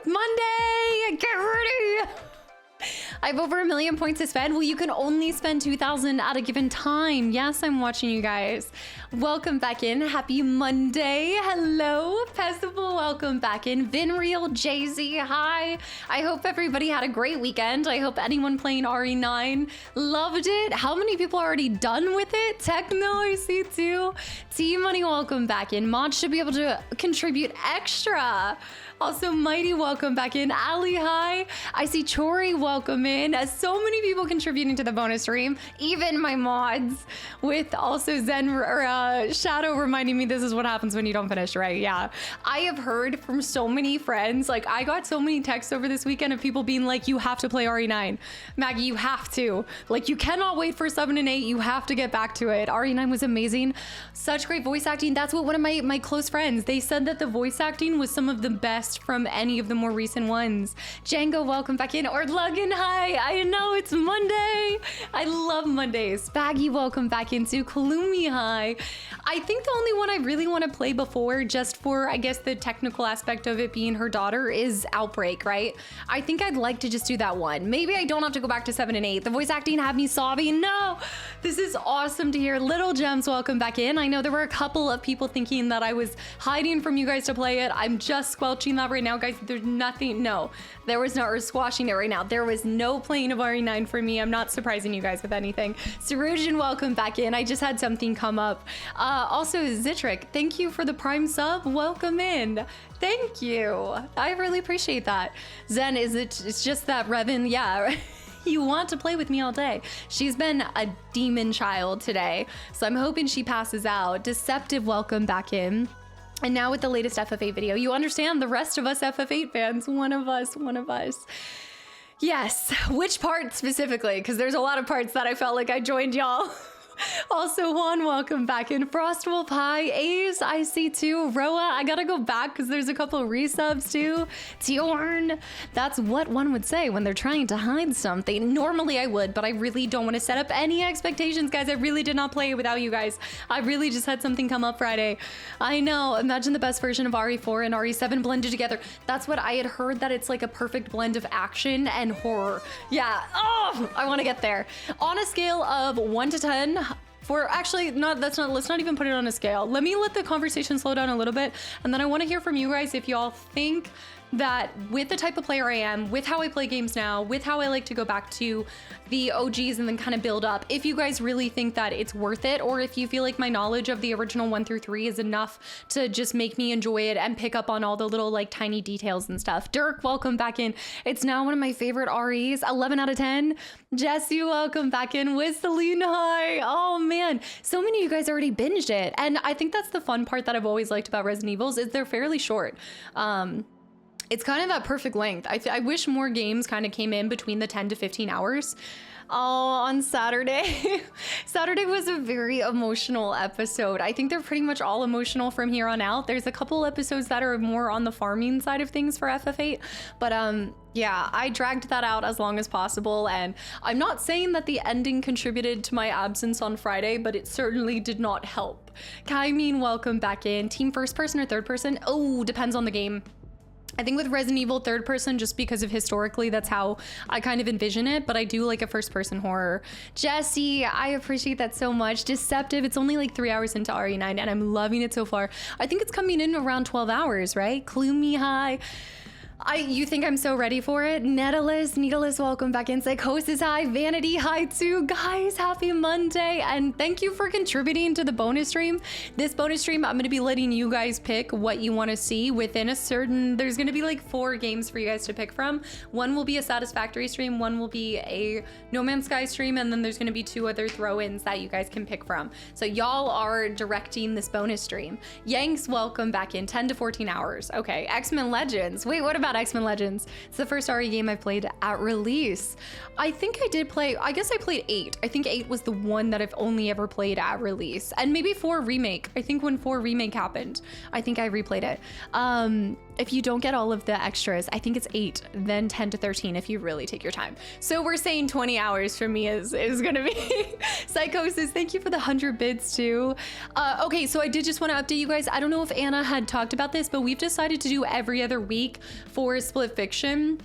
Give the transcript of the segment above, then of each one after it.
It's Monday! Get ready! I have over 1 million points to spend. Well, you can only spend 2,000 at a given time. Yes, I'm watching you guys. Welcome back in. Happy Monday. Hello, Festival. Welcome back in. Vinreal, Jay-Z, hi. I hope everybody had a great weekend. I hope anyone playing RE9 loved it. How many people are already done with it? Techno, I see too. T-Money, welcome back in. Mod should be able to contribute extra. Also, Mighty, welcome back in. Ali, hi. I see Chori, welcome in. So many people contributing to the bonus stream, even my mods, with also Zen or Shadow reminding me this is what happens when you don't finish, right? Yeah. I have heard from so many friends, like I got so many texts over this weekend of people being like, you have to play RE9. Maggie, you have to. Like, you cannot wait for 7 and 8. You have to get back to it. RE9 was amazing. Such great voice acting. That's what one of my close friends, they said that the voice acting was some of the best from any of the more recent ones. Django, welcome back in. Or Luggin, hi. I know it's Monday. I love Mondays. Baggy, welcome back into Kalumi, hi. I think the only one I really want to play before, just for, I guess, the technical aspect of it being her daughter, is Outbreak, right? I think I'd like to just do that one. Maybe I don't have to go back to 7 and 8. The voice acting had me sobbing. No, this is awesome to hear. Little Gems, welcome back in. I know there were a couple of people thinking that I was hiding from you guys to play it. I'm just squelching that right now, guys. There's nothing, no, there was no, or squashing it right now. There was no playing of RE9 for me. I'm not surprising you guys with anything. Sarujin, welcome back in. I just had something come up. Also, Zitric, thank you for the Prime sub. Welcome in. Thank you. I really appreciate that. Zen, it's just that Revan, yeah. You want to play with me all day. She's been a demon child today, so I'm hoping she passes out. Deceptive, welcome back in. And now with the latest FF8 video, you understand the rest of us FF8 fans, one of us. Yes, which part specifically? Because there's a lot of parts that I felt like I joined y'all. Also, Juan, welcome back in. Frostwolf, hi. Ace, I see too. Roa, I gotta go back because there's a couple resubs too. Tiorn, that's what one would say when they're trying to hide something. Normally I would, but I really don't want to set up any expectations, guys. I really did not play it without you guys. I really just had something come up Friday. I know, imagine the best version of RE4 and RE7 blended together. That's what I had heard, that it's like a perfect blend of action and horror. Yeah, oh, I want to get there. On a scale of 1 to 10, let's not even put it on a scale. Let me let the conversation slow down a little bit, and then I want to hear from you guys if y'all think that with the type of player I am, with how I play games now, with how I like to go back to the OGs and then kind of build up, if you guys really think that it's worth it, or if you feel like my knowledge of the original 1 through 3 is enough to just make me enjoy it and pick up on all the little like tiny details and stuff. Dirk, welcome back in. It's now one of my favorite REs, 11 out of 10. Jesse, welcome back in. Whistling, hi. Oh man, so many of you guys already binged it. And I think that's the fun part that I've always liked about Resident Evils, is they're fairly short. It's kind of that perfect length. I wish more games kind of came in between the 10 to 15 hours. Oh, on Saturday. Saturday was a very emotional episode. I think they're pretty much all emotional from here on out. There's a couple episodes that are more on the farming side of things for FF8, but yeah, I dragged that out as long as possible, and I'm not saying that the ending contributed to my absence on Friday, but it certainly did not help. Kaimeen, welcome back in. Team first person or third person? Oh, depends on the game. I think with Resident Evil, third person, just because of historically, that's how I kind of envision it, but I do like a first person horror. Jesse, I appreciate that so much. Deceptive, it's only like 3 hours into RE9 and I'm loving it so far. I think it's coming in around 12 hours, right? Kloomy, hi. You think I'm so ready for it? Needless, welcome back in. Psychosis, hi. Vanity, hi too. Guys, happy Monday. And thank you for contributing to the bonus stream. This bonus stream, I'm gonna be letting you guys pick what you wanna see within a certain, there's gonna be like 4 games for you guys to pick from. One will be a Satisfactory stream, one will be a No Man's Sky stream, and then there's gonna be 2 other throw-ins that you guys can pick from. So y'all are directing this bonus stream. Yanks, welcome back in. 10 to 14 hours. Okay, X-Men Legends. Wait, what about X-Men Legends? It's the first RE game I played at release. I think I did play, I guess I played 8. I think 8 was the one that I've only ever played at release. And maybe 4 remake. I think when 4 remake happened, I think I replayed it. if you don't get all of the extras, I think it's 8, then 10 to 13 if you really take your time. So we're saying 20 hours for me is gonna be Psychosis. Thank you for the 100 bits too. Okay, so I did just want to update you guys. I don't know if Anna had talked about this, but we've decided to do every other week for Split Fiction.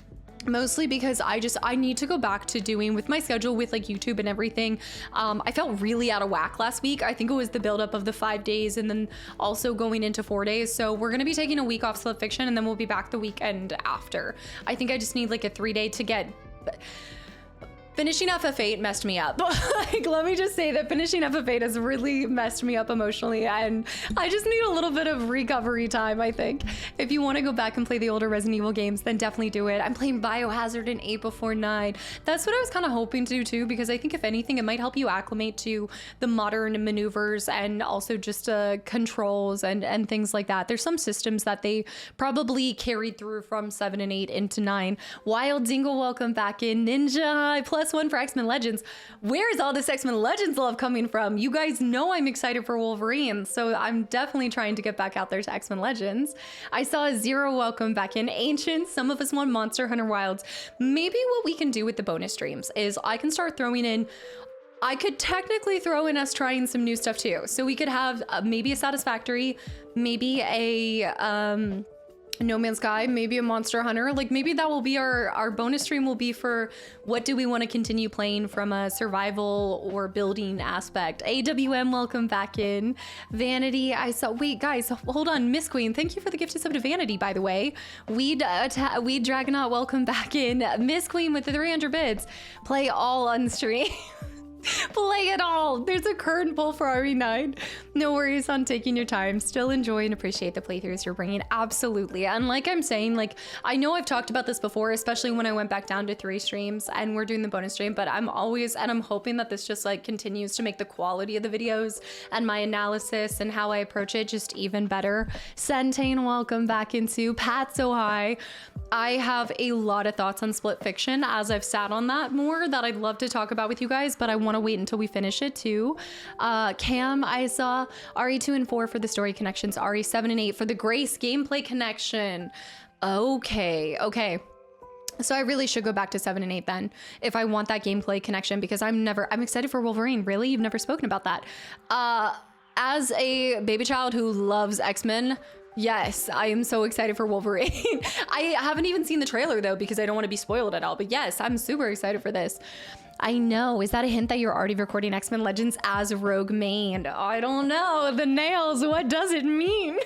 Mostly because I need to go back to doing with my schedule with like YouTube and everything. I felt really out of whack last week. I think it was the buildup of the 5 days and then also going into 4 days. So we're gonna be taking a week off Split Fiction and then we'll be back the weekend after. I think I just need like a 3-day to get... Finishing FF8 messed me up. Like, let me just say that finishing FF8 has really messed me up emotionally, and I just need a little bit of recovery time, I think. If you want to go back and play the older Resident Evil games, then definitely do it. I'm playing Biohazard in 8 before 9. That's what I was kind of hoping to do too, because I think if anything, it might help you acclimate to the modern maneuvers and also just controls and things like that. There's some systems that they probably carried through from 7 and 8 into 9. Wild Dingle, welcome back in. Ninja High, +1 for X-Men Legends. Where is all this X-Men Legends love coming from? You guys know I'm excited for Wolverine, so I'm definitely trying to get back out there to X-Men Legends. I saw Zero, welcome back in. Ancients, some of us want Monster Hunter Wilds. Maybe what we can do with the bonus streams is I can start throwing in, I could technically throw in us trying some new stuff too. So we could have maybe a Satisfactory, maybe a No Man's Sky, maybe a Monster Hunter. Like maybe that will be our bonus stream will be for what do we want to continue playing from a survival or building aspect. AWM, welcome back in. Vanity, I saw, wait guys, hold on. Miss Queen, thank you for the gifted sub to Vanity, by the way. Weed Dragonaut, welcome back in. Miss Queen with the 300 bits. Play all on stream. Play it all. There's a current pull for RE9. No worries on taking your time. Still enjoy and appreciate the playthroughs you're bringing. Absolutely. And like I'm saying, like, I know I've talked about this before, especially when I went back down to 3 streams and we're doing the bonus stream, but I'm always, and I'm hoping that this just like continues to make the quality of the videos and my analysis and how I approach it just even better. Centane, welcome back into Pat So High. I have a lot of thoughts on Split Fiction as I've sat on that more that I'd love to talk about with you guys, but I want to wait until we finish it too. Cam, I saw RE2 and 4 for the story connections, RE7 and 8 for the Grace gameplay connection. Okay. So I really should go back to 7 and 8 then, if I want that gameplay connection, because I'm excited for Wolverine. Really? You've never spoken about that. As a baby child who loves X-Men, yes, I am so excited for Wolverine. I haven't even seen the trailer though, because I don't want to be spoiled at all, but yes, I'm super excited for this. I know. Is that a hint that you're already recording X-Men Legends as Rogue Main? I don't know. The nails, what does it mean?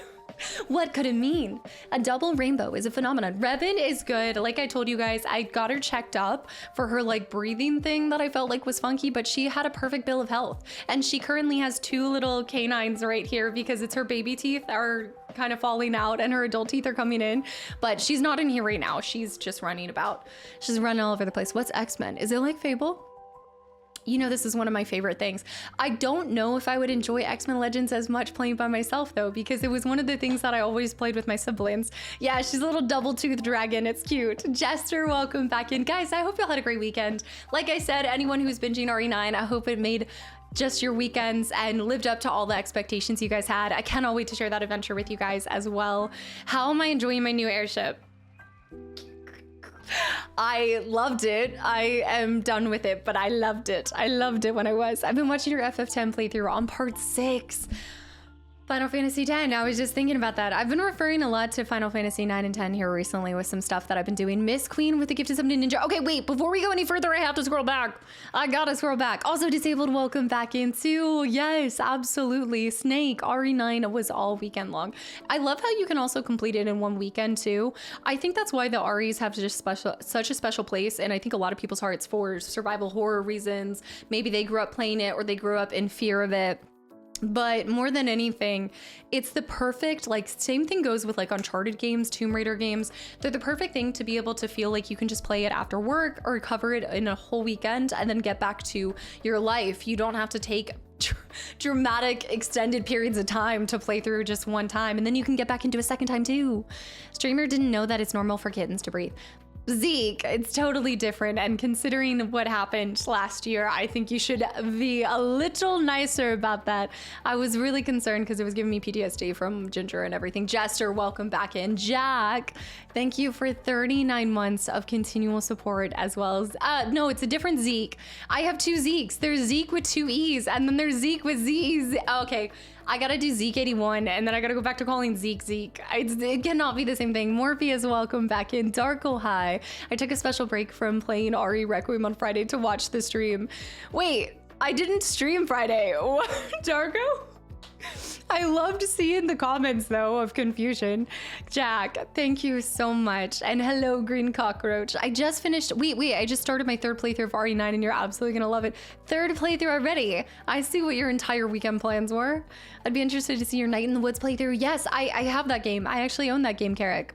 What could it mean? A double rainbow is a phenomenon. Revan is good. Like I told you guys, I got her checked up for her like breathing thing that I felt like was funky, but she had a perfect bill of health. And she currently has 2 little canines right here because it's her baby teeth are kind of falling out and her adult teeth are coming in. But she's not in here right now. She's just running about. She's running all over the place. What's X-Men? Is it like Fable? You know, this is one of my favorite things. I don't know if I would enjoy X-Men Legends as much playing by myself though, because it was one of the things that I always played with my siblings. Yeah, she's a little double-toothed dragon. It's cute. Jester, welcome back in. Guys, I hope y'all had a great weekend. Like I said, anyone who's binging RE9, I hope it made just your weekends and lived up to all the expectations you guys had. I cannot wait to share that adventure with you guys as well. How am I enjoying my new airship? I loved it. I am done with it, but I loved it. I loved it when I was. I've been watching your FF10 playthrough on part 6. Final Fantasy X. I was just thinking about that. I've been referring a lot to Final Fantasy 9 and 10 here recently with some stuff that I've been doing. Miss Queen with the gifted sub to Ninja. Okay, wait, before we go any further, I have to scroll back. I gotta scroll back. Also, Disabled, welcome back in too. Yes, absolutely. Snake, RE9 was all weekend long. I love how you can also complete it in one weekend too. I think that's why the REs have just such a special place, and I think a lot of people's hearts for survival horror reasons. Maybe they grew up playing it or they grew up in fear of it. But more than anything, it's the perfect, like, same thing goes with like Uncharted games, Tomb Raider games. They're the perfect thing to be able to feel like you can just play it after work or cover it in a whole weekend and then get back to your life. You don't have to take dramatic extended periods of time to play through just one time, and then you can get back into a second time too. Streamer didn't know that it's normal for kittens to breathe. Zeke, it's totally different. And considering what happened last year, I think you should be a little nicer about that. I was really concerned because it was giving me PTSD from Ginger and everything. Jester, welcome back in. Jack, thank you for 39 months of continual support, as well as, no, it's a different Zeke. I have two Zekes. There's Zeke with two E's, and then there's Zeke with Z's. Okay. I gotta do Zeke 81, and then I gotta go back to calling Zeke Zeke. It cannot be the same thing. Morpheus, welcome back in. Darko, hi. I took a special break from playing RE Requiem on Friday to watch the stream. Wait, I didn't stream Friday. What? Darko? I loved seeing the comments though of confusion. Jack, thank you so much. And hello, Green Cockroach. I just finished, wait, I just started my third playthrough of RE9 and you're absolutely gonna love it. Third playthrough already. I see what your entire weekend plans were. I'd be interested to see your Night in the Woods playthrough. Yes, I have that game. I actually own that game, Carrick.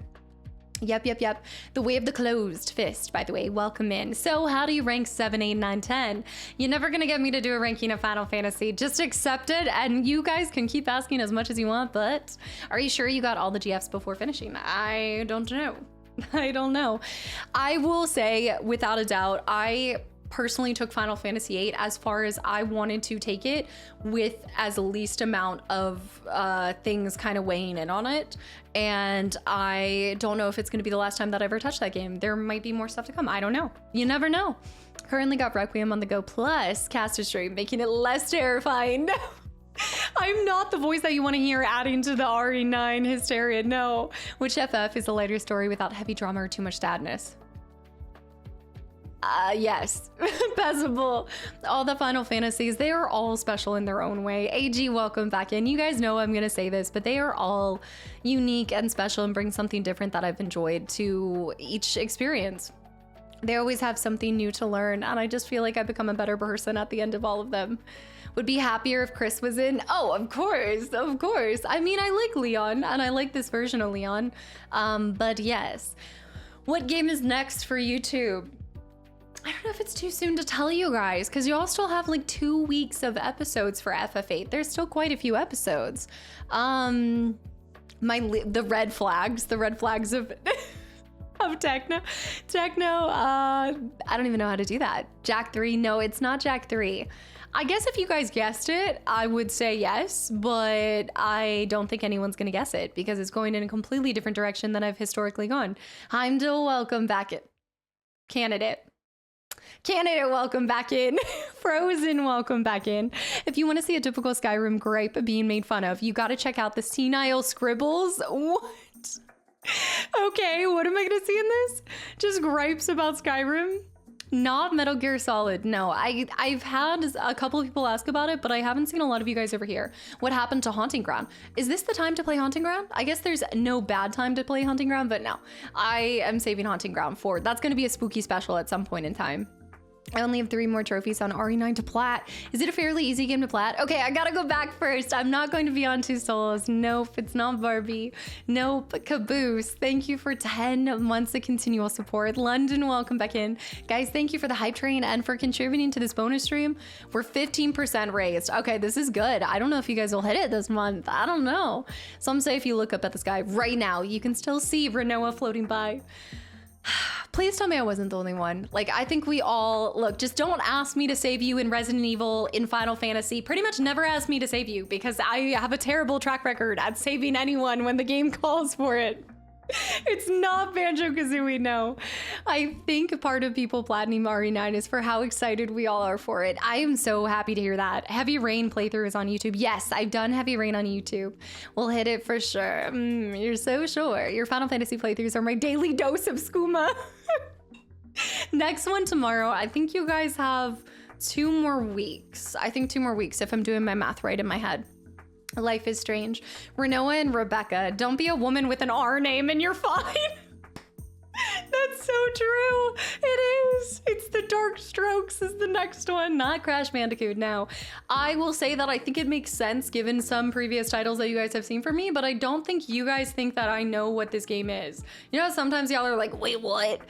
Yep. The Way of the Closed Fist, by the way. Welcome in. So how do you rank 7, 8, 9, 10? You're never gonna get me to do a ranking of Final Fantasy. Just accept it, and you guys can keep asking as much as you want, but are you sure you got all the GFs before finishing? I don't know. I don't know. I will say, without a doubt, I personally took Final Fantasy VIII as far as I wanted to take it, with as least amount of things kind of weighing in on it. And I don't know if it's going to be the last time that I ever touch that game. There might be more stuff to come. I don't know. You never know. Currently got Requiem on the go plus Kastaclysm, making it less terrifying. I'm not the voice that you want to hear adding to the RE9 hysteria. No. Which FF is a lighter story without heavy drama or too much sadness? Yes, passable. All the Final Fantasies, they are all special in their own way. AG, welcome back in. You guys know I'm gonna say this, but they are all unique and special and bring something different that I've enjoyed to each experience. They always have something new to learn, and I just feel like I've become a better person at the end of all of them. Would be happier if Chris was in. Oh, of course. I mean, I like Leon, and I like this version of Leon, but yes. What game is next for YouTube? I don't know if it's too soon to tell you guys, because you all still have like 2 weeks of episodes for FF8. There's still quite a few episodes. The red flags of of Techno. I don't even know how to do that. Jack 3, no, it's not Jack 3. I guess if you guys guessed it, I would say yes, but I don't think anyone's gonna guess it because it's going in a completely different direction than I've historically gone. Heimdall, welcome back in. Candidate, welcome back in. Frozen, welcome back in. If you want to see a typical Skyrim gripe being made fun of, you got to check out the senile scribbles. What? Okay, what am I going to see in this? Just gripes about Skyrim? Not Metal Gear Solid. No, I've had a couple of people ask about it, but I haven't seen a lot of you guys over here. What happened to Haunting Ground? Is this the time to play Haunting Ground? I guess there's no bad time to play Haunting Ground, but no. I am saving Haunting Ground for, that's going to be a spooky special at some point in time. I only have 3 more trophies on RE9 to plat. Is it a fairly easy game to plat? Okay, I gotta go back first. I'm not going to be on 2 solos. Nope, it's not Barbie. Nope, Caboose. Thank you for 10 months of continual support. London, welcome back in. Guys, thank you for the hype train and for contributing to this bonus stream. We're 15% raised. Okay, this is good. I don't know if you guys will hit it this month. I don't know. Some say if you look up at the sky right now, you can still see Renoa floating by. Please tell me I wasn't the only one. Like, I think we all, look, just don't ask me to save you in Resident Evil, in Final Fantasy. Pretty much never ask me to save you because I have a terrible track record at saving anyone when the game calls for it. It's not Banjo-Kazooie, no. I think part of people platinum RE9 is for how excited we all are for it. I am so happy to hear that. Heavy Rain playthrough is on YouTube. Yes, I've done Heavy Rain on YouTube. We'll hit it for sure. You're so sure. Your Final Fantasy playthroughs are my daily dose of skooma. Next one tomorrow. I think you guys have 2 more weeks. I think 2 more weeks if I'm doing my math right in my head. Life is strange. Renoa and Rebecca. Don't be a woman with an R name and you're fine. That's so true. It is. It's the Dark Strokes is the next one, not Crash Bandicoot. No, I will say that I think it makes sense given some previous titles that you guys have seen from me, but I don't think you guys think that I know what this game is. You know, sometimes y'all are like, wait, what?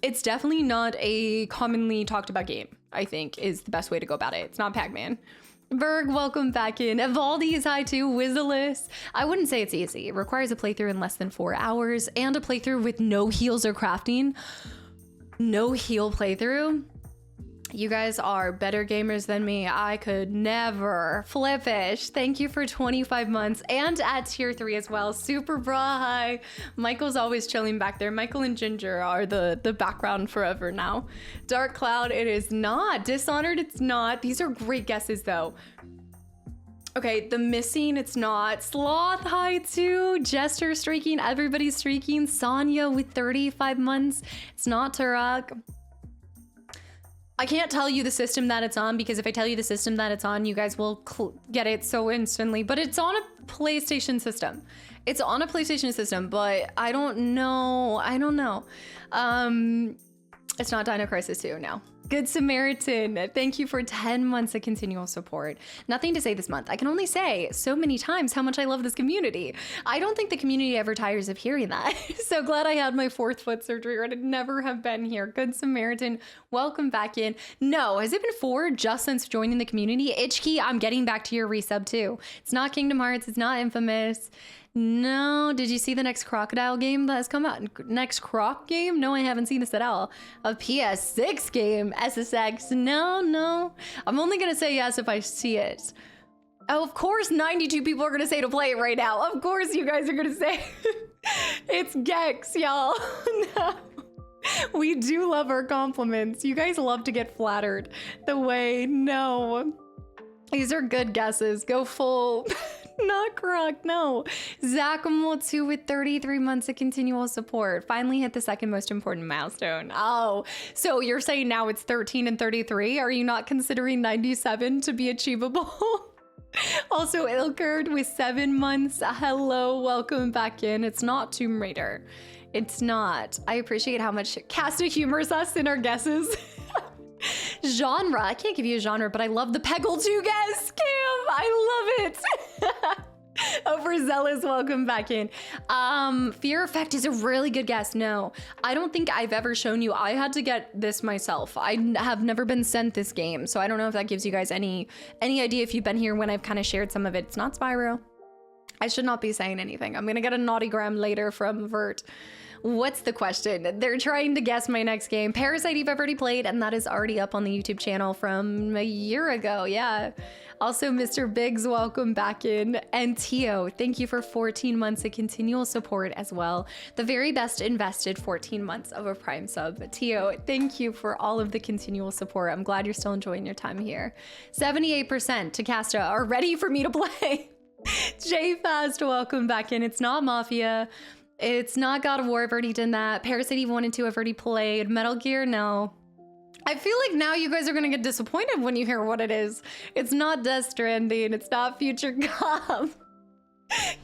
It's definitely not a commonly talked about game, I think is the best way to go about it. It's not Pac-Man. Berg, welcome back in. Evaldi is high too. Wizzalis. I wouldn't say it's easy. It requires a playthrough in less than 4 hours and a playthrough with no heals or crafting. No heal playthrough. You guys are better gamers than me. I could never. Flippish, thank you for 25 months and at tier 3 as well. Super bra hi. Michael's always chilling back there. Michael and Ginger are the background forever now. Dark Cloud, it is not. Dishonored, it's not. These are great guesses though. Okay, the missing, it's not. Sloth high too. Jester streaking, everybody's streaking. Sonya with 35 months. It's not Turok. I can't tell you the system that it's on because if I tell you the system that it's on, you guys will get it so instantly. But it's on a PlayStation system. It's on a PlayStation system, but I don't know. It's not Dino Crisis 2, no. Good Samaritan, thank you for 10 months of continual support. Nothing to say this month. I can only say so many times how much I love this community. I don't think the community ever tires of hearing that. So glad I had my 4th foot surgery or I'd never have been here. Good Samaritan, welcome back in. No, has it been 4 just since joining the community? Itchkey, I'm getting back to your resub too. It's not Kingdom Hearts, it's not Infamous. No, did you see the next Crocodile game that has come out? Next Croc game? No, I haven't seen this at all. A PS6 game, SSX. No. I'm only gonna say yes if I see it. Oh, of course 92 people are gonna say to play it right now. Of course you guys are gonna say it's Gex, y'all. No. We do love our compliments. You guys love to get flattered. The way, no. These are good guesses. Go full. Not correct, no. Zachamo2 with 33 months of continual support. Finally hit the second most important milestone. Oh, so you're saying now it's 13 and 33? Are you not considering 97 to be achievable? Also, Ilkerd with 7 months. Hello, welcome back in. It's not Tomb Raider. It's not. I appreciate how much Casta humors us in our guesses. Genre, I can't give you a genre, but I love the Peggle 2 guess, Cam. I love it. Overzealous, welcome back in. Fear Effect is a really good guess. No, I don't think I've ever shown you. I had to get this myself. I have never been sent this game, so I don't know if that gives you guys any idea if you've been here when I've kind of shared some of it. It's not Spyro. I should not be saying anything. I'm gonna get a naughtygram later from Vert. What's the question? They're trying to guess my next game. Parasite Eve I've already played, and that is already up on the YouTube channel from a year ago. Yeah. Also, Mr. Biggs, welcome back in. And Tio, thank you for 14 months of continual support as well. The very best invested 14 months of a Prime sub. Tio, thank you for all of the continual support. I'm glad you're still enjoying your time here. 78% to Casta are ready for me to play. J Fast, welcome back in. It's not Mafia. It's not God of War, I've already done that. Parasite Eve 1 and 2, I've already played. Metal Gear, no. I feel like now you guys are gonna get disappointed when you hear what it is. It's not Death Stranding, it's not Future Cop.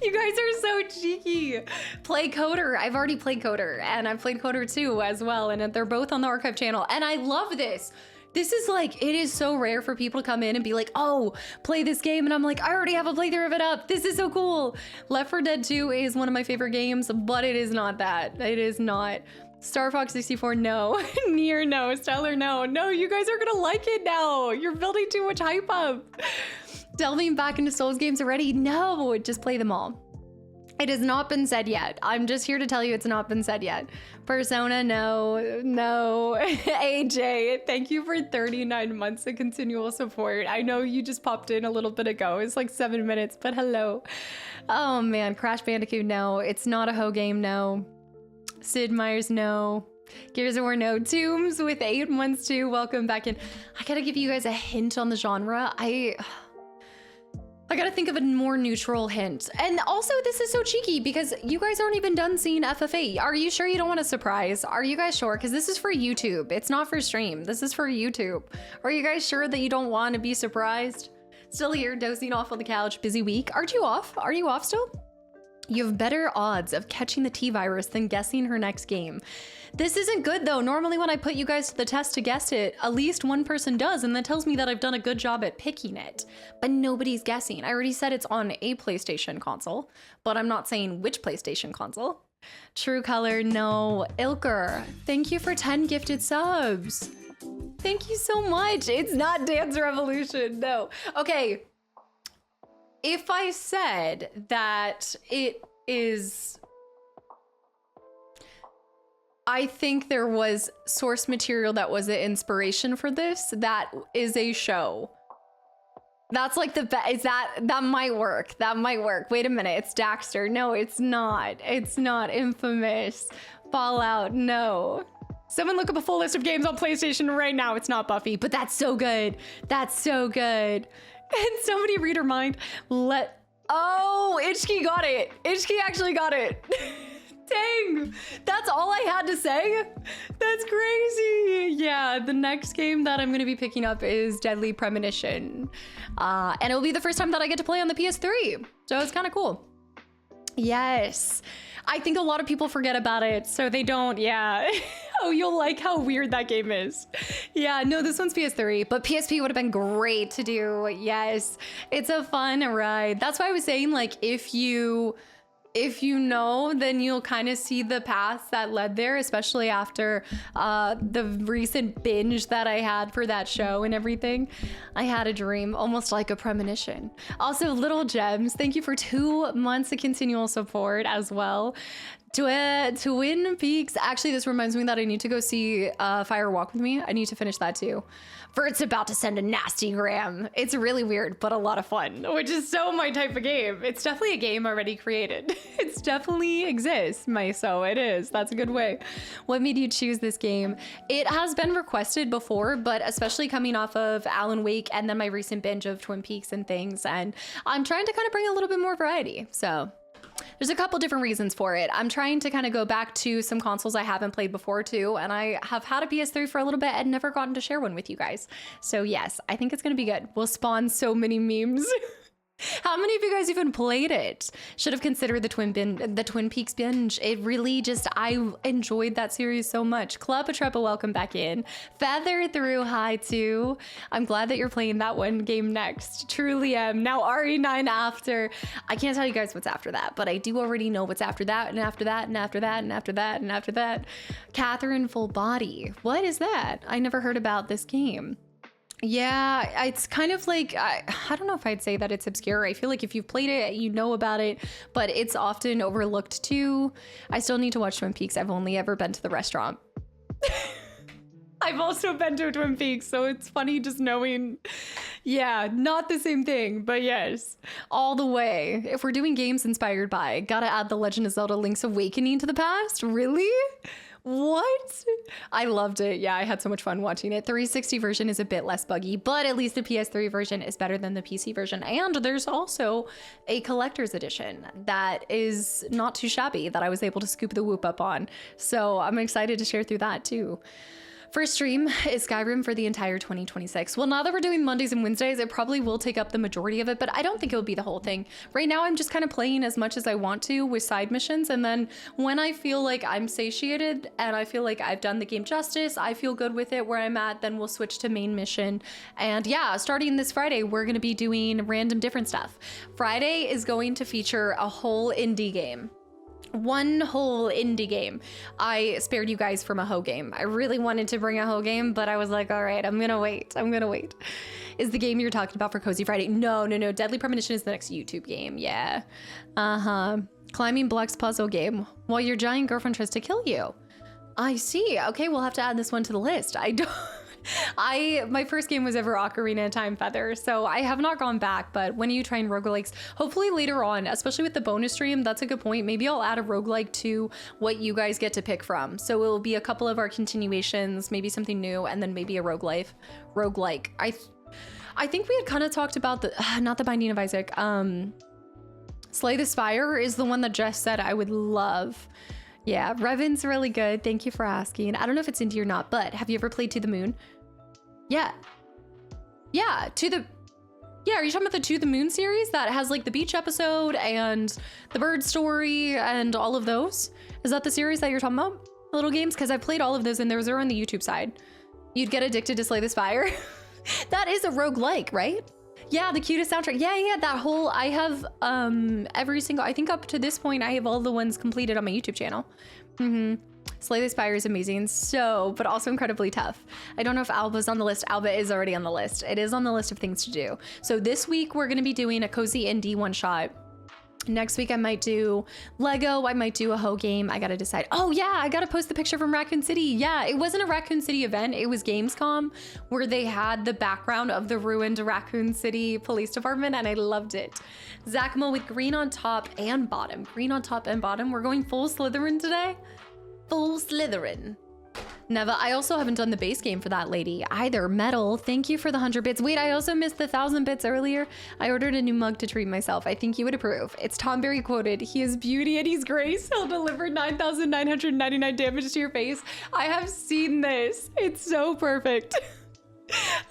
You guys are so cheeky. Play Coder, I've already played Coder, and I've played Coder 2 as well, and they're both on the archive channel, and I love this. This is like, it is so rare for people to come in and be like, oh, play this game. And I'm like, I already have a playthrough of it up. This is so cool. Left 4 Dead 2 is one of my favorite games, but it is not that. It is not. Star Fox 64, no. Nier, no. Stellar, no. No, you guys are gonna like it now. You're building too much hype up. Delving back into Souls games already? No, just play them all. It has not been said yet. I'm just here to tell you it's not been said yet. Persona, no. AJ, thank you for 39 months of continual support. I know you just popped in a little bit ago. It's like 7 minutes, but hello. Oh man, Crash Bandicoot, no. It's not a Ho game, no. Sid Meier's, no. Gears of War, no. Tombs with 8 months too. Welcome back in. I gotta give you guys a hint on the genre. I gotta think of a more neutral hint. And also, this is so cheeky because you guys aren't even done seeing FF8. Are you sure you don't want a surprise? Are you guys sure? Because this is for YouTube. It's not for stream. This is for YouTube. Are you guys sure that you don't want to be surprised? Still here, dozing off on the couch, busy week. Aren't you off? Are you off still? You have better odds of catching the T-virus than guessing her next game. This isn't good though. Normally when I put you guys to the test to guess it, at least one person does, and that tells me that I've done a good job at picking it. But nobody's guessing. I already said it's on a PlayStation console, but I'm not saying which PlayStation console. True Color, no. Ilker, thank you for 10 gifted subs. Thank you so much. It's not Dance Revolution, no. Okay, if I said that it is... I think there was source material that was the inspiration for this. That is a show. That's like the best. Is that might work. That might work. Wait a minute. It's Daxter. No, it's not. It's not Infamous. Fallout. No. Someone look up a full list of games on PlayStation right now. It's not Buffy, but that's so good. That's so good. And somebody read her mind. Oh, Itchkey got it. Itchkey actually got it. Dang, that's all I had to say? That's crazy. Yeah, the next game that I'm gonna be picking up is Deadly Premonition. And it'll be the first time that I get to play on the PS3. So it's kind of cool. Yes, I think a lot of people forget about it, so they don't, yeah. Oh, you'll like how weird that game is. Yeah, no, this one's PS3, but PSP would have been great to do. Yes, it's a fun ride. That's why I was saying, like, if you know, then you'll kind of see the paths that led there, especially after the recent binge that I had for that show and everything. I had a dream, almost like a premonition. Also, Little Gems, thank you for 2 months of continual support as well. Twin Peaks, actually, this reminds me that I need to go see Fire Walk With Me. I need to finish that too. Bert's about to send a nasty gram. It's really weird, but a lot of fun, which is so my type of game. It's definitely a game already created. It's definitely exists, Myso, it is. That's a good way. What made you choose this game? It has been requested before, but especially coming off of Alan Wake and then my recent binge of Twin Peaks and things, and I'm trying to kind of bring a little bit more variety, so. There's a couple different reasons for it. I'm trying to kind of go back to some consoles I haven't played before too, and I have had a PS3 for a little bit and never gotten to share one with you guys. So yes, I think it's gonna be good. We'll spawn so many memes. How many of you guys even played it? Should have considered the Twin Peaks binge. It really just, I enjoyed that series so much. Club Atrepa, welcome back in. Feather Through, hi too. I'm glad that you're playing that one game next. Truly am. Now RE9 after. I can't tell you guys what's after that, but I do already know what's after that and after that and after that and after that and after that. Catherine Full Body. What is that? I never heard about this game. Yeah, it's kind of like, I don't know if I'd say that it's obscure. I feel like if you've played it, you know about it, but it's often overlooked too. I still need to watch Twin Peaks. I've only ever been to the restaurant. I've also been to Twin Peaks, so it's funny just knowing, yeah, not the same thing, but yes, all the way. If we're doing games inspired by, gotta add The Legend of Zelda Link's Awakening to the past? Really? What? I loved it. Yeah, I had so much fun watching it. 360 version is a bit less buggy, but at least the PS3 version is better than the PC version. And there's also a collector's edition that is not too shabby that I was able to scoop the whoop up on. So I'm excited to share through that too. First stream is Skyrim for the entire 2026. Well, now that we're doing Mondays and Wednesdays, it probably will take up the majority of it, but I don't think it'll be the whole thing. Right now, I'm just kind of playing as much as I want to with side missions, and then when I feel like I'm satiated and I feel like I've done the game justice, I feel good with it where I'm at, then we'll switch to main mission. And yeah, starting this Friday, we're going to be doing random different stuff. Friday is going to feature a whole indie game. One whole indie game. I spared you guys from a hoe game. I really wanted to bring a hoe game, but I was like, all right, I'm gonna wait. Is the game you're talking about for Cozy Friday? No. Deadly Premonition is the next YouTube game. Yeah. Climbing blocks puzzle game while your giant girlfriend tries to kill you. I see. Okay, we'll have to add this one to the list. My first game was ever Ocarina of Time Feather, so I have not gone back, but when are you trying roguelikes? Hopefully later on, especially with the bonus stream. That's a good point. Maybe I'll add a roguelike to what you guys get to pick from. So it'll be a couple of our continuations, maybe something new, and then maybe a roguelike. I think we had kind of talked about not the Binding of Isaac. Slay the Spire is the one that Jess said I would love. Yeah, Revan's really good. Thank you for asking. I don't know if it's indie or not, but have you ever played To the Moon? Yeah. Are you talking about the To the Moon series that has like the beach episode and the bird story and all of those? Is that the series that you're talking about? Little games? Because I played all of those and those are on the YouTube side. You'd get addicted to Slay the Spire. That is a roguelike, right? Yeah, the cutest soundtrack. Yeah, that whole, I have every single, I think up to this point, I have all the ones completed on my YouTube channel. Slay the Spire is amazing, but also incredibly tough. I don't know if Alba's on the list. Alba is already on the list. It is on the list of things to do. So this week we're going to be doing a cozy indie one shot. Next week I might do Lego. I might do a Ho game. I gotta decide. Oh yeah, I gotta post the picture from Raccoon City. Yeah, it wasn't a Raccoon City event. It was Gamescom where they had the background of the ruined Raccoon City Police Department and I loved it. Zachmo with green on top and bottom. Green on top and bottom. We're going full Slytherin today. Full Slytherin. Neva, I also haven't done the base game for that lady either. Metal, thank you for the 100 bits. Wait, I also missed the 1,000 bits earlier. I ordered a new mug to treat myself. I think you would approve. It's Tom Berry quoted, "He is beauty and he's grace. He'll deliver 9,999 damage to your face." I have seen this. It's so perfect.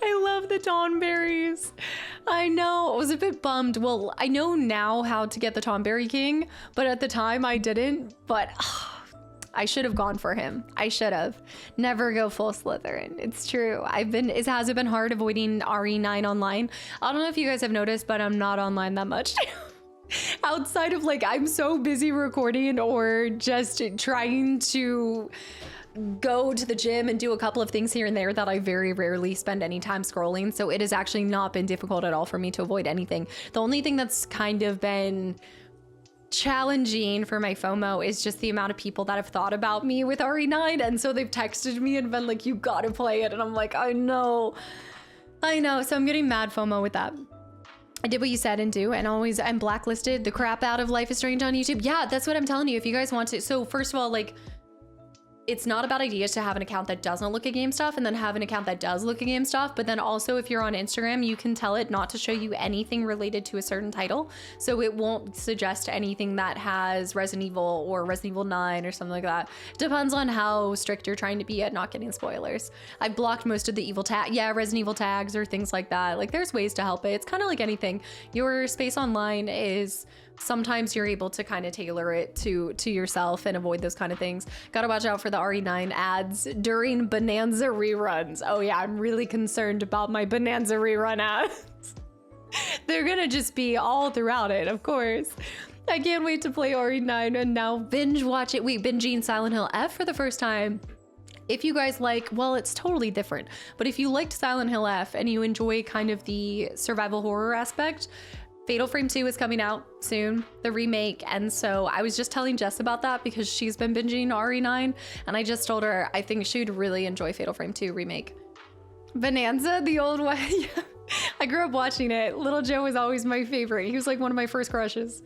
I love the Tom Berries. I know, I was a bit bummed. Well, I know now how to get the Tom Berry King, but at the time I didn't, but I should have gone for him. I should have. Never go full Slytherin. It's true. It hasn't been hard avoiding RE9 online. I don't know if you guys have noticed, but I'm not online that much. Outside of like, I'm so busy recording or just trying to go to the gym and do a couple of things here and there that I very rarely spend any time scrolling. So it has actually not been difficult at all for me to avoid anything. The only thing that's kind of been challenging for my FOMO is just the amount of people that have thought about me with RE9, and so they've texted me and been like, "You gotta play it," and I'm like, I know, so I'm getting mad FOMO with that. I did what you said and do, and I'm blacklisted the crap out of Life is Strange on YouTube. Yeah, that's what I'm telling you. If you guys want to, so first of all, like, it's not a bad idea to have an account that doesn't look at game stuff and then have an account that does look at game stuff. But then also if you're on Instagram, you can tell it not to show you anything related to a certain title. So it won't suggest anything that has Resident Evil or Resident Evil 9 or something like that. Depends on how strict you're trying to be at not getting spoilers. I blocked most of the evil Resident Evil tags or things like that. Like there's ways to help it. It's kind of like anything. Your space online is, sometimes you're able to kind of tailor it to yourself and avoid those kind of things. Gotta watch out for the RE9 ads during Bonanza reruns. Oh yeah, I'm really concerned about my Bonanza rerun ads. They're gonna just be all throughout it, of course. I can't wait to play RE9 and now binge watch it. Wait, binging Silent Hill F for the first time. If you guys like, well, it's totally different, but if you liked Silent Hill F and you enjoy kind of the survival horror aspect, Fatal Frame 2 is coming out soon, the remake, and so I was just telling Jess about that because she's been binging RE9, and I just told her I think she'd really enjoy Fatal Frame 2 remake. Bonanza, the old one. I grew up watching it. Little Joe was always my favorite. He was like one of my first crushes.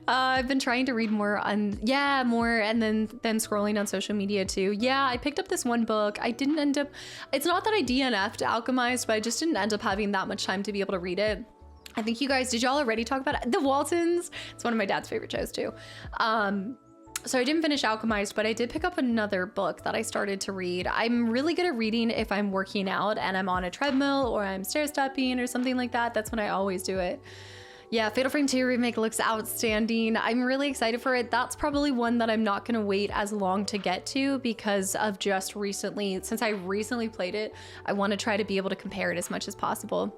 I've been trying to read more, and then scrolling on social media too. Yeah, I picked up this one book. I didn't end up, it's not that I DNF'd Alchemized, but I just didn't end up having that much time to be able to read it. I think you guys, did y'all already talk about it? The Waltons? It's one of my dad's favorite shows too. So I didn't finish Alchemized, but I did pick up another book that I started to read. I'm really good at reading if I'm working out and I'm on a treadmill or I'm stair stepping or something like that. That's when I always do it. Yeah, Fatal Frame 2 remake looks outstanding. I'm really excited for it. That's probably one that I'm not gonna wait as long to get to because of just recently, since I recently played it, I wanna try to be able to compare it as much as possible.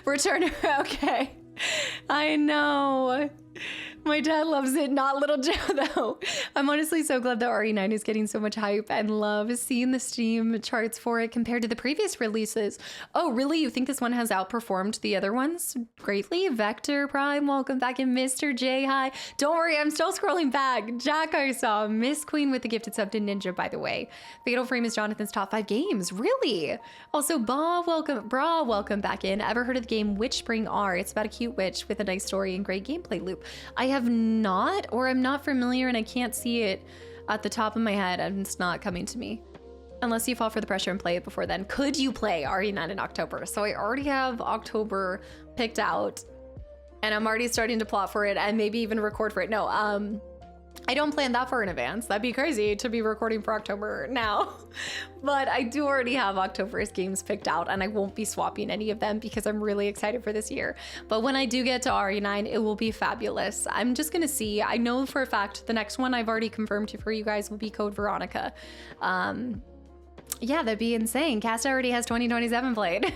Return, okay. I know. My dad loves it, not Little Joe though. I'm honestly so glad that RE9 is getting so much hype and love. Seeing the Steam charts for it compared to the previous releases. Oh, really? You think this one has outperformed the other ones greatly? Vector Prime, welcome back in. Mr. J, hi. Don't worry, I'm still scrolling back. Jack, I saw. Miss Queen with the gifted sub to Ninja, by the way. Fatal Frame is Jonathan's top 5 games. Really? Also, welcome back in. Ever heard of the game Witch Spring R? It's about a cute witch with a nice story and great gameplay loop. I have not, or I'm not familiar and I can't see it at the top of my head and it's not coming to me. Unless you fall for the pressure and play it before then. Could you play RE9 in October? So I already have October picked out and I'm already starting to plot for it and maybe even record for it. No, I don't plan that far in advance. That'd be crazy to be recording for October now. But I do already have October's games picked out and I won't be swapping any of them because I'm really excited for this year. But when I do get to RE9, it will be fabulous. I'm just gonna see. I know for a fact the next one I've already confirmed for you guys will be Code Veronica. Yeah, that'd be insane. Cast already has 2027 played.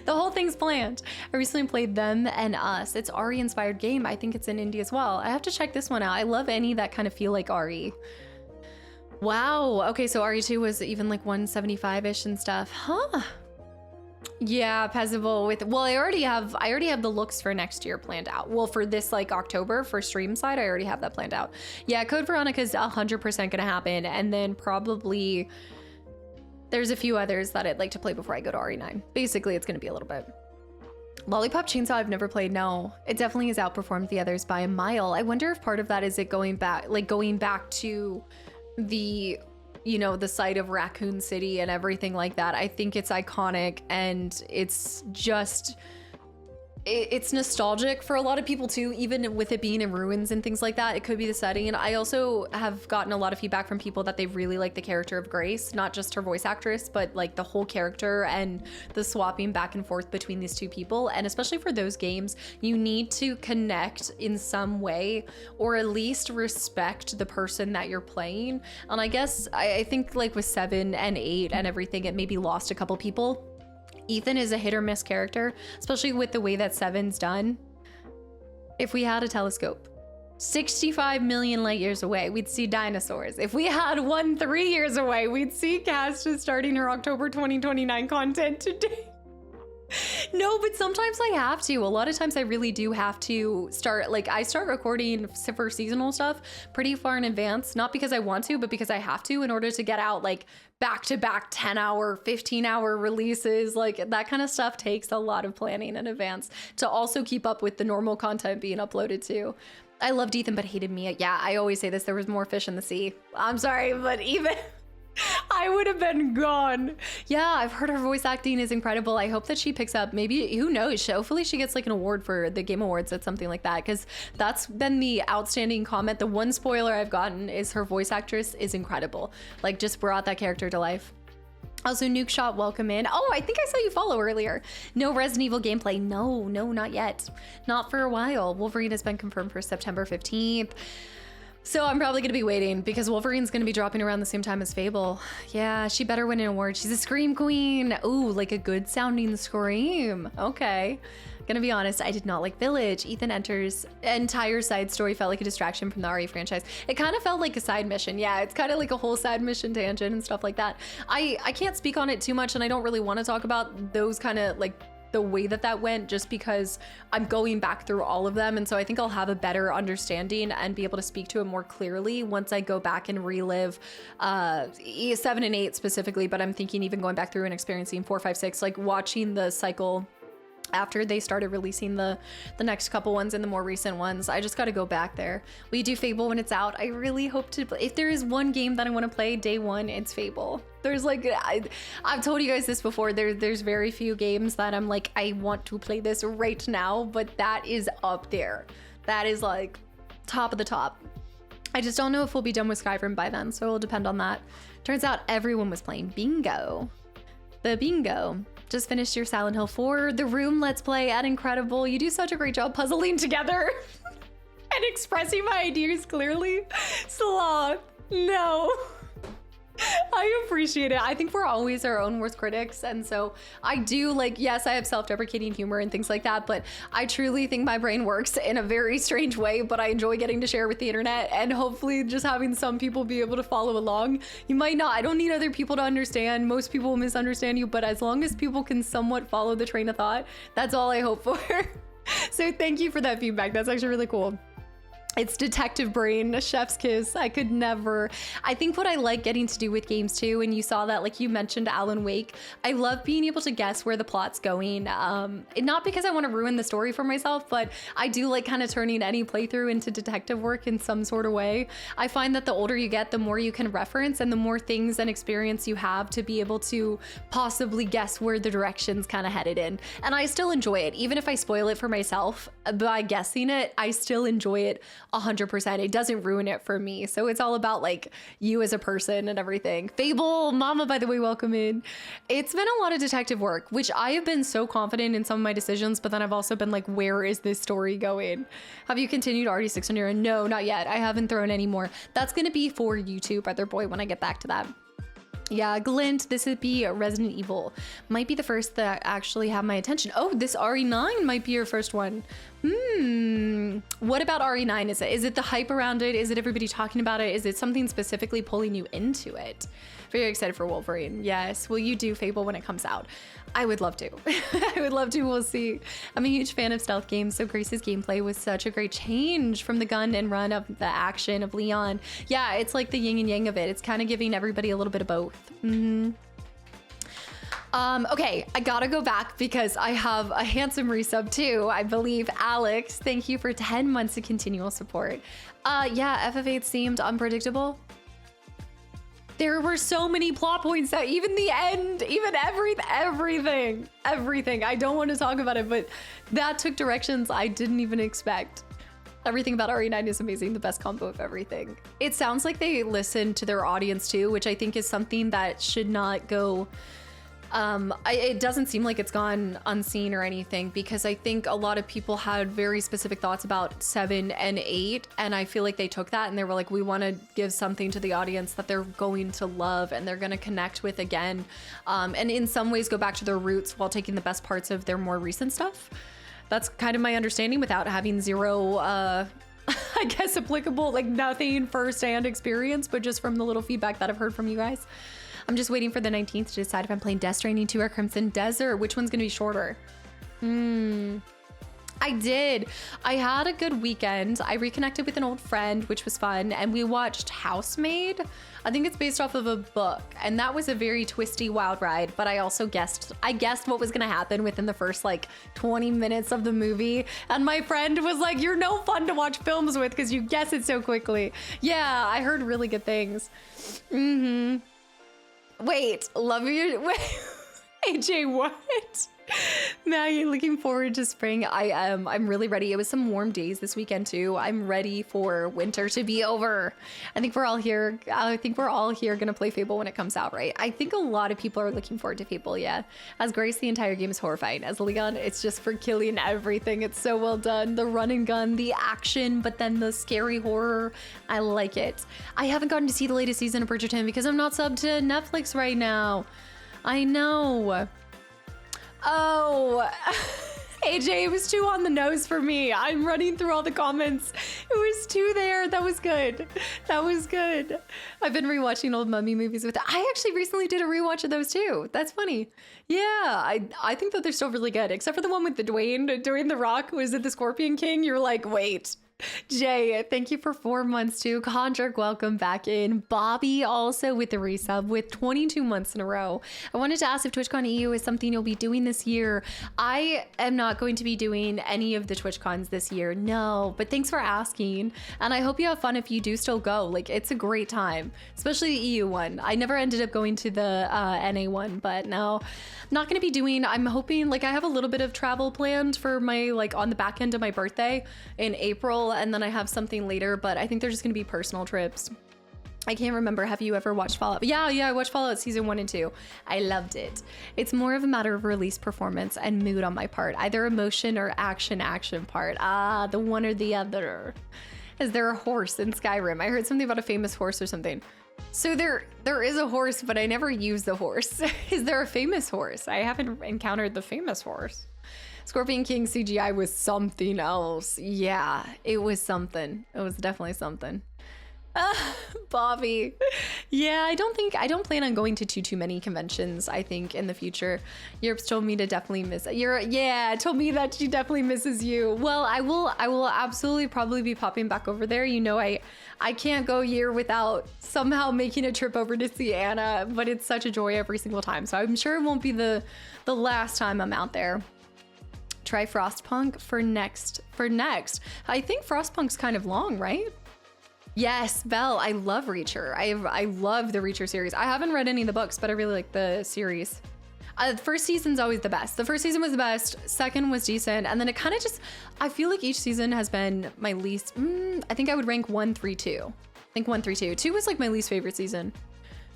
The whole thing's planned. I recently played Them and Us. It's RE inspired game. I think it's in indie as well. I have to check this one out. I love any that kind of feel like RE. Wow. Okay, so RE2 was even like 175-ish and stuff. Huh. Yeah, Peasable with, well, I already have the looks for next year planned out. Well, for this like October for stream side, I already have that planned out. Yeah, Code Veronica is 100% gonna happen, and then probably there's a few others that I'd like to play before I go to RE9. Basically, it's gonna be a little bit. Lollipop Chainsaw I've never played. No, it definitely has outperformed the others by a mile. I wonder if part of that is it going back to the, you know, the site of Raccoon City and everything like that. I think it's iconic, and it's just, it's nostalgic for a lot of people too, even with it being in ruins and things like that. It could be the setting. And I also have gotten a lot of feedback from people that they really like the character of Grace, not just her voice actress, but like the whole character and the swapping back and forth between these two people. And especially for those games, you need to connect in some way, or at least respect the person that you're playing. And I guess I think like with 7 and 8 and everything, it maybe lost a couple people. Ethan is a hit or miss character, especially with the way that 7's done. If we had a telescope 65 million light years away, we'd see dinosaurs. If we had one 3 years away, we'd see Casta starting her October 2029 content today. No, but sometimes I have to. A lot of times I really do have to start, like I start recording for seasonal stuff pretty far in advance, not because I want to, but because I have to in order to get out like back-to-back 10-hour, 15-hour releases. Like that kind of stuff takes a lot of planning in advance to also keep up with the normal content being uploaded too. I loved Ethan, but hated Mia. Yeah, I always say this, there was more fish in the sea. I'm sorry, but even I would have been gone. Yeah, I've heard her voice acting is incredible. I hope that she picks up, maybe, who knows, hopefully she gets like an award for the Game Awards at something like that, because that's been the outstanding comment. The one spoiler I've gotten is her voice actress is incredible. Like just brought that character to life. Also, Nuke Shot, welcome in. Oh, I think I saw you follow earlier. No Resident Evil gameplay. No, not yet. Not for a while. Wolverine has been confirmed for September 15th. So I'm probably gonna be waiting because Wolverine's gonna be dropping around the same time as Fable. Yeah, she better win an award. She's a Scream Queen. Ooh, like a good sounding Scream. Okay. Gonna be honest, I did not like Village. Ethan enters, entire side story felt like a distraction from the RE franchise. It kind of felt like a side mission. Yeah, it's kind of like a whole side mission tangent and stuff like that. I can't speak on it too much, and I don't really want to talk about those kind of like the way that went, just because I'm going back through all of them, and so I think I'll have a better understanding and be able to speak to it more clearly once I go back and relive 7 and 8 specifically. But I'm thinking even going back through and experiencing 4, 5, 6, like watching the cycle after they started releasing the next couple ones and the more recent ones. I just got to go back there. We do Fable when it's out. I really hope to, if there is one game that I want to play day one, it's Fable. There's like, I've told you guys this before, there's very few games that I'm like, I want to play this right now, but that is up there. That is like top of the top. I just don't know if we'll be done with Skyrim by then, so it'll depend on that. Turns out everyone was playing Bingo. The Bingo. Just finished your Silent Hill 4, The Room Let's Play at Incredible. You do such a great job puzzling together and expressing my ideas clearly. Sloth, no. I appreciate it. I think we're always our own worst critics, and so I do, like, yes, I have self-deprecating humor and things like that, but I truly think my brain works in a very strange way, but I enjoy getting to share with the internet, and hopefully just having some people be able to follow along. You might not, I don't need other people to understand. Most people will misunderstand you, but as long as people can somewhat follow the train of thought, that's all I hope for. So thank you for that feedback. That's actually really cool. It's detective brain, a chef's kiss. I could never. I think what I like getting to do with games too, and you saw that, like you mentioned Alan Wake, I love being able to guess where the plot's going. Not because I want to ruin the story for myself, but I do like kind of turning any playthrough into detective work in some sort of way. I find that the older you get, the more you can reference and the more things and experience you have to be able to possibly guess where the direction's kind of headed in. And I still enjoy it. Even if I spoil it for myself by guessing it, I still enjoy it 100%. It doesn't ruin it for me. So it's all about like you as a person and everything. Fable, Mama, by the way, welcome in. It's been a lot of detective work, which I have been so confident in some of my decisions, but then I've also been like, where is this story going? Have you continued RD6 on your own? No, not yet. I haven't thrown any more. That's going to be for YouTube, Brother Boy, when I get back to that. Yeah, Glint, this would be Resident Evil. Might be the first that actually have my attention. Oh, this RE9 might be your first one. What about RE9? Is it the hype around it? Is it everybody talking about it? Is it something specifically pulling you into it? Very excited for Wolverine. Yes. Will you do Fable when it comes out? I would love to. I would love to. We'll see. I'm a huge fan of stealth games, so Grace's gameplay was such a great change from the gun and run of the action of Leon. Yeah, it's like the yin and yang of it. It's kind of giving everybody a little bit of both. Okay, I gotta go back because I have a handsome resub too. I believe Alex, thank you for 10 months of continual support. Yeah, FF8 seemed unpredictable. There were so many plot points that even the end, even everything. I don't want to talk about it, but that took directions I didn't even expect. Everything about RE9 is amazing, the best combo of everything. It sounds like they listen to their audience too, which I think is something that should not go it doesn't seem like it's gone unseen or anything, because I think a lot of people had very specific thoughts about 7 and 8, and I feel like they took that and they were like, we want to give something to the audience that they're going to love and they're going to connect with again, and in some ways go back to their roots while taking the best parts of their more recent stuff. That's kind of my understanding without having zero I guess applicable, like nothing first-hand experience, but just from the little feedback that I've heard from you guys. I'm just waiting for the 19th to decide if I'm playing Death Stranding 2 or Crimson Desert. Which one's gonna be shorter? I did. I had a good weekend. I reconnected with an old friend, which was fun, and we watched Housemaid. I think it's based off of a book, and that was a very twisty, wild ride, but I also guessed what was gonna happen within the first like 20 minutes of the movie, and my friend was like, you're no fun to watch films with because you guess it so quickly. Yeah, I heard really good things. Wait, love your, wait, AJ, what? Maggie, looking forward to spring. I'm really ready. It was some warm days this weekend too. I'm ready for winter to be over. I think we're all here gonna play Fable when it comes out, right? I think a lot of people are looking forward to Fable, yeah. As Grace, the entire game is horrifying. As Leon, it's just for killing everything. It's so well done. The run and gun, the action, but then the scary horror. I like it. I haven't gotten to see the latest season of Bridgerton because I'm not subbed to Netflix right now. I know. Oh, AJ, it was too on the nose for me. I'm running through all the comments. It was too there. That was good. That was good. I've been rewatching old Mummy movies with it. I actually recently did a rewatch of those too. That's funny. Yeah, I think that they're still really good, except for the one with the Dwayne The Rock. Was it the Scorpion King? You're like, wait. Jay, thank you for 4 months too. Condrick, welcome back in. Bobby also with the resub with 22 months in a row. I wanted to ask if TwitchCon EU is something you'll be doing this year. I am not going to be doing any of the TwitchCons this year, no, but thanks for asking. And I hope you have fun if you do still go. Like, it's a great time, especially the EU one. I never ended up going to the NA one, but no, not gonna be doing, I'm hoping, like I have a little bit of travel planned for my, like on the back end of my birthday in April, and then I have something later, but I think they're just gonna be personal trips. I can't remember. Have you ever watched Fallout? Yeah, I watched Fallout season 1 and 2. I loved it. It's more of a matter of release performance and mood on my part, either emotion or action part. The one or the other. Is there a horse in Skyrim? I heard something about a famous horse or something. So there is a horse, but I never use the horse. Is there a famous horse? I haven't encountered the famous horse. Scorpion King CGI was something else. Yeah, it was something. It was definitely something. Bobby. Yeah, I don't plan on going to too many conventions, I think, in the future. Europe's told me to definitely miss it. Told me that she definitely misses you. Well, I will absolutely probably be popping back over there. You know, I can't go a year without somehow making a trip over to see Anna, but it's such a joy every single time. So I'm sure it won't be the last time I'm out there. Try Frostpunk for next. I think Frostpunk's kind of long, right? Yes, Belle, I love Reacher. I love the Reacher series. I haven't read any of the books, but I really like the series. First season's always the best. The first season was the best, second was decent, and then it kind of just, I feel like each season has been my least, I think I would rank 1, 3, 2. I think 1, 3, 2. 2 was like my least favorite season.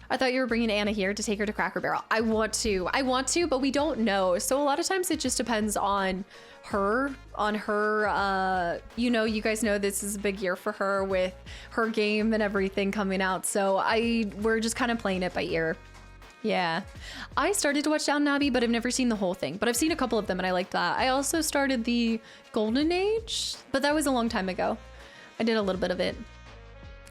I thought you were bringing Anna here to take her to Cracker Barrel. I want to, but we don't know. So a lot of times it just depends on her, you know, you guys know this is a big year for her with her game and everything coming out. So we're just kind of playing it by ear. Yeah. I started to watch Downton Abbey, but I've never seen the whole thing. But I've seen a couple of them and I liked that. I also started the Golden Age, but that was a long time ago. I did a little bit of it.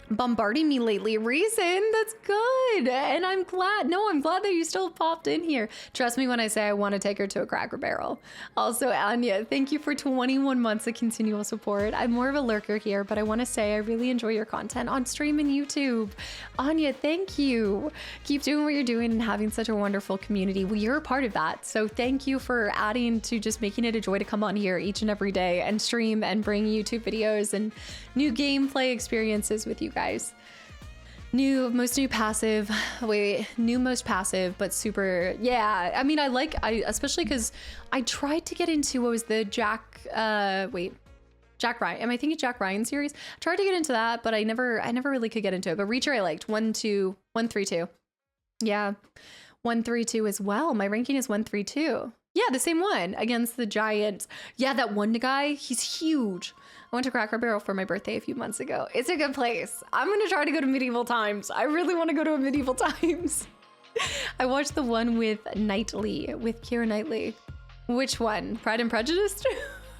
Bombarding me lately, Reason, that's good. And I'm glad that you still popped in here. Trust me when I say I want to take her to a Cracker Barrel. Also, Anya, thank you for 21 months of continual support. I'm more of a lurker here, but I want to say I really enjoy your content on stream and YouTube. Anya, thank you. Keep doing what you're doing and having such a wonderful community. Well, you're a part of that. So thank you for adding to just making it a joy to come on here each and every day and stream and bring YouTube videos and new gameplay experiences with you guys. Most passive, but super, yeah. I mean, I especially because I tried to get into what was the Jack Ryan. Am I thinking Jack Ryan series? I tried to get into that, but I never really could get into it. But Reacher I liked 132. Yeah, 132 as well. My ranking is 132. Yeah, the same one against the giant. Yeah, that one guy, he's huge. I went to Cracker Barrel for my birthday a few months ago. It's a good place. I'm gonna try to go to medieval times. I really want to go to medieval times. I watched the one with Keira Knightley. Which one? Pride and Prejudice?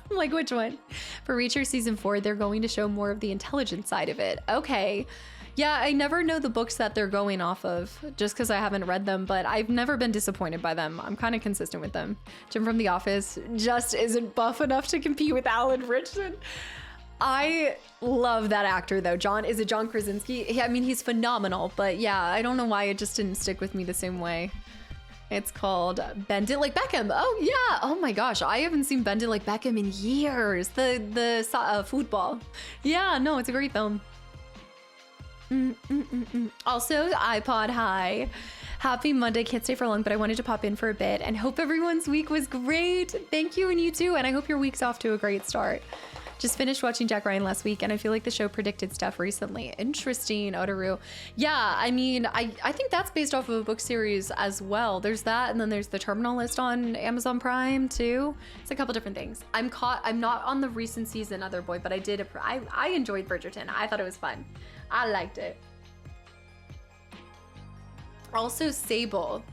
Like which one? For Reacher season 4, they're going to show more of the intelligence side of it. Okay. Yeah, I never know the books that they're going off of just because I haven't read them, but I've never been disappointed by them. I'm kind of consistent with them. Jim from The Office just isn't buff enough to compete with Alan Richardson. I love that actor though. Is it John Krasinski? I mean, he's phenomenal, but yeah, I don't know why it just didn't stick with me the same way. It's called Bend It Like Beckham. Oh yeah. Oh my gosh. I haven't seen Bend It Like Beckham in years. The football. Yeah, no, it's a great film. Also, iPod hi. Happy Monday. Can't stay for long, but I wanted to pop in for a bit and hope everyone's week was great. Thank you, and you too. And I hope your week's off to a great start. Just finished watching Jack Ryan last week, and I feel like the show predicted stuff recently. Interesting, Otaru. Yeah, I mean, I think that's based off of a book series as well. There's that, and then there's The Terminal List on Amazon Prime too. It's a couple different things. I'm not on the recent season Other Boy, but I enjoyed Bridgerton. I thought it was fun. I liked it. Also, Sable,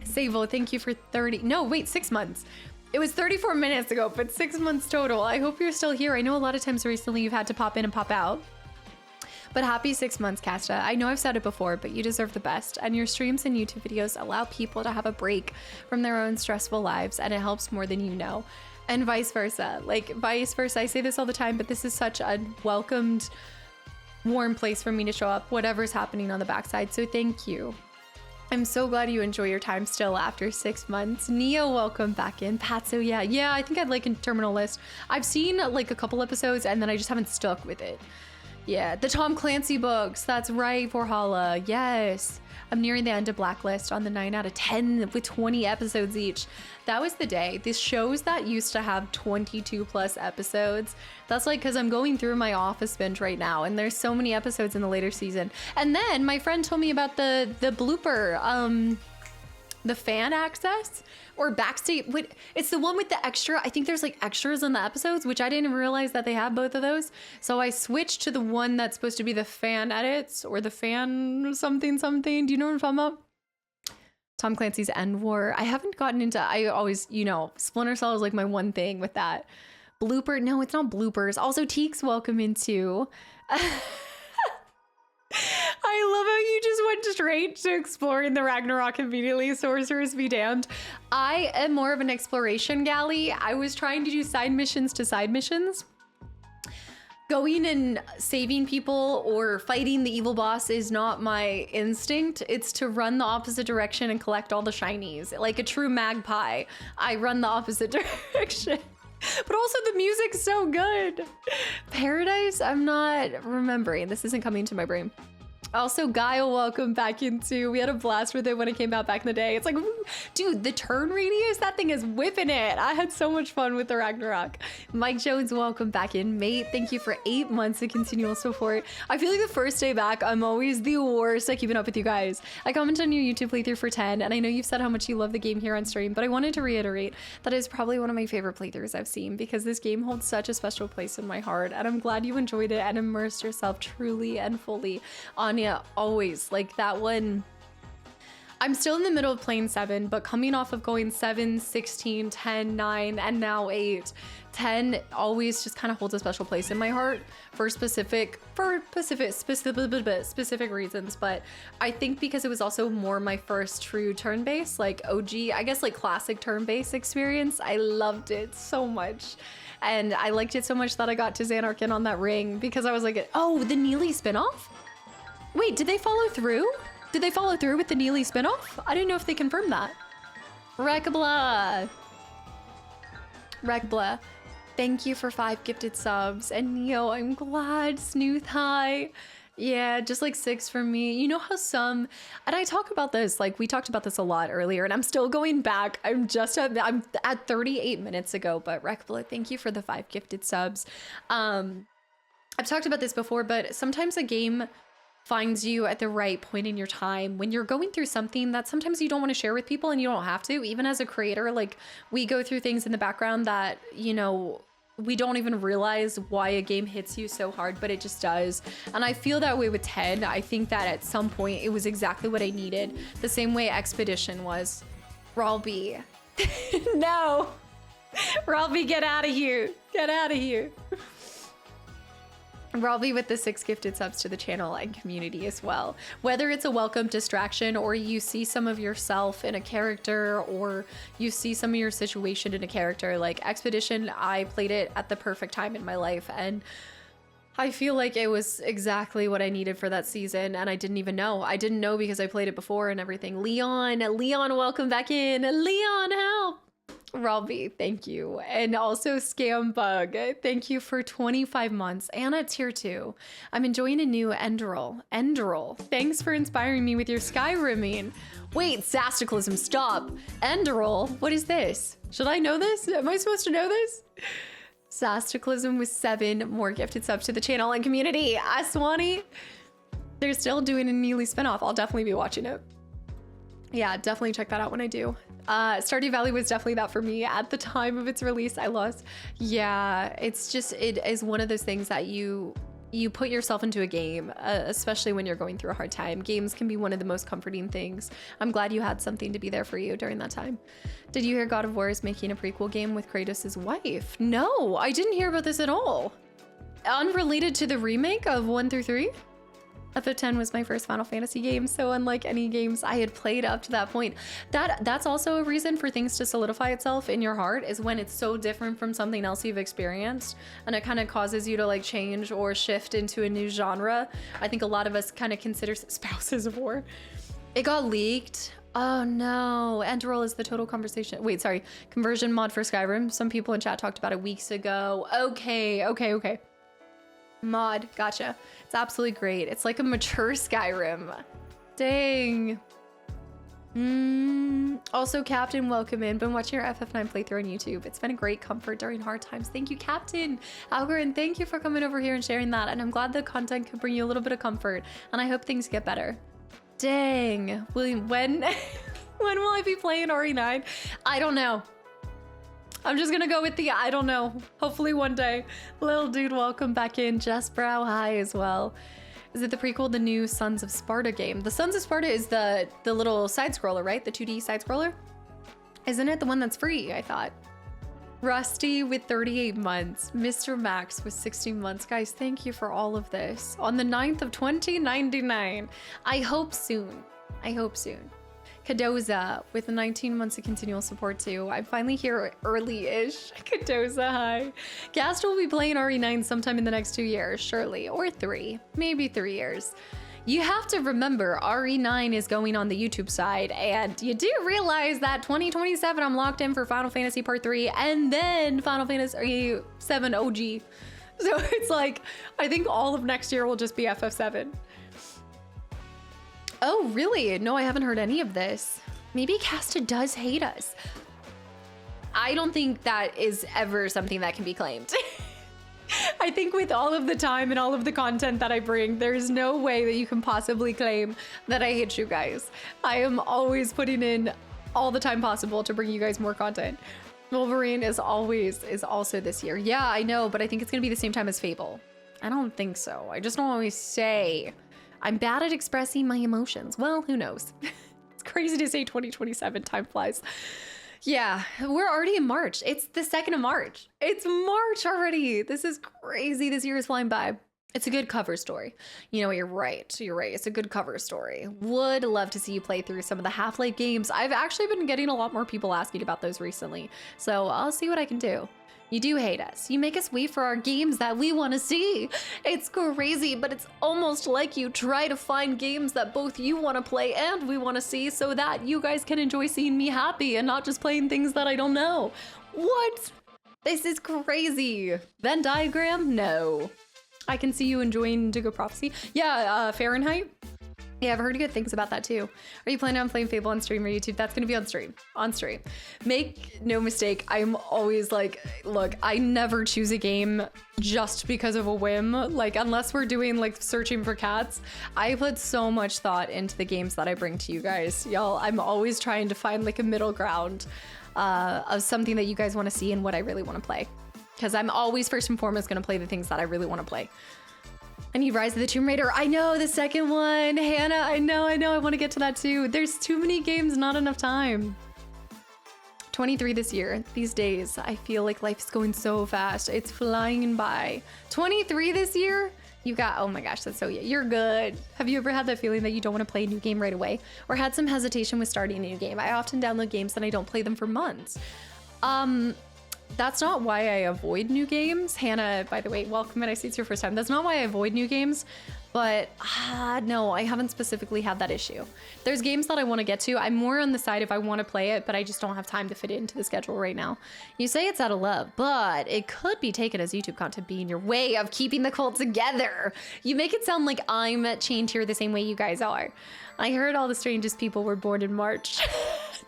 thank you for 6 months. It was 34 minutes ago, but 6 months total. I hope you're still here. I know a lot of times recently you've had to pop in and pop out. But happy 6 months, Casta. I know I've said it before, but you deserve the best. And your streams and YouTube videos allow people to have a break from their own stressful lives, and it helps more than you know. And vice versa. I say this all the time, but this is such a welcomed, warm place for me to show up, whatever's happening on the backside. So thank you. I'm so glad you enjoy your time still after 6 months. Neo, welcome back in. Patso, yeah, I think I'd like a Terminal List. I've seen like a couple episodes and then I just haven't stuck with it. Yeah, the Tom Clancy books. That's right, Vorhala. Yes. I'm nearing the end of Blacklist on the 9 out of 10 with 20 episodes each. That was the day. These shows that used to have 22 plus episodes, that's like because I'm going through my Office binge right now and there's so many episodes in the later season. And then my friend told me about the blooper, the fan access or backstage. It's the one with the extra. I think there's like extras in the episodes, which I didn't realize that they have both of those. So I switched to the one that's supposed to be the fan edits or the fan something. Do you know what I'm talking about? Tom Clancy's End War. I haven't gotten into, I always, Splinter Cell is like my one thing with that. Blooper. No, it's not bloopers. Also, Teeks, welcome into. I love how you just went straight to exploring the Ragnarok immediately. Sorcerers be damned. I am more of an exploration galley. I was trying to do side missions to side missions. Going and saving people or fighting the evil boss is not my instinct. It's to run the opposite direction and collect all the shinies. Like a true magpie, I run the opposite direction. But also the music's so good. Paradise? I'm not remembering. This isn't coming to my brain. Also, Guile, welcome back into. We had a blast with it when it came out back in the day. It's like, dude, the turn radius, that thing is whipping it. I had so much fun with the Ragnarok. Mike Jones, welcome back in. Mate, thank you for 8 months of continual support. I feel like the first day back, I'm always the worst at keeping up with you guys. I commented on your YouTube playthrough for 10, and I know you've said how much you love the game here on stream, but I wanted to reiterate that is probably one of my favorite playthroughs I've seen because this game holds such a special place in my heart, and I'm glad you enjoyed it and immersed yourself truly and fully on always like that one. I'm still in the middle of playing 7, but coming off of going 7, 16, 10, 9, and now 8. 10 always just kind of holds a special place in my heart for specific reasons. But I think because it was also more my first true turn-based, like OG, I guess like classic turn-based experience. I loved it so much. And I liked it so much that I got to Xanarkin on that ring because I was like, oh, the Neely spinoff? Wait, did they follow through? Did they follow through with the Neely spinoff? I didn't know if they confirmed that. Rekbla. Rekbla. Thank you for 5 gifted subs. And Neo, I'm glad. Snooth, hi. Yeah, just like 6 for me. You know how some, and I talk about this, like we talked about this a lot earlier, and I'm still going back. I'm at 38 minutes ago, but Rekbla, thank you for the 5 gifted subs. I've talked about this before, but sometimes a game finds you at the right point in your time when you're going through something that sometimes you don't want to share with people, and you don't have to. Even as a creator, like we go through things in the background that, you know, we don't even realize why a game hits you so hard, but it just does. And I feel that way with 10. I think that at some point it was exactly what I needed. The same way Expedition was. Ralby. No. Ralby, get out of here. Get out of here. Ralby with the 6 gifted subs to the channel and community as well. Whether it's a welcome distraction or you see some of yourself in a character or you see some of your situation in a character, like Expedition, I played it at the perfect time in my life, and I feel like it was exactly what I needed for that season, and I didn't even know. I didn't know because I played it before and everything. Leon, welcome back in. Leon, help. Ralby, thank you. And also Scambug, thank you for 25 months. Anna, tier 2. I'm enjoying a new Enderal. Thanks for inspiring me with your Skyrimming. Wait, Kastaclysm, stop. Enderal, what is this? Should I know this? Am I supposed to know this? Kastaclysm with 7 more gifted subs to the channel and community. Aswani, they're still doing a Neely spinoff. I'll definitely be watching it. Yeah, definitely check that out when I do. Stardew Valley was definitely that for me at the time of its release. I lost. Yeah, it's just, it is one of those things that you put yourself into a game, especially when you're going through a hard time. Games can be one of the most comforting things. I'm glad you had something to be there for you during that time. Did you hear God of War is making a prequel game with Kratos' wife? No, I didn't hear about this at all. Unrelated to the remake of 1 through 3? FF10 was my first Final Fantasy game, so unlike any games I had played up to that point, that's also a reason for things to solidify itself in your heart, is when it's so different from something else you've experienced, and it kind of causes you to like change or shift into a new genre. I think a lot of us kind of consider Spouses of War. It got leaked. Oh no, Enderal is the total conversation. Wait, sorry, conversion mod for Skyrim. Some people in chat talked about it weeks ago. Okay. Mod, gotcha. It's absolutely great. It's like a mature Skyrim. Dang. Also, Captain, welcome in. Been watching your FF9 playthrough on YouTube. It's been a great comfort during hard times. Thank you, Captain. Algorin, thank you for coming over here and sharing that. And I'm glad the content could bring you a little bit of comfort. And I hope things get better. Dang. William, when will I be playing RE9? I don't know. I'm just gonna go with the I don't know. Hopefully one day. Lil dude, welcome back in. Jess Brow, hi as well. Is it the prequel, the new Sons of Sparta game? The Sons of Sparta is the little side scroller, right? The 2D side scroller? Isn't it the one that's free, I thought? Rusty with 38 months. Mr. Max with 16 months. Guys, thank you for all of this. On the 9th of 2099. I hope soon. Kadoza with 19 months of continual support too. I'm finally here early-ish. Kadoza, hi. Gast will be playing RE9 sometime in the next 2 years, surely. Or 3, maybe 3 years. You have to remember, RE9 is going on the YouTube side, and you do realize that 2027 I'm locked in for Final Fantasy Part 3, and then Final Fantasy 7 OG. So it's like, I think all of next year will just be FF7. Oh, really? No, I haven't heard any of this. Maybe Casta does hate us. I don't think that is ever something that can be claimed. I think with all of the time and all of the content that I bring, there's no way that you can possibly claim that I hate you guys. I am always putting in all the time possible to bring you guys more content. Wolverine is also this year. Yeah, I know, but I think it's gonna be the same time as Fable. I don't think so. I just don't always say. I'm bad at expressing my emotions. Well, who knows? It's crazy to say 2027. Time flies. Yeah, we're already in March. It's the 2nd of March. It's March already. This is crazy. This year is flying by. It's a good cover story. You know what? You're right. You're right. It's a good cover story. Would love to see you play through some of the Half-Life games. I've actually been getting a lot more people asking about those recently. So I'll see what I can do. You do hate us. You make us wait for our games that we want to see. It's crazy, but it's almost like you try to find games that both you want to play and we want to see so that you guys can enjoy seeing me happy and not just playing things that I don't know. What? This is crazy. Venn diagram? No. I can see you enjoying Indigo Prophecy. Yeah, Fahrenheit. Yeah, I've heard good things about that too. Are you planning on playing Fable on stream or YouTube? That's gonna be on stream. On stream. Make no mistake, I'm always like, look, I never choose a game just because of a whim. Like, unless we're doing like searching for cats, I put so much thought into the games that I bring to you guys. Y'all, I'm always trying to find like a middle ground of something that you guys want to see and what I really want to play. Because I'm always first and foremost going to play the things that I really want to play. I need Rise of the Tomb Raider. I know, the second one. Hannah, I know. I want to get to that too. There's too many games, not enough time. 23 this year. These days, I feel like life is going so fast. It's flying by. 23 this year? You got, oh my gosh, that's so, you're good. Have you ever had that feeling that you don't want to play a new game right away? Or had some hesitation with starting a new game? I often download games and I don't play them for months. That's not why I avoid new games. Hannah, by the way, welcome, and I see it's your first time. That's not why I avoid new games, but no, I haven't specifically had that issue. There's games that I want to get to. I'm more on the side if I want to play it, but I just don't have time to fit it into the schedule right now. You say it's out of love, but it could be taken as YouTube content being your way of keeping the cult together. You make it sound like I'm chained here the same way you guys are. I heard all the strangest people were born in March.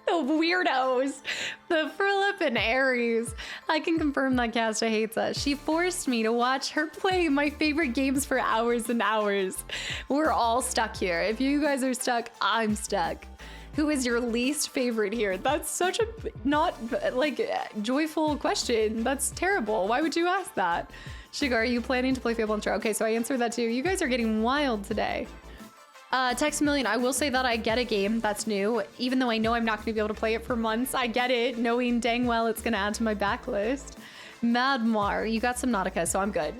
The weirdos, the Philip and Aries. I can confirm that Casta hates us. She forced me to watch her play my favorite games for hours and hours. We're all stuck here. If you guys are stuck, I'm stuck. Who is your least favorite here? That's such a not like joyful question. That's terrible. Why would you ask that? Shigar, are you planning to play Fable on Tour? Okay, so I answered that too. You guys are getting wild today. Text Million, I will say that I get a game that's new, even though I know I'm not going to be able to play it for months. I get it, knowing dang well it's going to add to my backlist. Madmar, you got some Nautica, so I'm good.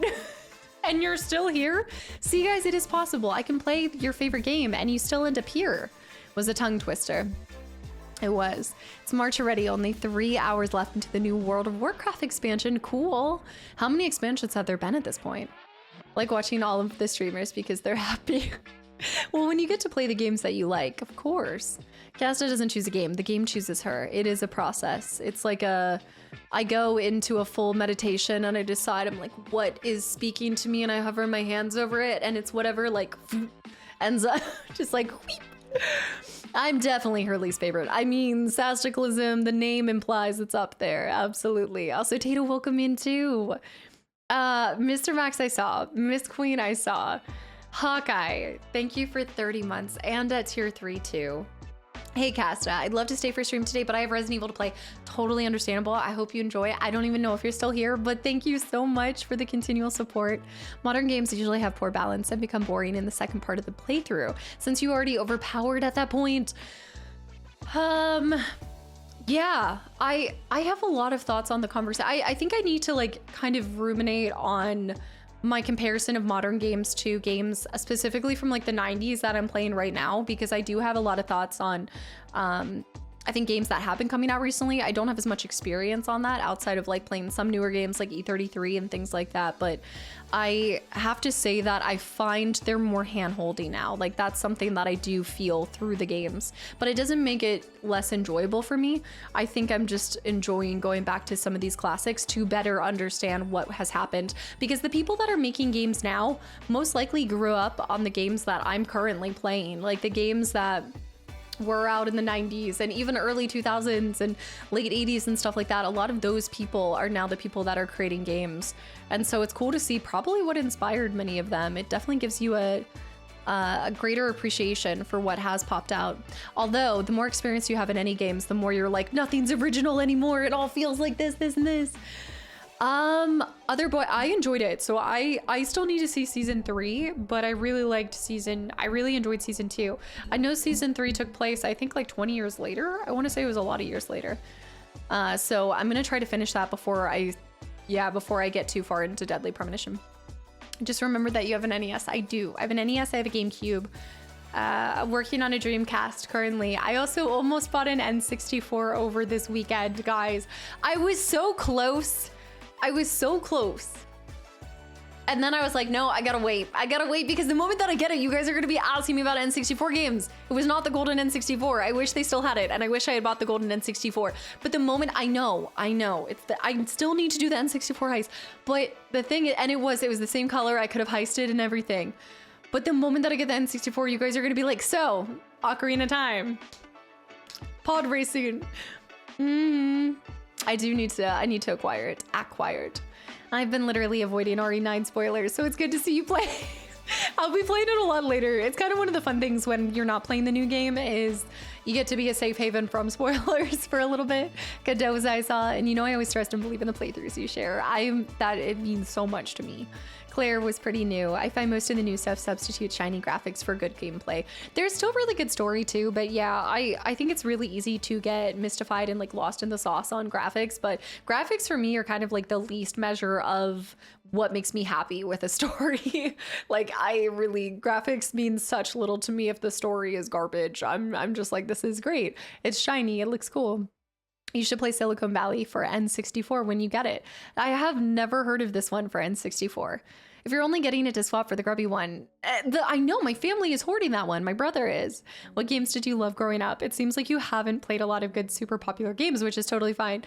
And you're still here? See, guys, it is possible. I can play your favorite game, and you still end up here. Was a tongue twister. It was. It's March already, only 3 hours left into the new World of Warcraft expansion. Cool. How many expansions have there been at this point? Like watching all of the streamers because they're happy. Well, when you get to play the games that you like, of course. Casta doesn't choose a game. The game chooses her. It is a process. It's like I go into a full meditation and I decide, I'm like, what is speaking to me? And I hover my hands over it and it's whatever like ends up just like wheep. I'm definitely her least favorite. I mean, Kastaclysm, the name implies it's up there. Absolutely. Also, Tato, welcome in too. Mr. Max, I saw. Miss Queen, I saw. Hawkeye, thank you for 30 months and at tier 3 too. Hey Casta, I'd love to stay for stream today, but I have Resident Evil to play. Totally understandable. I hope you enjoy it. I don't even know if you're still here, but thank you so much for the continual support. Modern games usually have poor balance and become boring in the second part of the playthrough, since you already overpowered at that point. Yeah, I have a lot of thoughts on the conversation. I think I need to like kind of ruminate on my comparison of modern games to games specifically from like the 90s that I'm playing right now, because I do have a lot of thoughts on I think games that have been coming out recently. I don't have as much experience on that outside of like playing some newer games like E33 and things like that, but I have to say that I find they're more hand-holdy now. Like that's something that I do feel through the games, but it doesn't make it less enjoyable for me. I think I'm just enjoying going back to some of these classics to better understand what has happened, because the people that are making games now most likely grew up on the games that I'm currently playing, like the games that were out in the 90s and even early 2000s and late 80s and stuff like that. A lot of those people are now the people that are creating games, and so it's cool to see probably what inspired many of them. It definitely gives you a greater appreciation for what has popped out. Although the more experience you have in any games, the more you're like, nothing's original anymore, it all feels like this and this. Other boy, I enjoyed it. So I still need to see season 3, but I really enjoyed season 2. I know season 3 took place, I think like 20 years later. I want to say it was a lot of years later. So I'm gonna try to finish that before I get too far into Deadly Premonition. Just remember that you have an NES. I do. I have an NES, I have a GameCube. Working on a Dreamcast currently. I also almost bought an N64 over this weekend, guys. I was so close. And then I was like, no, I gotta wait because the moment that I get it, you guys are gonna be asking me about N64 games. It was not the golden N64. I wish they still had it, and I wish I had bought the golden N64. But the moment I still need to do the N64 heist. But the thing, and it was the same color. I could have heisted and everything. But the moment that I get the N64, you guys are gonna be like, so, Ocarina Time, pod racing. I need to acquire it. I've been literally avoiding RE9 spoilers, so it's good to see you play. I'll be playing it a lot later. It's kind of one of the fun things when you're not playing the new game is you get to be a safe haven from spoilers for a little bit. Kadoza I saw, and I always trust and believe in the playthroughs you share. It means so much to me. Claire was pretty new. I find most of the new stuff substitutes shiny graphics for good gameplay. There's still really good story too, but yeah, I think it's really easy to get mystified and like lost in the sauce on graphics, but graphics for me are kind of like the least measure of what makes me happy with a story. Like graphics mean such little to me if the story is garbage. I'm just like, this is great. It's shiny, it looks cool. You should play Silicon Valley for N64 when you get it. I have never heard of this one for N64. If you're only getting it to swap for the grubby one, I know my family is hoarding that one. My brother is. What games did you love growing up? It seems like you haven't played a lot of good, super popular games, which is totally fine.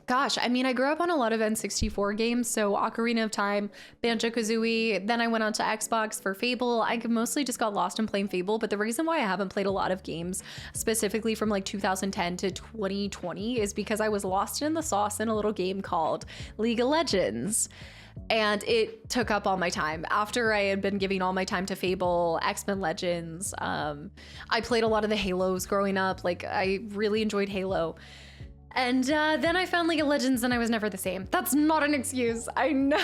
Gosh, I mean, I grew up on a lot of N64 games, so Ocarina of Time, Banjo-Kazooie, then I went on to Xbox for Fable. I mostly just got lost in playing Fable, but the reason why I haven't played a lot of games, specifically from like 2010 to 2020, is because I was lost in the sauce in a little game called League of Legends. And it took up all my time. After I had been giving all my time to Fable, X-Men Legends, I played a lot of the Halos growing up. Like, I really enjoyed Halo. And then I found League of Legends and I was never the same. That's not an excuse. I know.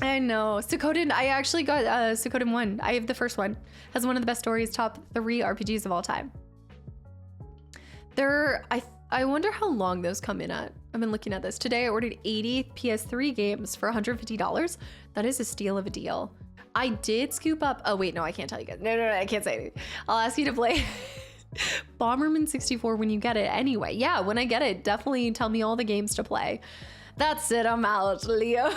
Suikoden, I actually got Suikoden 1. I have the first one. Has one of the best stories, top 3 RPGs of all time. I wonder how long those come in at. I've been looking at this. Today I ordered 80 PS3 games for $150. That is a steal of a deal. I did scoop up, oh wait, no, I can't tell you guys. No, I can't say anything. I'll ask you to play Bomberman 64 when you get it anyway. Yeah, when I get it, definitely tell me all the games to play. That's it, I'm out, Leo.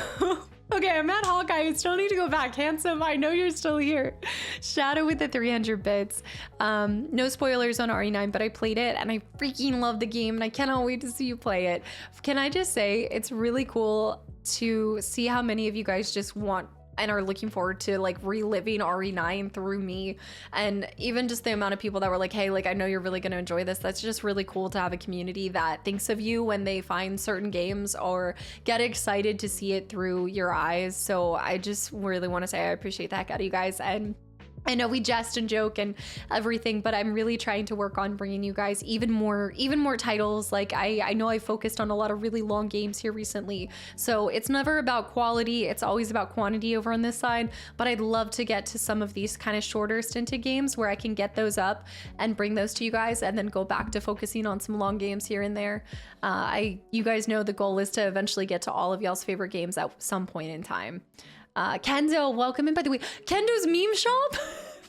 Okay, I'm at Hawkeye. I still need to go back. Handsome, I know you're still here. Shadow with the 300 bits. No spoilers on RE9, but I played it and I freaking love the game and I cannot wait to see you play it. Can I just say, it's really cool to see how many of you guys just want and are looking forward to like reliving RE9 through me, and even just the amount of people that were like, hey, like I know you're really gonna enjoy this. That's just really cool to have a community that thinks of you when they find certain games or get excited to see it through your eyes. So I just really want to say I appreciate the heck out of you guys, and I know we jest and joke and everything, but I'm really trying to work on bringing you guys even more titles. Like I know I focused on a lot of really long games here recently, so it's never about quality, it's always about quantity over on this side, but I'd love to get to some of these kind of shorter stinted games where I can get those up and bring those to you guys and then go back to focusing on some long games here and there. You guys know the goal is to eventually get to all of y'all's favorite games at some point in time. Kendo, welcome in. By the way, Kendo's meme shop.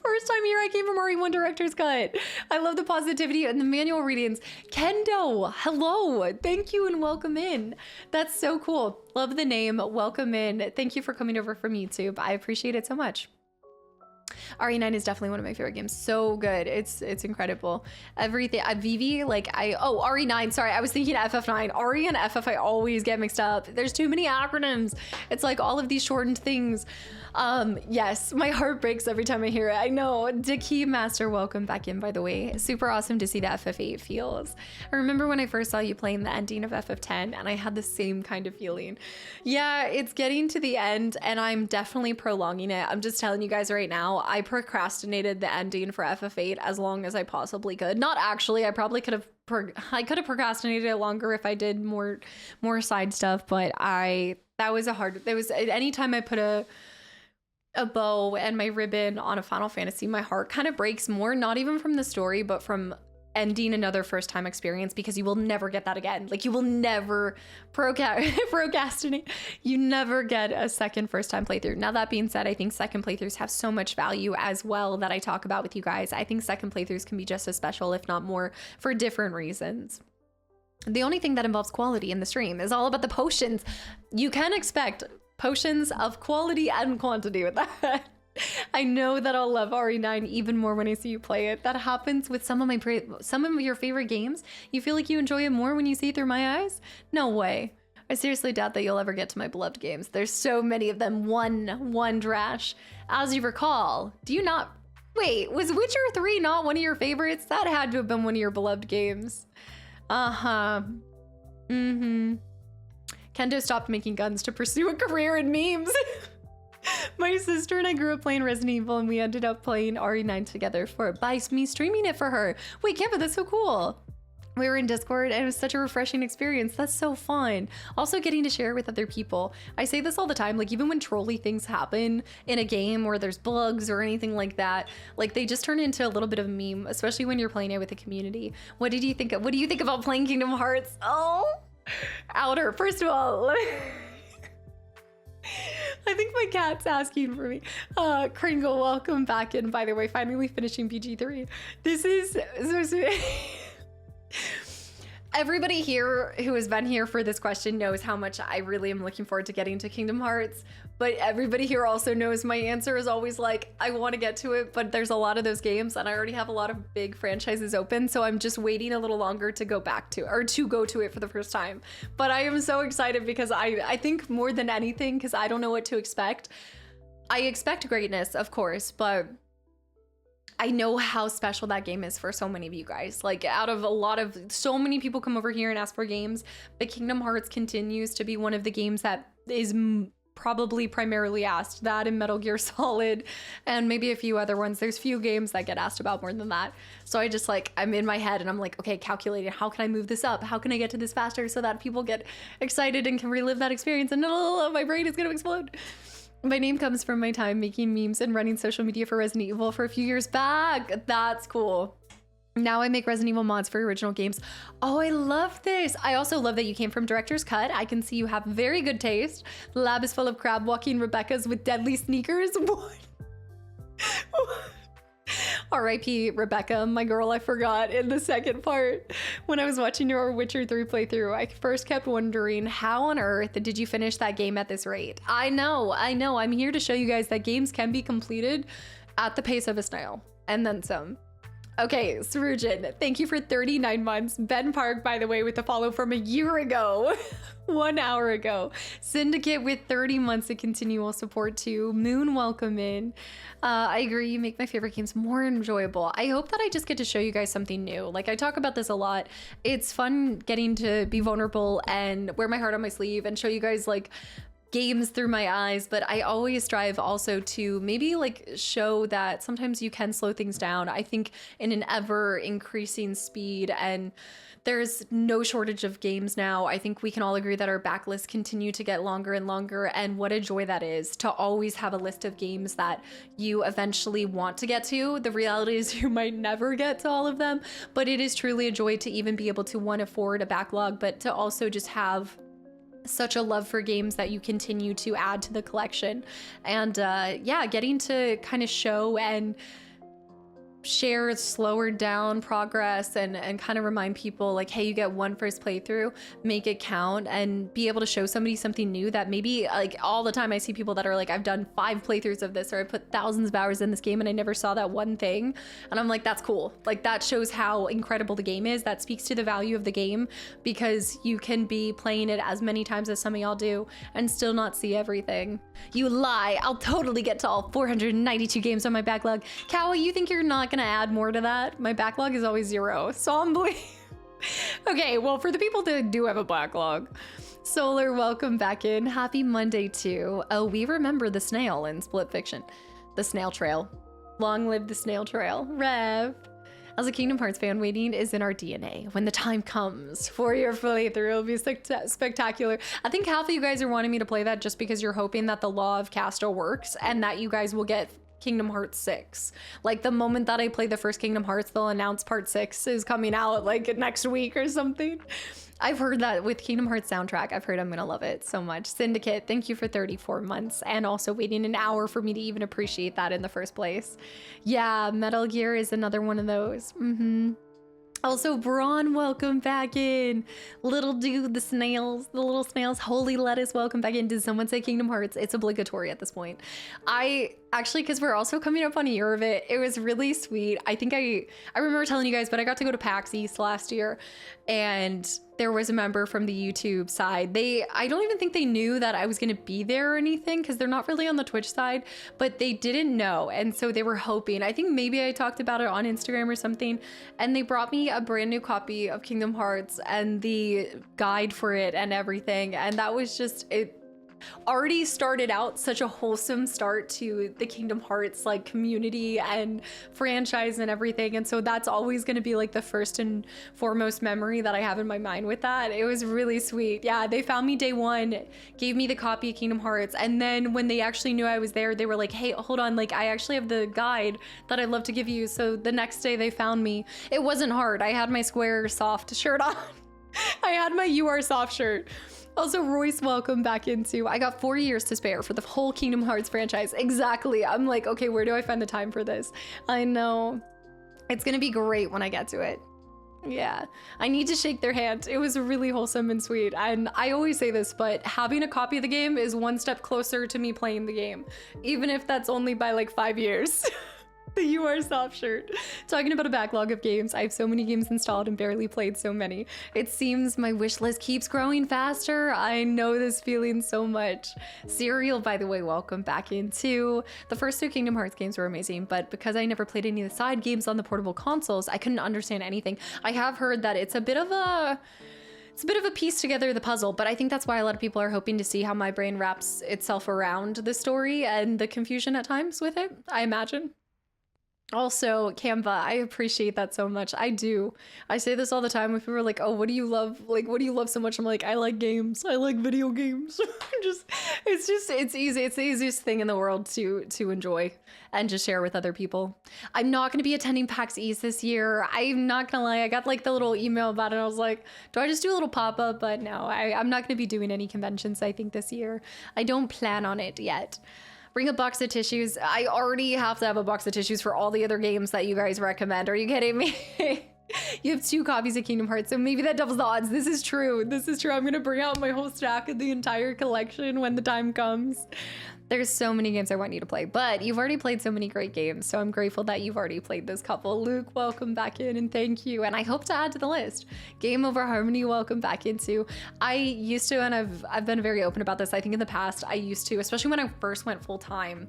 First time here, I came from RE1 Director's Cut. I love the positivity and the manual readings. Kendo, hello. Thank you and welcome in. That's so cool. Love the name. Welcome in. Thank you for coming over from YouTube. I appreciate it so much. RE9 is definitely one of my favorite games. So good. It's incredible. Everything. Vivi, like RE9. Sorry, I was thinking FF9. RE and FF I always get mixed up. There's too many acronyms. It's like all of these shortened things. Yes, my heart breaks every time I hear it. I know. Dickie Master, welcome back in, by the way. Super awesome to see the FF8 feels. I remember when I first saw you playing the ending of FF10 and I had the same kind of feeling. Yeah, it's getting to the end and I'm definitely prolonging it. I'm just telling you guys right now, I procrastinated the ending for FF8 as long as I possibly could. Not actually, I probably could have procrastinated it longer if I did more side stuff, but that was anytime I put a bow and my ribbon on a Final Fantasy, my heart kind of breaks more, not even from the story, but from ending another first time experience, because you will never get that again. Like, you will never procrastinate. You never get a second first time playthrough. Now, that being said, I think second playthroughs have so much value as well that I talk about with you guys. I think second playthroughs can be just as special, if not more, for different reasons. The only thing that involves quality in the stream is all about the potions. You can expect potions of quality and quantity with that. I know that I'll love RE9 even more when I see you play it. That happens with some of your favorite games. You feel like you enjoy it more when you see it through my eyes? No way. I seriously doubt that you'll ever get to my beloved games. There's so many of them. One trash. As you recall, wait, was Witcher 3 not one of your favorites? That had to have been one of your beloved games. Kendo stopped making guns to pursue a career in memes. My sister and I grew up playing Resident Evil, and we ended up playing RE9 together by me streaming it for her. Wait, Kemba, that's so cool. We were in Discord, and it was such a refreshing experience. That's so fun. Also, getting to share with other people. I say this all the time, like, even when trolly things happen in a game or there's bugs or anything like that, like, they just turn into a little bit of a meme, especially when you're playing it with a community. What do you think about playing Kingdom Hearts? Oh, Outer. First of all, I think my cat's asking for me. Kringle, welcome back in, by the way, finally finishing PG3. This is so everybody here who has been here for this question knows how much I really am looking forward to getting to Kingdom Hearts, but everybody here also knows my answer is always like, I want to get to it, but there's a lot of those games and I already have a lot of big franchises open, so I'm just waiting a little longer to go to it for the first time. But I am so excited because I think more than anything, because I don't know what to expect. I expect greatness, of course, but I know how special that game is for so many of you guys. Like, so many people come over here and ask for games, but Kingdom Hearts continues to be one of the games that is probably primarily asked. That and Metal Gear Solid and maybe a few other ones. There's few games that get asked about more than that. So I just I'm in my head and I'm like, okay, calculating, how can I move this up? How can I get to this faster so that people get excited and can relive that experience? And my brain is gonna explode. My name comes from my time making memes and running social media for Resident Evil for a few years back. That's cool. Now I make Resident Evil mods for original games. Oh, I love this. I also love that you came from Director's Cut. I can see you have very good taste. The lab is full of crab walking Rebeccas with deadly sneakers. What? R.I.P. Rebecca, my girl. I forgot in the second part when I was watching your Witcher 3 playthrough. I first kept wondering, how on earth did you finish that game at this rate? I know. I'm here to show you guys that games can be completed at the pace of a snail, and then some. Okay, Sarujin, thank you for 39 months. Ben Park, by the way, with the follow from a year ago. 1 hour ago. Syndicate with 30 months of continual support too. Moon, welcome in. I agree, you make my favorite games more enjoyable. I hope that I just get to show you guys something new. Like, I talk about this a lot. It's fun getting to be vulnerable and wear my heart on my sleeve and show you guys like games through my eyes, but I always strive also to maybe like show that sometimes you can slow things down. I think in an ever increasing speed, and there's no shortage of games now. I think we can all agree that our backlists continue to get longer and longer, and what a joy that is to always have a list of games that you eventually want to get to. The reality is you might never get to all of them, but it is truly a joy to even be able to, one, afford a backlog, but to also just have such a love for games that you continue to add to the collection. And yeah, getting to kind of show and share slower down progress and kind of remind people like, hey, you get one first playthrough, make it count, and be able to show somebody something new that maybe, like, all the time I see people that are like, I've done 5 playthroughs of this, or I put thousands of hours in this game and I never saw that one thing. And I'm like, that's cool. Like, that shows how incredible the game is. That speaks to the value of the game, because you can be playing it as many times as some of y'all do and still not see everything. You lie. I'll totally get to all 492 games on my backlog. Kawa, you think you're not gonna add more to that? My backlog is always 0, so I'm okay, well, for the people that do have a backlog, Solar, welcome back in. Happy Monday too. Oh, we remember the snail in Split Fiction. The snail trail. Long live the snail trail. Rev. As a Kingdom Hearts fan, waiting is in our DNA. When the time comes for your playthrough, it'll be spectacular. I think half of you guys are wanting me to play that just because you're hoping that the law of Casta works and that you guys will get Kingdom Hearts 6. Like the moment that I play the first Kingdom Hearts, they'll announce part 6 is coming out like next week or something. I've heard that with Kingdom Hearts soundtrack, I've heard I'm gonna love it so much. Syndicate, thank you for 34 months and also waiting an hour for me to even appreciate that in the first place. Yeah, Metal Gear is another one of those. Also, Braun, welcome back in. Little dude, the little snails, holy lettuce, welcome back in. Did someone say Kingdom Hearts? It's obligatory at this point. I actually, because we're also coming up on a year of it, it was really sweet. I think I remember telling you guys, but I got to go to PAX East last year, and there was a member from the YouTube side. I don't even think they knew that I was gonna be there or anything, because they're not really on the Twitch side, but they didn't know, and so they were hoping. I think maybe I talked about it on Instagram or something, and they brought me a brand new copy of Kingdom Hearts and the guide for it and everything, and that was just it. Already started out such a wholesome start to the Kingdom Hearts like community and franchise and everything, and so that's always going to be like the first and foremost memory that I have in my mind with that. It was really sweet. Yeah, they found me day one, gave me the copy of Kingdom Hearts, and then when they actually knew I was there, they were like, hey, hold on, like I actually have the guide that I'd love to give you. So the next day they found me. It wasn't hard. I had my Square Soft shirt on. I had my You Are Soft shirt. Also, Royce, welcome back into. I got 4 years to spare for the whole Kingdom Hearts franchise. Exactly. I'm like, okay, where do I find the time for this? I know. It's gonna be great when I get to it. Yeah, I need to shake their hand. It was really wholesome and sweet. And I always say this, but having a copy of the game is one step closer to me playing the game, even if that's only by like 5 years. The You Are Soft shirt. Talking about a backlog of games, I have so many games installed and barely played so many. It seems my wish list keeps growing faster. I know this feeling so much. Serial, by the way, welcome back in too. The first 2 Kingdom Hearts games were amazing, but because I never played any of the side games on the portable consoles, I couldn't understand anything. I have heard that it's a bit of a piece together the puzzle, but I think that's why a lot of people are hoping to see how my brain wraps itself around the story and the confusion at times with it, I imagine. Also, Canva, I appreciate that so much. I do. I say this all the time when people are like, oh, what do you love? Like, what do you love so much? I'm like, I like games. I like video games. It's easy. It's the easiest thing in the world to enjoy and just share with other people. I'm not going to be attending PAX East this year. I'm not going to lie. I got like the little email about it. I was like, do I just do a little pop-up? But no, I'm not going to be doing any conventions, I think, this year. I don't plan on it yet. Bring a box of tissues. I already have to have a box of tissues for all the other games that you guys recommend. Are you kidding me? You have 2 copies of Kingdom Hearts, so maybe that doubles the odds. This is true. This is true. I'm gonna bring out my whole stack of the entire collection when the time comes. There's so many games I want you to play, but you've already played so many great games, so I'm grateful that you've already played this couple. Luke, welcome back in, and thank you. And I hope to add to the list. Game Over Harmony, welcome back into. I used to, and I've been very open about this, I think in the past, I used to, especially when I first went full time,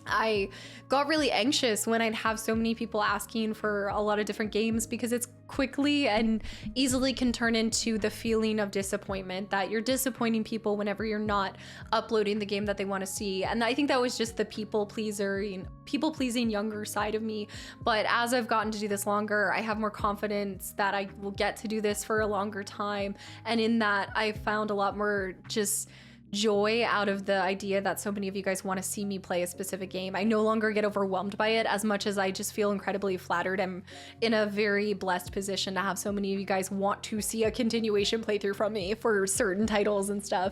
I got really anxious when I'd have so many people asking for a lot of different games, because it's quickly and easily can turn into the feeling of disappointment that you're disappointing people whenever you're not uploading the game that they want to see. And I think that was just the people pleasing younger side of me. But as I've gotten to do this longer, I have more confidence that I will get to do this for a longer time. And in that, I found a lot more just joy out of the idea that so many of you guys want to see me play a specific game. I no longer get overwhelmed by it as much as I just feel incredibly flattered. I'm in a very blessed position to have so many of you guys want to see a continuation playthrough from me for certain titles and stuff.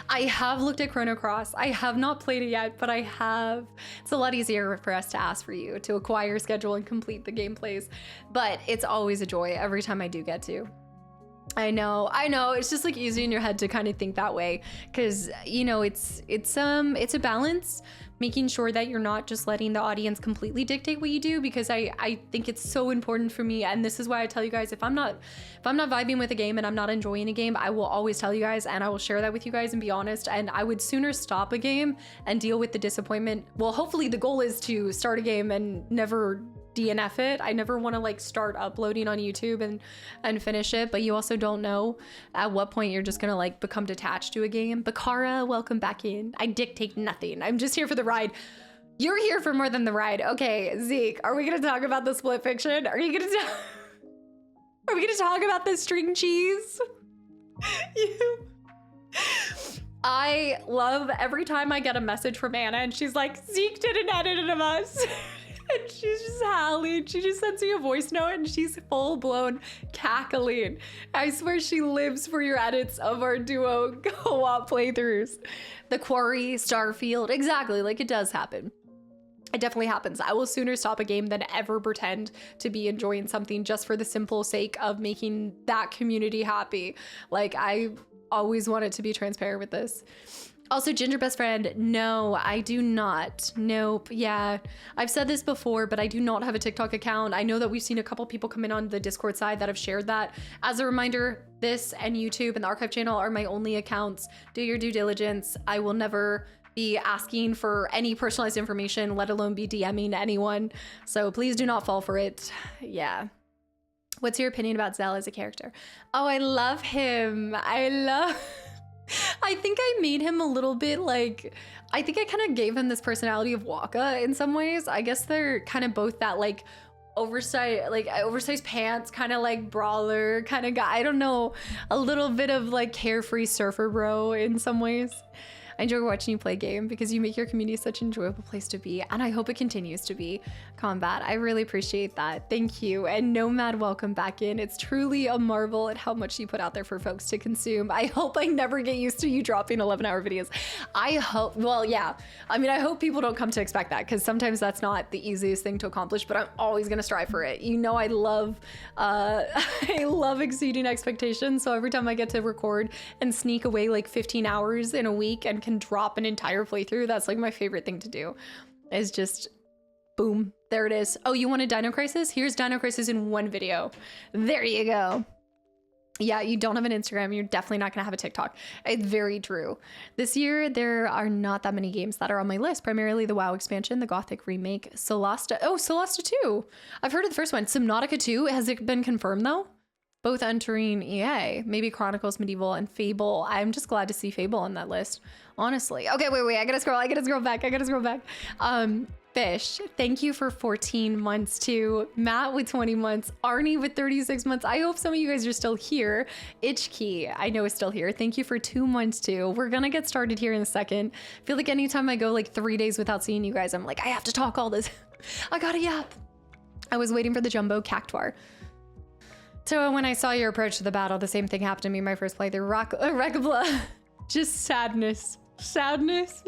I have looked at Chrono Cross. I have not played it yet, but I have. It's a lot easier for us to ask for you to acquire, schedule, and complete the gameplays, but it's always a joy every time I do get to. I know. It's just like easy in your head to kind of think that way, because you know it's a balance, making sure that you're not just letting the audience completely dictate what you do, because I think it's so important for me. And this is why I tell you guys, if I'm not vibing with a game and I'm not enjoying a game, I will always tell you guys, and I will share that with you guys and be honest. And I would sooner stop a game and deal with the disappointment. Well, hopefully the goal is to start a game and never DNF it. I never want to like start uploading on YouTube and finish it, but you also don't know at what point you're just gonna like become detached to a game. Bakara, welcome back in. I dictate nothing. I'm just here for the ride. You're here for more than the ride. Okay, Zeke, are we gonna talk about the split fiction? Are we gonna talk about the string cheese? I love every time I get a message from Anna and she's like, Zeke did an edit of us. And she's just howling. She just sends me a voice note and she's full blown cackling. I swear she lives for your edits of our duo co-op playthroughs. The Quarry, Starfield, exactly, like it does happen. It definitely happens. I will sooner stop a game than ever pretend to be enjoying something just for the simple sake of making that community happy. Like, I always wanted to be transparent with this. Also, Ginger Best Friend, no, I do not. Nope. Yeah, I've said this before, but I do not have a TikTok account. I know that we've seen a couple people come in on the Discord side that have shared that. As a reminder, this and YouTube and the archive channel are my only accounts. Do your due diligence. I will never be asking for any personalized information, let alone be DMing anyone. So please do not fall for it. Yeah. What's your opinion about Zell as a character? Oh, I love him. I think I made him a little bit like, I think I kind of gave him this personality of Waka in some ways. I guess they're kind of both that like oversized pants, kind of like brawler kind of guy. I don't know, a little bit of like carefree surfer bro in some ways. I enjoy watching you play game because you make your community such an enjoyable place to be, and I hope it continues to be. Combat, I really appreciate that. Thank you. And Nomad, welcome back in. It's truly a marvel at how much you put out there for folks to consume. I hope I never get used to you dropping 11-hour videos. I hope, well, yeah. I mean, I hope people don't come to expect that because sometimes that's not the easiest thing to accomplish, but I'm always gonna strive for it. You know, I love exceeding expectations. So every time I get to record and sneak away like 15 hours in a week and can drop an entire playthrough, that's like my favorite thing to do, is just boom, there it is. Oh, you wanted Dino Crisis? Here's Dino Crisis in one video. There you go. Yeah, you don't have an Instagram, you're definitely not gonna have a TikTok. It's very true. This year, there are not that many games that are on my list, primarily the WoW expansion, the Gothic remake, Solasta. Oh, Solasta 2. I've heard of the first one. Subnautica 2, has it been confirmed though? Both entering EA, maybe Chronicles Medieval and Fable. I'm just glad to see Fable on that list, honestly. Okay, wait, I gotta scroll back. Fish, thank you for 14 months too. Matt with 20 months, Arnie with 36 months. I hope some of you guys are still here. Itchkey, I know is still here. Thank you for 2 months too. We're gonna get started here in a second. I feel like anytime I go like 3 days without seeing you guys, I'm like, I have to talk all this. I gotta yap. I was waiting for the jumbo cactuar. So when I saw your approach to the battle, the same thing happened to me my first playthrough. Rekabla, just sadness,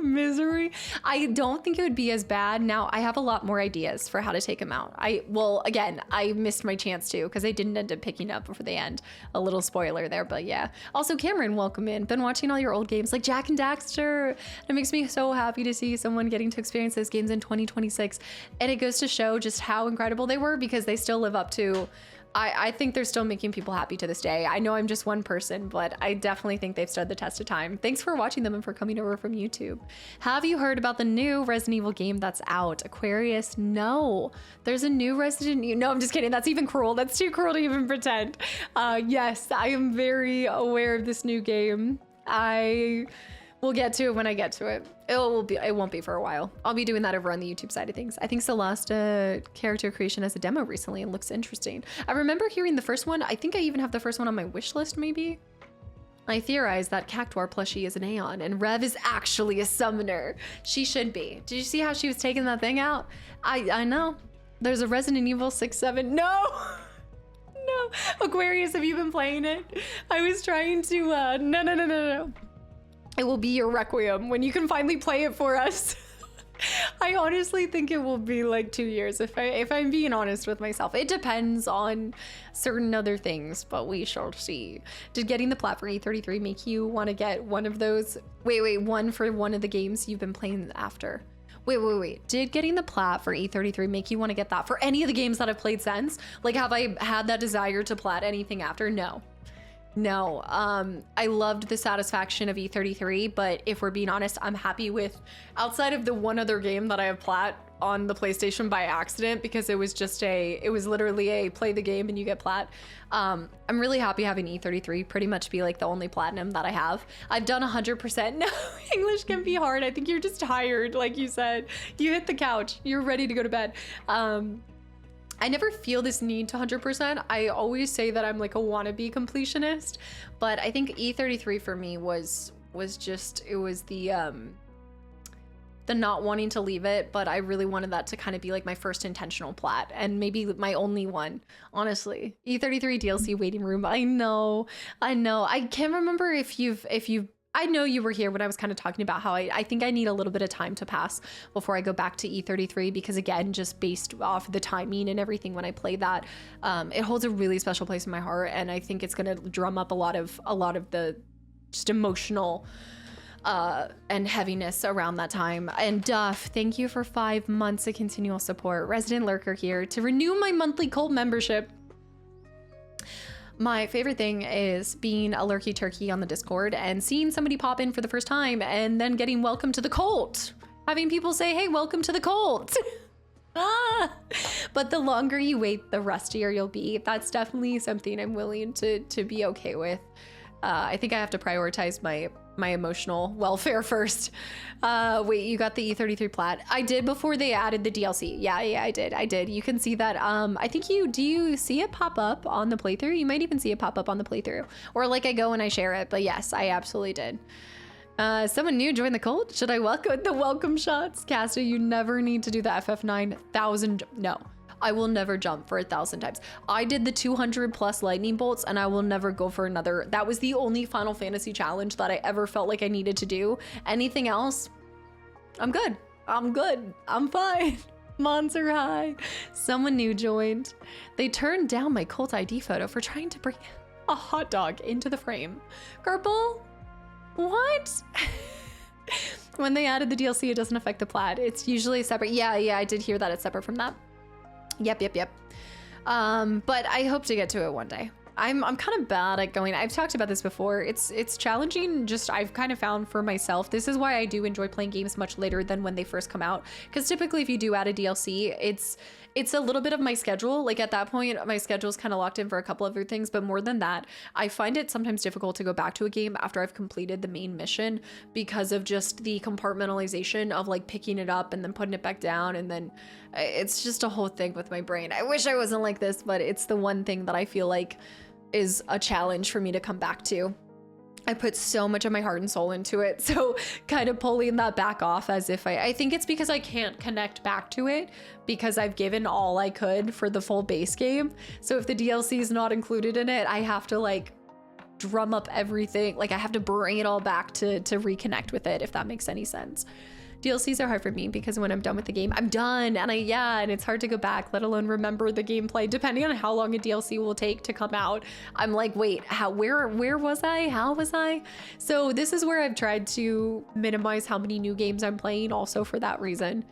misery. I don't think it would be as bad. Now I have a lot more ideas for how to take him out. Well, again, I missed my chance to because I didn't end up picking up before the end. A little spoiler there, but yeah. Also, Cameron, welcome in. Been watching all your old games like Jak and Daxter. It makes me so happy to see someone getting to experience those games in 2026. And it goes to show just how incredible they were because they still live up to, I think they're still making people happy to this day. I know I'm just one person, but I definitely think they've stood the test of time. Thanks for watching them and for coming over from YouTube. Have you heard about the new Resident Evil game that's out? Aquarius? No. There's a new Resident Evil. No, I'm just kidding. That's even cruel. That's too cruel to even pretend. Yes, I am very aware of this new game. We'll get to it when I get to it. It won't be for a while. I'll be doing that over on the YouTube side of things. I think Solasta character creation as a demo recently and looks interesting. I remember hearing the first one. I think I even have the first one on my wish list, maybe. I theorize that Cactuar plushie is an Aeon and Rev is actually a summoner. She should be. Did you see how she was taking that thing out? I know. There's a Resident Evil 6-7. No! No. Aquarius, have you been playing it? I was trying to, no. It will be your Requiem when you can finally play it for us. I honestly think it will be like 2 years if I'm being honest with myself. It depends on certain other things, but we shall see. Did getting the plat for E33 make you want to get one of those? Wait, one for one of the games you've been playing after? Wait. Did getting the plat for E33 make you want to get that for any of the games that I've played since? Like, have I had that desire to plat anything after? No, I loved the satisfaction of E33, but if we're being honest, I'm happy with, outside of the one other game that I have plat on the PlayStation by accident because it was literally a play the game and you get plat. I'm really happy having E33 pretty much be like the only platinum that I have. I've done 100%. No, English can be hard. I think you're just tired. Like you said, you hit the couch, you're ready to go to bed. I never feel this need to 100%. I always say that I'm like a wannabe completionist, but I think E33 for me was just, it was the not wanting to leave it, but I really wanted that to kind of be like my first intentional plat and maybe my only one, honestly. E33 DLC waiting room. I know. I can't remember if you've I know you were here when I was kind of talking about how I think I need a little bit of time to pass before I go back to E33 because again, just based off the timing and everything when I play that, it holds a really special place in my heart, and I think it's gonna drum up a lot of the just emotional and heaviness around that time. And Duff, thank you for 5 months of continual support. Resident Lurker here to renew my monthly cult membership. My favorite thing is being a lurky turkey on the Discord and seeing somebody pop in for the first time and then getting welcome to the cult. Having people say, hey, welcome to the cult. But the longer you wait, the rustier you'll be. That's definitely something I'm willing to be okay with. I think I have to prioritize my emotional welfare first. Wait, you got the E33 plat? I did before they added the DLC. Yeah, I did. You can see that. I think do you see it pop up on the playthrough? You might even see it pop up on the playthrough, or like I go and I share it. But yes, I absolutely did. Someone new joined the cult. Should I welcome the welcome shots? Casta, you never need to do the FF9000. No. I will never jump for 1,000 times. I did the 200 plus lightning bolts and I will never go for another. That was the only Final Fantasy challenge that I ever felt like I needed to do. Anything else, I'm good. I'm fine. Monster high. Someone new joined. They turned down my cult ID photo for trying to bring a hot dog into the frame. Garble? What? When they added the DLC, it doesn't affect the plat. It's usually separate. Yeah, I did hear that it's separate from that. Yep. But I hope to get to it one day. I'm kind of bad at going. I've talked about this before. It's challenging. Just I've kind of found for myself. This is why I do enjoy playing games much later than when they first come out. Because typically, if you do add a DLC, it's a little bit of my schedule. Like at that point, my schedule's kind of locked in for a couple other things. But more than that, I find it sometimes difficult to go back to a game after I've completed the main mission because of just the compartmentalization of like picking it up and then putting it back down. And then it's just a whole thing with my brain. I wish I wasn't like this, but it's the one thing that I feel like is a challenge for me to come back to. I put so much of my heart and soul into it. So kind of pulling that back off as if I think it's because I can't connect back to it because I've given all I could for the full base game. So if the DLC is not included in it, I have to like drum up everything. Like I have to bring it all back to reconnect with it, if that makes any sense. DLCs are hard for me because when I'm done with the game, I'm done. And and it's hard to go back, let alone remember the gameplay, depending on how long a DLC will take to come out. I'm like, wait, where was I? How was I? So this is where I've tried to minimize how many new games I'm playing also for that reason.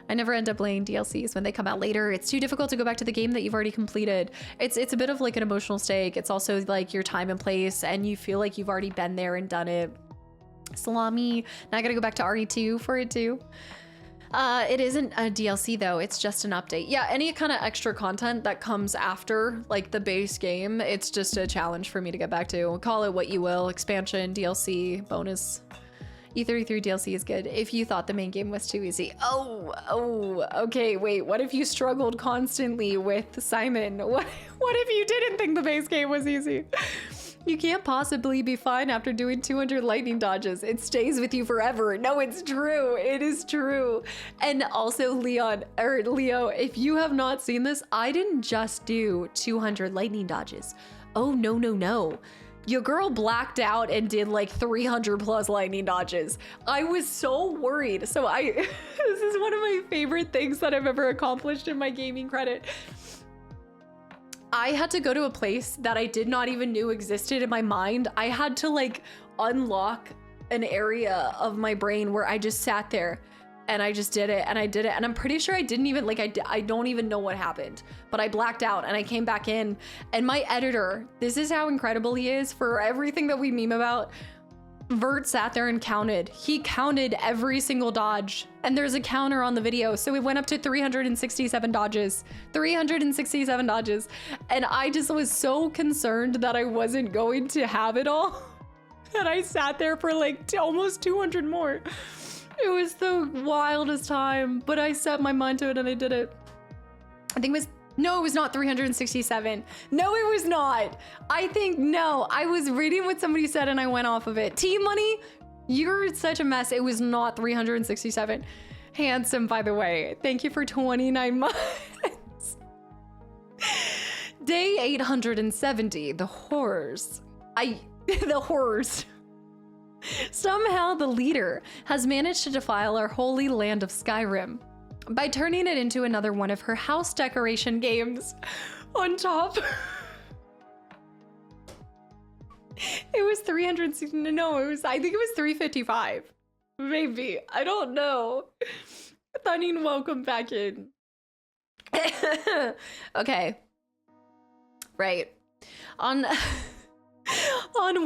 I never end up playing DLCs when they come out later. It's too difficult to go back to the game that you've already completed. It's a bit of like an emotional stake. It's also like your time and place and you feel like you've already been there and done it. Salami. Now I gotta go back to RE2 for it too. It isn't a DLC though, it's just an update. Yeah, any kind of extra content that comes after like the base game, it's just a challenge for me to get back to. Call it what you will, expansion, DLC, bonus. E33 DLC is good if you thought the main game was too easy. Oh, okay, wait, what if you struggled constantly with Simon? What if you didn't think the base game was easy? You can't possibly be fine after doing 200 lightning dodges. It stays with you forever. No, it's true. It is true. And also Leo, if you have not seen this, I didn't just do 200 lightning dodges. Oh, no. Your girl blacked out and did like 300 plus lightning dodges. I was so worried. So this is one of my favorite things that I've ever accomplished in my gaming credit. I had to go to a place that I did not even knew existed in my mind. I had to like unlock an area of my brain where I just sat there and I just did it and I did it. And I'm pretty sure I didn't even I don't even know what happened, but I blacked out and I came back in and my editor, this is how incredible he is for everything that we meme about. Vert sat there and counted. He counted every single dodge. And there's a counter on the video. So it went up to 367 dodges. 367 dodges. And I just was so concerned that I wasn't going to have it all. And I sat there for like almost 200 more. It was the wildest time. But I set my mind to it and I did it. I think it was... No, it was not 367. No, it was not. I think, no, I was reading what somebody said and I went off of it. T-Money, you're such a mess. It was not 367. Handsome, by the way. Thank you for 29 months. Day 870, the horrors. The horrors. Somehow the leader has managed to defile our holy land of Skyrim by turning it into another one of her house decoration games. On top, it was 360. No, I think it was 355. Maybe. I don't know. Thunning, welcome back in. Okay. Right. On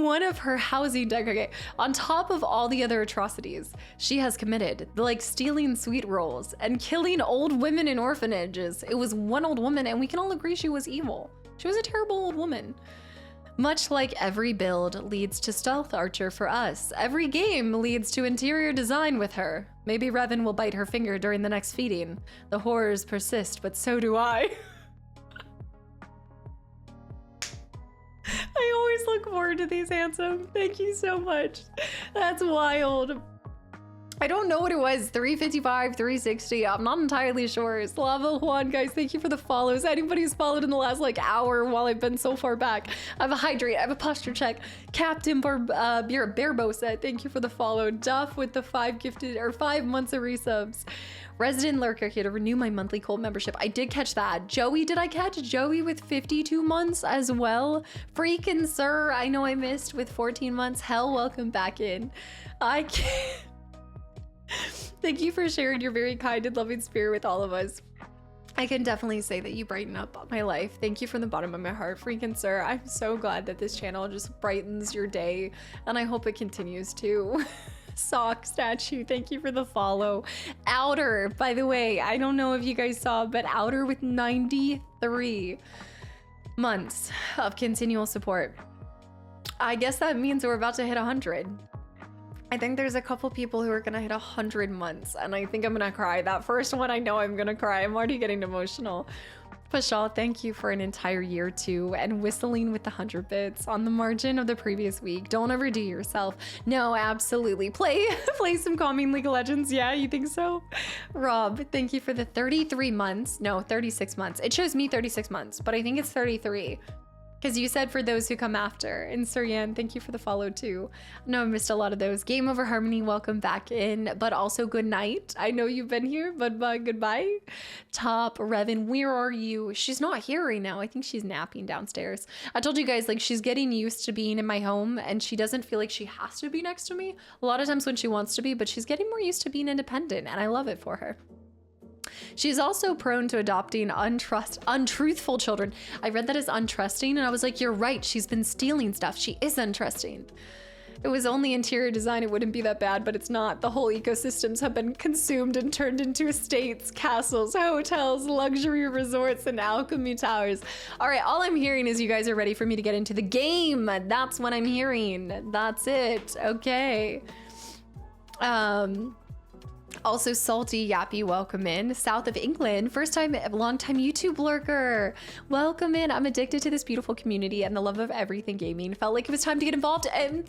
one of her housing okay, on top of all the other atrocities she has committed, like stealing sweet rolls and killing old women in orphanages. It was one old woman and we can all agree she was evil. She was a terrible old woman. Much like every build leads to stealth archer for us, every game leads to interior design with her. Maybe Revan will bite her finger during the next feeding. The horrors persist, but so do I. I always look forward to these, Handsome. Thank you so much. That's wild. I don't know what it was, 355, 360. I'm not entirely sure. Slava Juan, guys, thank you for the follows. Anybody who's followed in the last like hour while I've been so far back. I have a hydrate, I have a posture check. Captain Barbosa, thank you for the follow. Duff with the 5 months of resubs. Resident Lurker here to renew my monthly cold membership. I did catch that. Joey, did I catch Joey with 52 months as well? Freaking sir, I know I missed with 14 months. Hell, welcome back in. I can't. Thank you for sharing your very kind and loving spirit with all of us. I can definitely say that you brighten up my life. Thank you from the bottom of my heart, freaking sir. I'm so glad that this channel just brightens your day, and I hope it continues to. Sock statue, thank you for the follow. Outer, by the way, I don't know if you guys saw, but Outer with 93 months of continual support. I guess that means we're about to hit 100. I think there's a couple people who are gonna hit 100 months, and I think I'm gonna cry. That first one, I know I'm gonna cry. I'm already getting emotional. Pashal, thank you for an entire year too, and whistling with the 100 bits on the margin of the previous week. Don't overdo yourself. No, absolutely. Play some calming League of Legends. Yeah, you think so? Rob, thank you for the 33 months. No, 36 months. It shows me 36 months, but I think it's 33. Because you said for those who come after. And Suryan, thank you for the follow too. No, I missed a lot of those. Game Over Harmony, welcome back in. But also good night. I know you've been here, but goodbye. Top Revan, where are you? She's not here right now. I think she's napping downstairs. I told you guys, like, she's getting used to being in my home and she doesn't feel like she has to be next to me. A lot of times when she wants to be, but she's getting more used to being independent and I love it for her. She's also prone to adopting untruthful children. I read that as untrusting and I was like, you're right. She's been stealing stuff. She is untrusting. It was only interior design. It wouldn't be that bad, but it's not. The whole ecosystems have been consumed and turned into estates, castles, hotels, luxury resorts, and alchemy towers. All right, all I'm hearing is you guys are ready for me to get into the game. That's what I'm hearing. That's it. Okay. Also, Salty Yappy, welcome in. South of England, first time, long time YouTube lurker. Welcome in. I'm addicted to this beautiful community and the love of everything gaming. Felt like it was time to get involved and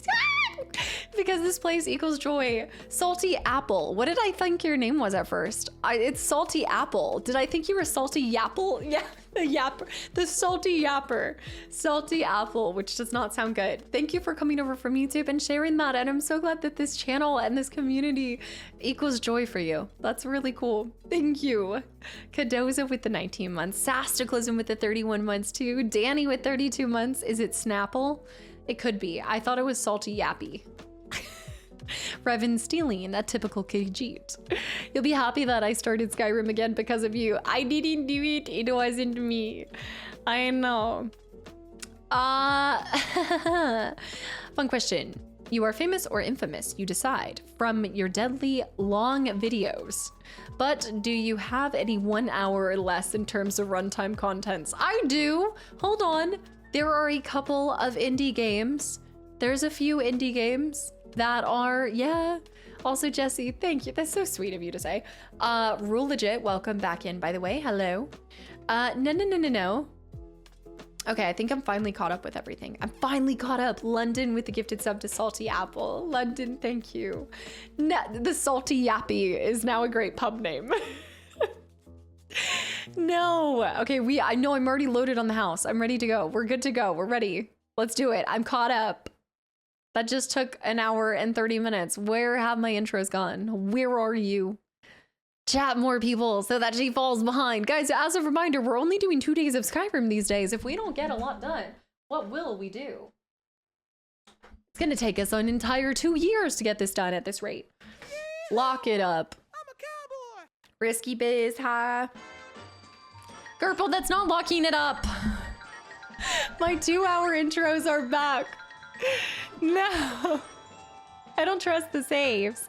because this place equals joy. Salty Apple. What did I think your name was at first? It's Salty Apple. Did I think you were Salty Yapple? Yeah, the yapper, the Salty Yapper. Salty Apple, which does not sound good. Thank you for coming over from YouTube and sharing that. And I'm so glad that this channel and this community equals joy for you. That's really cool. Thank you. Cadoza with the 19 months. Kastaclysm with the 31 months too. Danny with 32 months. Is it Snapple? It could be. I thought it was Salty Yappy. Revan stealing, a typical Khajiit. You'll be happy that I started Skyrim again because of you. I didn't do it. It wasn't me. I know. Fun question. You are famous or infamous, you decide, from your deadly long videos. But do you have any 1 hour or less in terms of runtime contents? I do. Hold on. There are a couple of indie games. There's a few indie games that are, yeah. Also, Jesse, thank you. That's so sweet of you to say. Rule Legit, welcome back in, by the way. Hello. No. Okay, I think I'm finally caught up with everything. I'm finally caught up. London with the gifted sub to Salty Apple. London, thank you. The Salty Yappy is now a great pub name. No. Okay, I know I'm already loaded on the house. I'm ready to go. We're good to go. We're ready. Let's do it. I'm caught up. That just took an hour and 30 minutes. Where have my intros gone? Where are you? Chat more people so that she falls behind. Guys, as a reminder, we're only doing 2 days of Skyrim these days. If we don't get a lot done, what will we do? It's gonna take us an entire 2 years to get this done at this rate. Lock it up. I'm a cowboy. Risky biz, huh? Gerpel, that's not locking it up. My 2 hour intros are back. No. I don't trust the saves.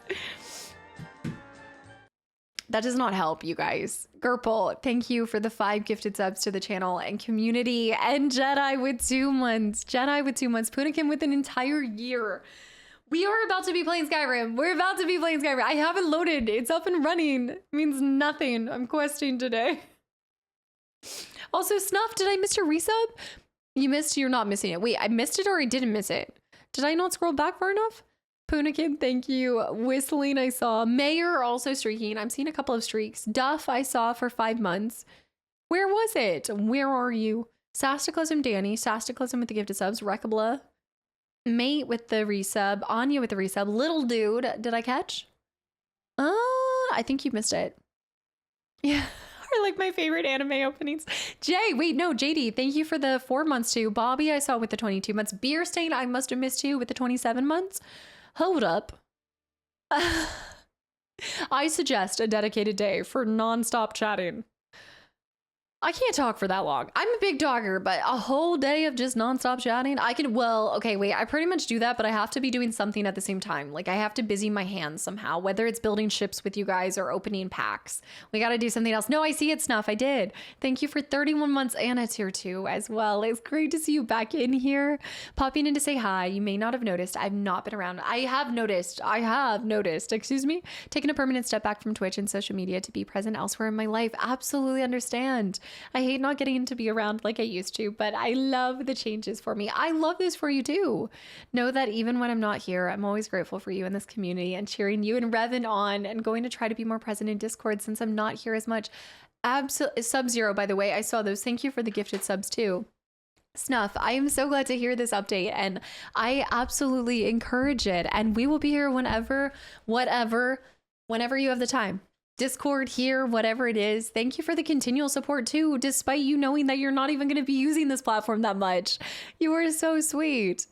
That does not help, you guys. Gerpel, thank you for the 5 gifted subs to the channel and community, and Jedi with 2 months. Jedi with 2 months. Punikin with an entire year. We are about to be playing Skyrim. We're about to be playing Skyrim. I haven't loaded. It's up and running. It means nothing. I'm questing today. Also, Snuff, did I miss your resub? You missed, you're not missing it. Wait, I missed it or I didn't miss it? Did I not scroll back far enough? Punikin, thank you. Whistling, I saw. Mayor also streaking. I'm seeing a couple of streaks. Duff, I saw for 5 months. Where was it? Where are you? Kastaclysm, Danny. Kastaclysm with the gifted subs. Rekabla. Mate with the resub. Anya with the resub. Little dude, did I catch? I think you missed it. Yeah, are like my favorite anime openings. Jay, wait, no, JD, thank you for the 4 months too. Bobby, I saw with the 22 months. Beer Stain, I must have missed you with the 27 months. Hold up. I suggest a dedicated day for non-stop chatting. I can't talk for that long. I'm a big talker, but a whole day of just nonstop chatting, I can, well, okay, wait, I pretty much do that, but I have to be doing something at the same time. Like I have to busy my hands somehow, whether it's building ships with you guys or opening packs. We got to do something else. No, I see it, Snuff. I did. Thank you for 31 months and a tier 2 as well. It's great to see you back in here. Popping in to say hi. You may not have noticed. I've not been around. I have noticed, excuse me, taking a permanent step back from Twitch and social media to be present elsewhere in my life. Absolutely understand. I hate not getting to be around like I used to, but I love the changes for me. I love this for you too. Know that even when I'm not here, I'm always grateful for you in this community and cheering you and Revan on and going to try to be more present in Discord since I'm not here as much. Sub-Zero, by the way, I saw those. Thank you for the gifted subs too. Snuff, I am so glad to hear this update and I absolutely encourage it. And we will be here whenever you have the time. Discord here, whatever it is. Thank you for the continual support too, despite you knowing that you're not even going to be using this platform that much. You are so sweet.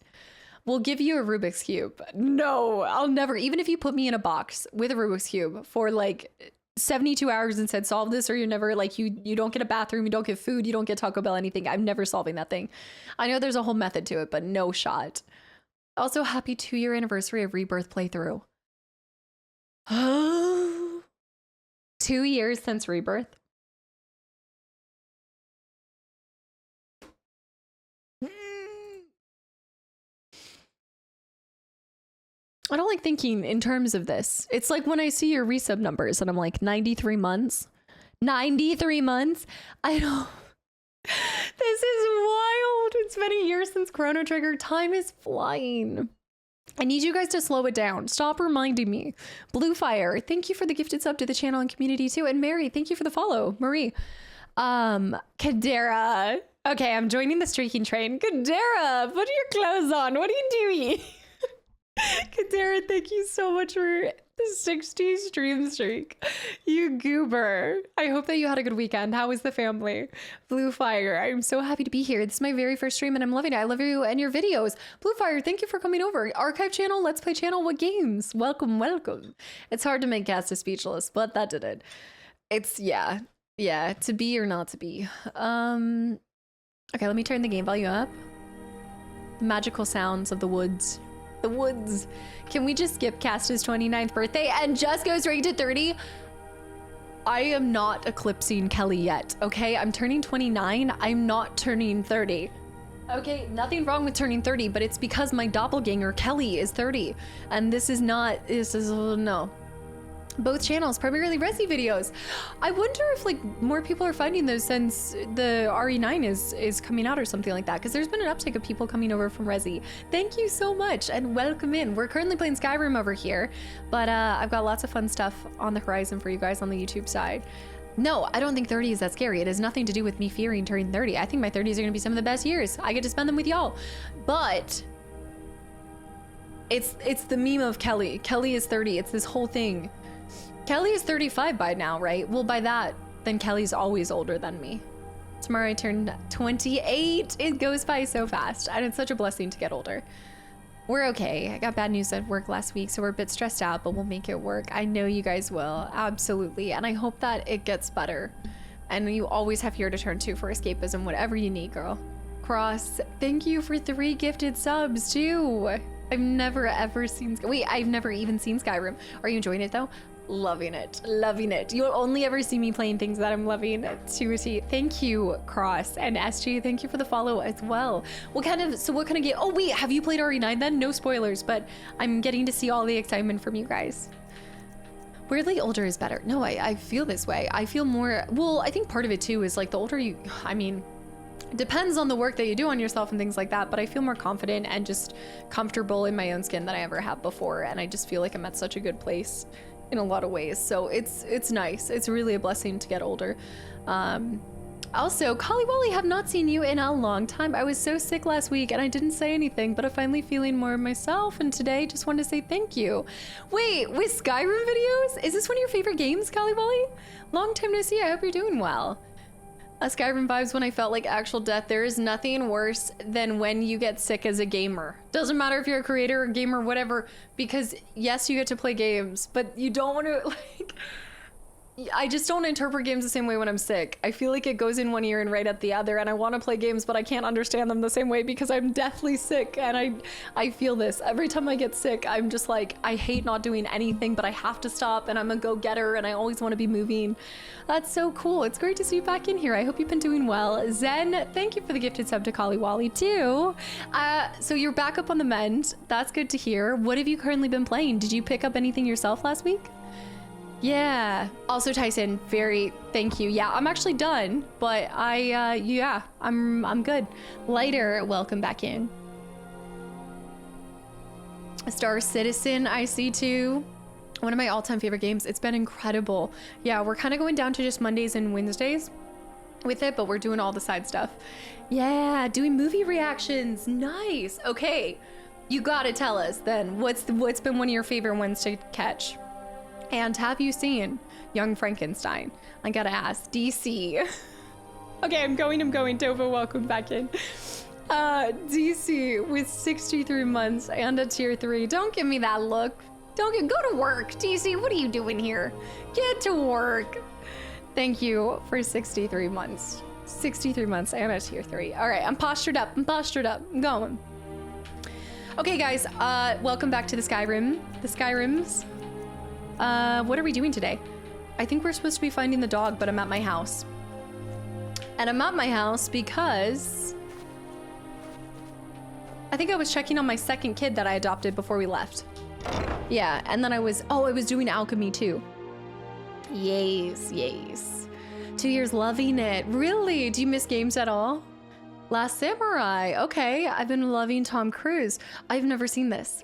We'll give you a Rubik's Cube. No, I'll never, even if you put me in a box with a Rubik's Cube for like 72 hours and said, solve this, or you're never like, you don't get a bathroom, you don't get food, you don't get Taco Bell, anything. I'm never solving that thing. I know there's a whole method to it, but no shot. Also, happy 2-year anniversary of Rebirth playthrough. 2 years since Rebirth. I don't like thinking in terms of this. It's like when I see your resub numbers and I'm like 93 months. 93 months? I don't. This is wild. It's been a year since Chrono Trigger. Time is flying. I need you guys to slow it down. Stop reminding me. Bluefire, thank you for the gifted sub to the channel and community too. And Mary, thank you for the follow. Marie. Kadera. Okay, I'm joining the streaking train. Kadera, put your clothes on. What are you doing? Kadera, thank you so much for the 60 stream streak. You goober. I hope that you had a good weekend. How was the family? Bluefire, I'm so happy to be here. This is my very first stream and I'm loving it. I love you and your videos. Bluefire, thank you for coming over. Archive channel, Let's Play channel, what games? Welcome, welcome. It's hard to make Casta speechless, but that did it. It's, yeah, to be or not to be. Okay, let me turn the game volume up. The magical sounds of the woods. the woods. Can we just skip Casta's 29th birthday and just go straight to 30? I am not eclipsing Kelly yet, okay? I'm turning 29, I'm not turning 30. Okay, nothing wrong with turning 30, but it's because my doppelganger, Kelly, is 30. And this is no. Both channels, primarily Resi videos. I wonder if like more people are finding those since the RE9 is coming out or something like that, because there's been an uptick of people coming over from Resi. Thank you so much and welcome in. We're currently playing Skyrim over here, but I've got lots of fun stuff on the horizon for you guys on the YouTube side. No, I don't think 30 is that scary. It has nothing to do with me fearing turning 30. I think my 30s are gonna be some of the best years. I get to spend them with y'all. But it's the meme of Kelly. Kelly is 30, it's this whole thing. Kelly is 35 by now, right? Well, by that, then Kelly's always older than me. Tomorrow I turned 28. It goes by so fast, and it's such a blessing to get older. We're okay. I got bad news at work last week, so we're a bit stressed out, but we'll make it work. I know you guys will, absolutely. And I hope that it gets better. And you always have here to turn to for escapism, whatever you need, girl. Cross, thank you for 3 gifted subs, too. I've never ever seen, wait, I've never even seen Skyrim. Are you enjoying it, though? Loving it, loving it. You'll only ever see me playing things that I'm loving to a T. Thank you, Cross, and SG, thank you for the follow as well. What kind of game? Oh wait, have you played RE9 then? No spoilers, but I'm getting to see all the excitement from you guys. Weirdly, older is better. No, I feel this way. I feel more, well, I think part of it too is like the older you, I mean, it depends on the work that you do on yourself and things like that, but I feel more confident and just comfortable in my own skin than I ever have before, and I just feel like I'm at such a good place in a lot of ways. So it's nice. It's really a blessing to get older. Also, Kaliwali, have not seen you in a long time. I was so sick last week and I didn't say anything, but I'm finally feeling more myself, and today just wanted to say thank you. Wait, with Skyrim videos? Is this one of your favorite games, Kaliwali? Long time no see. I hope you're doing well. Skyrim vibes when I felt like actual death. There is nothing worse than when you get sick as a gamer. Doesn't matter if you're a creator or gamer, whatever, because yes, you get to play games, but you don't want to, like, I just don't interpret games the same way when I'm sick. I feel like it goes in one ear and right out the other, and I want to play games, but I can't understand them the same way because I'm deathly sick, and I feel this. Every time I get sick, I'm just like, I hate not doing anything, but I have to stop, and I'm a go-getter, and I always want to be moving. That's so cool. It's great to see you back in here. I hope you've been doing well. Zen, thank you for the gifted sub to Kaliwali too. So you're back up on the mend. That's good to hear. What have you currently been playing? Did you pick up anything yourself last week? Yeah. Also, Tyson, thank you. Yeah, I'm actually done, but yeah, I'm good. Lighter, welcome back in. Star Citizen, I see too. One of my all-time favorite games. It's been incredible. Yeah, we're kind of going down to just Mondays and Wednesdays with it, but we're doing all the side stuff. Yeah, doing movie reactions. Nice. Okay, you gotta tell us then. What's been one of your favorite ones to catch? And have you seen Young Frankenstein? I gotta ask. DC. Okay, I'm going. Tova, welcome back in. DC with 63 months and a tier 3. Don't give me that look. Go to work. DC, what are you doing here? Get to work. Thank you for 63 months. 63 months and a tier 3. All right, I'm postured up. I'm going. Okay, guys, welcome back to the Skyrim. The Skyrims. What are we doing today? I think we're supposed to be finding the dog, but I'm at my house. And I'm at my house because I think I was checking on my second kid that I adopted before we left. Yeah, and then I was doing alchemy too. Yes. 2 years loving it. Really? Do you miss games at all? Last Samurai. Okay, I've been loving Tom Cruise. I've never seen this.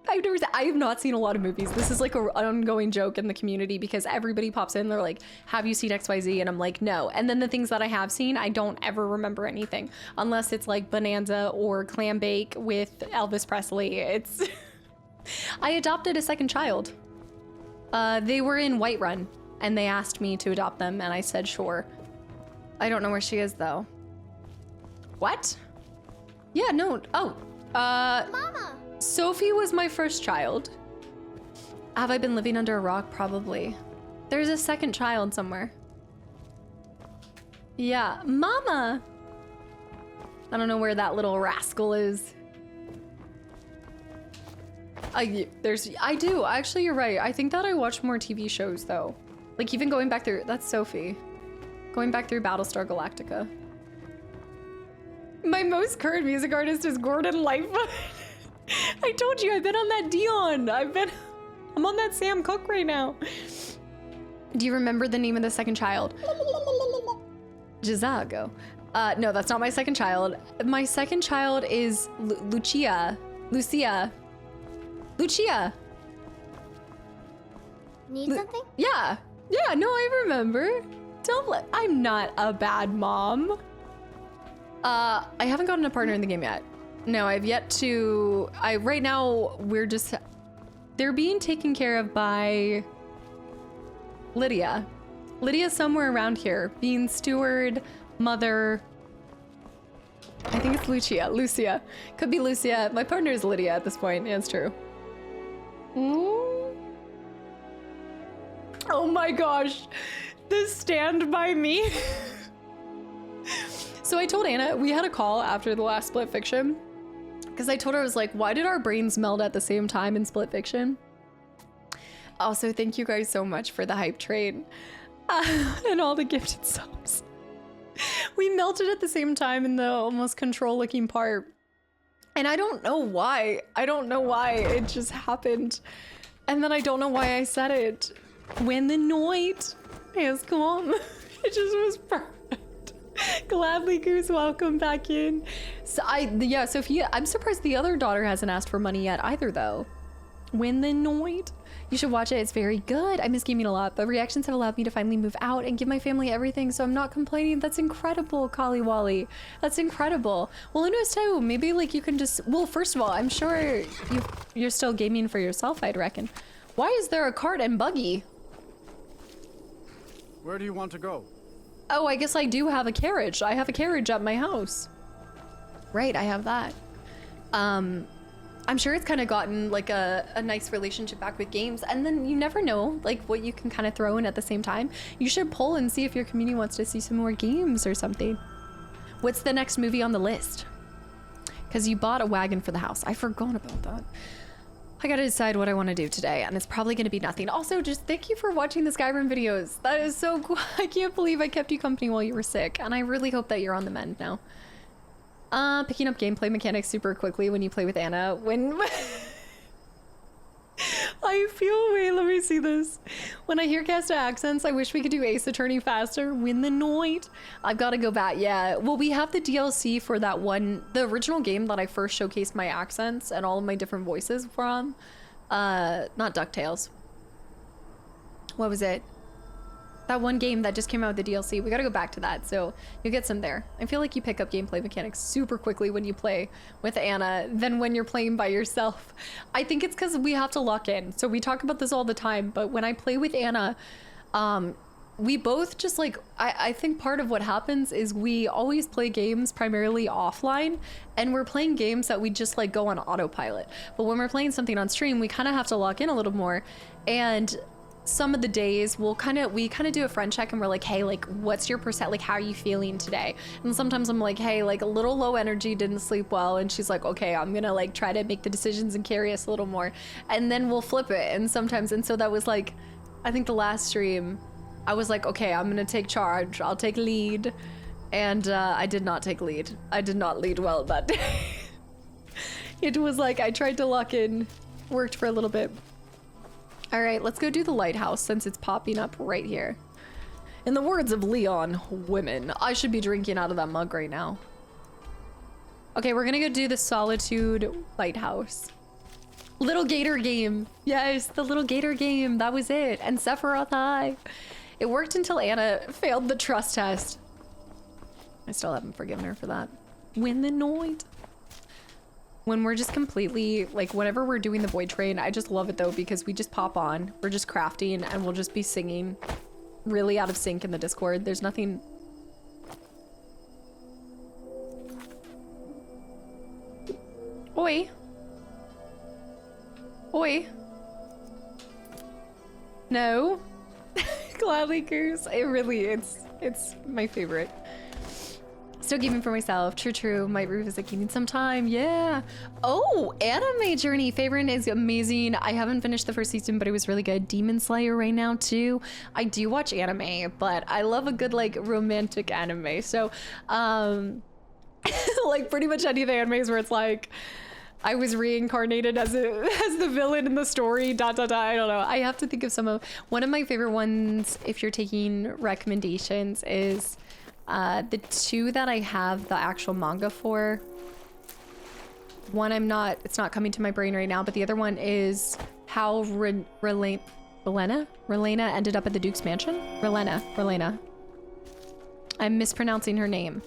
I have not seen a lot of movies. This is like an ongoing joke in the community because everybody pops in, they're like, have you seen XYZ? And I'm like, no. And then the things that I have seen, I don't ever remember anything unless it's like Bonanza or Clam Bake with Elvis Presley. It's, I adopted a second child. They were in Whiterun and they asked me to adopt them and I said, sure. I don't know where she is though. What? Yeah, no, Mama. Sophie was my first child. Have I been living under a rock? Probably. There's a second child somewhere. Yeah, Mama. I don't know where that little rascal is. I do. Actually, you're right. I think that I watch more TV shows though. Like even going back through, that's Sophie. Going back through Battlestar Galactica. My most current music artist is Gordon Lightfoot. I told you, I've been on that Dion. I'm on that Sam Cooke right now. Do you remember the name of the second child? Gizago. No, that's not my second child. My second child is Lucia. Need something? Yeah. Yeah, no, I remember. I'm not a bad mom. I haven't gotten a partner in the game yet. No, I've yet to. Right now, they're being taken care of by Lydia. Lydia's somewhere around here, being steward, mother. I think it's Lucia. Could be Lucia. My partner is Lydia at this point. Yeah, it's true. Oh my gosh. This Stand By Me. So I told Anna, we had a call after the last Split Fiction. Because I told her, I was like, why did our brains meld at the same time in Split Fiction? Also, thank you guys so much for the hype train. And all the gifted subs. We melted at the same time in the almost control looking part. And I don't know why. It just happened. And then I don't know why I said it. When the night has come. It just was perfect. Gladly Goose, welcome back in. So yeah, Sophia, I'm surprised the other daughter hasn't asked for money yet either though. When the night. You should watch it, it's very good. I miss gaming a lot, but reactions have allowed me to finally move out and give my family everything, so I'm not complaining. That's incredible, Kali Wally. That's incredible. Well, who knows too, maybe like you can just, well, first of all, I'm sure you're still gaming for yourself, I'd reckon. Why is there a cart and buggy? Where do you want to go? Oh, I guess I do have a carriage. I have a carriage at my house. Right, I have that. I'm sure it's kind of gotten like a nice relationship back with games, and then you never know like what you can kind of throw in at the same time. You should poll and see if your community wants to see some more games or something. What's the next movie on the list? Because you bought a wagon for the house. I forgot about that. I gotta decide what I want to do today, and it's probably gonna be nothing. Also, just thank you for watching the Skyrim videos. That is so cool. I can't believe I kept you company while you were sick, and I really hope that you're on the mend now. Picking up gameplay mechanics super quickly when you play with Anna. When I feel, wait, let me see this. When I hear Casta accents, I wish we could do Ace Attorney faster. Win the night. I've got to go back. Yeah, well, we have the DLC for that one, the original game that I first showcased my accents and all of my different voices from. Not DuckTales. What was it? That one game that just came out with the DLC. We gotta go back to that, so you'll get some there. I feel like you pick up gameplay mechanics super quickly when you play with Anna than when you're playing by yourself. I think it's because we have to lock in. So we talk about this all the time, but when I play with Anna, we both just like, I think part of what happens is we always play games primarily offline, and we're playing games that we just like go on autopilot. But when we're playing something on stream, we kind of have to lock in a little more. And some of the days we kind of do a friend check and we're like, hey, like what's your percent, like how are you feeling today? And sometimes I'm like, hey, like a little low energy, didn't sleep well, and she's like, okay, I'm gonna like try to make the decisions and carry us a little more, and then we'll flip it. And sometimes, and so that was like, I think the last stream I was like, okay, I'm gonna take charge, I'll take lead, and I did not take lead. I did not lead well that day. It was like I tried to lock in, worked for a little bit. All right, let's go do the lighthouse since it's popping up right here. In the words of Leon, women. I should be drinking out of that mug right now. Okay, we're gonna go do the Solitude Lighthouse. Little Gator game. Yes, the Little Gator game, that was it. And Sephiroth Eye. It worked until Anna failed the trust test. I still haven't forgiven her for that. Win the night. When we're just completely, like whenever we're doing the Void Train, I just love it though, because we just pop on, we're just crafting, and we'll just be singing really out of sync in the Discord. There's nothing. Oi. Oi. No. Gladly Goose. It really, it's my favorite. Still gaming for myself. True, true. Might revisit gaming sometime. Yeah. Oh, Anime Journey. Favorite is amazing. I haven't finished the first season, but it was really good. Demon Slayer right now too. I do watch anime, but I love a good like romantic anime. So, like pretty much any of the animes where it's like I was reincarnated as the villain in the story. I don't know. I have to think of one of my favorite ones. If you're taking recommendations, is the two that I have the actual manga for. One it's not coming to my brain right now, but the other one is how Relena ended up at the Duke's mansion. Relena. I'm mispronouncing her name.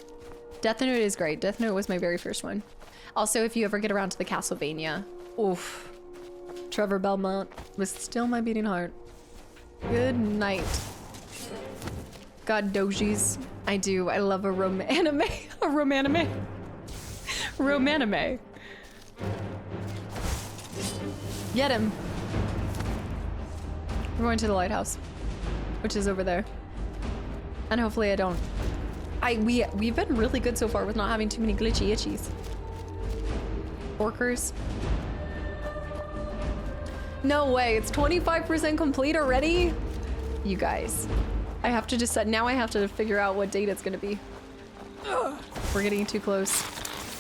Death Note is great. Death Note was my very first one. Also, if you ever get around to the Castlevania, oof. Trevor Belmont was still my beating heart. Good night. God dojis. I do. I love a romanime. A romanime. Romanime. Get him. We're going to the lighthouse, which is over there. And hopefully I don't. We've been really good so far with not having too many glitchy itchies. Orkers. No way. It's 25% complete already? You guys. I have to just now I have to figure out what date it's gonna be. Ugh. We're getting too close.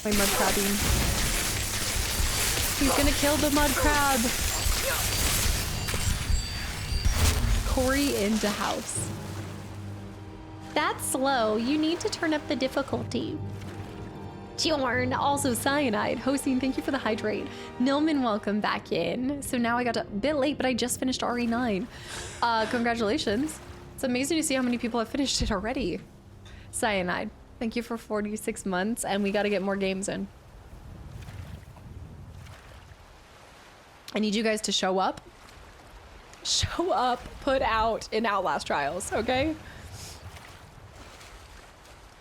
My mud crabbing. He's gonna kill the mud crab. Corey into house. That's slow. You need to turn up the difficulty. Jorn, also Cyanide. Hosting, thank you for the hydrate. Nilman, welcome back in. So now I got a bit late, but I just finished RE9. Congratulations. It's amazing to see how many people have finished it already. Cyanide, thank you for 46 months, and we got to get more games in. I need you guys to show up. Show up, put out in Outlast Trials, okay?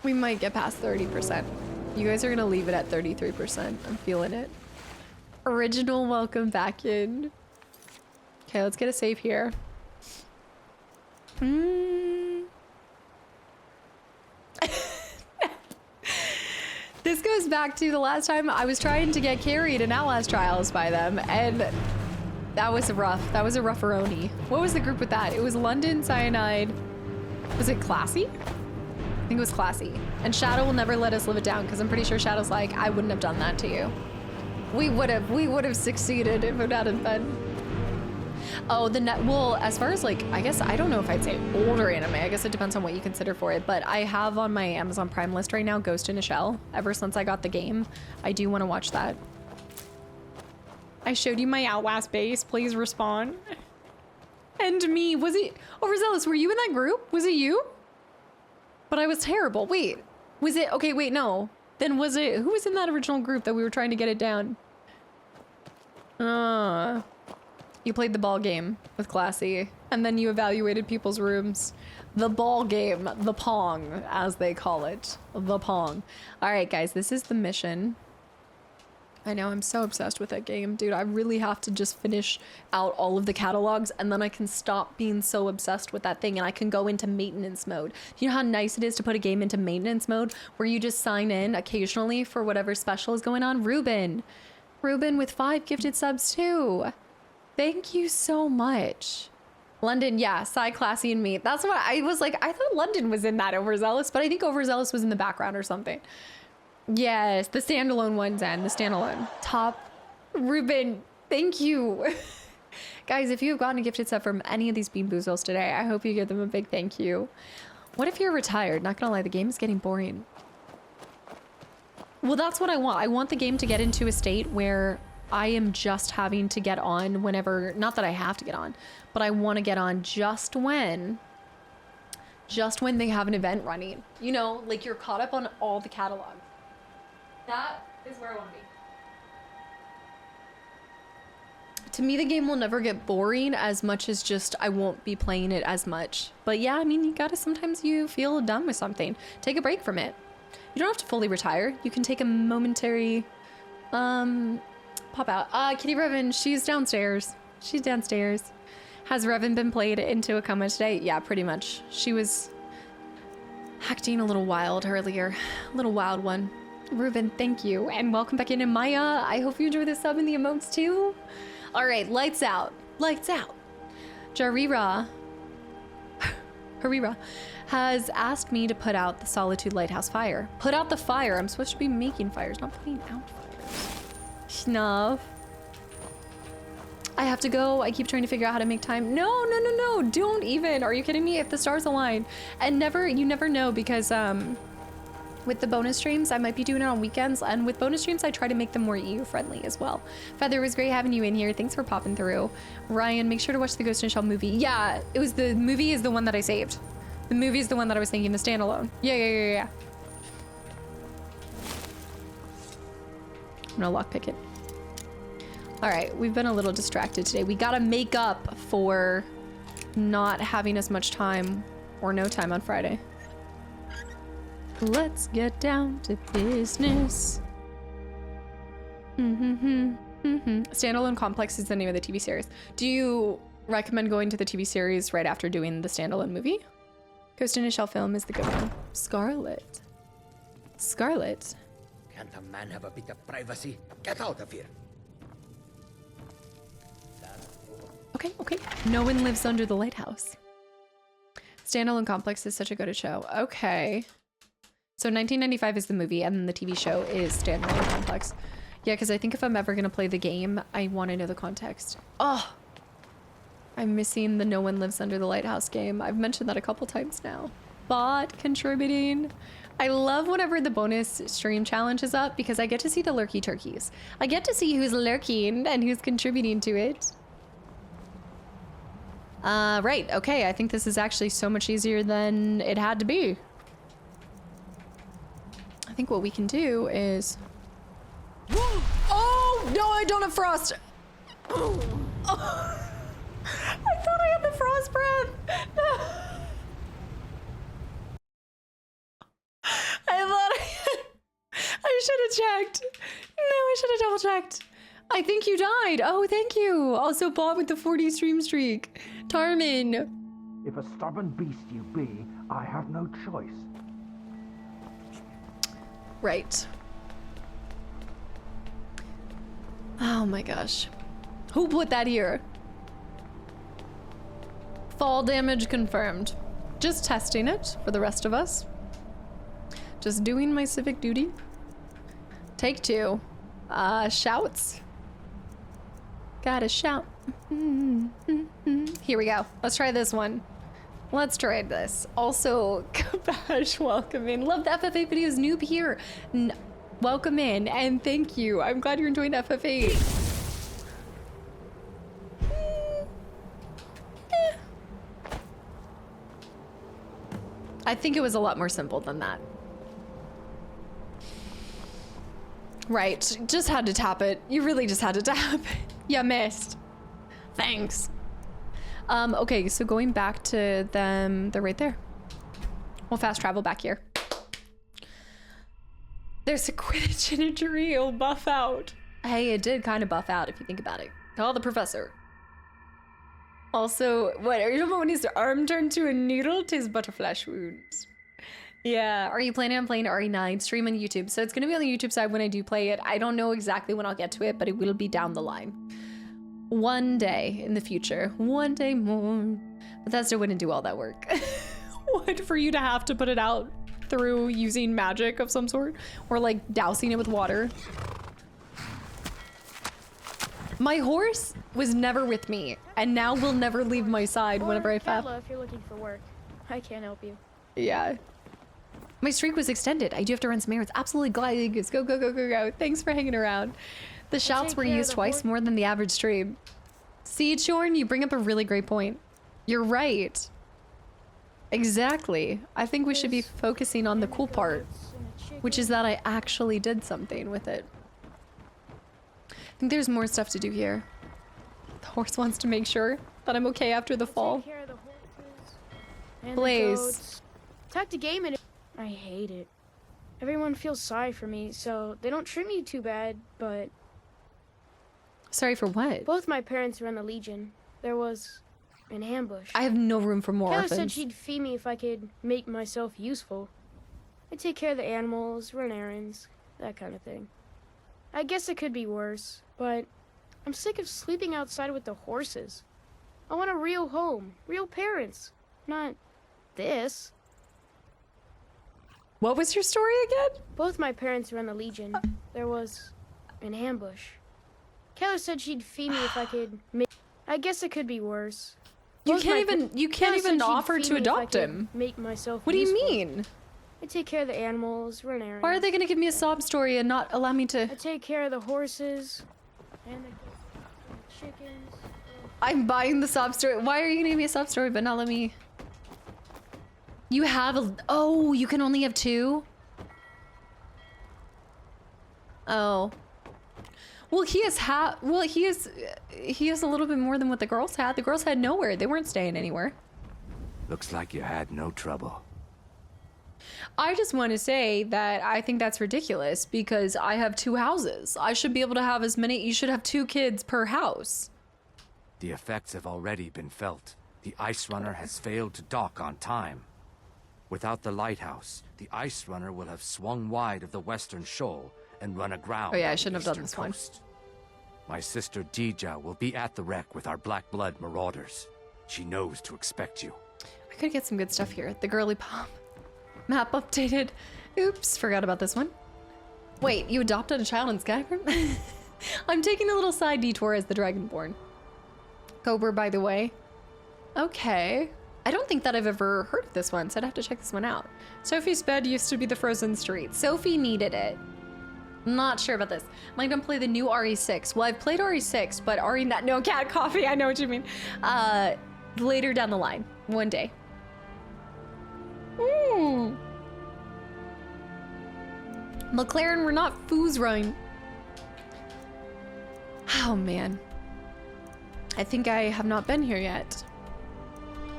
We might get past 30%. You guys are gonna leave it at 33%. I'm feeling it. Original, welcome back in. Okay, let's get a save here. This goes back to the last time I was trying to get carried in Outlast Trials by them, and that was rough. That was a rougheroni. What was the group with that? It was London, Cyanide. Was it Classy? I think it was Classy. And Shadow will never let us live it down, because I'm pretty sure Shadow's like, I wouldn't have done that to you. We would have succeeded if it hadn't been. Oh, well, as far as like, I guess, I don't know if I'd say older anime. I guess it depends on what you consider for it. But I have on my Amazon Prime list right now, Ghost in a Shell. Ever since I got the game, I do want to watch that. I showed you my Outlast base. Please respond. And me, was it? Overzealous, were you in that group? Was it you? But I was terrible. Wait, was it? Okay, wait, no. Then was it? Who was in that original group that we were trying to get it down? You played the ball game with Classy, and then you evaluated people's rooms. The ball game, the Pong, as they call it. The Pong. All right, guys, this is the mission. I know, I'm so obsessed with that game. Dude, I really have to just finish out all of the catalogs, and then I can stop being so obsessed with that thing, and I can go into maintenance mode. You know how nice it is to put a game into maintenance mode, where you just sign in occasionally for whatever special is going on? Ruben with 5 gifted subs too. Thank you so much. London, yeah, Psy, Classy, and me. That's what I was like. I thought London was in that Overzealous, but I think Overzealous was in the background or something. Yes, the standalone ones and the standalone. Top. Ruben, thank you. Guys, if you have gotten a gifted sub from any of these Bean Boozles today, I hope you give them a big thank you. What if you're retired? Not gonna lie, the game is getting boring. Well, that's what I want. I want the game to get into a state where I am just having to get on whenever, not that I have to get on, but I want to get on just when they have an event running. You know, like you're caught up on all the catalog. That is where I want to be. To me, the game will never get boring as much as just I won't be playing it as much. But yeah, I mean, you gotta, sometimes you feel done with something. Take a break from it. You don't have to fully retire. You can take a momentary, pop out. Kitty Revan, she's downstairs. She's downstairs. Has Revan been played into a coma today? Yeah, pretty much. She was Acting a little wild earlier. A little wild one. Ruben, thank you. And welcome back in. And Maya, I hope you enjoy the sub and the emotes too. All right, lights out. Lights out. Harira has asked me to put out the Solitude Lighthouse fire. Put out the fire. I'm supposed to be making fires, not putting out fires. Snuff. I have to go. I keep trying to figure out how to make time. No. Don't even. Are you kidding me? If the stars align. And you never know, because with the bonus streams, I might be doing it on weekends. And with bonus streams, I try to make them more EU friendly as well. Feather, it was great having you in here. Thanks for popping through. Ryan, make sure to watch the Ghost in the Shell movie. Yeah, the movie is the one that I saved. The movie is the one that I was thinking, the standalone. Yeah. I'm gonna lockpick it. All right, we've been a little distracted today. We gotta make up for not having as much time or no time on Friday. Let's get down to business. Standalone Complex is the name of the TV series. Do you recommend going to the TV series right after doing the standalone movie? Ghost in a Shell film is the good one. Scarlet. Can't a man have a bit of privacy? Get out of here. Okay. No one lives under the lighthouse. Standalone Complex is such a good show. Okay. So 1995 is the movie, and then the TV show is Standalone Complex. Yeah, because I think if I'm ever going to play the game, I want to know the context. Oh, I'm missing the No One Lives Under the Lighthouse game. I've mentioned that a couple times now. Bot contributing. I love whenever the bonus stream challenge is up, because I get to see the lurky turkeys. I get to see who's lurking and who's contributing to it. Right, okay, I think this is actually so much easier than it had to be. I think what we can do is... Oh, no, I don't have frost! Oh. I thought I had the frost breath! No. I should have checked. No, I should have double checked. I think you died. Oh, thank you. Also bought with the 40 stream streak. Tarmin. If a stubborn beast you be, I have no choice. Right. Oh my gosh. Who put that here? Fall damage confirmed. Just testing it for the rest of us. Just doing my civic duty. Take two. Shouts. Gotta shout. Here we go. Let's try this one. Let's try this. Also, Kabash, welcome in. Love the FF8 videos. Noob here. Welcome in and thank you. I'm glad you're enjoying FF8. I think it was a lot more simple than that. Right, just had to tap it. You really just had to tap it. You missed. Thanks. Okay, so going back to them, they're right there. We'll fast travel back here. There's a Quidditch in a tree, it'll buff out. Hey, it did kind of buff out if you think about it. Call the professor. Also, what, are you talking about when his arm turned to a needle? 'Tis but a flesh wound. Yeah, are you planning on playing RE9 stream on YouTube? So it's gonna be on the YouTube side when I do play it. I don't know exactly when I'll get to it, but it will be down the line. One day in the future, one day more. Bethesda wouldn't do all that work. What, for you to have to put it out through using magic of some sort? Or like dousing it with water? My horse was never with me, and now will never leave my side whenever I fast. If you're looking for work, I can't help you. Yeah. My streak was extended. I do have to run some errands. Absolutely glad. Go, go, go, go, go. Thanks for hanging around. The shouts were used twice more than the average stream. See, Shorn, you bring up a really great point. You're right. Exactly. I think we should be focusing on the cool part, which is that I actually did something with it. I think there's more stuff to do here. The horse wants to make sure that I'm okay after the fall. Blaze. Talk to game and I hate it. Everyone feels sorry for me, so they don't treat me too bad, but... Sorry for what? Both my parents were in the Legion. There was an ambush. I have no room for more Kayla orphans. said she'd feed me if I could make myself useful. I take care of the animals, run errands, that kind of thing. I guess it could be worse, but I'm sick of sleeping outside with the horses. I want a real home, real parents, not this. What was your story again? Both my parents were in the Legion. There was an ambush. Keller said she'd feed me if I could make... I guess it could be worse. You Both can't my even pa- you can't Keller said even she'd offer feed to me if I adopt could him. Make myself What do you useful. mean? I take care of the animals, run errands. Why are they gonna give me a sob story and not allow me to? I take care of the horses and the chickens. I'm buying the sob story. Why are you gonna give me a sob story but not let me? You have a. Oh, you can only have 2? Oh. Well, he has he has a little bit more than what the girls had. The girls had nowhere. They weren't staying anywhere. Looks like you had no trouble. I just want to say that I think that's ridiculous because I have 2 houses. I should be able to have as many. You should have 2 kids per house. The effects have already been felt. The ice runner has failed to dock on time. Without the lighthouse, the ice runner will have swung wide of the western shoal and run aground. Oh yeah, on I the shouldn't have done eastern this one. coast. My sister Dija will be at the wreck with our black blood marauders. She knows to expect you. I could get some good stuff here. The girly pop. Map updated. Oops, forgot about this one. Wait, you adopted a child in Skyrim? I'm taking a little side detour as the Dragonborn. Cobra, by the way. Okay. I don't think that I've ever heard of this one, so I'd have to check this one out. Sophie's bed used to be the frozen street. Sophie needed it. Not sure about this. Am I gonna play the new RE6? Well, I've played RE6, but no, cat coffee, I know what you mean. Later down the line, one day. McLaren, we're not foos rhyme. Oh man. I think I have not been here yet.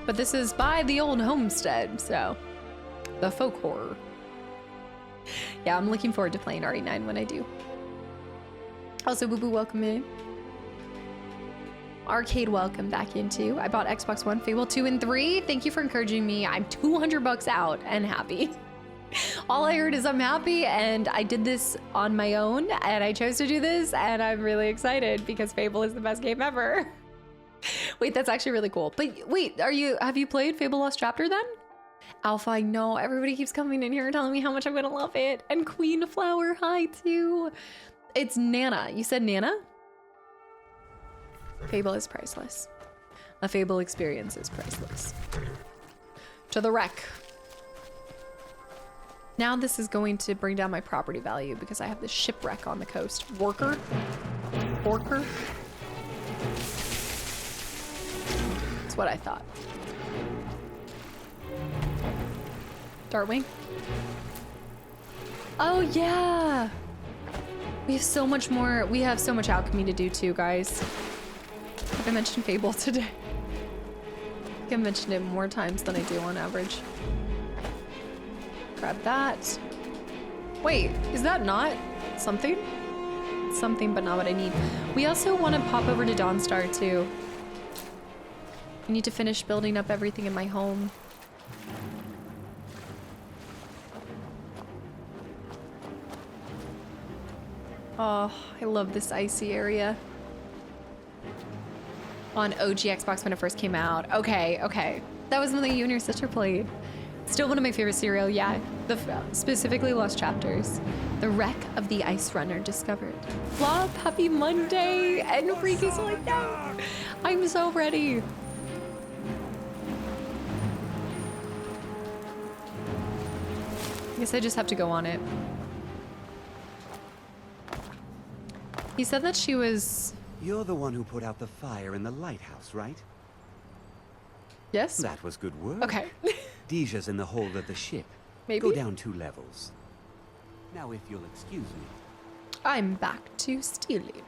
But this is by the old homestead, so the folk horror. Yeah, I'm looking forward to playing RE9 when I do. Also, Boo Boo, welcome in. Arcade, welcome back into. I bought Xbox One, Fable 2 and 3. Thank you for encouraging me. I'm 200 bucks out and happy. All I heard is I'm happy, and I did this on my own, and I chose to do this, and I'm really excited because Fable is the best game ever. Wait, that's actually really cool. But wait, have you played Fable Lost Chapter then? Alpha, I know. Everybody keeps coming in here telling me how much I'm gonna love it. And Queen Flower, hi too. It's Nana. You said Nana? Fable is priceless. A Fable experience is priceless. To the wreck. Now this is going to bring down my property value because I have this shipwreck on the coast. Worker? Worker? That's what I thought. Dartwing? Oh yeah! We have so much more. We have so much alchemy to do too, guys. I mentioned Fable today. I think I mentioned it more times than I do on average. Grab that. Wait, is that not something? Something, but not what I need. We also want to pop over to Dawnstar too. I need to finish building up everything in my home. Oh, I love this icy area. On OG Xbox when it first came out. Okay, okay. That was something you and your sister played. Still one of my favorite serial, yeah. Specifically Lost Chapters. The wreck of the Ice Runner discovered. Flop, happy Monday! Enrique's like, no! I'm so ready. I guess I just have to go on it. He said that she was... You're the one who put out the fire in the lighthouse, right? Yes? That was good work. Okay. Dija's in the hold of the ship. Maybe. Go down 2 levels. Now, if you'll excuse me. I'm back to stealing.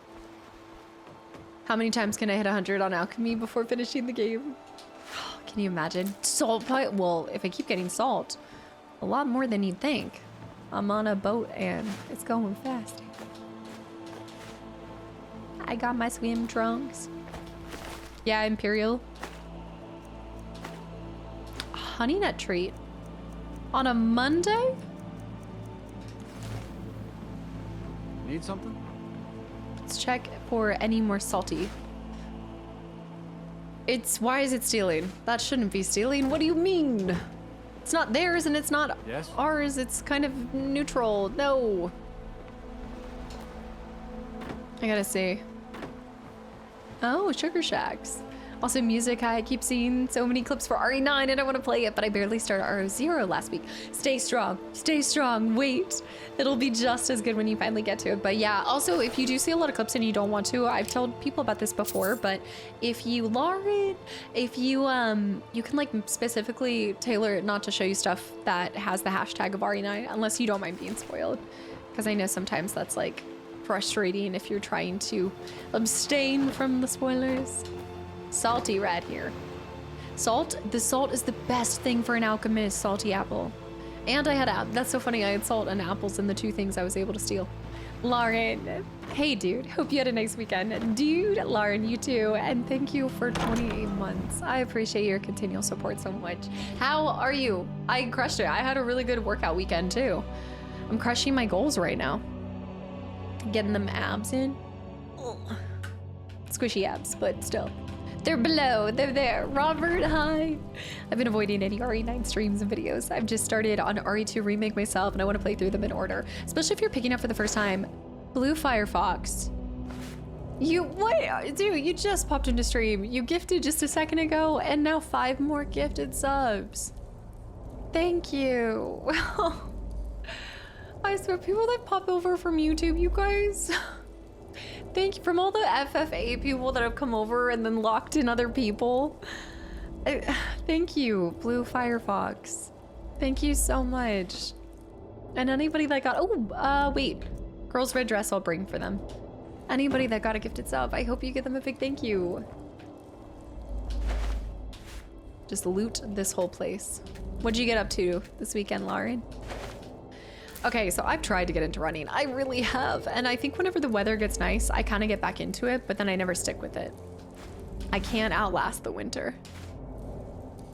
How many times can I hit 100 on alchemy before finishing the game? Can you imagine? Salt pipe? Well, if I keep getting salt, a lot more than you'd think. I'm on a boat and it's going fast. I got my swim trunks. Yeah, Imperial. Honey nut treat. On a Monday? Need something? Let's check for any more salty. Why is it stealing? That shouldn't be stealing. What do you mean? It's not theirs and it's not Yes? ours. It's kind of neutral. No. I gotta see. Oh, Sugar Shacks. Also music, I keep seeing so many clips for RE9 and I want to play it, but I barely started RO0 last week. Stay strong, wait. It'll be just as good when you finally get to it. But yeah, also if you do see a lot of clips and you don't want to, I've told people about this before, but if you Lauren, if you you can like specifically tailor it not to show you stuff that has the hashtag of RE9, unless you don't mind being spoiled. Because I know sometimes that's like frustrating if you're trying to abstain from the spoilers. Salty rat here. The salt is the best thing for an alchemist, salty apple. And I had, that's so funny, I had salt and apples in the two things I was able to steal. Lauren, hey dude, hope you had a nice weekend. Dude, Lauren, you too, and thank you for 28 months. I appreciate your continual support so much. How are you? I crushed it. I had a really good workout weekend too. I'm crushing my goals right now. Getting them abs in. Ugh. Squishy abs, but still. They're below, they're there. Robert, hi. I've been avoiding any RE9 streams and videos. I've just started on RE2 Remake myself and I want to play through them in order. Especially if you're picking up for the first time. Blue Firefox. What? Dude, you just popped into stream. You gifted just a second ago and now 5 more gifted subs. Thank you. I swear, people that pop over from YouTube, you guys. Thank you from all the FFA people that have come over and then locked in other people. Thank you, Blue Firefox. Thank you so much. And anybody that got, wait. Girl's red dress I'll bring for them. Anybody that got a gifted sub, I hope you give them a big thank you. Just loot this whole place. What'd you get up to this weekend, Lauren? Okay, so I've tried to get into running. I really have. And I think whenever the weather gets nice, I kind of get back into it, but then I never stick with it. I can't outlast the winter.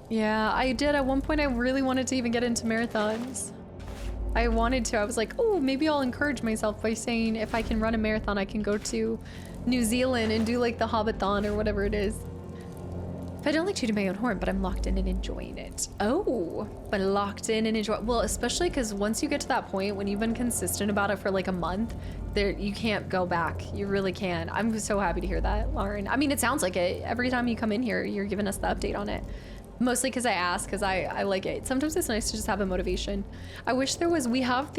Yeah, I did. At one point, I really wanted to even get into marathons. I wanted to. I was like, oh, maybe I'll encourage myself by saying if I can run a marathon, I can go to New Zealand and do like the Hobbitathon or whatever it is. I don't like tooting my own horn, but I'm locked in and enjoying it. Oh, but locked in and enjoy. Well, especially because once you get to that point, when you've been consistent about it for like a month, you can't go back. You really can't. I'm so happy to hear that, Lauren. I mean, it sounds like it. Every time you come in here, you're giving us the update on it. Mostly because I ask, because I like it. Sometimes it's nice to just have a motivation. I wish there was, we have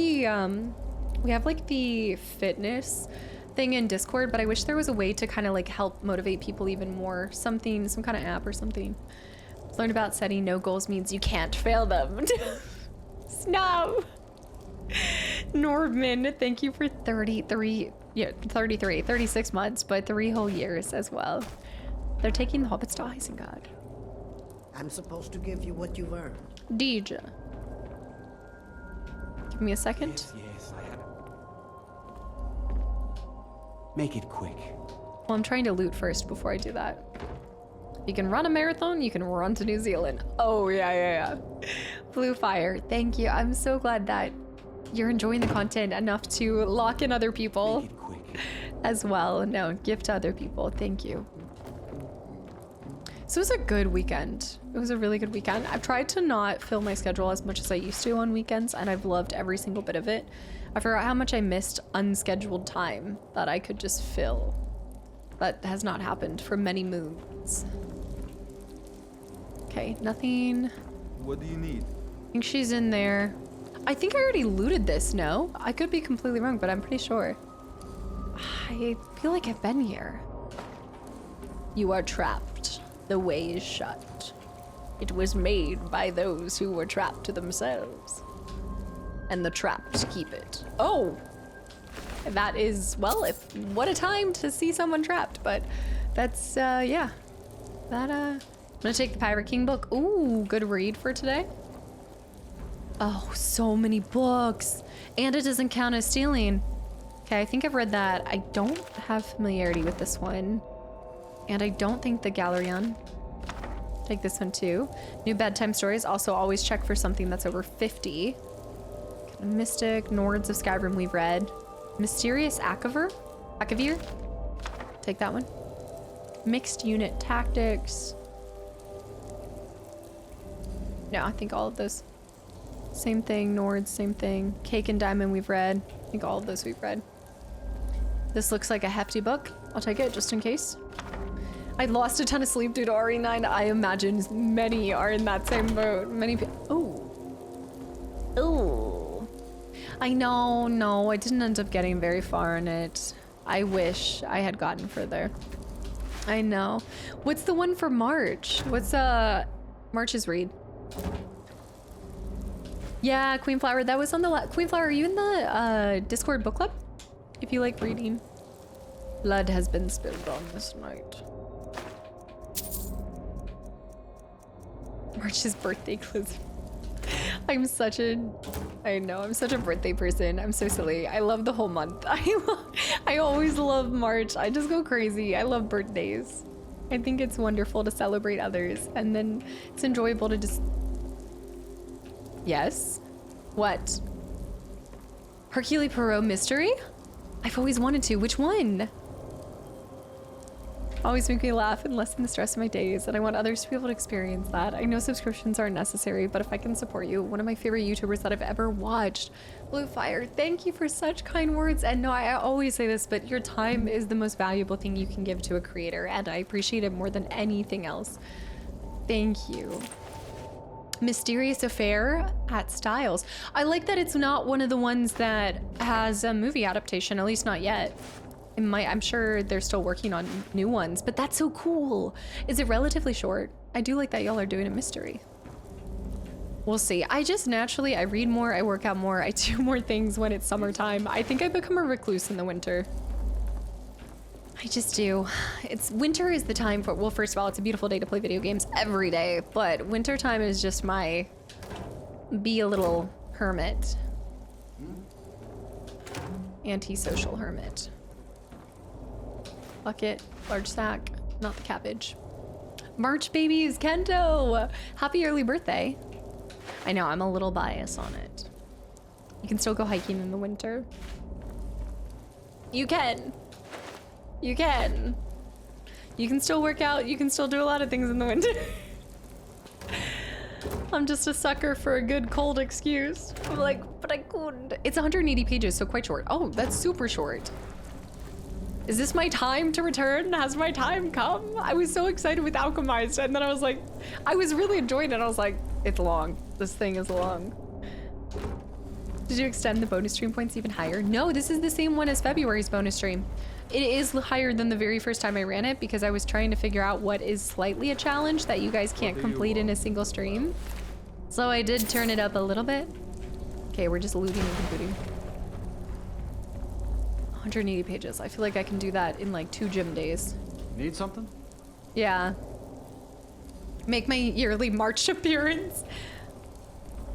like the fitness thing in Discord, but I wish there was a way to kind of like help motivate people even more. Some kind of app or something. Learn about setting no goals means you can't fail them. Snob. Norman, thank you for 36 months, but 3 whole years as well. They're taking the hobbits to Isengard. I'm supposed to give you what you've earned. Deja. Give me a second. Yes, I have. Make it quick. Well, I'm trying to loot first before I do that. You can run a marathon, you can run to New Zealand. Oh, yeah. Blue Fire, thank you. I'm so glad that you're enjoying the content enough to lock in other people Make it quick. as well. No, gift to other people. Thank you. So it was a good weekend. It was a really good weekend. I've tried to not fill my schedule as much as I used to on weekends, and I've loved every single bit of it. I forgot how much I missed unscheduled time that I could just fill. That has not happened for many moons. Okay, nothing. What do you need? I think she's in there. I think I already looted this, no? I could be completely wrong, but I'm pretty sure. I feel like I've been here. You are trapped. The way is shut. It was made by those who were trapped to themselves. And the trapped keep it. Oh! That is, well, what a time to see someone trapped, but that's, yeah. I'm gonna take the Pirate King book. Ooh, good read for today. Oh, so many books. And it doesn't count as stealing. Okay, I think I've read that. I don't have familiarity with this one. And I don't think the Galerion. Take this one too. New bedtime stories. Also always check for something that's over 50. Mystic, Nords of Skyrim we've read. Mysterious Akavir? Akavir? Take that one. Mixed unit tactics. No, I think all of those. Same thing, Nords, same thing. Cake and Diamond we've read. I think all of those we've read. This looks like a hefty book. I'll take it just in case. I lost a ton of sleep due to RE9. I imagine many are in that same boat. Many people. Oh. Oh. I know, no, I didn't end up getting very far in it. I wish I had gotten further. I know. What's the one for March? What's March's read? Yeah, Queen Flower, that was on the Queen Flower, are you in the Discord book club? If you like reading. Blood has been spilled on this night. March's birthday closing. I'm such a birthday person. I'm so silly. I love the whole month. I always love March. I just go crazy. I love birthdays. I think it's wonderful to celebrate others, and then it's enjoyable to just... Yes? What? Hercule Poirot mystery? I've always wanted to. Which one? Always make me laugh and lessen the stress of my days, and I want others to be able to experience that. I know subscriptions aren't necessary, but if I can support you, one of my favorite YouTubers that I've ever watched, Blue Fire, thank you for such kind words. And no, I always say this, but your time is the most valuable thing you can give to a creator, and I appreciate it more than anything else. Thank you. Mysterious Affair at Styles. I like that it's not one of the ones that has a movie adaptation, at least not yet. I'm sure they're still working on new ones, but that's so cool. Is it relatively short? I do like that y'all are doing a mystery. We'll see. I just naturally, I read more, I work out more, I do more things when it's summertime. I think I become a recluse in the winter. I just do. Winter is the time for, well, first of all, it's a beautiful day to play video games every day, but winter time is just my be a little hermit. Antisocial hermit. Bucket, large sack, not the cabbage. March babies, Kento! Happy early birthday. I know, I'm a little biased on it. You can still go hiking in the winter. You can. You can. You can still work out, you can still do a lot of things in the winter. I'm just a sucker for a good cold excuse. I'm like, but I couldn't. It's 180 pages, so quite short. Oh, that's super short. Is this my time to return? Has my time come? I was so excited with Alchemized, and then I was like, I was really enjoying it. I was like, it's long. This thing is long. Did you extend the bonus stream points even higher? No, this is the same one as February's bonus stream. It is higher than the very first time I ran it because I was trying to figure out what is slightly a challenge that you guys can't complete in a single stream. So I did turn it up a little bit. Okay, we're just looting and completing. 180 pages. I feel like I can do that in like 2 gym days. Need something? Yeah. Make my yearly March appearance.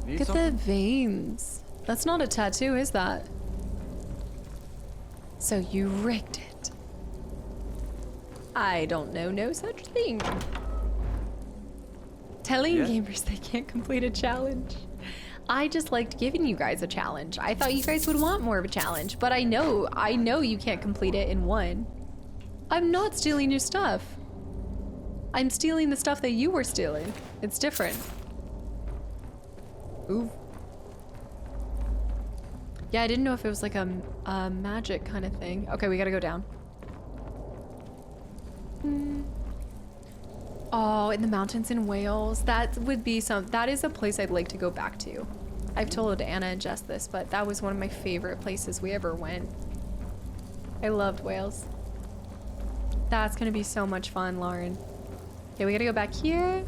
Need Look at something? the veins. That's not a tattoo, is that? So you rigged it. I don't know no such thing. Telling gamers they can't complete a challenge. I just liked giving you guys a challenge. I thought you guys would want more of a challenge, but I know you can't complete it in one. I'm not stealing your stuff. I'm stealing the stuff that you were stealing. It's different. Ooh. Yeah, I didn't know if it was like a magic kind of thing. Okay, we gotta go down. Oh, in the mountains in Wales. That is a place I'd like to go back to. I've told Anna and Jess this, but that was one of my favorite places we ever went. I loved Wales. That's gonna be so much fun, Lauren. Okay, we gotta go back here.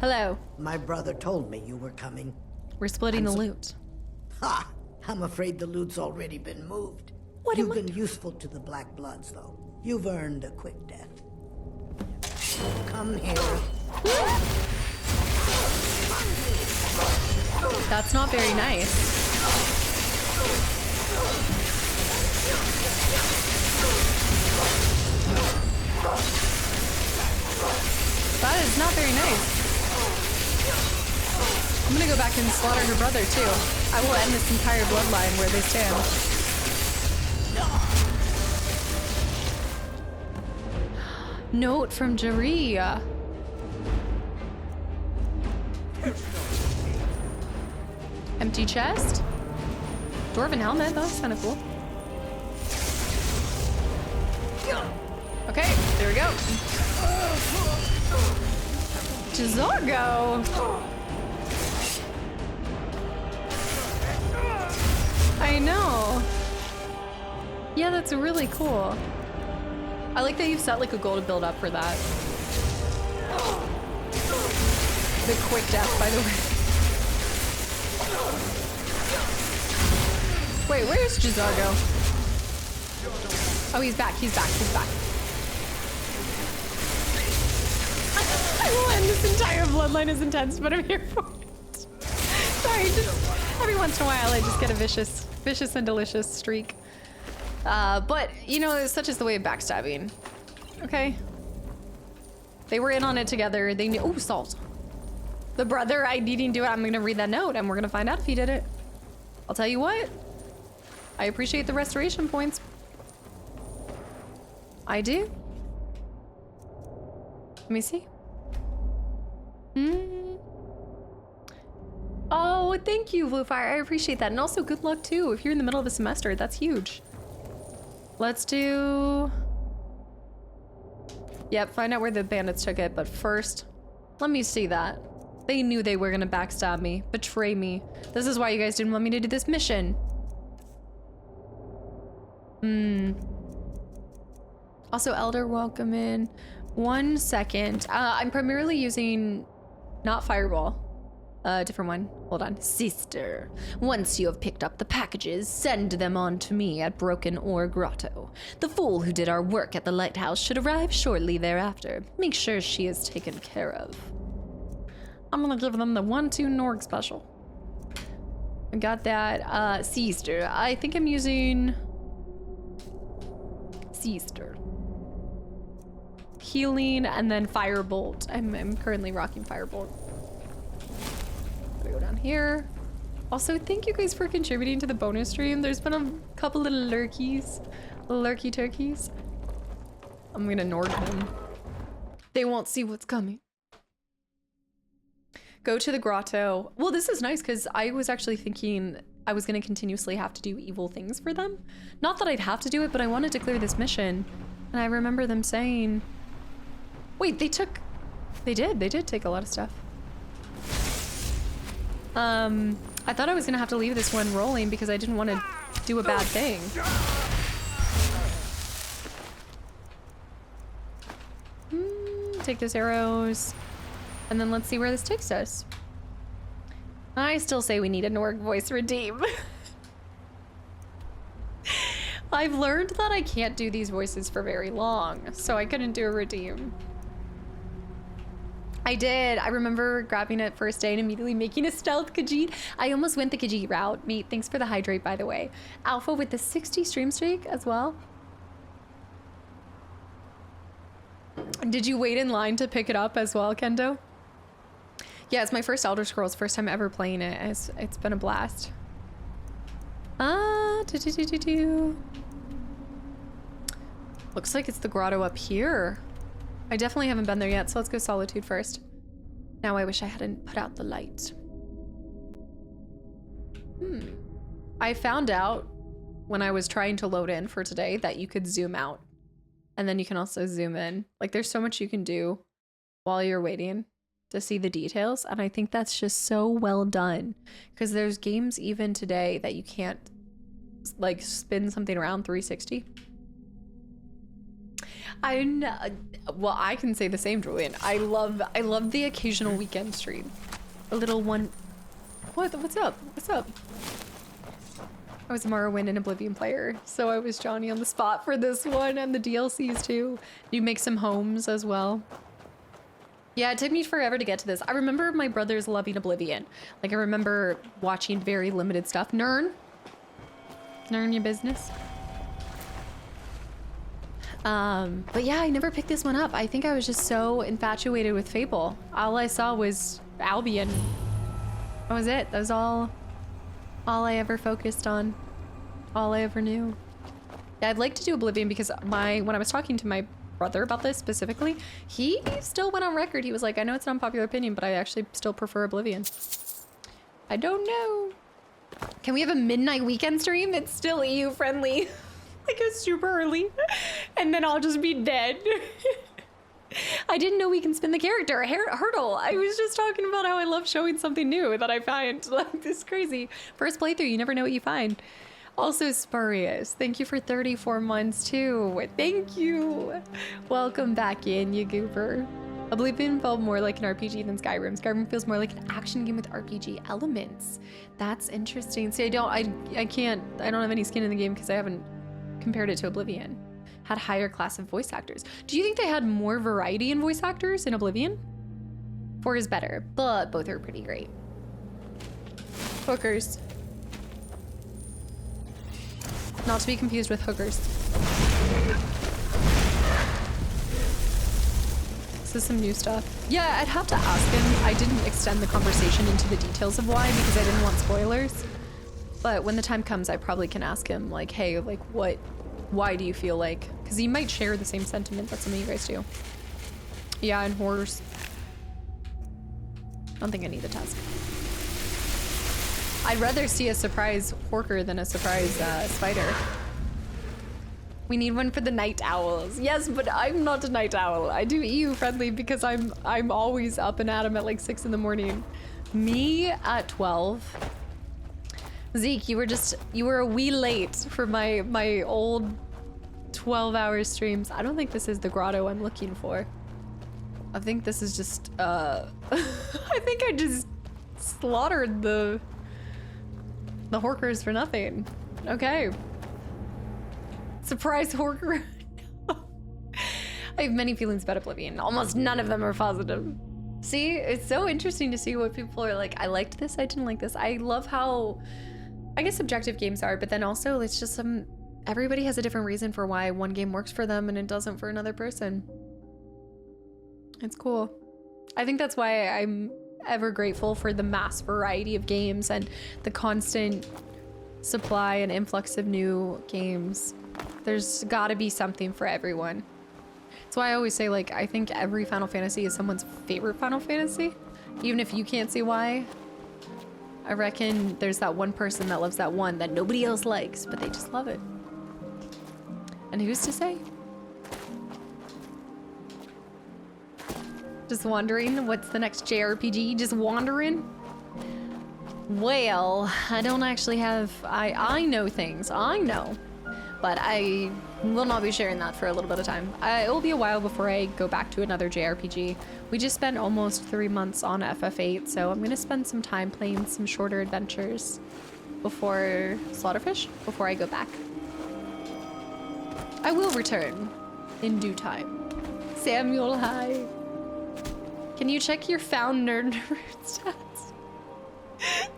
Hello. My brother told me you were coming. We're splitting the loot. Ha! I'm afraid the loot's already been moved. What You've am I been useful to the Black Bloods, though. You've earned a quick death. Come here. That's not very nice. That is not very nice. I'm gonna go back and slaughter her brother too. I will end this entire bloodline where they stand. Note from Jaria. Empty chest. Dwarven helmet, that looks kind of cool. Okay, there we go. Jazargo. I know. Yeah, that's really cool. I like that you've set like a goal to build up for that. The quick death, by the way. Wait, where's Jazargo? Oh, he's back, he's back, he's back. I will end this entire bloodline as intense, but I'm here for it. Sorry, just every once in a while I just get a vicious and delicious streak. But, you know, such is the way of backstabbing. Okay? They were in on it together. They knew. Oh, salt. The brother, I didn't do it. I'm gonna read that note and we're gonna find out if he did it. I'll tell you what. I appreciate the restoration points. I do. Let me see. Oh, thank you, Bluefire. I appreciate that. And also good luck too. If you're in the middle of a semester, that's huge. Let's do... Yep, find out where the bandits took it. But first, let me see that. They knew they were gonna backstab me, betray me. This is why you guys didn't want me to do this mission. Also, Elder, welcome in. 1 second. I'm primarily using not Fireball. A different one. Hold on. Sister, once you have picked up the packages, send them on to me at Broken Ore Grotto. The fool who did our work at the lighthouse should arrive shortly thereafter. Make sure she is taken care of. I'm gonna give them the 1-2 Norg special. I got that. Sister. I think I'm using... Sister. Healing and then Firebolt. I'm currently rocking Firebolt. Gotta go down here. Also, thank you guys for contributing to the bonus stream. There's been a couple little lurkies. Lurky turkeys. I'm gonna Nord them. They won't see what's coming. Go to the grotto. Well, this is nice because I was actually thinking I was gonna continuously have to do evil things for them. Not that I'd have to do it, but I wanted to clear this mission. And I remember them saying... Wait, they did take a lot of stuff. I thought I was gonna have to leave this one rolling because I didn't want to do a bad thing. Take those arrows. And then let's see where this takes us. I still say we need a Norg voice redeem. I've learned that I can't do these voices for very long, so I couldn't do a redeem. I did. I remember grabbing it first day and immediately making a stealth Khajiit. I almost went the Khajiit route. Mate, thanks for the hydrate, by the way. Alpha with the 60 stream streak as well. Did you wait in line to pick it up as well, Kendo? Yeah, it's my first Elder Scrolls, first time ever playing it. It's been a blast. Looks like it's the grotto up here. I definitely haven't been there yet, so let's go Solitude first. Now I wish I hadn't put out the light. I found out when I was trying to load in for today that you could zoom out. And then you can also zoom in. Like, there's so much you can do while you're waiting to see the details. And I think that's just so well done. Because there's games even today that you can't, like, spin something around 360. Well, I can say the same, Julian. I love the occasional weekend stream. A little one. What's up? What's up? I was a Morrowind and Oblivion player, so I was Johnny on the spot for this one and the DLCs too. You make some homes as well. Yeah, it took me forever to get to this. I remember my brothers loving Oblivion. Like, I remember watching very limited stuff. Nern, your business. But yeah, I never picked this one up. I think I was just so infatuated with Fable. All I saw was Albion. That was it. That was all I ever focused on. All I ever knew. Yeah, I'd like to do Oblivion because when I was talking to my brother about this specifically, he still went on record. He was like, I know it's an unpopular opinion, but I actually still prefer Oblivion. I don't know. Can we have a midnight weekend stream? It's still EU friendly. Like it's super early. And then I'll just be dead. I didn't know we can spin the character. Hurdle. I was just talking about how I love showing something new that I find. Like, this is crazy. First playthrough, you never know what you find. Also, Spurious, thank you for 34 months too. Thank you. Welcome back in, you goober. Oblivion felt more like an RPG than Skyrim. Skyrim feels more like an action game with RPG elements. That's interesting. See, I don't have any skin in the game because I haven't compared it to Oblivion. Had higher class of voice actors. Do you think they had more variety in voice actors in Oblivion? 4 is better, but both are pretty great. Hookers. Not to be confused with hookers. This is some new stuff. Yeah, I'd have to ask him. I didn't extend the conversation into the details of why because I didn't want spoilers. But when the time comes, I probably can ask him, like, hey, like, why do you feel like? Because he might share the same sentiment that some of you guys do. Yeah, and horrors. I don't think I need the task. I'd rather see a surprise horker than a surprise spider. We need one for the night owls. Yes, but I'm not a night owl. I do EU friendly because I'm always up and at 'em at like 6 in the morning. Me at 12. Zeke, you were a wee late for my old 12-hour streams. I don't think this is the grotto I'm looking for. I think this is just I think I just slaughtered the horkers for nothing. Okay. Surprise horker. I have many feelings about Oblivion. Almost none of them are positive. See, it's so interesting to see what people are like. I liked this, I didn't like this. I love how, I guess subjective games are, but then also it's just everybody has a different reason for why one game works for them and it doesn't for another person. It's cool. I think that's why I'm ever grateful for the mass variety of games and the constant supply and influx of new games. There's gotta be something for everyone. That's why I always say, like, I think every Final Fantasy is someone's favorite Final Fantasy. Even if you can't see why. I reckon there's that one person that loves that one that nobody else likes, but they just love it. And who's to say? Just wondering, what's the next JRPG? Just wandering? Well, I don't actually have, I know things, I know. But I will not be sharing that for a little bit of time. It will be a while before I go back to another JRPG. We just spent almost 3 months on FF8, so I'm gonna spend some time playing some shorter adventures before Slaughterfish, before I go back. I will return in due time. Samuel, hi. Can you check your found nerd stats?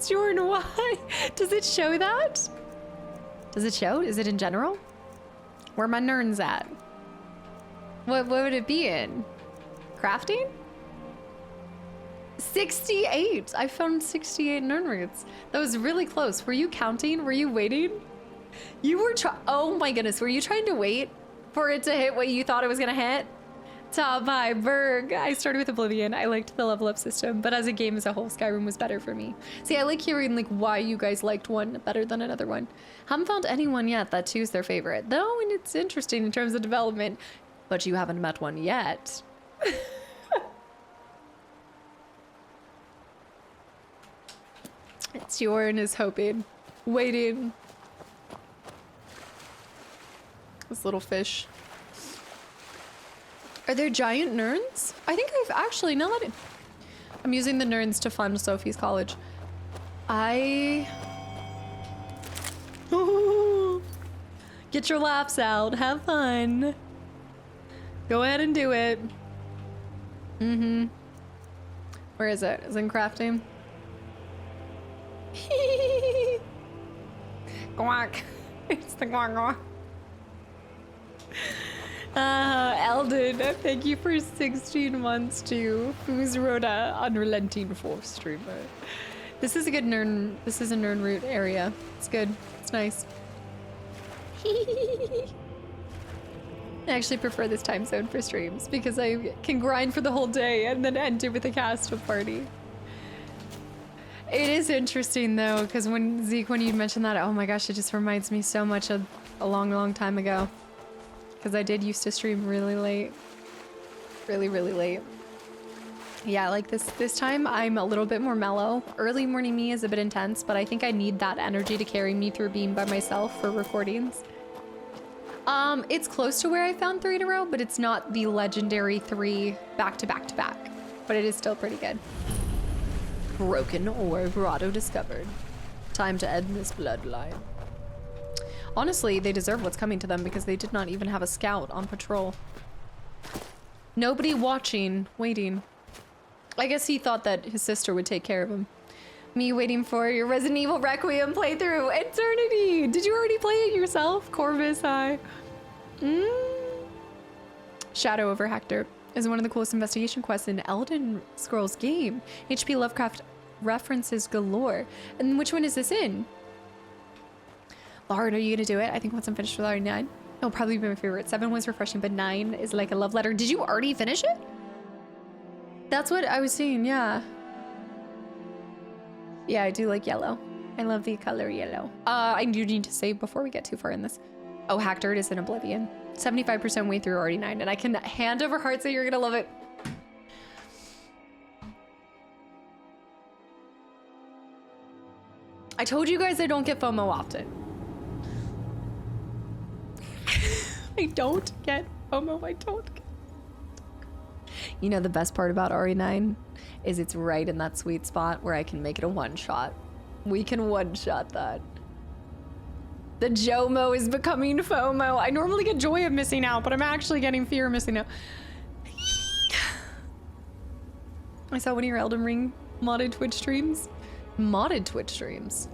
Jordan, why? Does it show that? Does it show? Is it in general? Where my nerds at? What would it be in? Crafting? 68! I found 68 nerds. That was really close. Were you counting? Were you waiting? You were oh my goodness, were you trying to wait for it to hit what you thought it was gonna hit? Top high, Berg. I started with Oblivion. I liked the level up system, but as a game as a whole, Skyrim was better for me. See, I like hearing like why you guys liked one better than another one. Haven't found anyone yet that 2 is their favorite, though, and it's interesting in terms of development, but you haven't met one yet. It's Jorn is hoping, waiting. This little fish. Are there giant nerds? I think I've actually, now that I'm using the nerds to fund Sophie's college. Get your laughs out, have fun. Go ahead and do it. Mm-hmm. Where is it? Is it in crafting? Quack. It's the quack quack. Eldon, thank you for 16 months too. Who's Rhoda, unrelenting fourth streamer. This is a good nerd. This is a nerd root area. It's good. It's nice. I actually prefer this time zone for streams because I can grind for the whole day and then end it with a cast party. It is interesting though, because when Zeke, when you mentioned that, oh my gosh, it just reminds me so much of a long, long time ago. Because I did used to stream really late. Really, really late. Yeah, like this time I'm a little bit more mellow. Early morning me is a bit intense, but I think I need that energy to carry me through being by myself for recordings. It's close to where I found 3 in a row, but it's not the legendary 3 back to back to back. But it is still pretty good. Broken ore, grotto discovered. Time to end this bloodline. Honestly, they deserve what's coming to them because they did not even have a scout on patrol. Nobody watching, waiting. I guess he thought that his sister would take care of him. Me waiting for your Resident Evil Requiem playthrough. Eternity! Did you already play it yourself? Corvus, hi. Shadow over Hector is one of the coolest investigation quests in Elden Scrolls game. HP Lovecraft references galore. And which one is this in? Lord, are you gonna do it? I think once I'm finished with RE9, it'll probably be my favorite. 7 was refreshing, but 9 is like a love letter. Did you already finish it? That's what I was seeing, yeah. Yeah, I do like yellow. I love the color yellow. I do need to save before we get too far in this. Oh, Hector is in Oblivion. 75% way through RE9, and I can hand over heart say you're gonna love it. I told you guys I don't get FOMO often. I don't get FOMO, I don't get. You know the best part about RE9 is it's right in that sweet spot where I can make it a one-shot. We can one-shot that. The JOMO is becoming FOMO. I normally get joy of missing out, but I'm actually getting fear of missing out. I saw one of your Elden Ring modded Twitch streams. Modded Twitch streams.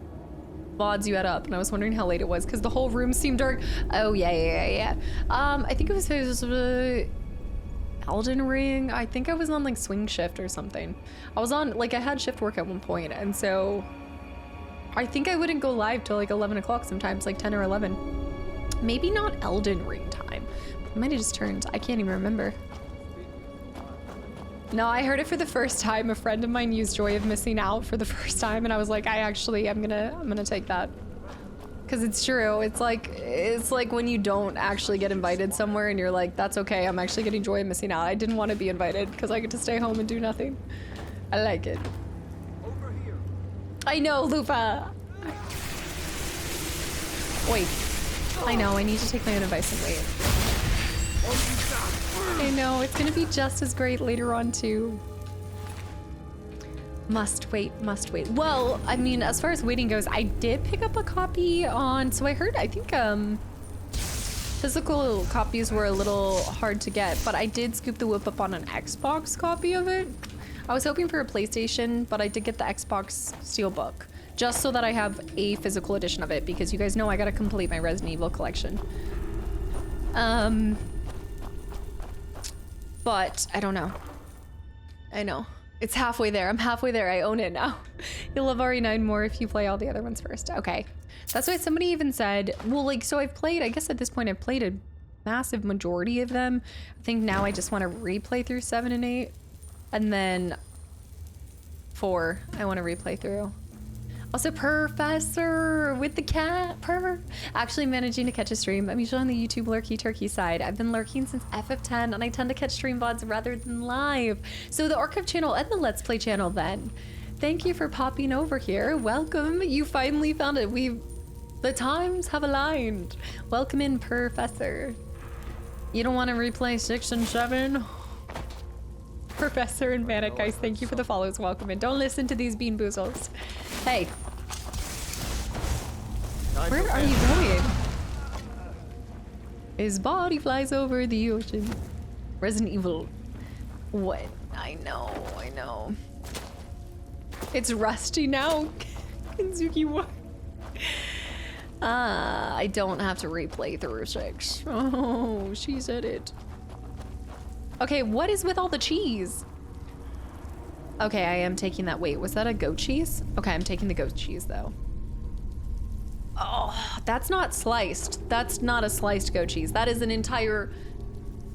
VODs you had up, and I was wondering how late it was because the whole room seemed dark. Oh, yeah. I think it was Elden Ring. I think I was on like swing shift or something. I was on, like I had shift work at one point, and so I think I wouldn't go live till like 11 o'clock sometimes, like 10 or 11. Maybe not Elden Ring time. I might have just turned, I can't even remember. No, I heard it for the first time. A friend of mine used Joy of Missing Out for the first time, and I was like, I'm gonna take that. Cause it's true. It's like when you don't actually get invited somewhere and you're like, that's okay, I'm actually getting Joy of Missing Out. I didn't want to be invited because I get to stay home and do nothing. I like it. Over here. I know, Lupa. Wait. I know, I need to take my own advice and wait. I know, it's gonna be just as great later on too. Must wait. Well, I mean, as far as waiting goes, I did pick up a copy on, so I heard, I think physical copies were a little hard to get, but I did scoop the whip up on an Xbox copy of it. I was hoping for a PlayStation, but I did get the Xbox Steelbook, just so that I have a physical edition of it, because you guys know I gotta complete my Resident Evil collection. But I don't know. I know. It's halfway there. I'm halfway there. I own it now. You'll love RE9 more if you play all the other ones first. Okay. That's why somebody even said, well, like, so I've played, I guess at this point I've played a massive majority of them. I think now I just want to replay through 7 and 8. And then 4, I want to replay through. Also, Professor with the cat, actually managing to catch a stream. I'm usually on the YouTube lurky turkey side. I've been lurking since FF10, and I tend to catch stream VODs rather than live. So the archive channel and the Let's Play channel then. Thank you for popping over here. Welcome, you finally found it. The times have aligned. Welcome in, Professor. You don't want to replay 6 and 7? Professor and Manic, guys, thank you for the follows. Welcome in. Don't listen to these bean boozles. Hey. Where are you going? His body flies over the ocean. Resident Evil. What? I know. It's rusty now. Kenzuki, what? I don't have to replay through 6. Oh, she said it. Okay, what is with all the cheese? Okay, I am taking that. Wait, was that a goat cheese? Okay, I'm taking the goat cheese though. Oh, that's not sliced. That's not a sliced goat cheese. That is an entire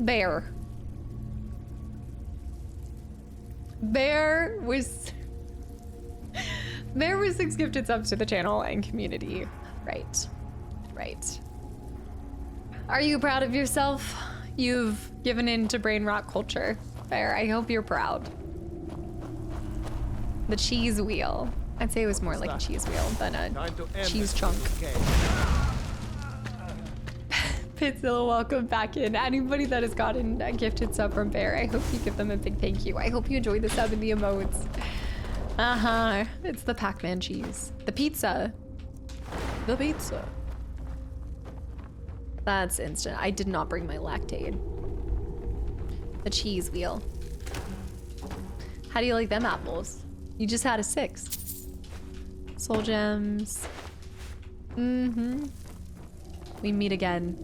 bear. Bear was 6 gifted subs to the channel and community. Right. Right. Are you proud of yourself? You've given in to brain rot culture. Bear, I hope you're proud. The cheese wheel. I'd say it was more like a cheese wheel than a cheese chunk. Pitzilla, welcome back in. Anybody that has gotten a gifted sub from Bear, I hope you give them a big thank you. I hope you enjoy the sub and the emotes. It's the Pac-Man cheese. The pizza. The pizza. That's instant. I did not bring my lactate. The cheese wheel. How do you like them apples? You just had a 6. Soul gems. We meet again.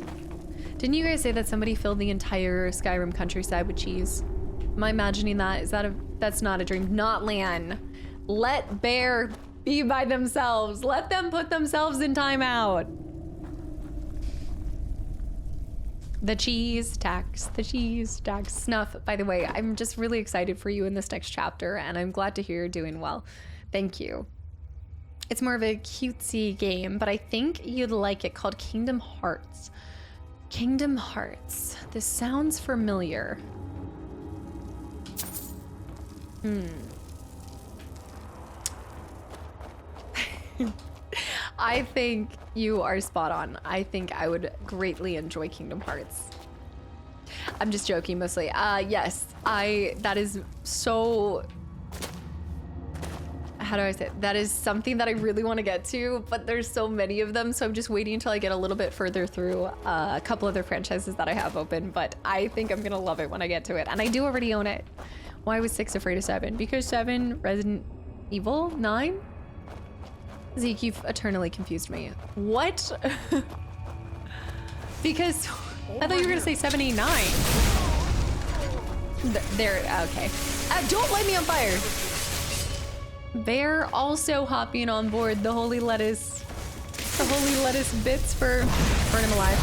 Didn't you guys say that somebody filled the entire Skyrim countryside with cheese? Am I imagining that? That's not a dream. Not Lan. Let Bear be by themselves. Let them put themselves in timeout. The cheese tax, the cheese tax. Snuff, by the way, I'm just really excited for you in this next chapter, and I'm glad to hear you're doing well. Thank you. It's more of a cutesy game, but I think you'd like it, called Kingdom Hearts. Kingdom Hearts. This sounds familiar. I think you are spot on. I think I would greatly enjoy Kingdom Hearts. I'm just joking mostly. Yes, that is so, how do I say it? That is something that I really want to get to, but there's so many of them, so I'm just waiting until I get a little bit further through a couple other franchises that I have open, but I think I'm gonna love it when I get to it, and I do already own it. Why was 6 afraid of 7? Because 7, Resident Evil, 9? Zeke, you've eternally confused me. What? Because I thought you were gonna say 7, 8, 9. There, okay. Don't light me on fire. Bear also hopping on board the holy lettuce. The holy lettuce bits for burn him alive.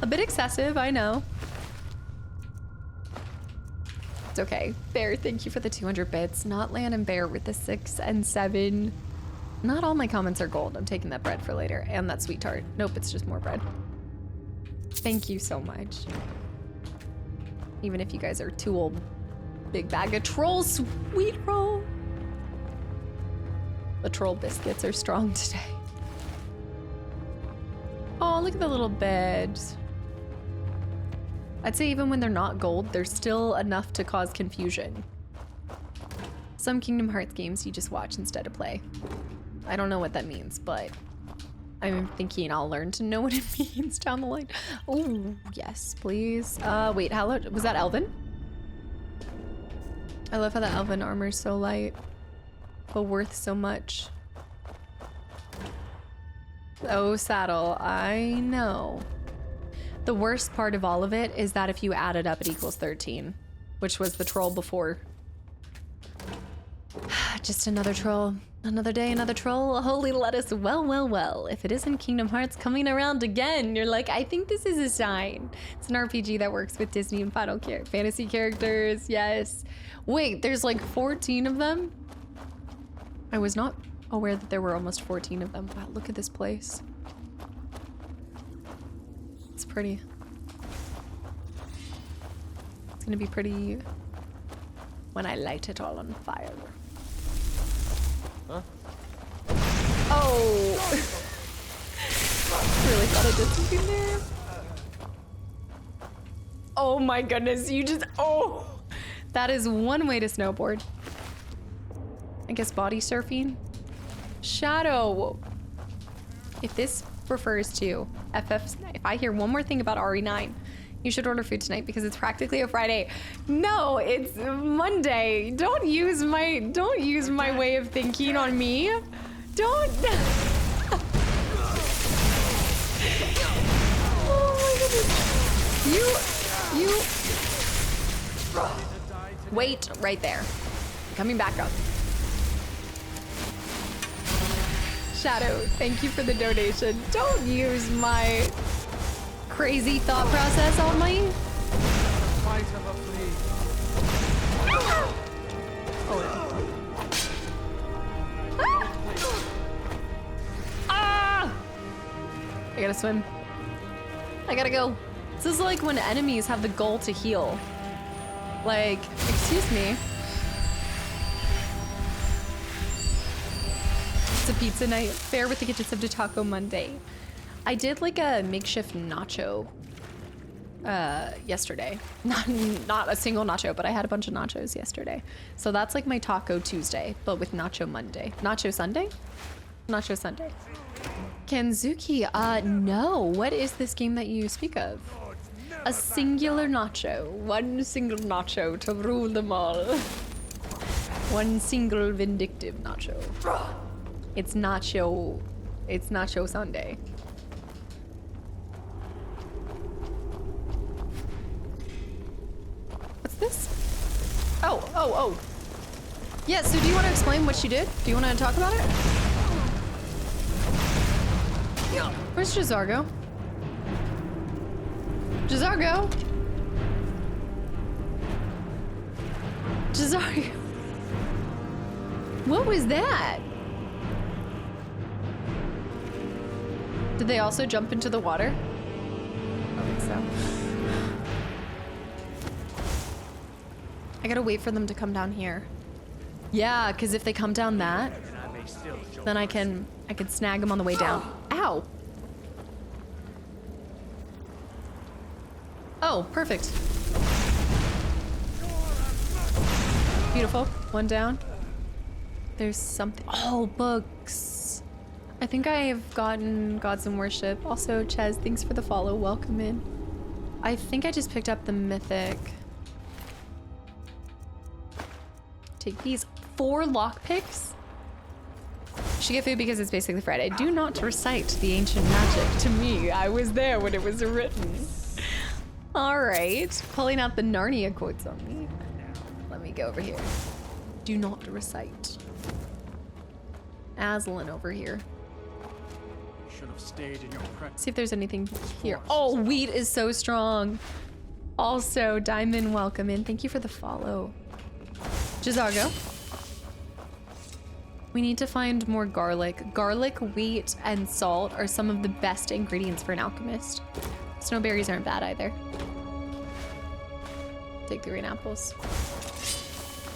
A bit excessive, I know. It's okay. Bear, thank you for the 200 bits. Not Lan and Bear with the 6 and 7. Not all my comments are gold. I'm taking that bread for later. And that sweet tart. Nope, it's just more bread. Thank you so much. Even if you guys are too old. Big bag of troll sweet roll. The troll biscuits are strong today. Oh, look at the little beds. I'd say even when they're not gold, they're still enough to cause confusion. Some Kingdom Hearts games you just watch instead of play. I don't know what that means, but I'm thinking I'll learn to know what it means down the line. Oh, yes, please. Wait, how loud? Was that Elven? I love how the Elven armor is so light, but worth so much. Oh, saddle, I know. The worst part of all of it is that if you add it up, it equals 13, which was the troll before. Just another troll. Another day, another troll. Holy lettuce. Well, well, well. If it isn't Kingdom Hearts coming around again, you're like, I think this is a sign. It's an RPG that works with Disney and Final Fantasy characters. Yes. Wait, there's like 14 of them? I was not aware that there were almost 14 of them. Wow, look at this place. It's pretty. It's gonna be pretty when I light it all on fire. Huh? Oh! Really thought I did something there. Oh my goodness, you just, oh! That is one way to snowboard. I guess body surfing. Shadow. If this refers to if I hear one more thing about RE9, you should order food tonight because it's practically a Friday. No, it's Monday. Don't use my way of thinking on me. Don't. Oh my goodness. You. Wait right there. Coming back up. Shadow, thank you for the donation. Don't use my crazy thought process on me. Ah! I gotta swim. I gotta go. This is like when enemies have the goal to heal. Like, excuse me. It's a pizza night. Fair with the kitchen sub to Taco Monday. I did like a makeshift nacho yesterday. Not a single nacho, but I had a bunch of nachos yesterday. So that's like my Taco Tuesday, but with Nacho Monday. Nacho Sunday? Nacho Sunday. Kanzuki, no. What is this game that you speak of? A singular nacho. One single nacho to rule them all. One single vindictive nacho. It's Nacho Sunday. What's this? Oh. Yeah, so do you want to explain what she did? Do you want to talk about it? Yeah. Where's Jazargo? Jazargo? Jazargo? What was that? Did they also jump into the water? I think so. I gotta wait for them to come down here. Yeah, because if they come down that, then I can snag them on the way down. Ow! Oh, perfect. Beautiful. One down. There's something. Oh, books. I think I've gotten Gods and Worship. Also, Ches, thanks for the follow. Welcome in. I think I just picked up the mythic. Take these 4 lockpicks. Should get food because it's basically Friday. Do not recite the ancient magic to me. I was there when it was written. All right, pulling out the Narnia quotes on me. Let me go over here. Do not recite. Aslan over here. Should have stayed in your See if there's anything here. Oh, wheat is so strong. Also, Diamond, welcome in. Thank you for the follow. Jazargo. We need to find more garlic. Garlic, wheat, and salt are some of the best ingredients for an alchemist. Snowberries aren't bad either. Take the green apples.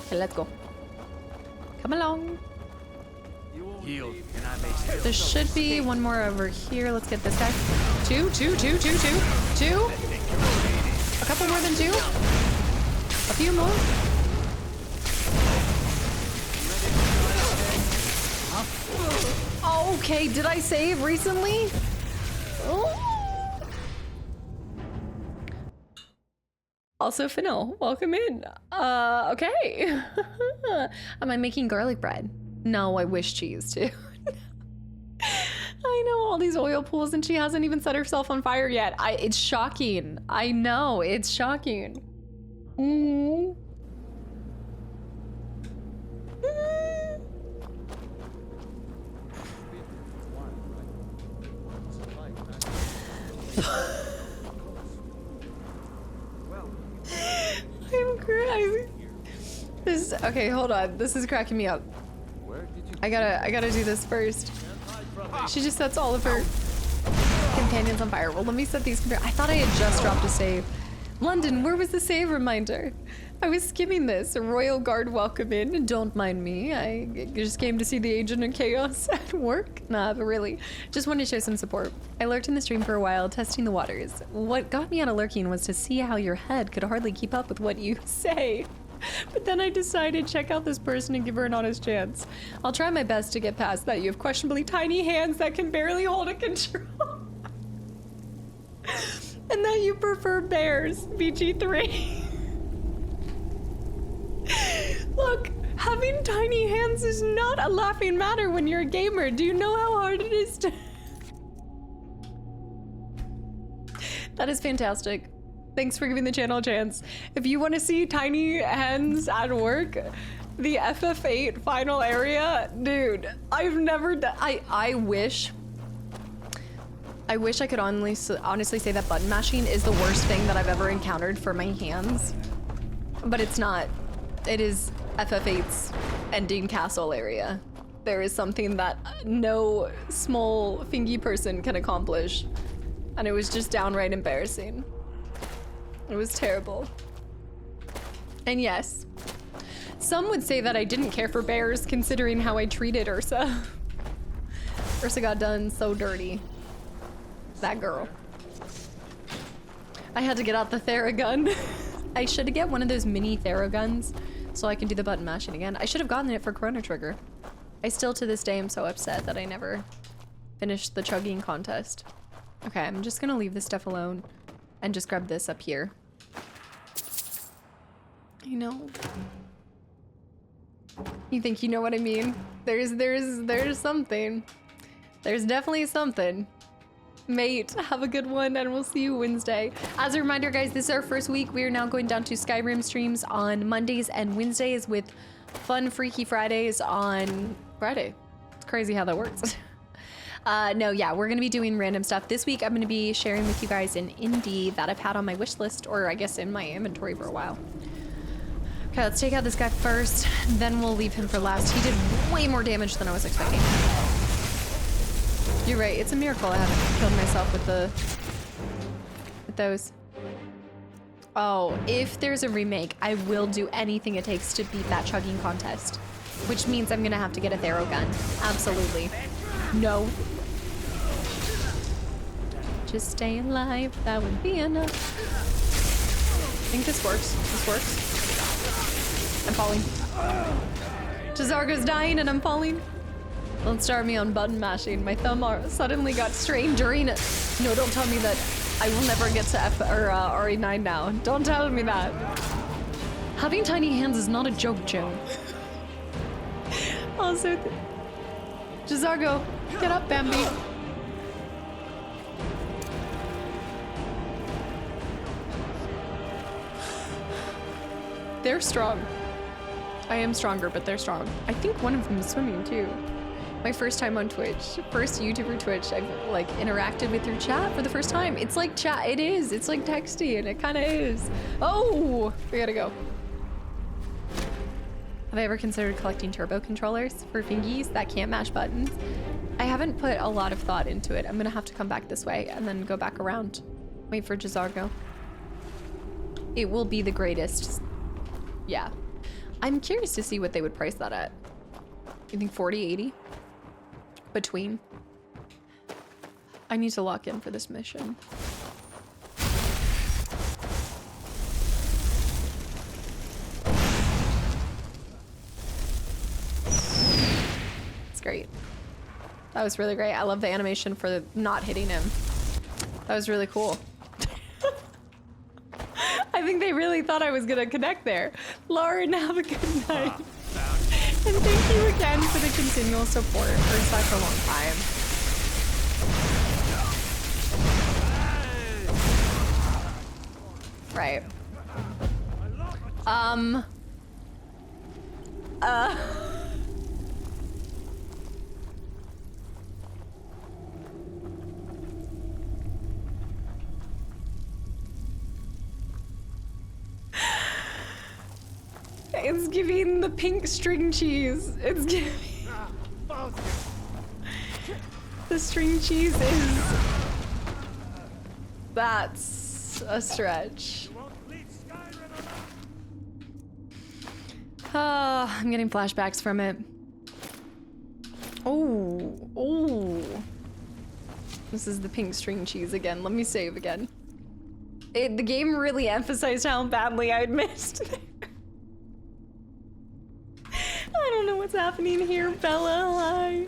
Okay, let's go. Come along. There should be one more over here. Let's get this guy. Two. A couple more than 2. A few more. Oh, okay, did I save recently? Oh. Also, Fennel, welcome in. Okay. Am I making garlic bread? No, I wish she used to. I know all these oil pools and she hasn't even set herself on fire yet. It's shocking. I know, it's shocking. Mm. I'm crying. Okay, hold on. This is cracking me up. I gotta do this first. She just sets all of her companions on fire. Well, let me set these. I thought I had just dropped a save. London, where was the save reminder? I was skimming this. A royal guard welcome in. Don't mind me. I just came to see the agent of chaos at work. Nah, but really, just wanted to show some support. I lurked in the stream for a while, testing the waters. What got me out of lurking was to see how your head could hardly keep up with what you say. But then I decided check out this person and give her an honest chance. I'll try my best to get past that. You have questionably tiny hands that can barely hold a control. And that you prefer bears, BG3. Look, having tiny hands is not a laughing matter when you're a gamer. Do you know how hard it is to... That is fantastic. Thanks for giving the channel a chance. If you want to see tiny hands at work, the FF8 final area, dude, I've never done. I wish I could honestly say that button mashing is the worst thing that I've ever encountered for my hands, but it's not. It is FF8's ending castle area. There is something that no small fingy person can accomplish, and it was just downright embarrassing. It was terrible. And yes, some would say that I didn't care for bears considering how I treated Ursa. Ursa got done so dirty. That girl. I had to get out the Theragun. I should get one of those mini Theraguns so I can do the button mashing again. I should have gotten it for Chrono Trigger. I still to this day am so upset that I never finished the chugging contest. Okay, I'm just gonna leave this stuff alone and just grab this up here. You know. You think you know what I mean? There's something. There's definitely something. Mate, have a good one, and we'll see you Wednesday. As a reminder, guys, this is our first week. We are now going down to Skyrim streams on Mondays and Wednesdays with fun Freaky Fridays on Friday. It's crazy how that works. No, yeah, we're gonna be doing random stuff. This week, I'm gonna be sharing with you guys an indie that I've had on my wish list, or I guess in my inventory for a while. Okay, let's take out this guy first, then we'll leave him for last. He did way more damage than I was expecting. You're right, it's a miracle I haven't killed myself with those. Oh, if there's a remake, I will do anything it takes to beat that chugging contest. Which means I'm gonna have to get a Thero gun. Absolutely. No. Just stay alive, that would be enough. I think this works. This works. I'm falling. Jazargo's dying and I'm falling. Don't start me on button mashing. My thumb suddenly got strained during it. No, don't tell me that I will never get to RE9 now. Don't tell me that. Having tiny hands is not a joke, Joan. Also, Jazargo, get up, Bambi. They're strong. I am stronger, but they're strong. I think one of them is swimming too. My first time on Twitch, first YouTuber Twitch, I've like interacted with your chat for the first time. It's like chat, it is. It's like texting, it kind of is. Oh, we gotta go. Have I ever considered collecting turbo controllers for fingies that can't mash buttons? I haven't put a lot of thought into it. I'm gonna have to come back this way and then go back around. Wait for Jazargo. It will be the greatest. Yeah. I'm curious to see what they would price that at. You think 40, 80? Between? I need to lock in for this mission. It's great. That was really great. I love the animation for the not hitting him. That was really cool. I think they really thought I was gonna connect there. Lauren, have a good night. And thank you again for the continual support for such a long time. Right. It's giving the pink string cheese. It's giving... The string cheese is... That's a stretch. I'm getting flashbacks from it. Oh. This is the pink string cheese again. Let me save again. The game really emphasized how badly I'd missed there. I don't know what's happening here, Bella. Hi.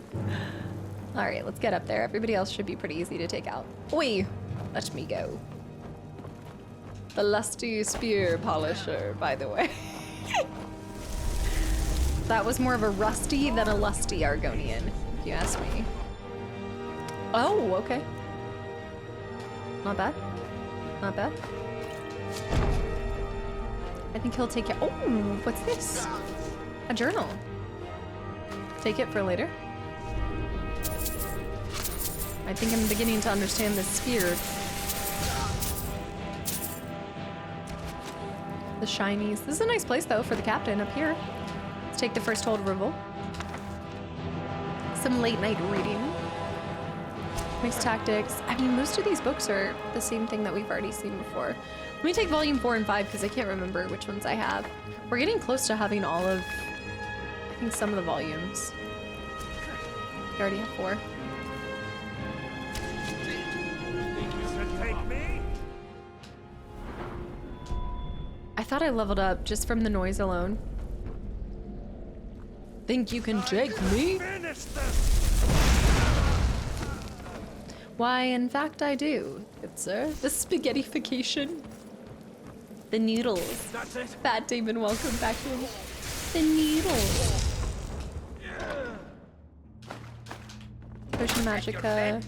All right, let's get up there. Everybody else should be pretty easy to take out. Oi, let me go. The lusty spear polisher, by the way. That was more of a rusty than a lusty Argonian, if you ask me. Oh, okay. Not bad. Not bad. I think he'll take it. Oh, what's this? A journal. Take it for later. I think I'm beginning to understand this sphere. The shinies. This is a nice place though for the captain up here. Let's take the first hold revel. Some late night reading. Mixed tactics. I mean, most of these books are the same thing that we've already seen before. Let me take volume 4 and 5 because I can't remember which ones I have. We're getting close to having all of, I think, some of the volumes. I already have 4. I thought I leveled up just from the noise alone. Think you can take me? Why, in fact, I do, good sir. The spaghettification. The noodles. That's it. Fat Damon, welcome back in. The noodles. Potion Magica.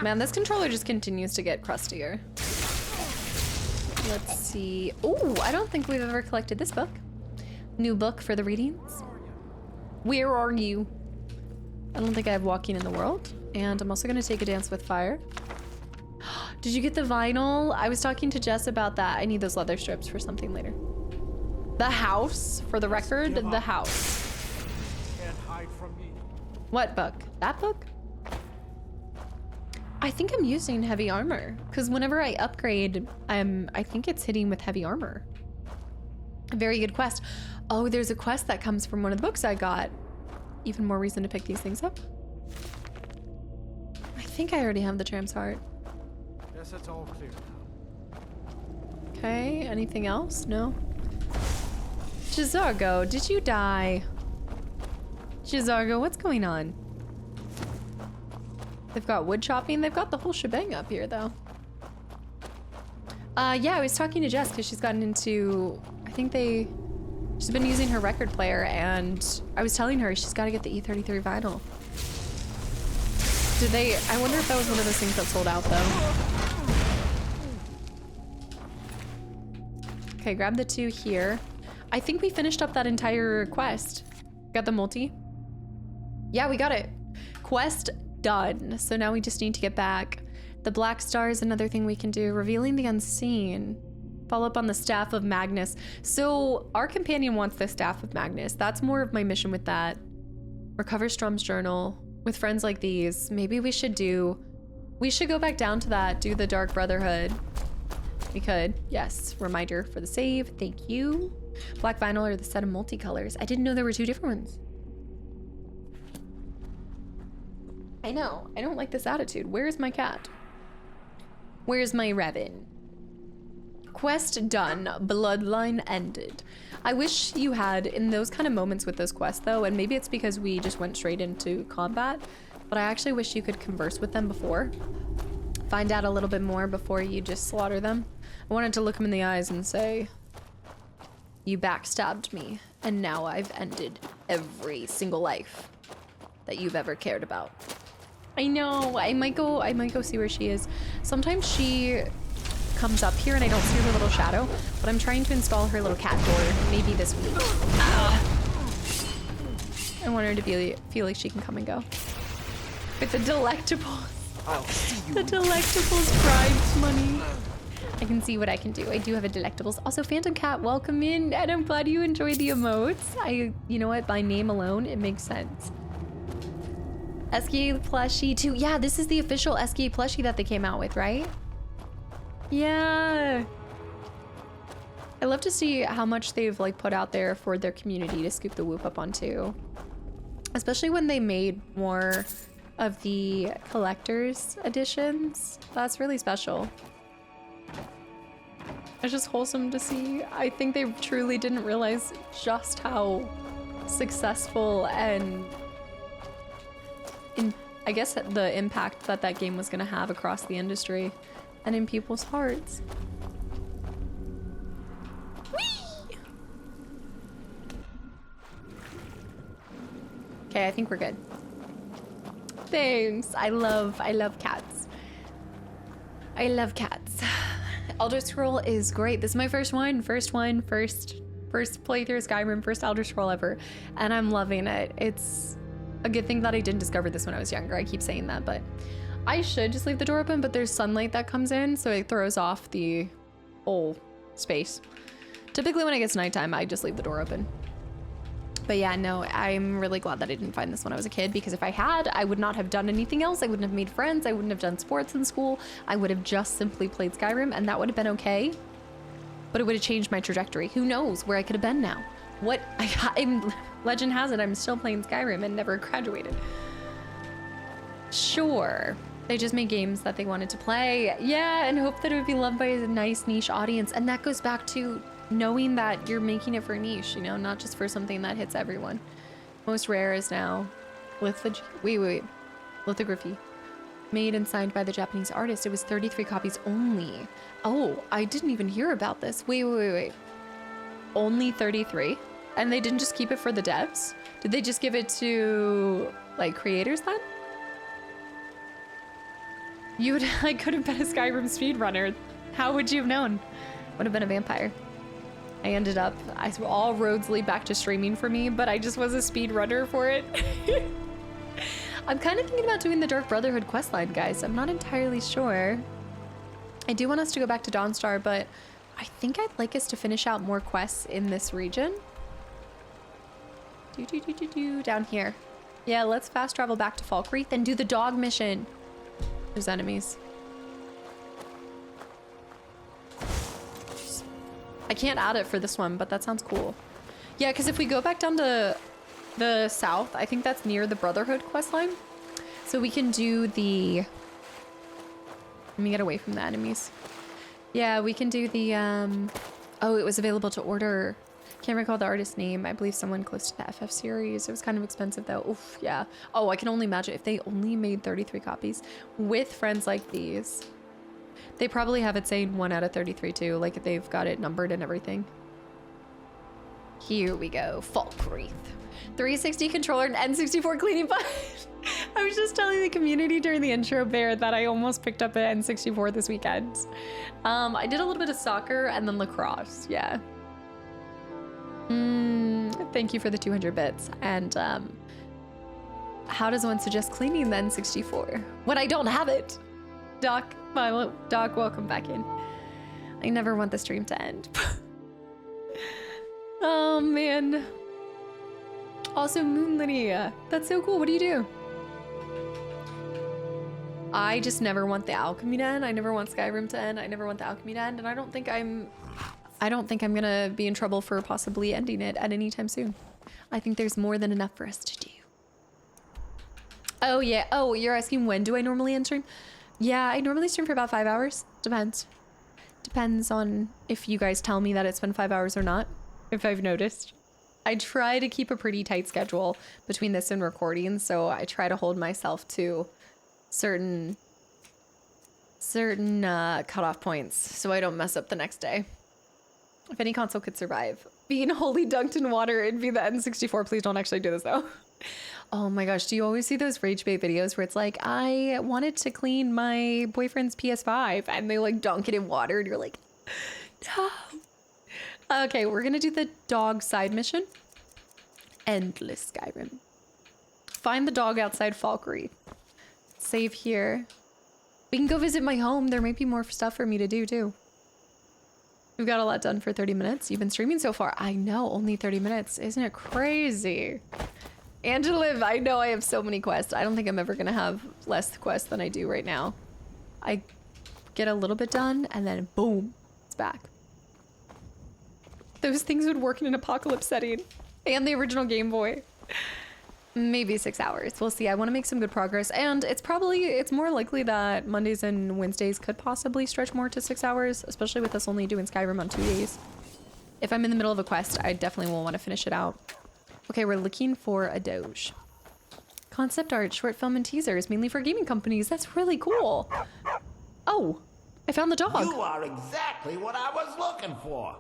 Man, this controller just continues to get crustier. Let's see. Oh, I don't think we've ever collected this book. New book for the readings. Where are you? I don't think I have Walking in the World. And I'm also gonna take a Dance with Fire. Did you get the vinyl? I was talking to Jess about that. I need those leather strips for something later. The house, for the record, the house. Can't hide from me. What book? That book? I think I'm using heavy armor because whenever I upgrade, I think it's hitting with heavy armor. A very good quest. Oh, there's a quest that comes from one of the books I got. Even more reason to pick these things up. I think I already have the Tram's Heart. Guess it's all clear now. Okay, anything else? No? Jizargo, did you die? Jizargo, what's going on? They've got wood chopping. They've got the whole shebang up here, though. Yeah, I was talking to Jess because she's gotten into... I think she's been using her record player, and I was telling her she's got to get the E33 vinyl. Did they... I wonder if that was one of those things that sold out, though. Okay, grab the 2 here. I think we finished up that entire quest. Got the multi? Yeah, we got it. Quest done. So now we just need to get back. The Black Star is another thing we can do. Revealing the Unseen. Follow up on the Staff of Magnus. So our companion wants the Staff of Magnus. That's more of my mission with that. Recover Strom's journal. With friends like these, maybe we should go back down to that, do the Dark Brotherhood. We could. Yes. Reminder for the save. Thank you. Black vinyl or the set of multicolors. I didn't know there were 2 different ones. I know. I don't like this attitude. Where's my cat? Where's my rabbit? Quest done. Bloodline ended. I wish you had, in those kind of moments with those quests though, and maybe it's because we just went straight into combat, but I actually wish you could converse with them before. Find out a little bit more before you just slaughter them. I wanted to look them in the eyes and say, you backstabbed me, and now I've ended every single life that you've ever cared about. I know. I might go see where she is. Sometimes she comes up here and I don't see her little shadow, but I'm trying to install her little cat door maybe this week. I want her to feel like she can come and go. With the delectables. The delectables bribed money. I can see what I can do. I do have a delectables. Also, Phantom Cat, welcome in, and I'm glad you enjoy the emotes. You know what? By name alone, it makes sense. SKA plushie too. Yeah, this is the official SKA plushie that they came out with, right? Yeah. I love to see how much they've like put out there for their community to scoop the whoop up onto. Especially when they made more of the collector's editions. That's really special. It's just wholesome to see. I think they truly didn't realize just how successful and I guess the impact that that game was going to have across the industry and in people's hearts. Whee! Okay, I think we're good. Thanks. I love cats. I love cats. Elder Scroll is great. This is my first playthrough of Skyrim, first Elder Scroll ever, and I'm loving it. It's a good thing that I didn't discover this when I was younger. I keep saying that, but I should just leave the door open, but there's sunlight that comes in, so it throws off the whole space. Typically when it gets nighttime, I just leave the door open. But yeah, no, I'm really glad that I didn't find this when I was a kid, because if I had, I would not have done anything else. I wouldn't have made friends. I wouldn't have done sports in school. I would have just simply played Skyrim, and that would have been okay. But it would have changed my trajectory. Who knows where I could have been now? Legend has it, I'm still playing Skyrim and never graduated. Sure. They just made games that they wanted to play. Yeah, and hope that it would be loved by a nice niche audience. And that goes back to knowing that you're making it for a niche, you know, not just for something that hits everyone. Most rare is now lithography. Made and signed by the Japanese artist. It was 33 copies only. Oh, I didn't even hear about this. Wait. Only 33? And they didn't just keep it for the devs? Did they just give it to, like, creators then? I could have been a Skyrim speedrunner. How would you have known? Would have been a vampire. I ended up, all roads lead back to streaming for me, but I just was a speedrunner for it. I'm kind of thinking about doing the Dark Brotherhood questline, guys. I'm not entirely sure. I do want us to go back to Dawnstar, but I think I'd like us to finish out more quests in this region. Down here. Yeah, let's fast travel back to Falkreath and do the dog mission. There's enemies. I can't add it for this one, but that sounds cool. Yeah, because if we go back down to the south, I think that's near the Brotherhood questline. So we can do the... Let me get away from the enemies. Yeah, we can do the... Oh, it was available to order. Can't recall the artist's name. I believe someone close to the FF series. It was kind of expensive though. Oof, yeah. Oh, I can only imagine if they only made 33 copies with friends like these. They probably have it saying 1 out of 33 too. Like they've got it numbered and everything. Here we go. Falkreath. 360 controller and N64 cleaning button. I was just telling the community during the intro, Bear, that I almost picked up an N64 this weekend. I did a little bit of soccer and then lacrosse. Yeah. Thank you for the 200 bits. And how does one suggest cleaning the N64 when I don't have it? Doc, welcome back in. I never want the stream to end. Oh man. Also, Moon Lydia. That's so cool. What do you do? I just never want the alchemy to end. I never want Skyrim to end. I never want the alchemy to end, and I don't think I'm gonna be in trouble for possibly ending it at any time soon. I think there's more than enough for us to do. Oh yeah. Oh, you're asking when do I normally end stream? Yeah, I normally stream for about 5 hours. Depends. Depends on if you guys tell me that it's been 5 hours or not. If I've noticed. I try to keep a pretty tight schedule between this and recording, so I try to hold myself to certain cutoff points so I don't mess up the next day. If any console could survive being wholly dunked in water, it'd be the N64. Please don't actually do this though. Oh my gosh, do you always see those rage bait videos where it's like, I wanted to clean my boyfriend's PS5 and they like dunk it in water and you're like, no. Okay, we're gonna do the dog side mission. Endless Skyrim. Find the dog outside Falkreath. Save here. We can go visit my home. There might be more stuff for me to do too. We've got a lot done for 30 minutes. You've been streaming so far. I know, only 30 minutes. Isn't it crazy? And to live, I know I have so many quests. I don't think I'm ever gonna have less quests than I do right now. I get a little bit done and then boom, it's back. Those things would work in an apocalypse setting. And the original Game Boy. Maybe 6 hours. We'll see. I want to make some good progress. And it's more likely that Mondays and Wednesdays could possibly stretch more to 6 hours, especially with us only doing Skyrim on 2 days. If I'm in the middle of a quest, I definitely will want to finish it out. Okay, we're looking for a Doge. Concept art, short film, and teasers, mainly for gaming companies. That's really cool. Oh, I found the dog. You are exactly what I was looking for.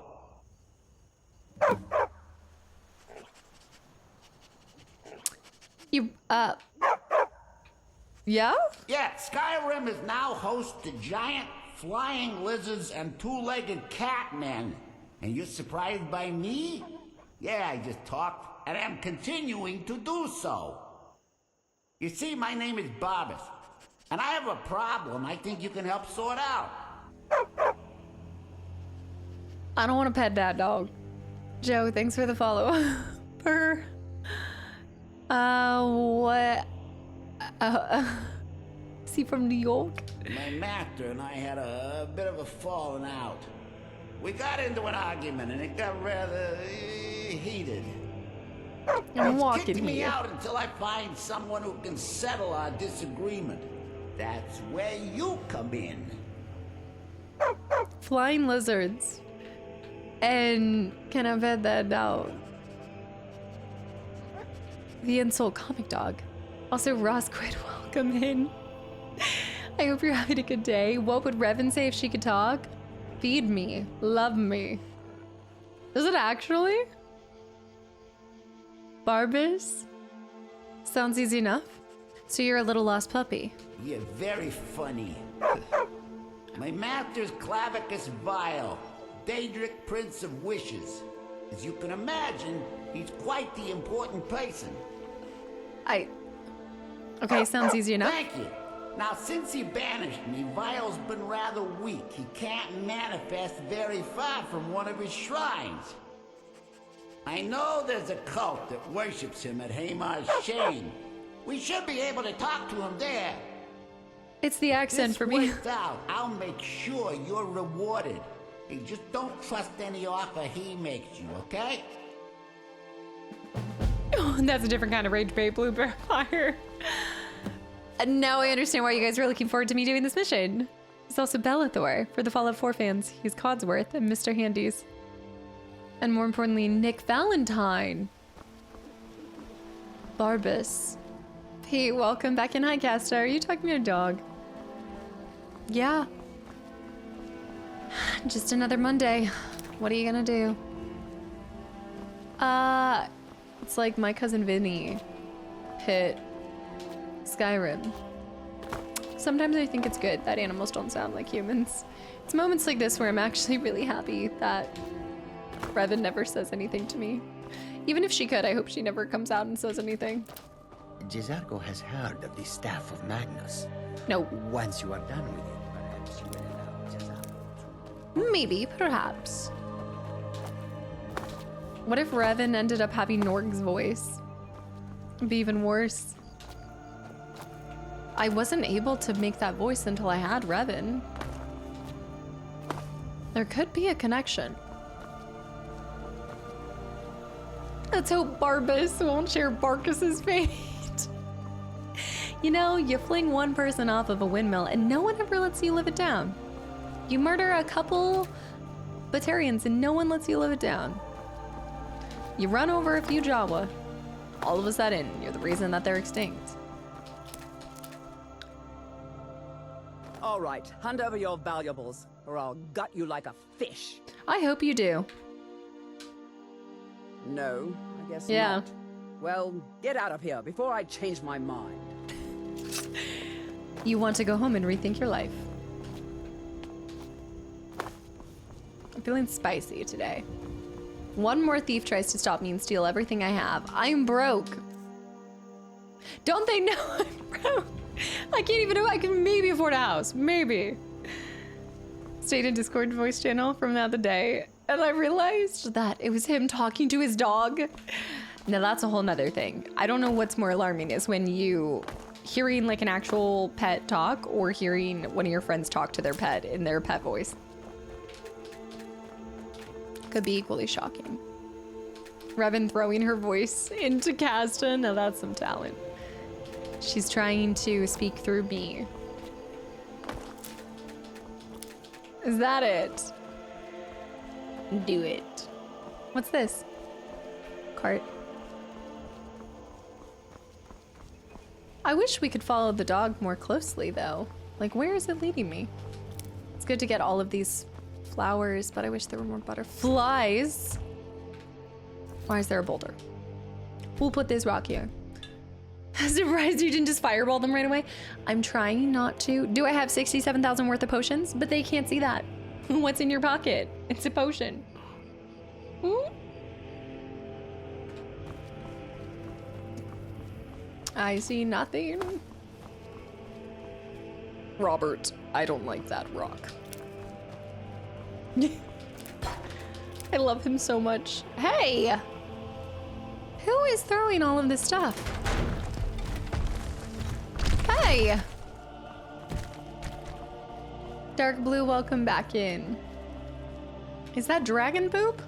Yeah? Yeah, Skyrim is now host to giant flying lizards and two-legged cat men. And you're surprised by me? Yeah, I just talked, and I'm continuing to do so. You see, my name is Barbas, and I have a problem I think you can help sort out. I don't want to pet that dog. Joe, thanks for the follow. Purr. What? Is he from New York? My master and I had a bit of a falling out. We got into an argument and it got rather heated. I'm He's walking kicked me here. out until I find someone who can settle our disagreement. That's where you come in. Flying lizards. And can I pet that dog? The insult comic dog. Also, Ross Quid, welcome in. I hope you're having a good day. What would Revan say if she could talk? Feed me. Love me. Does it actually? Barbas? Sounds easy enough. So you're a little lost puppy. You're very funny. My master's Clavicus Vile, Daedric Prince of Wishes. As you can imagine, he's quite the important person. Okay, sounds easy enough. Thank you. Now, since he banished me, Vile's been rather weak. He can't manifest very far from one of his shrines. I know there's a cult that worships him at Hamar's Shane. We should be able to talk to him there. It's the accent for me. This works out, I'll make sure you're rewarded. Hey, just don't trust any offer he makes you, okay? Oh, that's a different kind of rage bait, Blueberry Fire. And now I understand why you guys were looking forward to me doing this mission. There's also Bellathor for the Fallout 4 fans. He's Codsworth and Mr. Handies. And more importantly, Nick Valentine. Barbas. Pete, welcome back in. Hi, Casta. Are you talking to your dog? Yeah. Just another Monday. What are you gonna do? It's like my cousin Vinny hit Skyrim. Sometimes I think it's good that animals don't sound like humans. It's moments like this where I'm actually really happy that Revan never says anything to me. Even if she could, I hope she never comes out and says anything. Jizargo has heard of the Staff of Magnus. No. Once you are done with it, perhaps you will allow Jizargo. Maybe, perhaps. What if Revan ended up having Norg's voice? It'd be even worse. I wasn't able to make that voice until I had Revan. There could be a connection. Let's hope Barbas won't share Barkus's fate. You know, you fling one person off of a windmill and no one ever lets you live it down. You murder a couple Batarians and no one lets you live it down. You run over a few Jawa, all of a sudden, you're the reason that they're extinct. All right, hand over your valuables, or I'll gut you like a fish. I hope you do. No, I guess Yeah. not. Well, get out of here before I change my mind. You want to go home and rethink your life. I'm feeling spicy today. One more thief tries to stop me and steal everything I have. I'm broke. Don't they know I'm broke? I can't even know. I can maybe afford a house. Maybe. Stayed in Discord voice channel from the other day, and I realized that it was him talking to his dog. Now that's a whole nother thing. I don't know what's more alarming is when you hearing like an actual pet talk or hearing one of your friends talk to their pet in their pet voice. Could be equally shocking. Revan throwing her voice into Casta. Now that's some talent. She's trying to speak through me. Is that it? Do it. What's this? Cart. I wish we could follow the dog more closely though. Like, where is it leading me? It's good to get all of these flowers, but I wish there were more butterflies. Why is there a boulder? We'll put this rock here. Surprised you didn't just fireball them right away. I'm trying not to. Do I have 67,000 worth of potions? But they can't see that. What's in your pocket? It's a potion. Hmm? I see nothing. Robert, I don't like that rock. I love him so much. Hey! Who is throwing all of this stuff? Hey! Dark Blue, welcome back in. Is that dragon poop?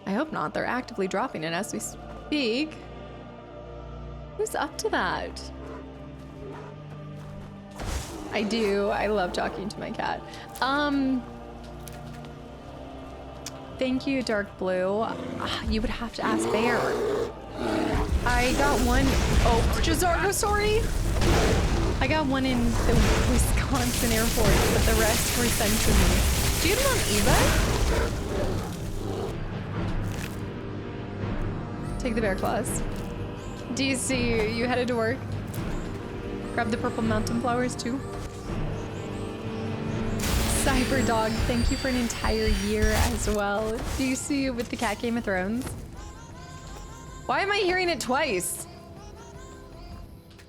I hope not. They're actively dropping it as we speak. Who's up to that? I do. I love talking to my cat. Thank you, Dark Blue. You would have to ask Bear. I got one. Oh, Jazargo, sorry. I got one in the Wisconsin airport, but the rest were sent to me. Do you get them on eBay? Take the bear claws. DC, you headed to work? Grab the purple mountain flowers too. Cyber Dog, thank you for an entire year as well. DC with the cat Game of Thrones. Why am I hearing it twice?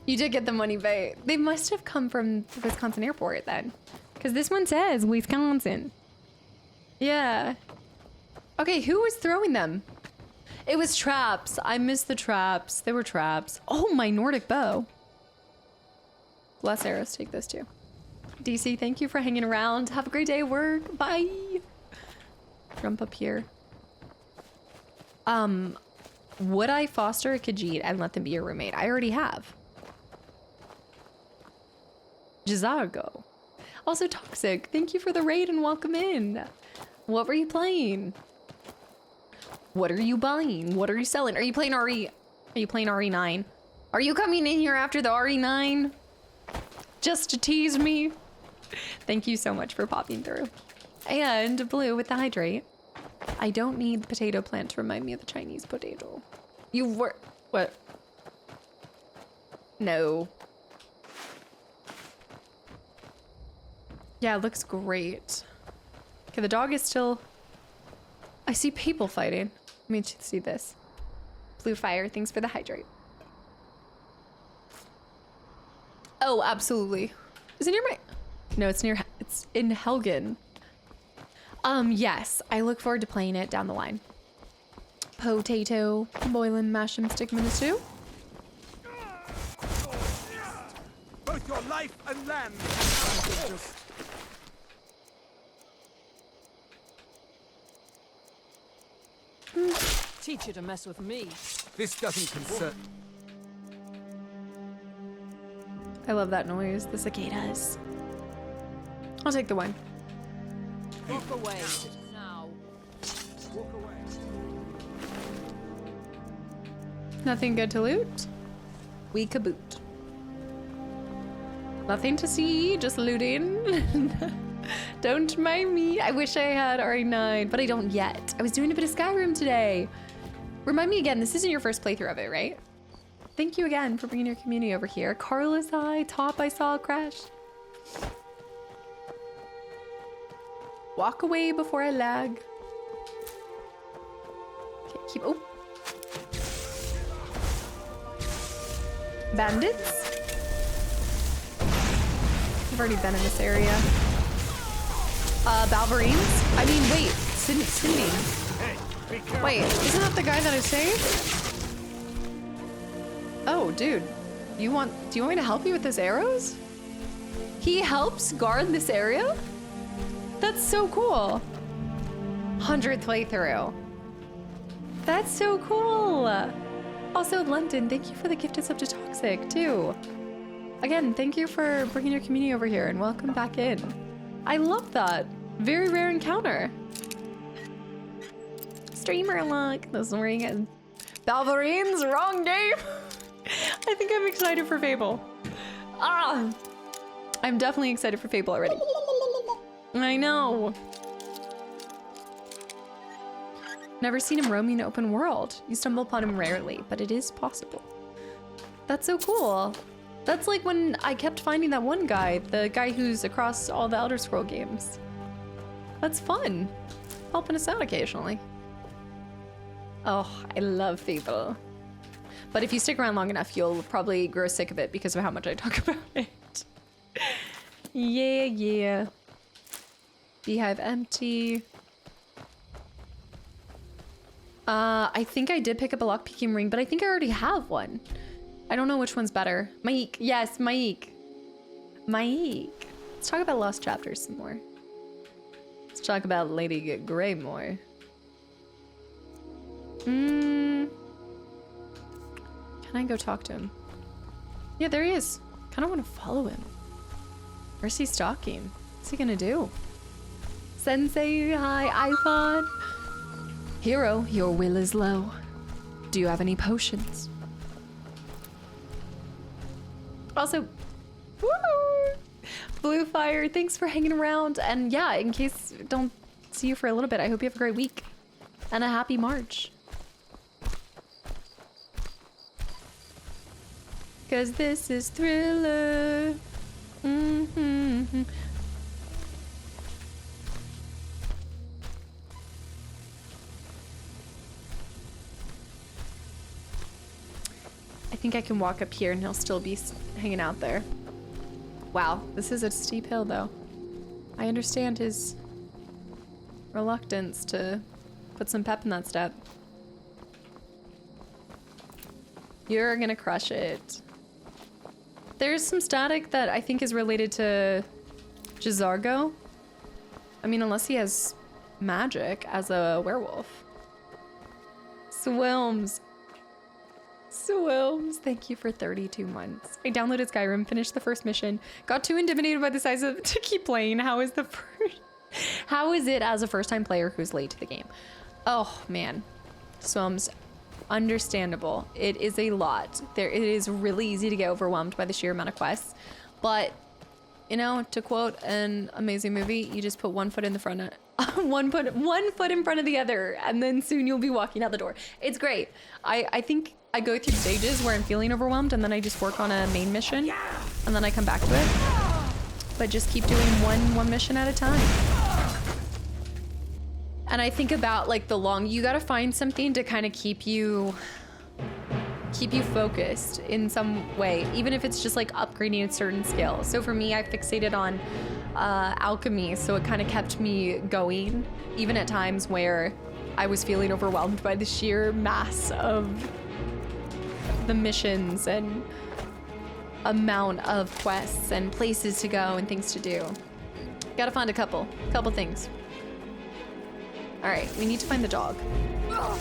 You did get the money back. They must have come from the Wisconsin airport then. Because this one says Wisconsin. Yeah. Okay, who was throwing them? It was traps. I missed the traps. They were traps. Oh, my Nordic bow. Bless arrows, take this too. DC, thank you for hanging around. Have a great day at work. Bye. Jump up here. Would I foster a Khajiit and let them be your roommate? I already have. Jazargo. Also Toxic, thank you for the raid and welcome in. What were you playing? What are you buying? What are you selling? Are you playing RE? Are you playing RE9? Are you coming in here after the RE9? Just to tease me? Thank you so much for popping through. And Blue with the hydrate. I don't need the potato plant to remind me of the Chinese potato. You were... What? No. Yeah, it looks great. Okay, the dog is still... I see people fighting. Let me see this. Blue fire, thanks for the hydrate. Oh, absolutely. Is it near my... No, it's near... It's in Helgen. Yes. I look forward to playing it down the line. Potato, boiling, mash 'em, stick 'em in a stew. Both your life and land. Teach you to mess with me. This doesn't concern. I love that noise. The cicadas. I'll take the wine. Walk away now. Walk away. Nothing good to loot? We kaboot. Nothing to see, just looting. Don't mind me. I wish I had RE9, but I don't yet. I was doing a bit of Skyrim today. Remind me again, this isn't your first playthrough of it, right? Thank you again for bringing your community over here. Carlos, Top, I saw Crash. Walk away before I lag. Okay, keep... Oh. Bandits? I've already been in this area. Balverines? I mean, wait. Cindy. Wait, isn't that the guy that I saved? Oh, dude. Do you want me to help you with those arrows? He helps guard this area? That's so cool. 100th playthrough. That's so cool. Also, London, thank you for the gifted sub to Toxic, too. Again, thank you for bringing your community over here and welcome back in. I love that. Very rare encounter. Streamer luck. This is where you get Balverines, wrong game. I think I'm excited for Fable. I'm definitely excited for Fable already. I know. Never seen him roaming open world. You stumble upon him rarely, but it is possible. That's so cool. That's like when I kept finding that one guy, the guy who's across all the Elder Scroll games. That's fun. Helping us out occasionally. Oh, I love Fable. But if you stick around long enough, you'll probably grow sick of it because of how much I talk about it. Yeah, yeah. Beehive empty. I think I did pick up a lockpicking ring, but I think I already have one. I don't know which one's better. Maik. Yes, Maik. Maik. Let's talk about Lost Chapters some more. Let's talk about Lady Grey more. Can I go talk to him? Yeah, there he is. Kind of want to follow him. Where's he stalking? What's he gonna do? Sensei, hi, iPod. Hero, your will is low. Do you have any potions? Also, woo! Blue Fire, thanks for hanging around. And yeah, in case I don't see you for a little bit, I hope you have a great week and a happy March. Cause this is Thriller. Mm-hmm. I think I can walk up here and he'll still be hanging out there. Wow, this is a steep hill though. I understand his reluctance to put some pep in that step. You're gonna crush it. There's some static that I think is related to Jizargo. I mean, unless he has magic as a werewolf. Swilms. Swilms, thank you for 32 months. I downloaded Skyrim, finished the first mission, got too intimidated by the size of to keep playing. How is it as a first-time player who's late to the game? Oh man, Swilms, understandable. It is a lot. It is really easy to get overwhelmed by the sheer amount of quests, but you know, to quote an amazing movie, you just put one foot in the front of one foot in front of the other, and then soon you'll be walking out the door. It's great. I think I go through stages where I'm feeling overwhelmed, and then I just work on a main mission, and then I come back to it. But just keep doing one mission at a time. And I think about like you gotta find something to kind of keep you focused in some way, even if it's just like upgrading a certain skill. So for me, I fixated on alchemy, so it kind of kept me going, even at times where I was feeling overwhelmed by the sheer mass of the missions and amount of quests and places to go and things to do. Gotta find a couple things. All right, we need to find the dog. Ow.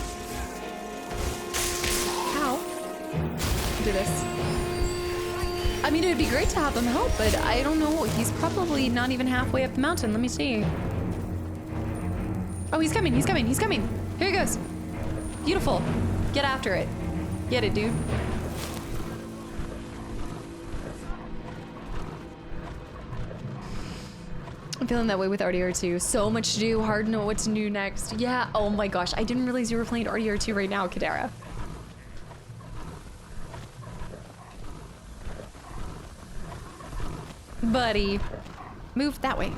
Do this. I mean, it would be great to have him help, but I don't know. He's probably not even halfway up the mountain. Let me see. Oh, he's coming. Here he goes. Beautiful. Get after it. Get it, dude. I'm feeling that way with RDR2. So much to do, hard to know what to do next. Yeah, oh my gosh. I didn't realize you were playing RDR2 right now, Kadara. Buddy. Move that way.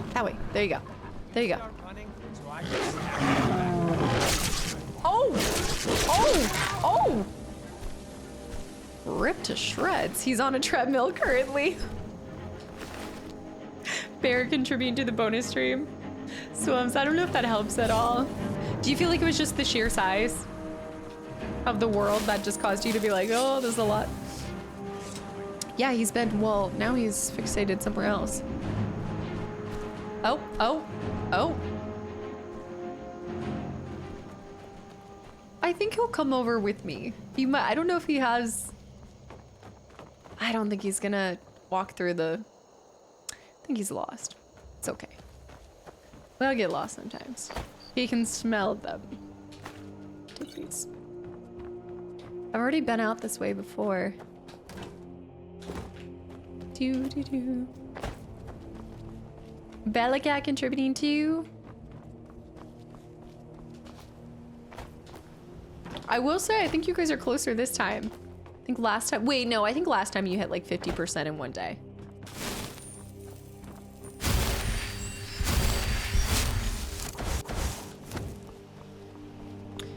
There you go. Oh! Ripped to shreds. He's on a treadmill currently. Bear contributing to the bonus stream. Swims, I don't know if that helps at all. Do you feel like it was just the sheer size of the world that just caused you to be like, oh, there's a lot? Yeah, now he's fixated somewhere else. Oh. I think he'll come over with me. He might, I don't know if he has... I don't think he's gonna walk through I think he's lost. It's okay. We'll get lost sometimes. He can smell them. Take these. I've already been out this way before. Bellacat contributing to. I will say, I think you guys are closer this time. I think last time, wait, no, I think last time you hit like 50% in one day.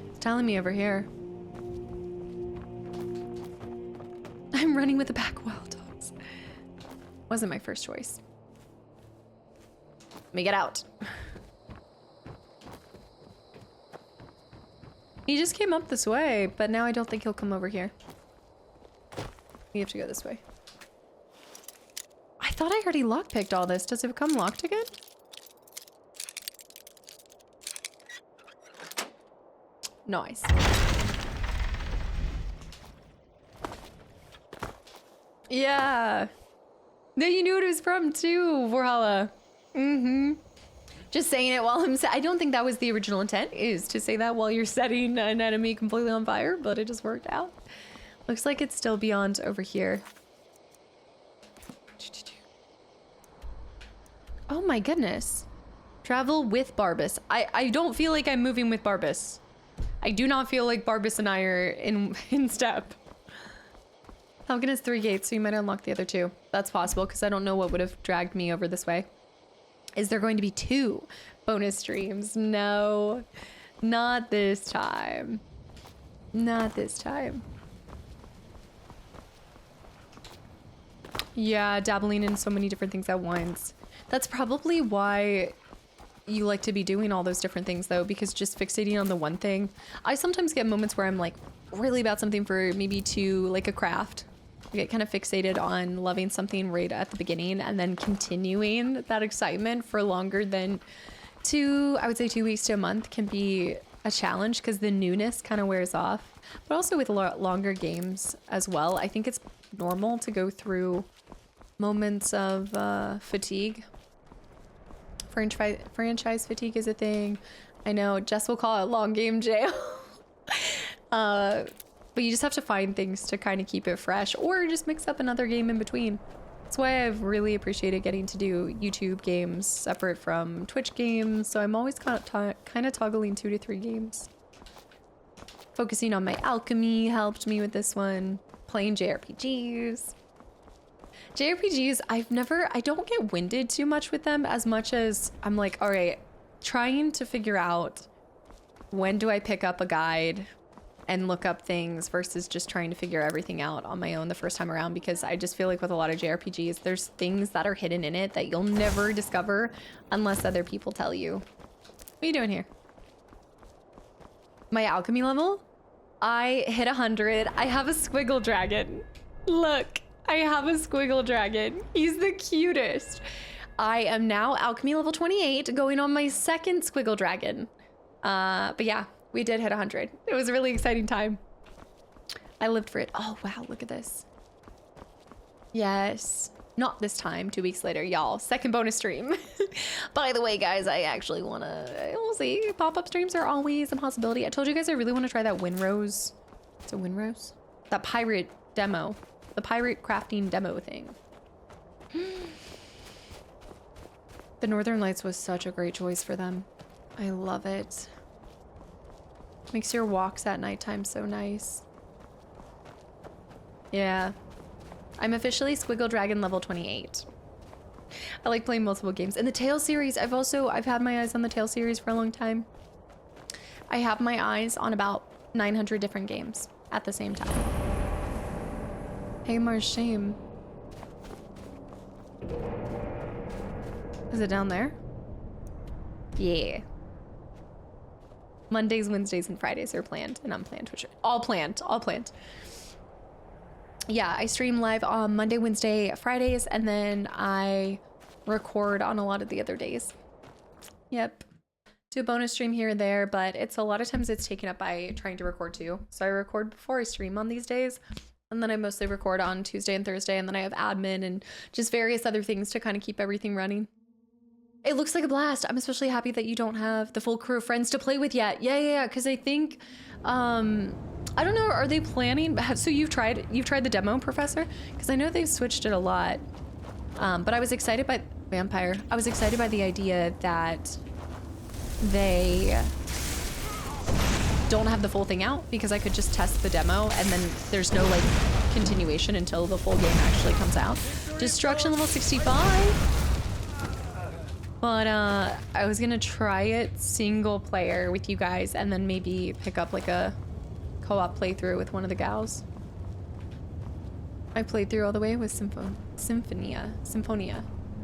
It's telling me over here. I'm running with the pack wild dogs. Wasn't my first choice. Let me get out. He just came up this way, but now I don't think he'll come over here. We have to go this way. I thought I already lockpicked all this. Does it become locked again? Nice. Yeah. No, you knew what it was from too, Vorhala. Mm-hmm. Just saying it while I'm I don't think that was the original intent, is to say that while you're setting an enemy completely on fire, but it just worked out. Looks like it's still beyond over here. Oh my goodness. Travel with Barbas. I don't feel like I'm moving with Barbas. I do not feel like Barbas and I are in step. Falcon has 3 gates, so you might unlock the other 2. That's possible, because I don't know what would have dragged me over this way. Is there going to be 2 bonus streams? No, not this time. Not this time. Yeah, dabbling in so many different things at once. That's probably why you like to be doing all those different things though, because just fixating on the one thing. I sometimes get moments where I'm like really about something for maybe 2, like a craft. I get kind of fixated on loving something right at the beginning and then continuing that excitement for longer than I would say 2 weeks to a month can be a challenge because the newness kind of wears off. But also with longer games as well, I think it's normal to go through moments of fatigue. Franchise fatigue is a thing. I know Jess will call it long game jail. But you just have to find things to kind of keep it fresh or just mix up another game in between. That's why I've really appreciated getting to do YouTube games separate from Twitch games. So I'm always kind of toggling 2 to 3 games. Focusing on my alchemy helped me with this one. Playing JRPGs. JRPGs, I don't get winded too much with them as much as I'm like, all right, trying to figure out when do I pick up a guide and look up things versus just trying to figure everything out on my own the first time around, because I just feel like with a lot of JRPGs, there's things that are hidden in it that you'll never discover unless other people tell you. What are you doing here? My alchemy level? I hit 100. I have a squiggle dragon. Look, I have a squiggle dragon. He's the cutest. I am now alchemy level 28, going on my 2nd squiggle dragon. But yeah. We did hit 100. It was a really exciting time. I lived for it. Oh, wow. Look at this. Yes. Not this time. 2 weeks later, y'all. 2nd bonus stream. By the way, guys, I actually want to... We'll see. Pop-up streams are always a possibility. I told you guys I really want to try that Winrose. Is it Winrose? That pirate demo. The pirate crafting demo thing. The Northern Lights was such a great choice for them. I love it. Makes your walks at nighttime so nice. Yeah. I'm officially Squiggle Dragon level 28. I like playing multiple games. In the Tales series, I've had my eyes on the Tales series for a long time. I have my eyes on about 900 different games at the same time. Hey, Mars Shame. Is it down there? Yeah. Mondays, Wednesdays, and Fridays are planned and unplanned. All planned. Yeah, I stream live on Monday, Wednesday, Fridays, and then I record on a lot of the other days. Yep. Do a bonus stream here and there, but it's a lot of times it's taken up by trying to record too. So I record before I stream on these days, and then I mostly record on Tuesday and Thursday, and then I have admin and just various other things to kind of keep everything running. It looks like a blast. I'm especially happy that you don't have the full crew of friends to play with yet. Yeah, because I think, I don't know, are they planning? So you've tried the demo, Professor? Because I know they've switched it a lot. But I was excited by Vampire. I was excited by the idea that they don't have the full thing out because I could just test the demo and then there's no like continuation until the full game actually comes out. Destruction level 65. But I was gonna try it single player with you guys and then maybe pick up like a co-op playthrough with one of the gals. I played through all the way with Symphonia.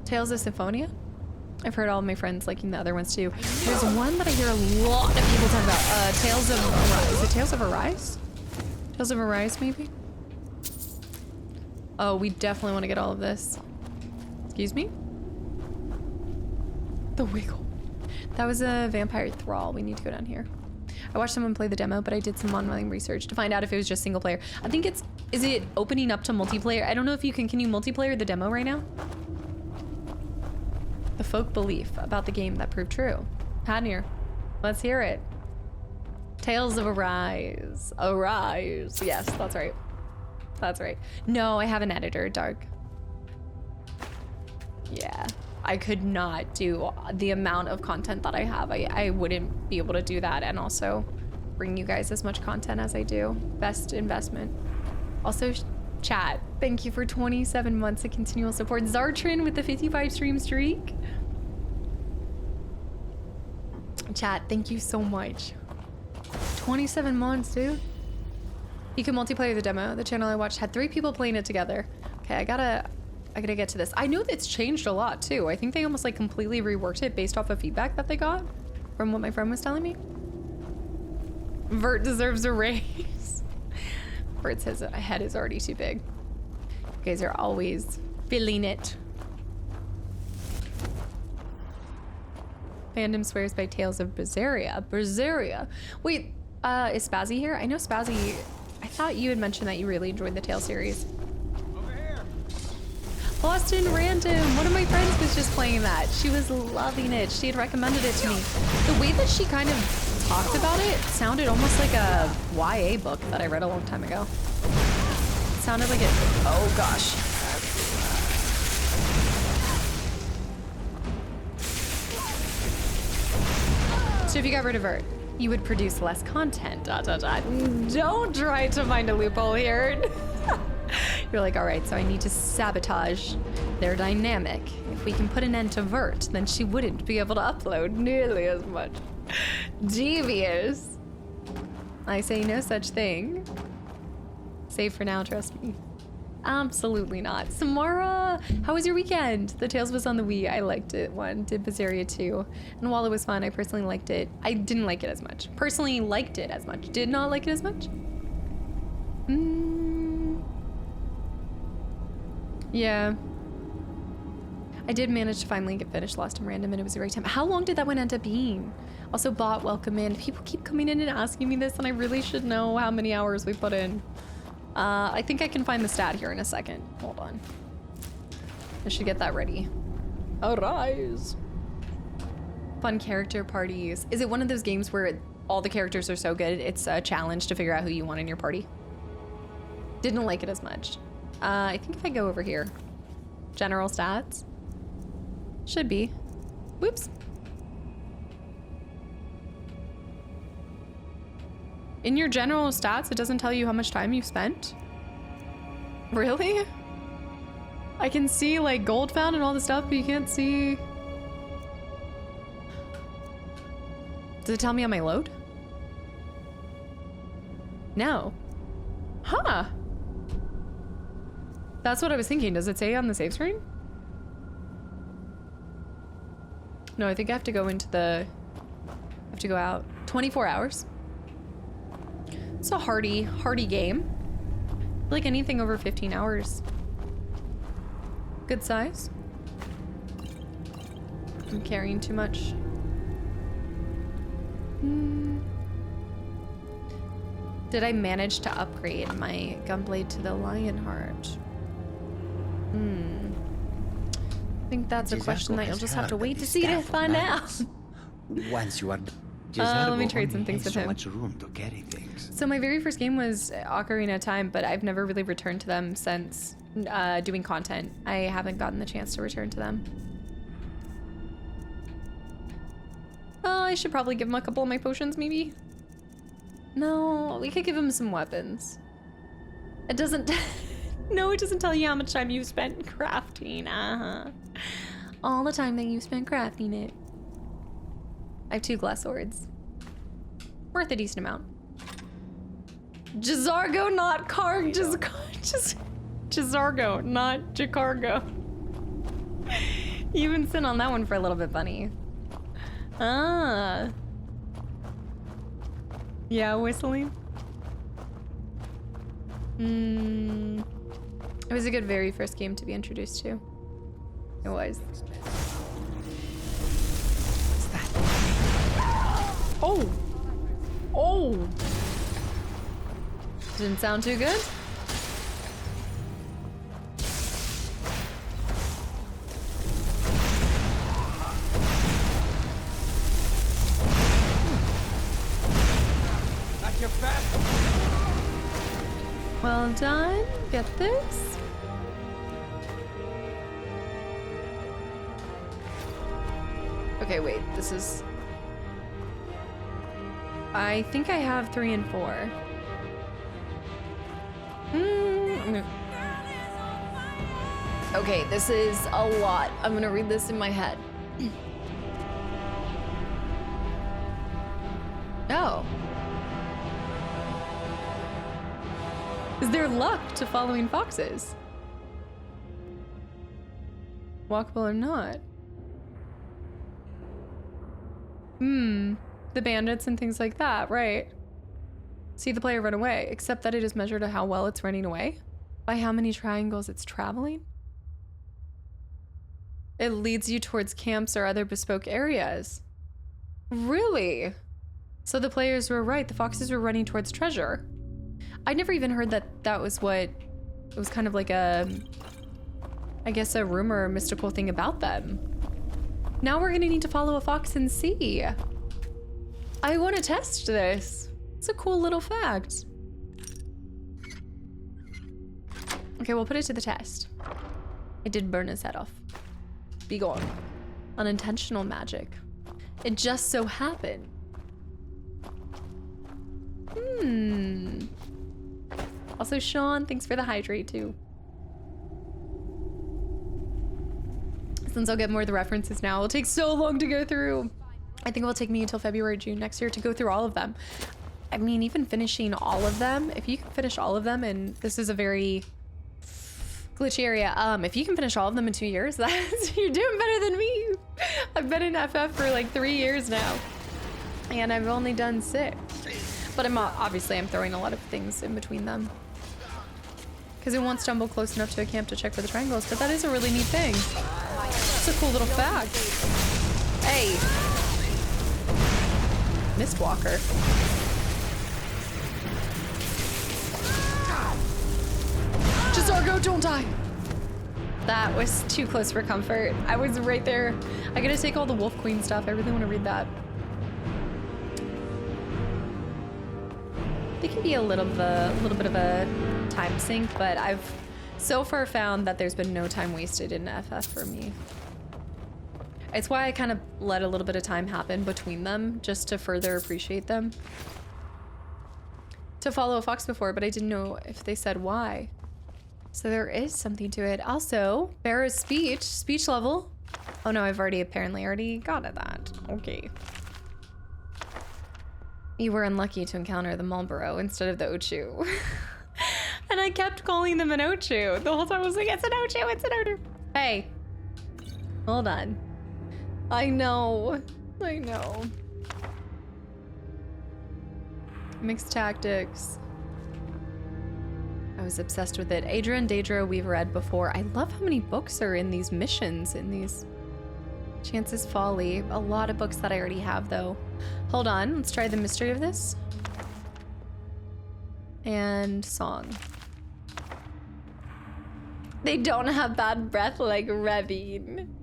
Tales of Symphonia? I've heard all of my friends liking the other ones too. There's one that I hear a lot of people talk about. Tales of Arise. Is it Tales of Arise? Tales of Arise, maybe? Oh, we definitely want to get all of this. Excuse me? The Wiggle. That was a vampire thrall. We need to go down here. I watched someone play the demo, but I did some online research to find out if it was just single player. I think is it opening up to multiplayer? I don't know if you can you multiplayer the demo right now? The folk belief about the game that proved true. Hadnir, let's hear it. Tales of Arise. Arise. Yes, that's right. That's right. No, I have an editor, Dark. Yeah. I could not do the amount of content that I have. I wouldn't be able to do that and also bring you guys as much content as I do. Best investment. Also, chat, thank you for 27 months of continual support. Zartrin with the 55 stream streak. Chat, thank you so much. 27 months, dude. You can multiplayer the demo. The channel I watched had 3 people playing it together. Okay, I gotta get to this. I know that's changed a lot too. I think they almost like completely reworked it based off of feedback that they got from what my friend was telling me. Vert deserves a raise. Vert says a head is already too big. You guys are always filling it. Fandom swears by Tales of Berseria. Berseria. Wait, is Spazzy here? I know Spazzy. I thought you had mentioned that you really enjoyed the Tale series. Boston Random. One of my friends was just playing that. She was loving it. She had recommended it to me. The way that she kind of talked about it sounded almost like a YA book that I read a long time ago. It sounded like it. Oh gosh. So if you got rid of Vert, you would produce less content. ... Don't try to find a loophole here. You're like, all right, so I need to sabotage their dynamic. If we can put an end to Vert, then she wouldn't be able to upload nearly as much. Devious. I say no such thing. Save for now, trust me. Absolutely not. Samara, how was your weekend? The Tales was on the Wii. I liked it one. Did Berseria 2. And while it was fun, I personally liked it. I didn't like it as much. Personally liked it as much. Did not like it as much? Yeah. I did manage to finally get finished Lost in Random and it was a great time. How long did that one end up being? Also, bot, welcome in. People keep coming in and asking me this and I really should know how many hours we put in. I think I can find the stat here in a second. Hold on. I should get that ready. Arise. Fun character parties. Is it one of those games where all the characters are so good, it's a challenge to figure out who you want in your party? Didn't like it as much. I think if I go over here, general stats, should be, whoops. In your general stats, it doesn't tell you how much time you've spent? Really? I can see like gold found and all the stuff, but you can't see. Does it tell me on my load? No. Huh. That's what I was thinking. Does it say on the save screen? No, I think I have to go into the... I have to go out. 24 hours. It's a hardy game. Like anything over 15 hours. Good size. I'm carrying too much. Did I manage to upgrade my gunblade to the Lionheart? I think that's a question that you'll just have to wait to see to find out. Once you are let me trade some things with him. much room to carry things. So my very first game was Ocarina of Time, but I've never really returned to them since doing content. I haven't gotten the chance to return to them. Oh, I should probably give him a couple of my potions, maybe? No, we could give him some weapons. It doesn't... No, it doesn't tell you how much time you've spent crafting. All the time that you spent crafting it. I have 2 glass swords. Worth a decent amount. Jazargo, not Jazargo, not Jacargo. You even sit on that one for a little bit, bunny. Ah. Yeah, whistling. It was a good very first game to be introduced to. It was. What's that? Oh! Oh! Didn't sound too good. At your back. Well done. Get this. Okay, wait. This is... I think I have 3 and 4. Okay, this is a lot. I'm gonna read this in my head. Oh. Is there luck to following foxes? Walkable or not? The bandits and things like that, right? See the player run away, except that it is measured at how well it's running away, by how many triangles it's traveling. It leads you towards camps or other bespoke areas. Really? So the players were right, the foxes were running towards treasure. I never even heard that that was what, it was kind of like a, I guess a rumor or mystical thing about them. Now we're gonna need to follow a fox and see. I want to test this. It's a cool little fact. Okay, we'll put it to the test. It did burn his head off. Be gone. Unintentional magic. It just so happened. Also, Sean, thanks for the hydrate too. Since I'll get more of the references now, it'll take so long to go through. I think it will take me until February, June next year to go through all of them. I mean, even finishing all of them, if you can finish all of them, and this is a very glitchy area, if you can finish all of them in 2 years, that's, you're doing better than me. I've been in FF for like 3 years now, and I've only done 6. But obviously I'm throwing a lot of things in between them. Because it won't stumble close enough to a camp to check for the triangles, but that is a really neat thing. It's a cool little fact. Hey. Mistwalker. Jazargo, don't die! That was too close for comfort. I was right there. I gotta take all the Wolf Queen stuff. I really want to read that. They can be a little bit of a time sink, but I've so far found that there's been no time wasted in FF for me. It's why I kind of let a little bit of time happen between them, just to further appreciate them. To follow a fox before, but I didn't know if they said why. So there is something to it. Also, Barra's speech level. Oh no, I've apparently already got at that. Okay. You were unlucky to encounter the Marlboro instead of the Ochu. And I kept calling them an Ochu. The whole time I was like, it's an Ochu, it's an Ochu. Hey, hold on. I know. Mixed tactics. I was obsessed with it. Adra and Daedra we've read before. I love how many books are in these missions, in these Chance's Folly. A lot of books that I already have though. Hold on, let's try the mystery of this. And song. They don't have bad breath like Revine.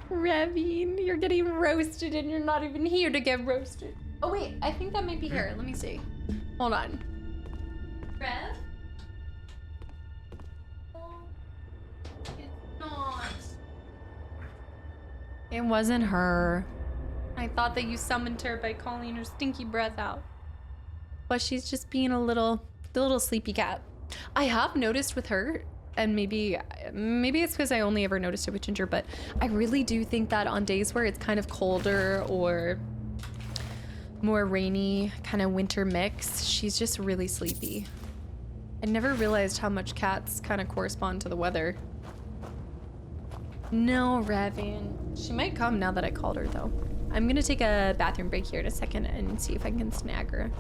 Revine, you're getting roasted and you're not even here to get roasted. Oh wait, I think that might be her. Let me see. Hold on. Rev? It's not. It wasn't her. I thought that you summoned her by calling her stinky breath out. But she's just being the little sleepy cat. I have noticed with her, and maybe it's because I only ever noticed it with Ginger, but I really do think that on days where it's kind of colder or more rainy, kind of winter mix, she's just really sleepy. I never realized how much cats kind of correspond to the weather. No, Ravian. She might come now that I called her, though. I'm gonna take a bathroom break here in a second and see if I can snag her.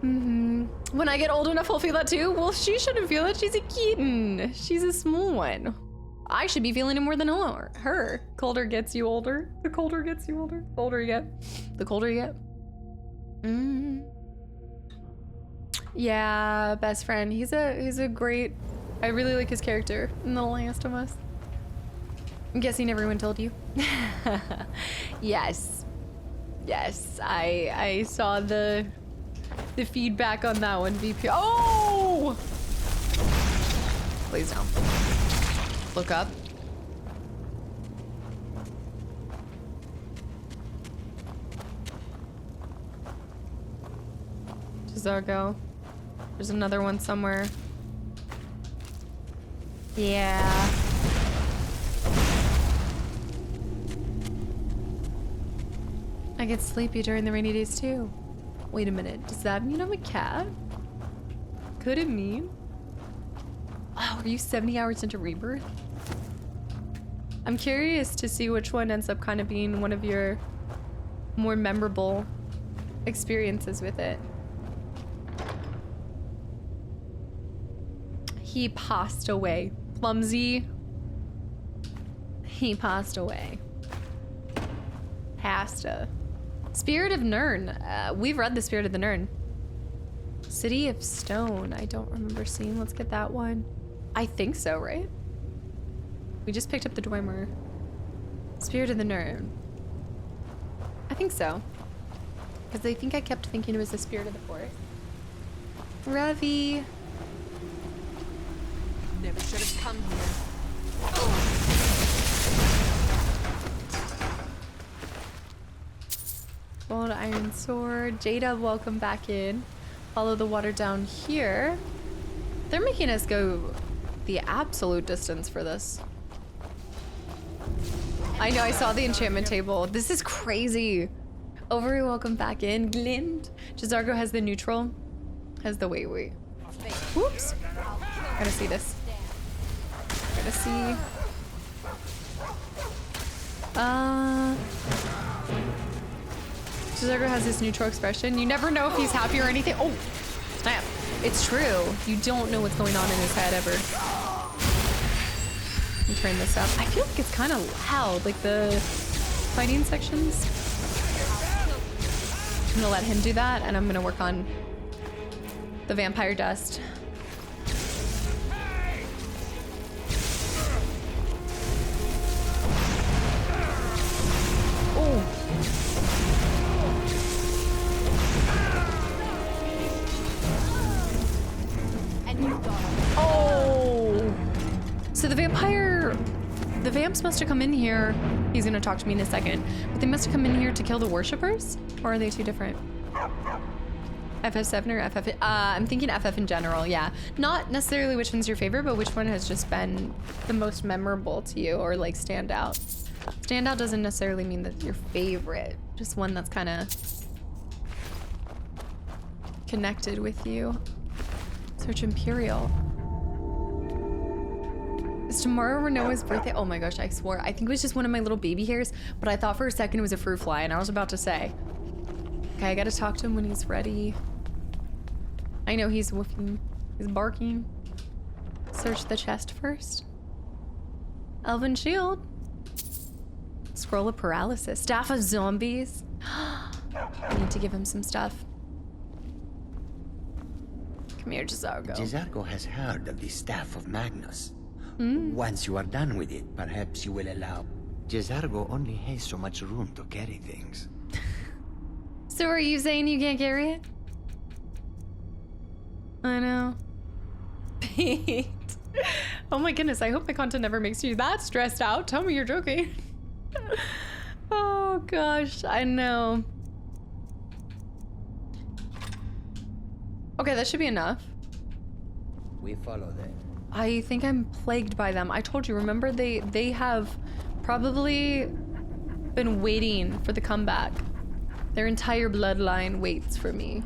When I get old enough, I'll feel that too. Well, she shouldn't feel it. She's a kitten. She's a small one. I should be feeling it more than her. Colder gets you older. The colder gets you older. The older you get. The colder you get. Yeah, best friend. He's a great. I really like his character in The Last of Us. I'm guessing everyone told you. Yes. Yes, I saw the feedback on that one, VP. Oh! Please don't. Look up. Zargo. There's another one somewhere. Yeah. I get sleepy during the rainy days too. Wait a minute, does that mean I'm a cat? Could it mean? Oh, are you 70 hours into Rebirth? I'm curious to see which one ends up kind of being one of your more memorable experiences with it. He passed away. Clumsy. He passed away. Pasta. Spirit of Nirn. We've read the Spirit of the Nirn. City of Stone. I don't remember seeing. Let's get that one. I think so, right? We just picked up the Dwemer. Spirit of the Nirn. I think so. Because I think I kept thinking it was the Spirit of the Forest. Ravi. Never should have come here. Gold iron sword. Jada, welcome back in. Follow the water down here. They're making us go the absolute distance for this. I know, I saw the enchantment table. This is crazy. Overy, welcome back in. Glint. Jazargo has the neutral. Has the wait. Whoops. Gotta see this. Gotta see. Jazargo has this neutral expression. You never know if he's happy or anything. Oh, snap. It's true. You don't know what's going on in his head ever. Let me turn this up. I feel like it's kind of loud, like the fighting sections. I'm gonna let him do that, and I'm gonna work on the vampire dust. Oh. Oh. So the vamps must have come in here. He's gonna talk to me in a second. But they must have come in here to kill the worshippers? Or are they two different? FF7 or FF? I'm thinking FF in general, yeah. Not necessarily which one's your favorite, but which one has just been the most memorable to you or like stand out. Stand out doesn't necessarily mean that your favorite, just one that's kind of connected with you. Search Imperial. Is tomorrow Renoa's birthday? Oh my gosh, I swore. I think it was just one of my little baby hairs, but I thought for a second it was a fruit fly, and I was about to say. Okay, I gotta talk to him when he's ready. I know he's woofing. He's barking. Search the chest first. Elven shield. Scroll of paralysis. Staff of zombies. I need to give him some stuff. Come here, Jazargo. Jazargo has heard of the Staff of Magnus. Once you are done with it, perhaps you will allow... Jazargo only has so much room to carry things. So are you saying you can't carry it? I know. Pete. Oh my goodness, I hope my content never makes you that stressed out. Tell me you're joking. Oh gosh, I know. Okay, that should be enough. We follow them. I think I'm plagued by them. I told you, remember they have probably been waiting for the comeback. Their entire bloodline waits for me.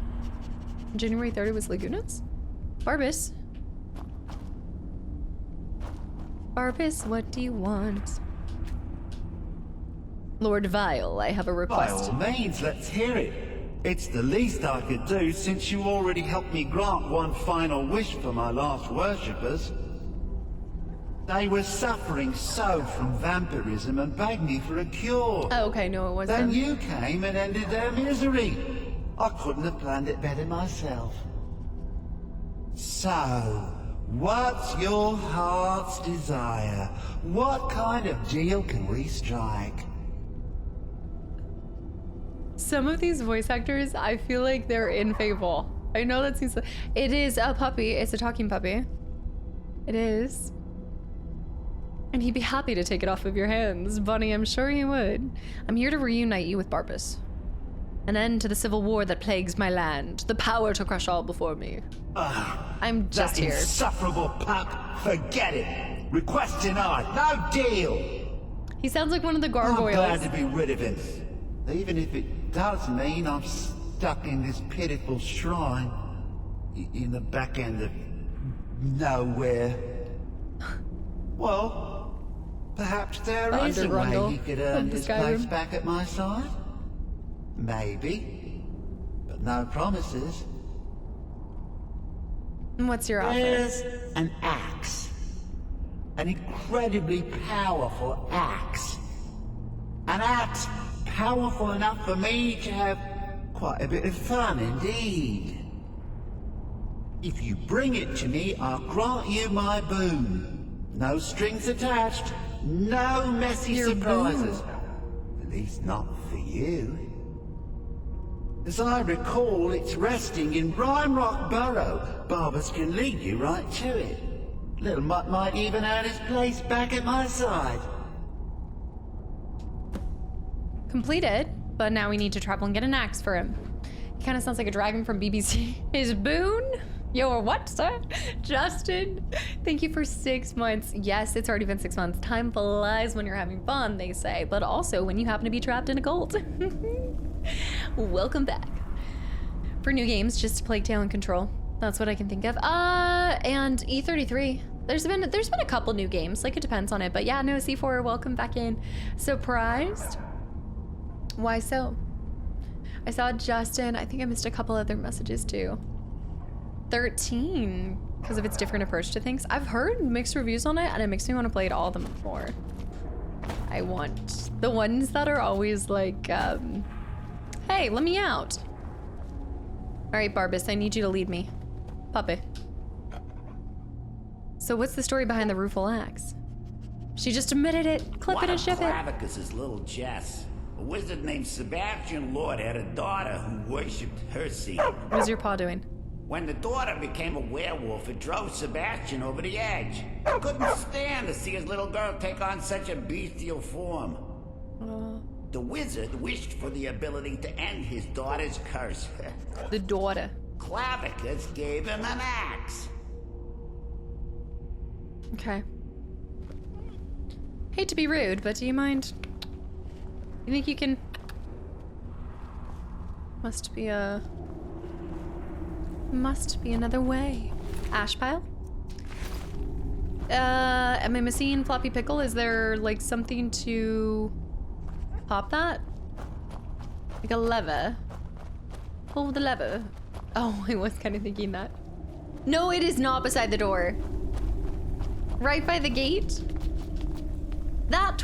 January 30 was Lagunas? Barbus. Barbus, what do you want? Lord Vile, I have a request. By all means, let's hear it. It's the least I could do since you already helped me grant one final wish for my last worshippers. They were suffering so from vampirism and begged me for a cure. Oh, okay, no, it wasn't. Then you came and ended their misery. I couldn't have planned it better myself. So, what's your heart's desire? What kind of deal can we strike? Some of these voice actors, I feel like they're in Fable. I know that seems... It is a puppy. It's a talking puppy. It is. And he'd be happy to take it off of your hands. Bunny, I'm sure he would. I'm here to reunite you with Barbus. An end to the civil war that plagues my land. The power to crush all before me. I'm just that here. Insufferable pup. Forget it. Request denied. No deal. He sounds like one of the gargoyles. I'm glad to be rid of him. Even if it does mean I'm stuck in this pitiful shrine. In the back end of nowhere. Well, perhaps there is a way he could earn his place back at my side. Maybe. But no promises. What's your offer? There's an axe. An incredibly powerful axe. An axe powerful enough for me to have quite a bit of fun indeed. If you bring it to me, I'll grant you my boon. No strings attached, no messy surprises. At least not for you. As I recall, it's resting in Rime Rock Burrow. Barbus can lead you right to it. Little Mutt might even earn his place back at my side. Completed, but now we need to travel and get an axe for him. He kind of sounds like a dragon from BBC. His boon? Your what, sir? Justin, thank you for 6 months. Yes, it's already been 6 months. Time flies when you're having fun, they say, but also when you happen to be trapped in a cult. Welcome back. For new games, just Plague Tale and Control. That's what I can think of. And E33. There's been a couple new games, like it depends on it, but yeah, no, C4, welcome back in. Surprised? Why so? I saw Justin. I think I missed a couple other messages too. 13, because of its different approach to things. I've heard mixed reviews on it, and it makes me want to play it all the more. I want the ones that are always like, hey, let me out. All right, Barbus, I need you to lead me. Puppy. So what's the story behind the rueful axe? She just admitted it. Clip it and ship it. Clavicus's little Jess. A wizard named Sebastian Lord had a daughter who worshipped her seed. What is your paw doing? When the daughter became a werewolf, it drove Sebastian over the edge. He couldn't stand to see his little girl take on such a bestial form. The wizard wished for the ability to end his daughter's curse. The daughter. Clavicus gave him an axe. Okay. Hate to be rude, but do you mind? You think you can... Must be another way. Ash pile? Am I missing floppy pickle? Is there like something to pop that? Like a lever? Pull the lever. Oh, I was kind of thinking that. No, it is not beside the door. Right by the gate? That.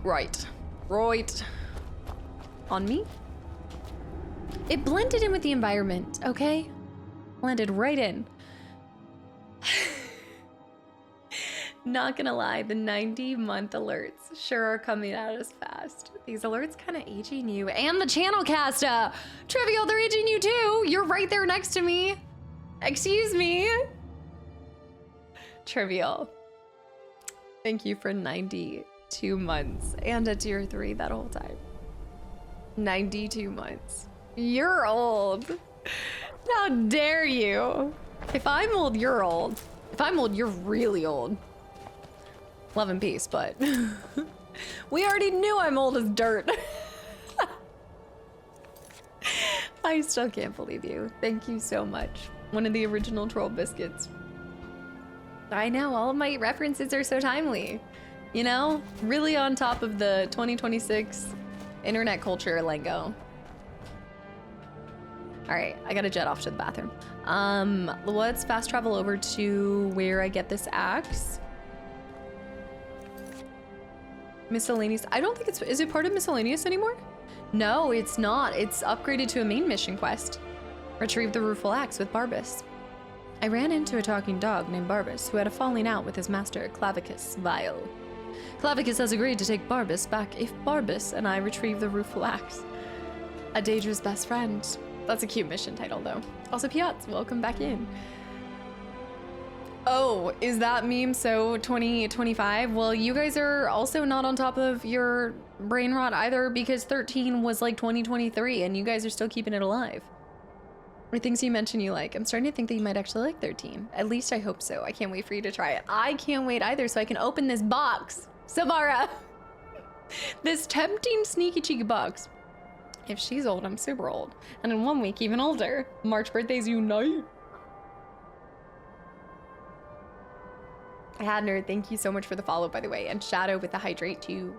Right. Right. On me? It blended in with the environment, okay? Blended right in. Not gonna lie, the 90-month alerts sure are coming at us fast. These alerts kind of aging you. And the channel Casta! Trivial, they're aging you too! You're right there next to me! Excuse me! Trivial. Thank you for 92 months and a tier 3 that whole time. 92 months. You're old. How dare you? If I'm old, you're old. If I'm old, you're really old. Love and peace, but we already knew I'm old as dirt. I still can't believe you. Thank you so much. One of the original troll biscuits. I know, all of my references are so timely. You know, really on top of the 2026 internet culture lingo. All right, I gotta jet off to the bathroom. Let's fast travel over to where I get this axe. Miscellaneous, I don't think is it part of miscellaneous anymore? No, it's not. It's upgraded to a main mission quest. Retrieve the rueful axe with Barbas. I ran into a talking dog named Barbas who had a falling out with his master, Kastaclysm Vile. Kastaclysm has agreed to take Barbas back if Barbas and I retrieve the rueful axe. A dangerous best friend. That's a cute mission title, though. Also, Piotr, welcome back in. Oh, is that meme so 2025? Well, you guys are also not on top of your brain rot either, because 13 was like 2023 and you guys are still keeping it alive. Or things you mentioned you like. I'm starting to think that you might actually like 13. At least I hope so. I can't wait for you to try it. I can't wait either, so I can open this box. Samara. This tempting sneaky cheeky box. If she's old, I'm super old. And in 1 week, even older. March birthdays unite. Hadner, thank you so much for the follow, by the way. And Shadow with the hydrate, too.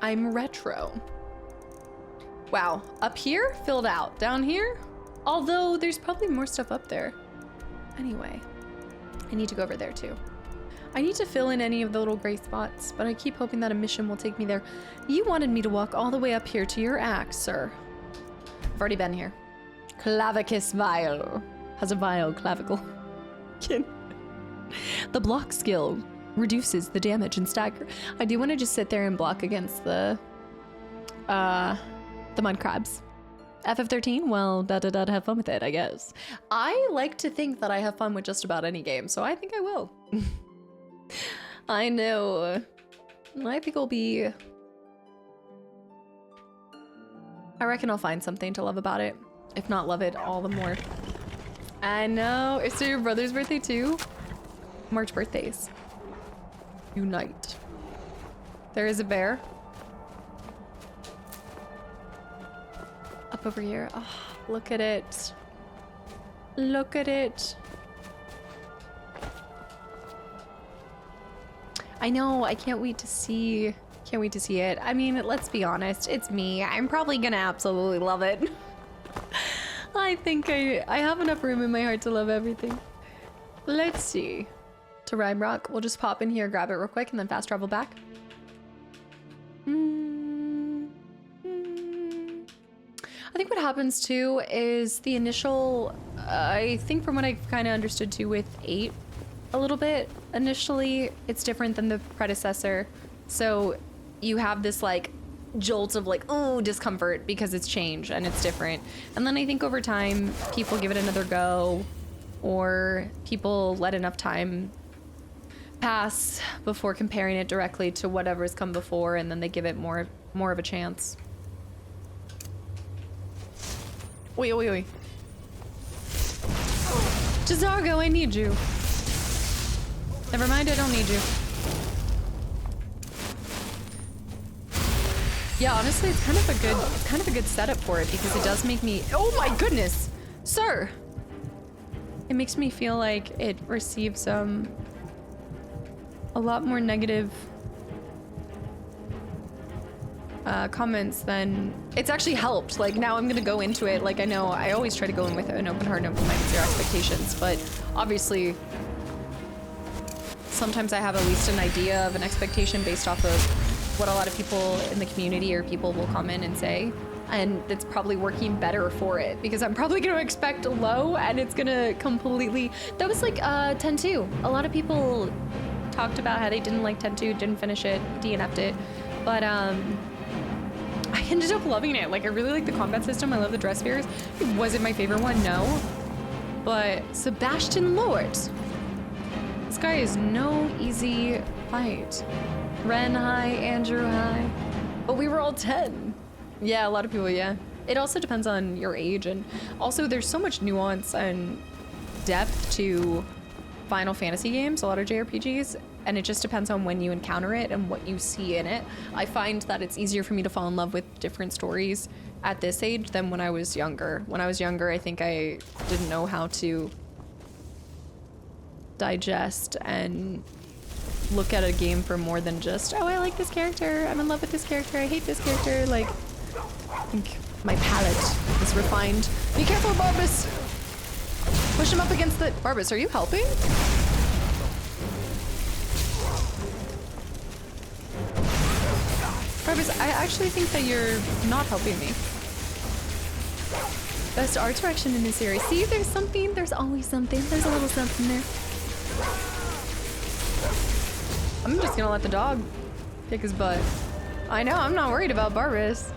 I'm retro. Wow. Up here, filled out. Down here, although there's probably more stuff up there. Anyway, I need to go over there, too. I need to fill in any of the little gray spots, but I keep hoping that a mission will take me there. You wanted me to walk all the way up here to your axe, sir. I've already been here. Clavicus Vile. Has a vile clavicle. The block skill reduces the damage and stagger. I do want to just sit there and block against the mud crabs. FF13, well, have fun with it, I guess. I like to think that I have fun with just about any game, so I think I will. I know. I think I'll be... I reckon I'll find something to love about it. If not love it, all the more. I know. Is it your brother's birthday too? March birthdays. Unite. There is a bear. Up over here. Oh, look at it. Look at it. I know, I can't wait to see it. I mean, let's be honest, it's me. I'm probably gonna absolutely love it. I think I have enough room in my heart to love everything. Let's see. To Rhyme Rock, we'll just pop in here, grab it real quick, and then fast travel back. I think what happens too is the initial, I think from what I kind of understood too with 8, a little bit initially, it's different than the predecessor. So you have this like jolt of like, oh, discomfort because it's changed and it's different. And then I think over time, people give it another go, or people let enough time pass before comparing it directly to whatever's come before, and then they give it more of a chance. Oi, oi, oi. Jazargo, I need you. Never mind, I don't need you. Yeah, honestly, it's kind of a good setup for it, because it does make me, oh my goodness, sir. It makes me feel like it receives a lot more negative comments than it's actually helped. Like now I'm gonna go into it, like I know I always try to go in with an open heart and open mind, zero expectations, but obviously sometimes I have at least an idea of an expectation based off of what a lot of people in the community or people will comment and say, and it's probably working better for it, because I'm probably gonna expect low and it's gonna completely, that was like 10-2. A lot of people talked about how they didn't like 10-2, didn't finish it, DNF'd it, but I ended up loving it. Like I really like the combat system, I love the dress spheres. Was it my favorite one? No. But Sebastian Lord, this guy is no easy fight. Ren, hi. Andrew, hi. But we were all 10. Yeah, a lot of people, yeah. It also depends on your age, and also there's so much nuance and depth to Final Fantasy games, a lot of JRPGs, and it just depends on when you encounter it and what you see in it. I find that it's easier for me to fall in love with different stories at this age than when I was younger. When I was younger, I think I didn't know how to digest and look at a game for more than just, oh, I like this character, I'm in love with this character, I hate this character. Like, I think my palate is refined. Be careful, Barbus! Push him up against the... Barbus, are you helping? Barbus, I actually think that you're not helping me. Best art direction in this series. See, there's something, there's always something. There's a little something there. I'm just gonna let the dog kick his butt. I know, I'm not worried about Barbus.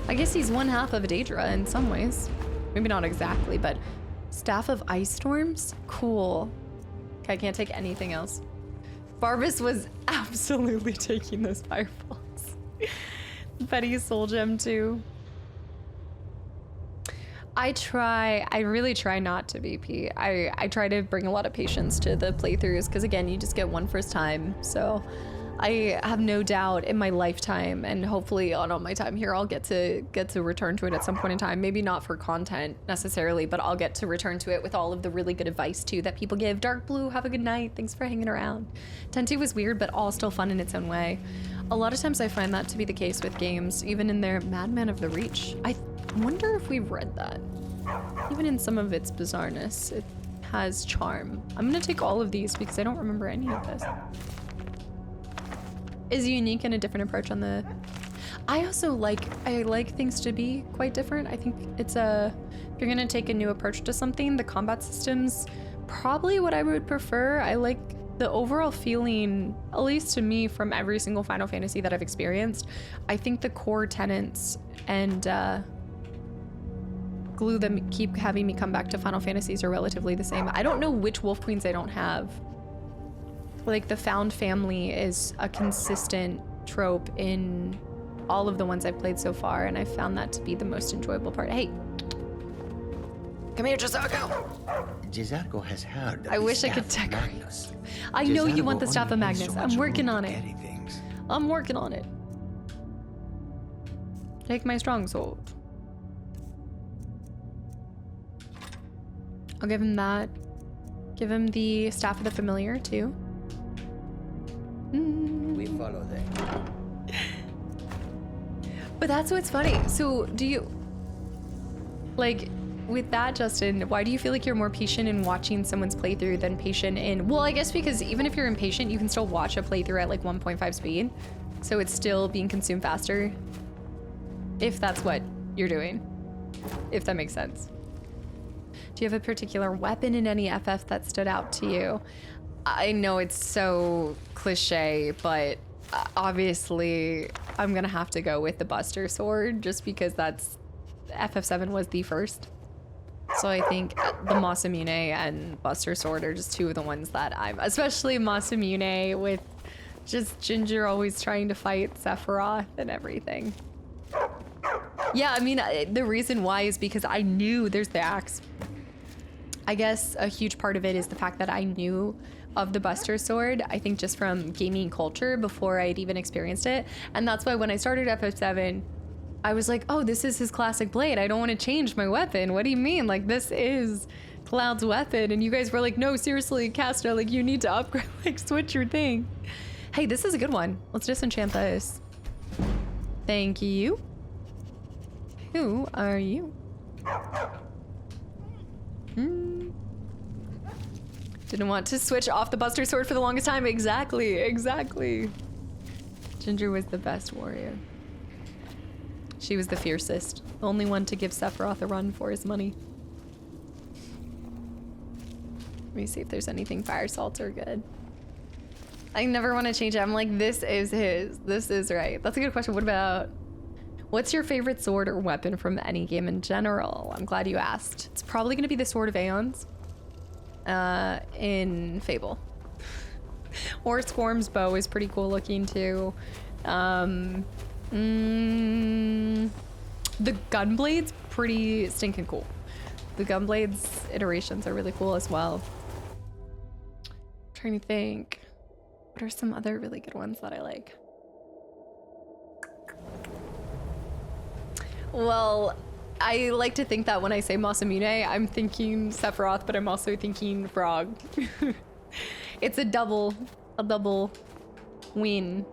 I guess he's one half of Daedra in some ways. Maybe not exactly, but Staff of Ice Storms? Cool. Okay, I can't take anything else. Barbus was absolutely taking those fireballs. Betty's soul gem too. I really try not to be P. I try to bring a lot of patience to the playthroughs because again, you just get one first time. So I have no doubt in my lifetime and hopefully on all my time here, I'll get to return to it at some point in time. Maybe not for content necessarily, but I'll get to return to it with all of the really good advice too that people give. Dark Blue, have a good night. Thanks for hanging around. 10-2 was weird, but all still fun in its own way. A lot of times I find that to be the case with games, even in their Madman of the Reach. I wonder if we've read that. Even in some of its bizarreness, it has charm. I'm gonna take all of these because I don't remember any of this. Is unique and a different approach on the... I like things to be quite different. I think it's if you're gonna take a new approach to something, the combat systems, probably what I would prefer. I like the overall feeling, at least to me, from every single Final Fantasy that I've experienced. I think the core tenets and glue that keep having me come back to Final Fantasies are relatively the same. I don't know which Wolf Queens I don't have. Like the found family is a consistent trope in all of the ones I've played so far, and I found that to be the most enjoyable part. Hey, come here, Jizargo. Jizargo has heard of I the wish I Staff could of decorate. Magnus. I know you want the Jizargo Staff of only has Magnus. so I'm much working room on to it. carry things. I'm working on it. Take my strong sword. I'll give him that. Give him the Staff of the Familiar too. We follow them. But that's what's funny. So do you, like, with that, Justin, why do you feel like you're more patient in watching someone's playthrough than patient in, well, I guess because even if you're impatient, you can still watch a playthrough at like 1.5 speed. So it's still being consumed faster. If that's what you're doing. If that makes sense. Do you have a particular weapon in any FF that stood out to you? I know it's so cliche, but obviously I'm gonna have to go with the Buster Sword just because that's FF7 was the first. So I think the Masamune and Buster Sword are just two of the ones that I'm, especially Masamune with just Ginger always trying to fight Sephiroth and everything. Yeah, I mean, the reason why is because I knew there's the axe. I guess a huge part of it is the fact that I knew of the Buster Sword, I think just from gaming culture before I'd even experienced it. And that's why when I started FF7, I was like, oh, this is his classic blade. I don't want to change my weapon. What do you mean? Like, this is Cloud's weapon. And you guys were like, no, seriously, Casta, like, you need to upgrade, like, switch your thing. Hey, this is a good one. Let's disenchant this. Thank you. Who are you? Didn't want to switch off the Buster Sword for the longest time. Exactly. Ginger was the best warrior. She was the fiercest. The only one to give Sephiroth a run for his money. Let me see if there's anything fire salts are good. I never want to change it. I'm like, this is his. This is right. That's a good question. What about... What's your favorite sword or weapon from any game in general? I'm glad you asked. It's probably going to be the Sword of Aeons in Fable. Or Squorm's bow is pretty cool looking too. The Gunblade's pretty stinking cool. The Gunblade's iterations are really cool as well. I'm trying to think. What are some other really good ones that I like? Well, I like to think that when I say Masamune, I'm thinking Sephiroth, but I'm also thinking Frog. It's a double win.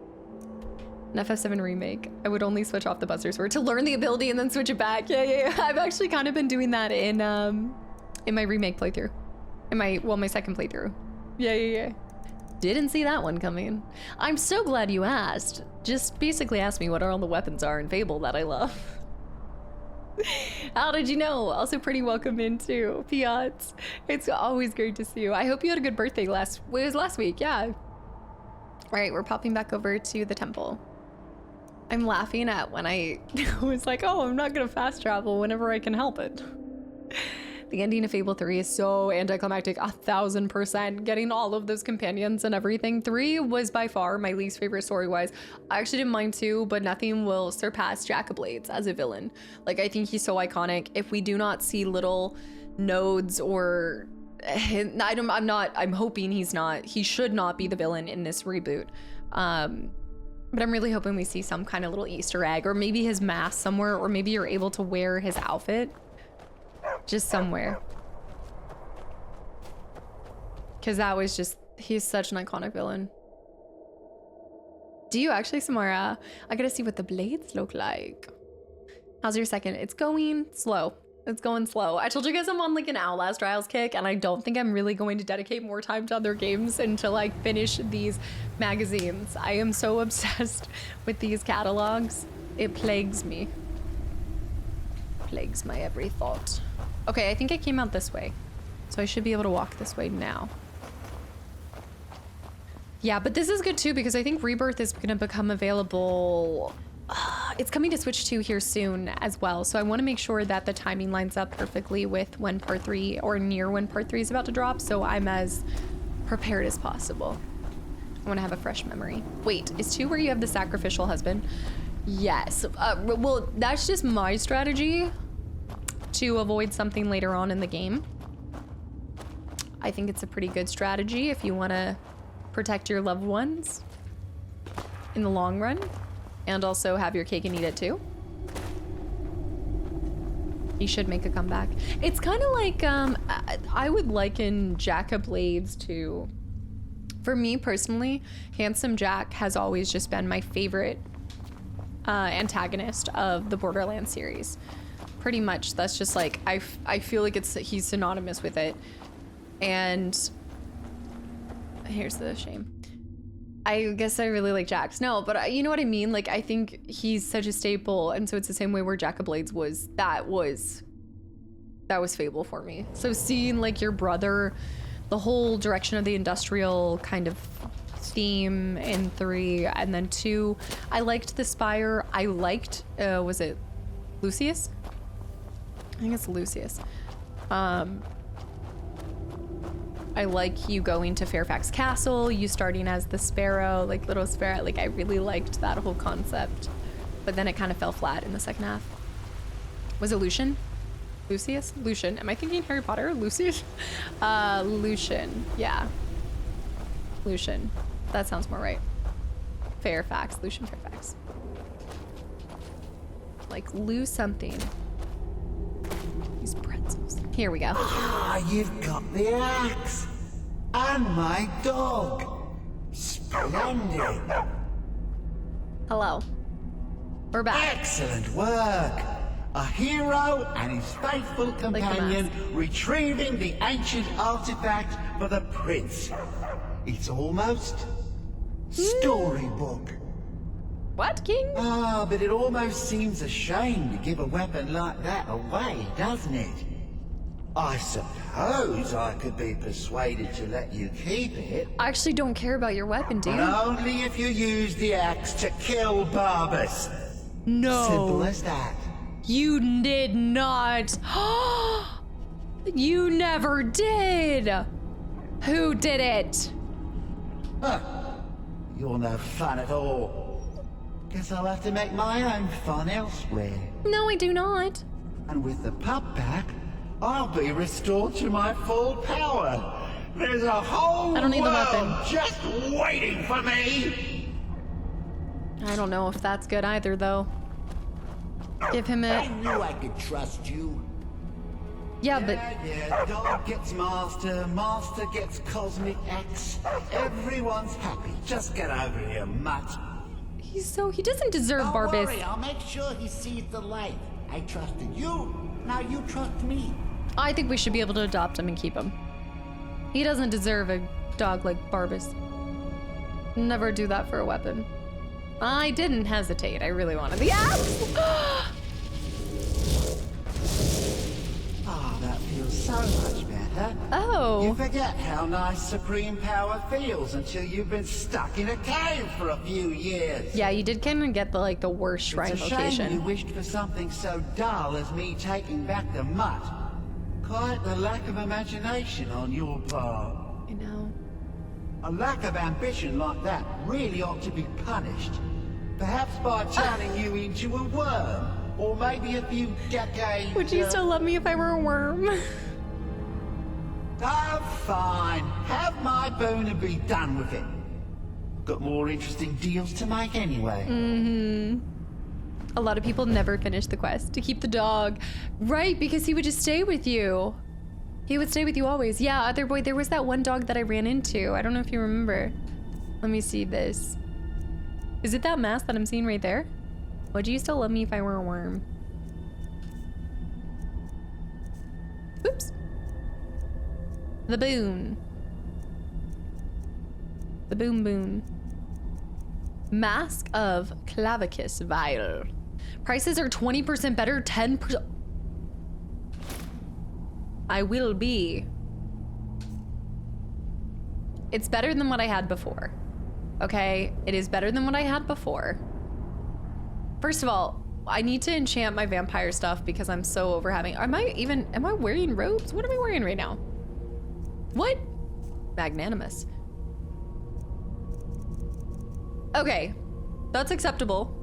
An FF7 remake. I would only switch off the Buster Sword to learn the ability and then switch it back. Yeah. I've actually kind of been doing that in my remake playthrough. In my second playthrough. Yeah. Didn't see that one coming. I'm so glad you asked. Just basically ask me what all the weapons are in Fable that I love. How did you know? Also pretty welcome in too. Fiats. It's always great to see you. I hope you had a good birthday last week, yeah. All right, we're popping back over to the temple. I'm laughing at when I was like, oh, I'm not gonna fast travel whenever I can help it. The ending of Fable 3 is so anticlimactic, 1000%. Getting all of those companions and everything. 3 was by far my least favorite story-wise. I actually didn't mind 2, but nothing will surpass Jack of Blades as a villain. Like, I think he's so iconic. If we do not see little nodes or... I'm hoping he should not be the villain in this reboot. But I'm really hoping we see some kind of little Easter egg, or maybe his mask somewhere, or maybe you're able to wear his outfit. Just somewhere. Because that was just, he's such an iconic villain. Do you actually, Samara? I gotta see what the blades look like. How's your second? It's going slow. It's going slow. I told you guys I'm on like an Outlast Trials kick, and I don't think I'm really going to dedicate more time to other games until I finish these magazines. I am so obsessed with these catalogs. It plagues me. Plagues my every thought. Okay, I think I came out this way, so I should be able to walk this way now. Yeah, but this is good too, because I think Rebirth is gonna become available. It's coming to Switch 2 here soon as well, so I want to make sure that the timing lines up perfectly with when Part 3, or near when Part 3 is about to drop, so I'm as prepared as possible. I want to have a fresh memory. Wait, is 2 where you have the sacrificial husband? Yes. Well, that's just my strategy to avoid something later on in the game. I think it's a pretty good strategy if you want to protect your loved ones in the long run, and also have your cake and eat it too. He should make a comeback. It's kind of like, I would liken Jack of Blades to, for me personally, Handsome Jack has always just been my favorite antagonist of the Borderlands series. Pretty much, that's just like, I feel like he's synonymous with it. And here's the shame. I guess I really like Jax. No, but you know what I mean? Like, I think he's such a staple, and so it's the same way where Jack of Blades was, that was Fable for me. So seeing like your brother, the whole direction of the industrial kind of theme in 3, and then 2, I liked the Spire. I liked, was it Lucius? I think it's Lucius. I like you going to Fairfax Castle, you starting as the Sparrow, like little Sparrow. Like, I really liked that whole concept. But then it kind of fell flat in the second half. Was it Lucian? Lucius? Lucian. Am I thinking Harry Potter? Lucius? Lucian. Yeah. Lucian. That sounds more right. Fairfax. Lucian Fairfax. Like, Lou something. These pretzels. Here we go. Ah, you've got the axe. And my dog. Splendid. Hello. We're back. Excellent work. A hero and his faithful companion retrieving the ancient artifact for the prince. It's almost storybook. What, King? Ah, but it almost seems a shame to give a weapon like that away, doesn't it? I suppose I could be persuaded to let you keep it. I actually don't care about your weapon, dude. But only if you use the axe to kill Barbas. No. Simple as that. You did not. You never did. Who did it? Huh. You're no fun at all. Guess I'll have to make my own fun elsewhere. No, I do not. And with the pup back, I'll be restored to my full power. There's a whole I don't need the world weapon. just waiting for me. I don't know if that's good either, though. Give him I a... knew I could trust you. Yeah, but... Yeah, dog gets master, master gets cosmic X. Everyone's happy. Just get over here, mutt. He doesn't deserve Don't Barbas. worry, I'll make sure he sees the light. I trusted you. Now you trust me. I think we should be able to adopt him and keep him. He doesn't deserve a dog like Barbas. Never do that for a weapon. I didn't hesitate. I really wanted the axe. Ah, that feels so much better. Oh. You forget how nice supreme power feels until you've been stuck in a cave for a few years. Yeah, you did kind of get the worst shrine It's a shame location. you wished for something so dull as me taking back the mutt. Quite the lack of imagination on your part. You know. A lack of ambition like that really ought to be punished. Perhaps by turning you into a worm. Or maybe a few decades... Would you still love me if I were a worm? Oh, fine. Have my boon and be done with it. Got more interesting deals to make anyway. Mm-hmm. A lot of people never finish the quest to keep the dog. Right, because he would just stay with you. He would stay with you always. Yeah, other boy, there was that one dog that I ran into. I don't know if you remember. Let me see this. Is it that mask that I'm seeing right there? Would you still love me if I were a worm? Oops. The boon. The boon. Mask of Clavicus Vial. Prices are 20% better, 10%. I will be. It's better than what I had before. Okay, it is better than what I had before. First of all, I need to enchant my vampire stuff because I'm so over having. Am I wearing robes? What am I wearing right now? What? Magnanimous. Okay, that's acceptable.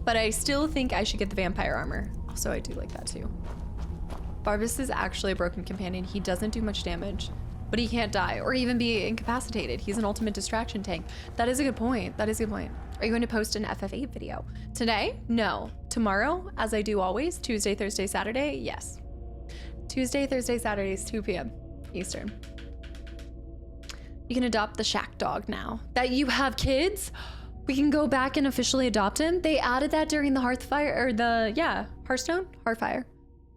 But I still think I should get the vampire armor. Also, I do like that too. Barbas is actually a broken companion. He doesn't do much damage, but he can't die or even be incapacitated. He's an ultimate distraction tank. That is a good point. That is a good point. Are you going to post an FF8 video? Today? No. Tomorrow, as I do always, Tuesday, Thursday, Saturday? Yes. Tuesday, Thursday, Saturdays, 2 p.m. Eastern. You can adopt the shack dog now. That you have kids? We can go back and officially adopt him? They added that during the Hearthfire, or the, yeah, Hearthstone? Hearthfire.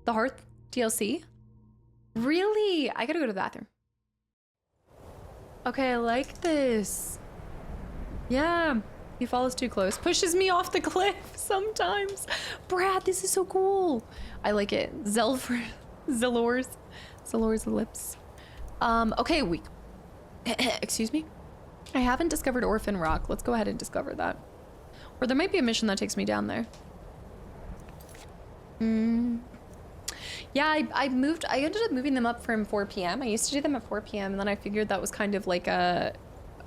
The Hearth DLC? Really? I gotta go to the bathroom. Okay, I like this. Yeah, he follows too close. Pushes me off the cliff sometimes. Brad, this is so cool. I like it. Zalor's lips. Okay, excuse me? I haven't discovered Orphan Rock. Let's go ahead and discover that. Or there might be a mission that takes me down there. Yeah, I ended up moving them up from 4 p.m. I used to do them at 4 p.m. and then I figured that was kind of like I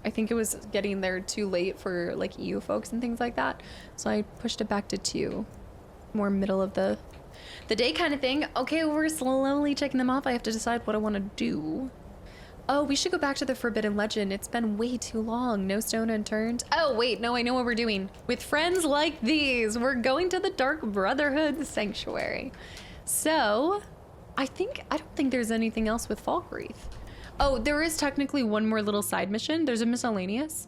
think it was getting there too late for like EU folks and things like that. So I pushed it back to 2. More middle of the day kind of thing. Okay, we're slowly checking them off. I have to decide what I want to do. Oh, we should go back to the Forbidden Legend. It's been way too long. No stone unturned. Oh, wait, no, I know what we're doing. With friends like these, we're going to the Dark Brotherhood Sanctuary. So, I don't think there's anything else with Falkreath. Oh, there is technically one more little side mission. There's a miscellaneous.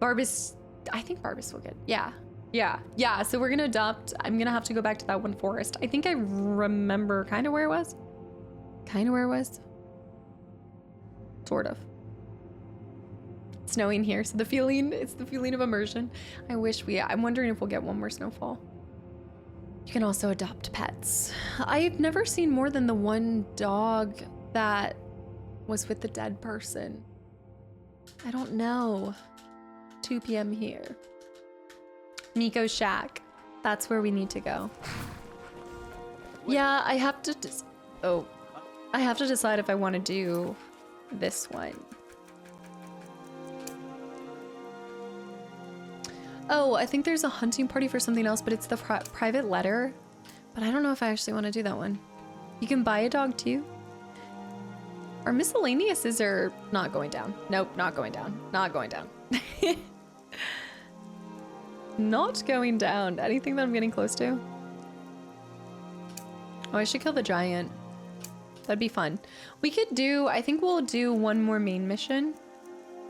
Barbas, I think Barbas will get, yeah. So we're gonna adopt, I'm gonna have to go back to that one forest. I think I remember kind of where it was. Sort of. It's snowing here, so it's the feeling of immersion. I'm wondering if we'll get one more snowfall. You can also adopt pets. I've never seen more than the one dog that was with the dead person. I don't know. 2 p.m. here. Nico's shack. That's where we need to go. Yeah, I have to decide if I want to do this one. Oh, I think there's a hunting party for something else, but it's the private letter. But I don't know if I actually want to do that one. You can buy a dog too. Our miscellaneouses are not going down. Nope, not going down. Not going down. Not going down. Anything that I'm getting close to? Oh, I should kill the giant. That'd be fun. We could do, I think we'll do one more main mission.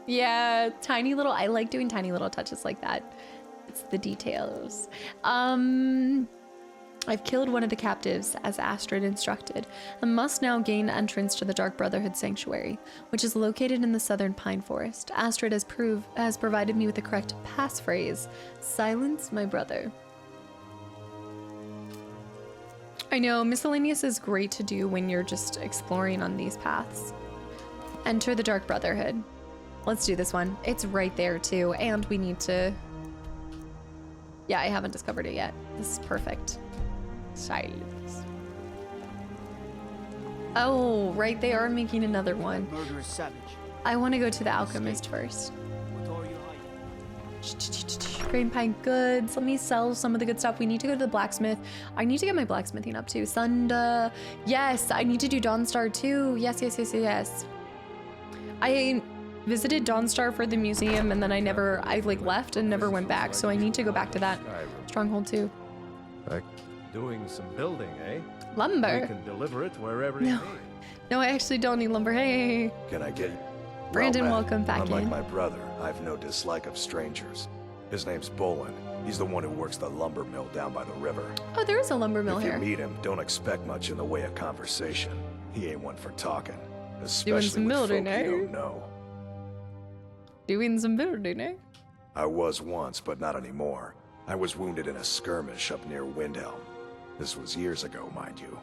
Yeah, tiny little, I like doing tiny little touches like that. It's the details. I've killed one of the captives as Astrid instructed and must now gain entrance to the Dark Brotherhood Sanctuary, which is located in the southern pine forest. Astrid has provided me with the correct passphrase. Silence my brother. I know, miscellaneous is great to do when you're just exploring on these paths. Enter the Dark Brotherhood. Let's do this one. It's right there too, and we need to... Yeah, I haven't discovered it yet. This is perfect. Silence. Oh, right, they are making another one. Murderous savage. I want to go to the alchemist first. What are you hiding? Grain pine goods. Let me sell some of the good stuff. We need to go to the blacksmith. I need to get my blacksmithing up too. Sunda. Yes, I need to do Dawnstar too. Yes, yes, yes, yes. I visited Dawnstar for the museum and then I like left and never went back. So I need to go back to that stronghold too. Doing some building, eh? Lumber. We can deliver it wherever you need. No, I actually don't need lumber. Hey. Can I get... Brandon, well, welcome back unlike in. my brother, I've no dislike of strangers. His name's Bolin. He's the one who works the lumber mill down by the river. Oh, there is a lumber mill if here. If you meet him, don't expect much in the way of conversation. He ain't one for talking, especially some with building, folk eh? you don't know. Doing some building, eh? I was once, but not anymore. I was wounded in a skirmish up near Windhelm. This was years ago, mind you.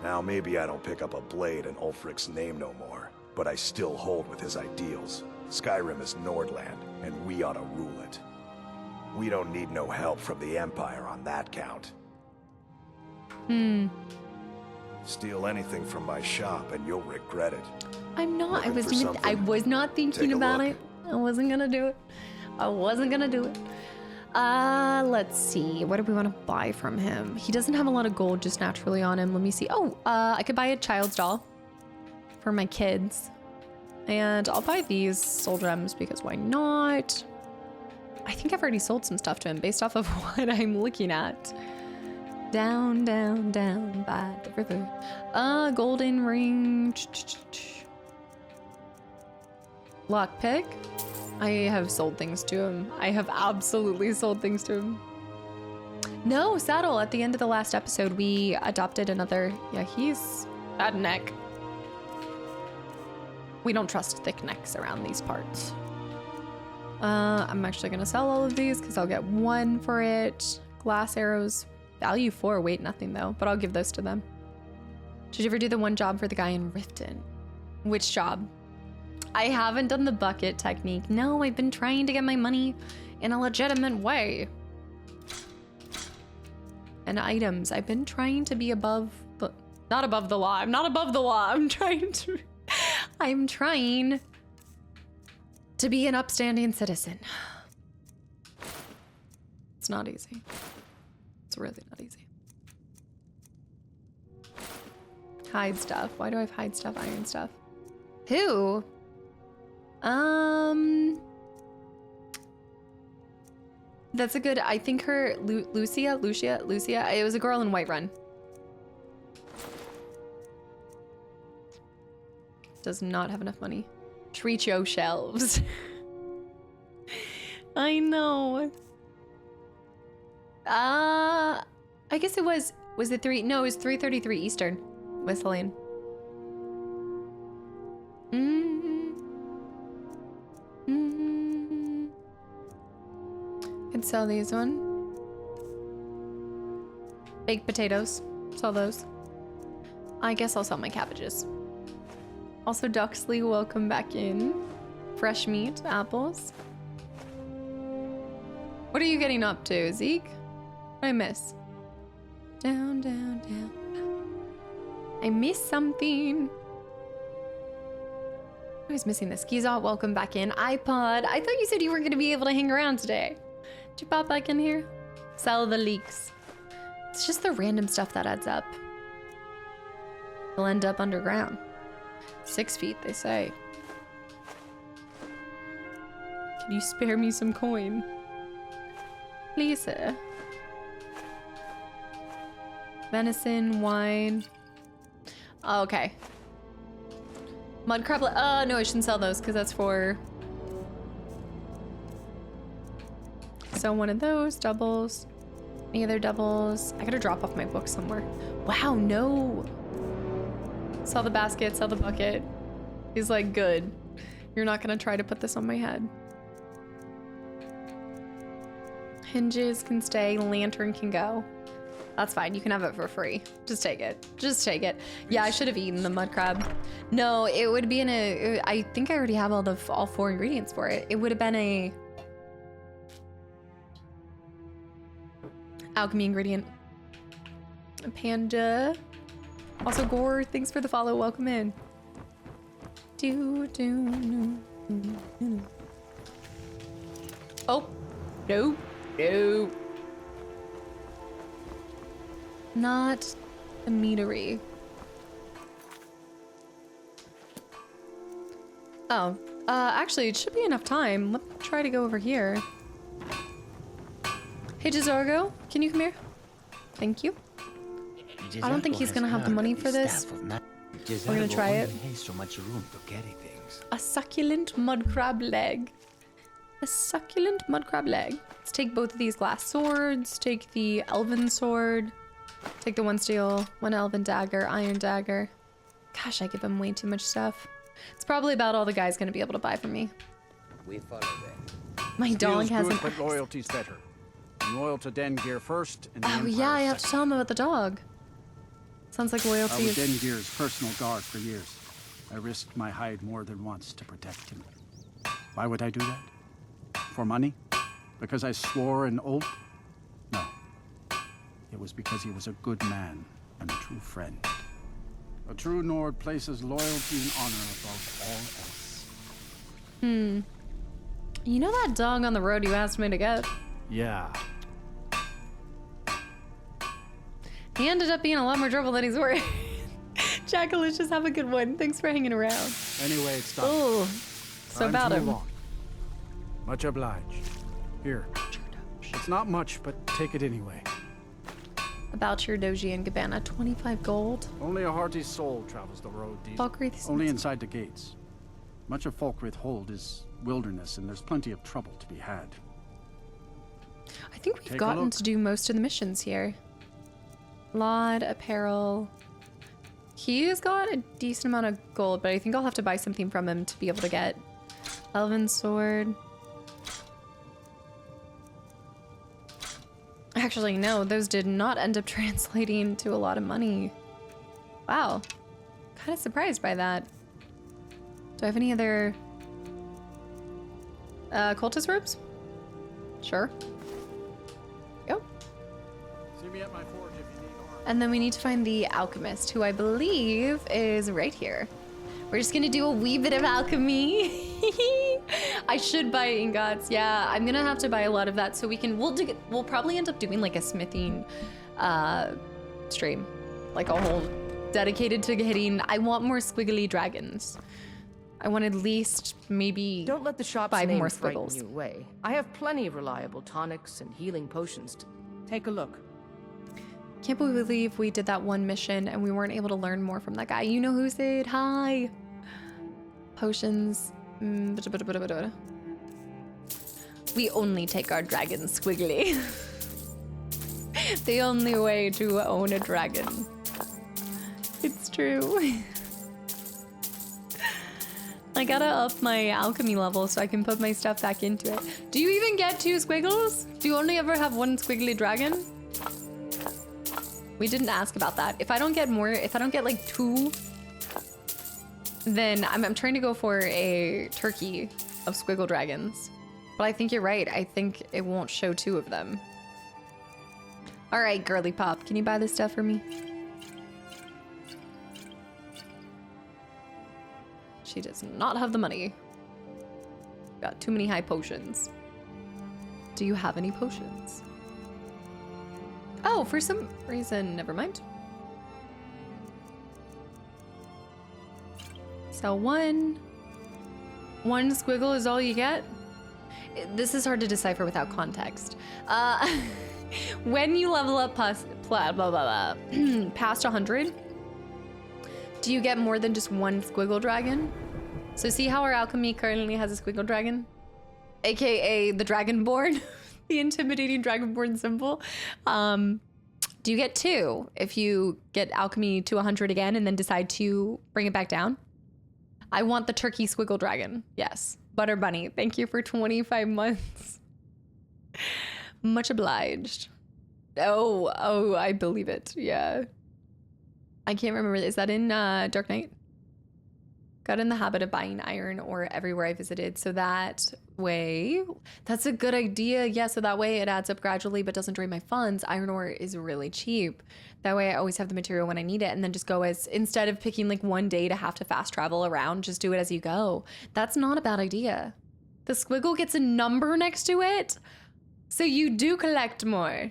Now maybe I don't pick up a blade in Ulfric's name no more, but I still hold with his ideals. Skyrim is Nordland, and we ought to rule it. We don't need no help from the Empire on that count. Steal anything from my shop and you'll regret it. I'm not. Looking for I was not thinking Take a about look. it. I wasn't gonna do it. I wasn't gonna do it. Let's see. What do we want to buy from him? He doesn't have a lot of gold just naturally on him. Let me see. Oh, I could buy a child's doll for my kids. And I'll buy these soul gems because why not? I think I've already sold some stuff to him based off of what I'm looking at. Down, down, down by the river. Golden ring. Lockpick. I have sold things to him. I have absolutely sold things to him. No, Saddle. At the end of the last episode, we adopted another. Yeah, he's bad neck. We don't trust thick necks around these parts. I'm actually gonna sell all of these because I'll get one for it. Glass arrows. Value 4. Weight nothing though, but I'll give those to them. Did you ever do the one job for the guy in Riften? Which job? I haven't done the bucket technique. No, I've been trying to get my money in a legitimate way. And items. I've been trying to be above the... Not above the law. I'm not above the law. I'm trying to be an upstanding citizen. It's not easy. It's really not easy. Hide stuff. Why do I have hide stuff, iron stuff? Who? That's a good, I think her, Lucia, it was a girl in Whiterun. Does not have enough money. Tricho shelves. I know. I guess it was it 3? No, it was 3:33 Eastern. Whistling. Could sell these one. Baked potatoes. Sell those. I guess I'll sell my cabbages. Also, Duxley, welcome back in. Fresh meat, apples. What are you getting up to, Zeke? What did I miss? Down, down, down. I missed something. I was missing this. Skizot, welcome back in. iPod, I thought you said you weren't going to be able to hang around today. Did you pop back in here? Sell the leeks. It's just the random stuff that adds up. We'll end up underground. 6 feet, they say. Can you spare me some coin? Please, sir. Venison, wine. Oh, okay. Mud crab. No, I shouldn't sell those because that's for. So one of those doubles. Any other doubles? I gotta drop off my book somewhere. Wow, no. Sell the basket, sell the bucket. He's like, good. You're not gonna try to put this on my head. Hinges can stay, lantern can go. That's fine, you can have it for free. Just take it, just take it. Yeah, I should have eaten the mud crab. No, it would be in a, I think I already have all 4 ingredients for it. It would have been a alchemy ingredient. A panda. Also, Gore, thanks for the follow. Welcome in. Oh, no, no. Not a meadery. Oh, actually, it should be enough time. Let me try to go over here. Hey, Jazargo, can you come here? Thank you. I don't think he's gonna have the money for this. We're gonna try it. So much room to carry things. A succulent mud crab leg. A succulent mud crab leg. Let's take both of these glass swords. Take the elven sword. Take the 1 steel, 1 elven dagger, iron dagger. Gosh, I give him way too much stuff. It's probably about all the guy's gonna be able to buy from me. We follow that. My dog has an but axe. loyalty's better. I'm loyal to Dengir first, and the Oh Empire yeah, I have to second. tell him about the dog. Sounds like I loyalty was is... Dengir's personal guard for years. I risked my hide more than once to protect him. Why would I do that? For money? Because I swore an oath? No. It was because he was a good man and a true friend. A true Nord places loyalty and honor above all else. You know that dog on the road you asked me to get? Yeah. He ended up being a lot more trouble than he's worth. Jackalicious, have a good one. Thanks for hanging around. Anyway, it's done. Oh, so Time about to move him. on. Much obliged. Here. It's not much, but take it anyway. About your Doji and Gabbana, 25 gold. Only a hearty soul travels the road these Falkreath. Only inside the gates. Much of Falkreath Hold is wilderness, and there's plenty of trouble to be had. I think we've Take a gotten look. to do most of the missions here. Lod, apparel. He's got a decent amount of gold, but I think I'll have to buy something from him to be able to get Elven Sword. Actually, no, those did not end up translating to a lot of money. Wow. Kind of surprised by that. Do I have any other cultist robes? Sure. Go. See me at my forge if you need armor. And then we need to find the alchemist, who I believe is right here. We're just gonna do a wee bit of alchemy. I should buy ingots. Yeah, I'm gonna have to buy a lot of that so we can. We'll probably end up doing like a smithing stream, like a whole dedicated to hitting. I want more squiggly dragons. I want at least maybe Don't let the shop's 5 name more frighten squiggles. you away. I have plenty of reliable tonics and healing potions to take a look. Can't believe we did that one mission and we weren't able to learn more from that guy. You know who said hi? Potions. We only take our dragons squiggly. The only way to own a dragon. It's true. I gotta up my alchemy level so I can put my stuff back into it. Do you even get 2 squiggles? Do you only ever have 1 squiggly dragon? We didn't ask about that. If I don't get more, if I don't get like 2, then I'm trying to go for a turkey of squiggle dragons. But I think you're right. I think it won't show 2 of them. All right, girly pop, can you buy this stuff for me? She does not have the money. Got too many high potions. Do you have any potions? Oh, for some reason, never mind. So one squiggle is all you get? This is hard to decipher without context. When you level up past 100, do you get more than just one squiggle dragon? So see how our alchemy currently has a squiggle dragon? AKA the Dragonborn, the intimidating Dragonborn symbol. Do you get 2 if you get alchemy to 100 again and then decide to bring it back down? I want the turkey squiggle dragon. Yes. Butter Bunny, thank you for 25 months. Much obliged. Oh, I believe it. Yeah. I can't remember. Is that in Dark Knight? Got in the habit of buying iron ore everywhere I visited. So that way, that's a good idea. Yeah, so that way it adds up gradually but doesn't drain my funds. Iron ore is really cheap. That way I always have the material when I need it and then just go as, instead of picking like one day to have to fast travel around, just do it as you go. That's not a bad idea. The squiggle gets a number next to it, so you do collect more.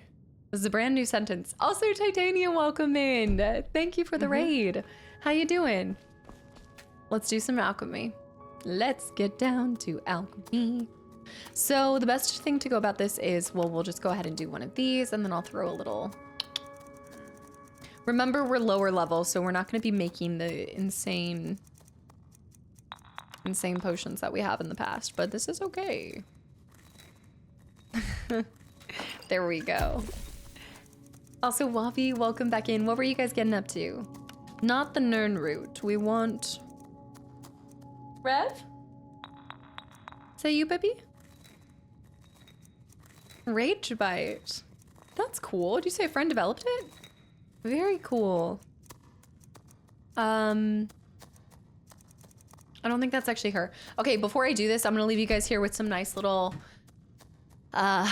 This is a brand new sentence. Also, Titanium, welcome in. Thank you for the raid. How you doing? Let's do some alchemy. Let's get down to alchemy. So the best thing to go about this is, well, we'll just go ahead and do one of these and then I'll throw a little. Remember, we're lower level, so we're not going to be making the insane potions that we have in the past, but this is okay. There we go. Also, Wabi, welcome back in. What were you guys getting up to? Not the Nern route. We want... Rev? Is that you, baby? Rage Bite. That's cool. Did you say a friend developed it? Very cool. I don't think that's actually her. Okay, before I do this, I'm gonna leave you guys here with some nice little a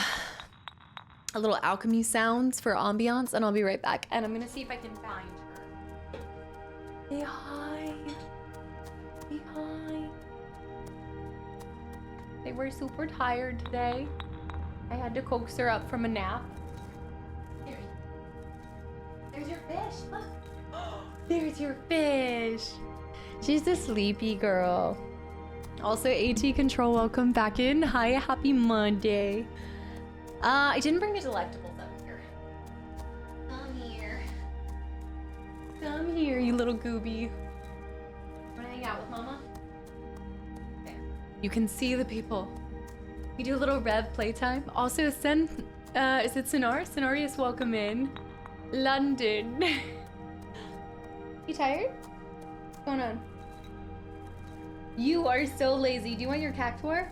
little alchemy sounds for ambiance, and I'll be right back. And I'm gonna see if I can find her. Hey, hi. Hey, hi. They were super tired today. I had to coax her up from a nap. There's your fish, look. There's your fish. She's a sleepy girl. Also, AT Control, welcome back in. Hi, happy Monday. I didn't bring the delectables up here. Come here. Come here, you little gooby. Wanna hang out with Mama? Okay. You can see the people. We do a little Rev playtime. Also, is it Sonar? Sonarius, welcome in. London. You tired? What's going on? You are so lazy. Do you want your cactuar?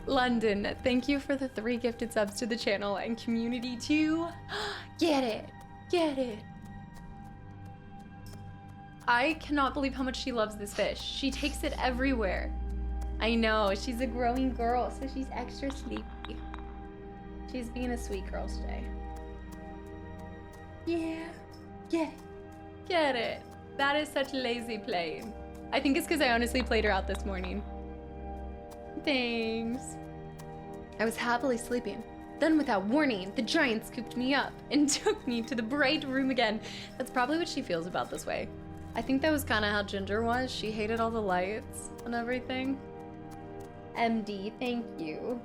London, thank you for the 3 gifted subs to the channel and community too. Get it. Get it. I cannot believe how much she loves this fish. She takes it everywhere. I know, she's a growing girl, so she's extra sleepy. She's being a sweet girl today. Yeah. Get it. Get it. That is such lazy playing. I think it's because I honestly played her out this morning. Thanks. I was happily sleeping. Then without warning, the giant scooped me up and took me to the bright room again. That's probably what she feels about this way. I think that was kind of how Ginger was. She hated all the lights and everything. MD, thank you.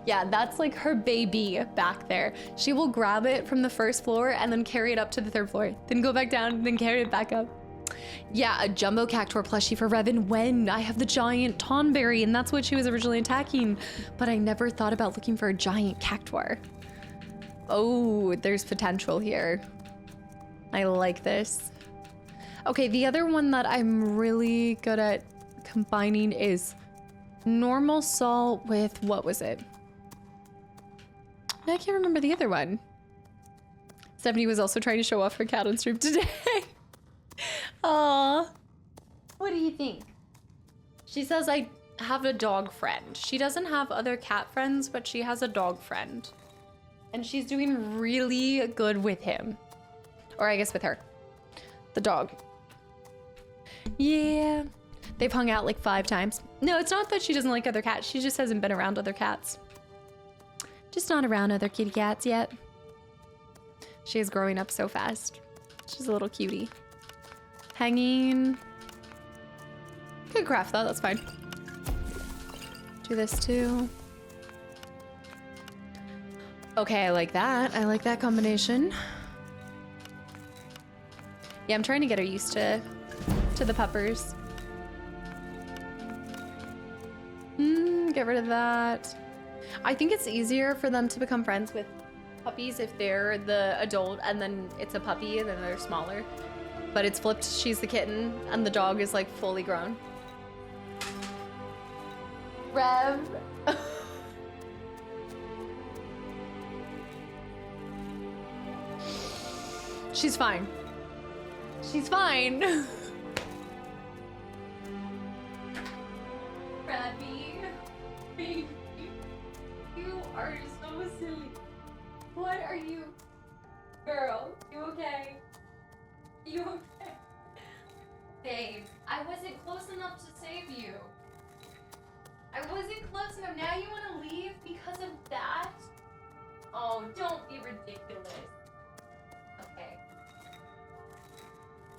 Yeah, that's like her baby back there. She will grab it from the 1st floor and then carry it up to the 3rd floor. Then go back down, then carry it back up. Yeah, a jumbo cactuar plushie for Revan when I have the giant Tonberry, and that's what she was originally attacking. But I never thought about looking for a giant cactuar. Oh, there's potential here. I like this. Okay, the other one that I'm really good at combining is normal salt with, what was it? I can't remember the other one. Stephanie was also trying to show off her cat on stream today. Aw. What do you think? She says I have a dog friend. She doesn't have other cat friends, but she has a dog friend. And she's doing really good with him. Or I guess with her. The dog. Yeah. They've hung out like 5 times. No, it's not that she doesn't like other cats. She just hasn't been around other cats. Just not around other kitty cats yet. She is growing up so fast. She's a little cutie. Hanging. Good craft though, that's fine. Do this too. Okay, I like that. I like that combination. Yeah, I'm trying to get her used to the peppers. Get rid of that. I think it's easier for them to become friends with puppies if they're the adult and then it's a puppy and then they're smaller. But it's flipped. She's the kitten and the dog is like fully grown. Rev. She's fine. She's fine. Revy. Baby. You are so silly. What are you? Girl, you okay? You okay? Babe, I wasn't close enough to save you. I wasn't close enough. Now you want to leave because of that? Oh, don't be ridiculous. Okay.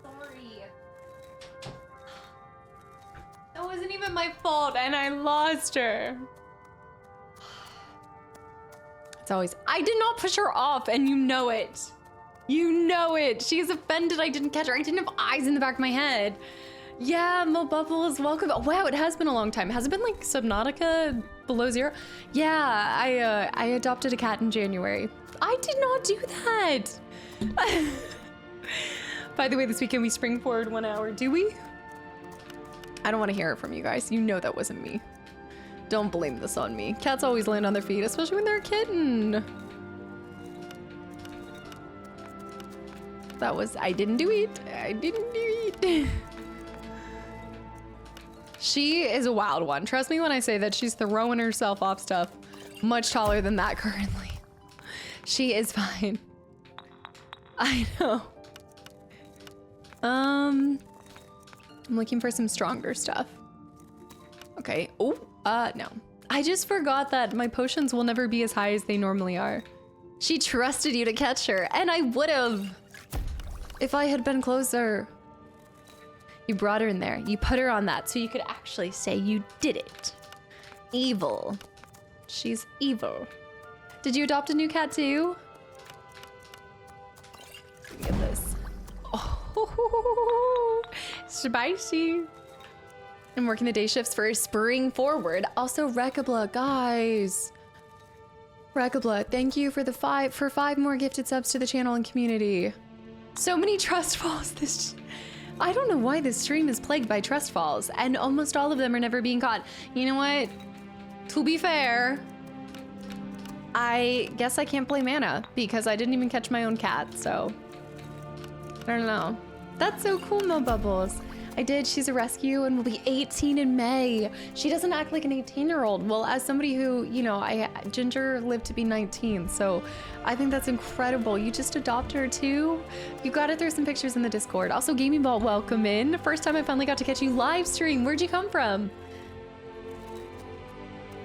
Sorry. That wasn't even my fault and I lost her. It's always, I did not push her off and you know it. You know it. She's offended I didn't catch her. I didn't have eyes in the back of my head. Yeah, Mo Bubbles, welcome. Wow, it has been a long time. Has it been like Subnautica below zero? Yeah, I adopted a cat in January. I did not do that. By the way, this weekend we spring forward 1 hour. Do we? I don't want to hear it from you guys. You know that wasn't me. Don't blame this on me. Cats always land on their feet, especially when they're a kitten. That was, I didn't do it. I didn't do it. She is a wild one. Trust me when I say that she's throwing herself off stuff much taller than that currently. She is fine. I know. I'm looking for some stronger stuff. Okay. Oh, no. I just forgot that my potions will never be as high as they normally are. She trusted you to catch her, and I would have if I had been closer. You brought her in there. You put her on that so you could actually say you did it. Evil. She's evil. Did you adopt a new cat too? Look at this. Oh, spicy. I'm working the day shifts for Spring Forward. Also, Rekabla, guys. Rekabla, thank you for the 5 more gifted subs to the channel and community. So many trust falls. I don't know why this stream is plagued by trust falls, and almost all of them are never being caught. You know what? To be fair, I guess I can't blame Anna because I didn't even catch my own cat, so I don't know. That's so cool, Mo Bubbles. I did. She's a rescue and will be 18 in May. She doesn't act like an 18-year-old. Well, as somebody who, you know, Ginger lived to be 19, so I think that's incredible. You just adopted her too. You gotta throw some pictures in the Discord. Also, Gaming Ball, welcome in. First time I finally got to catch you live stream. Where'd you come from?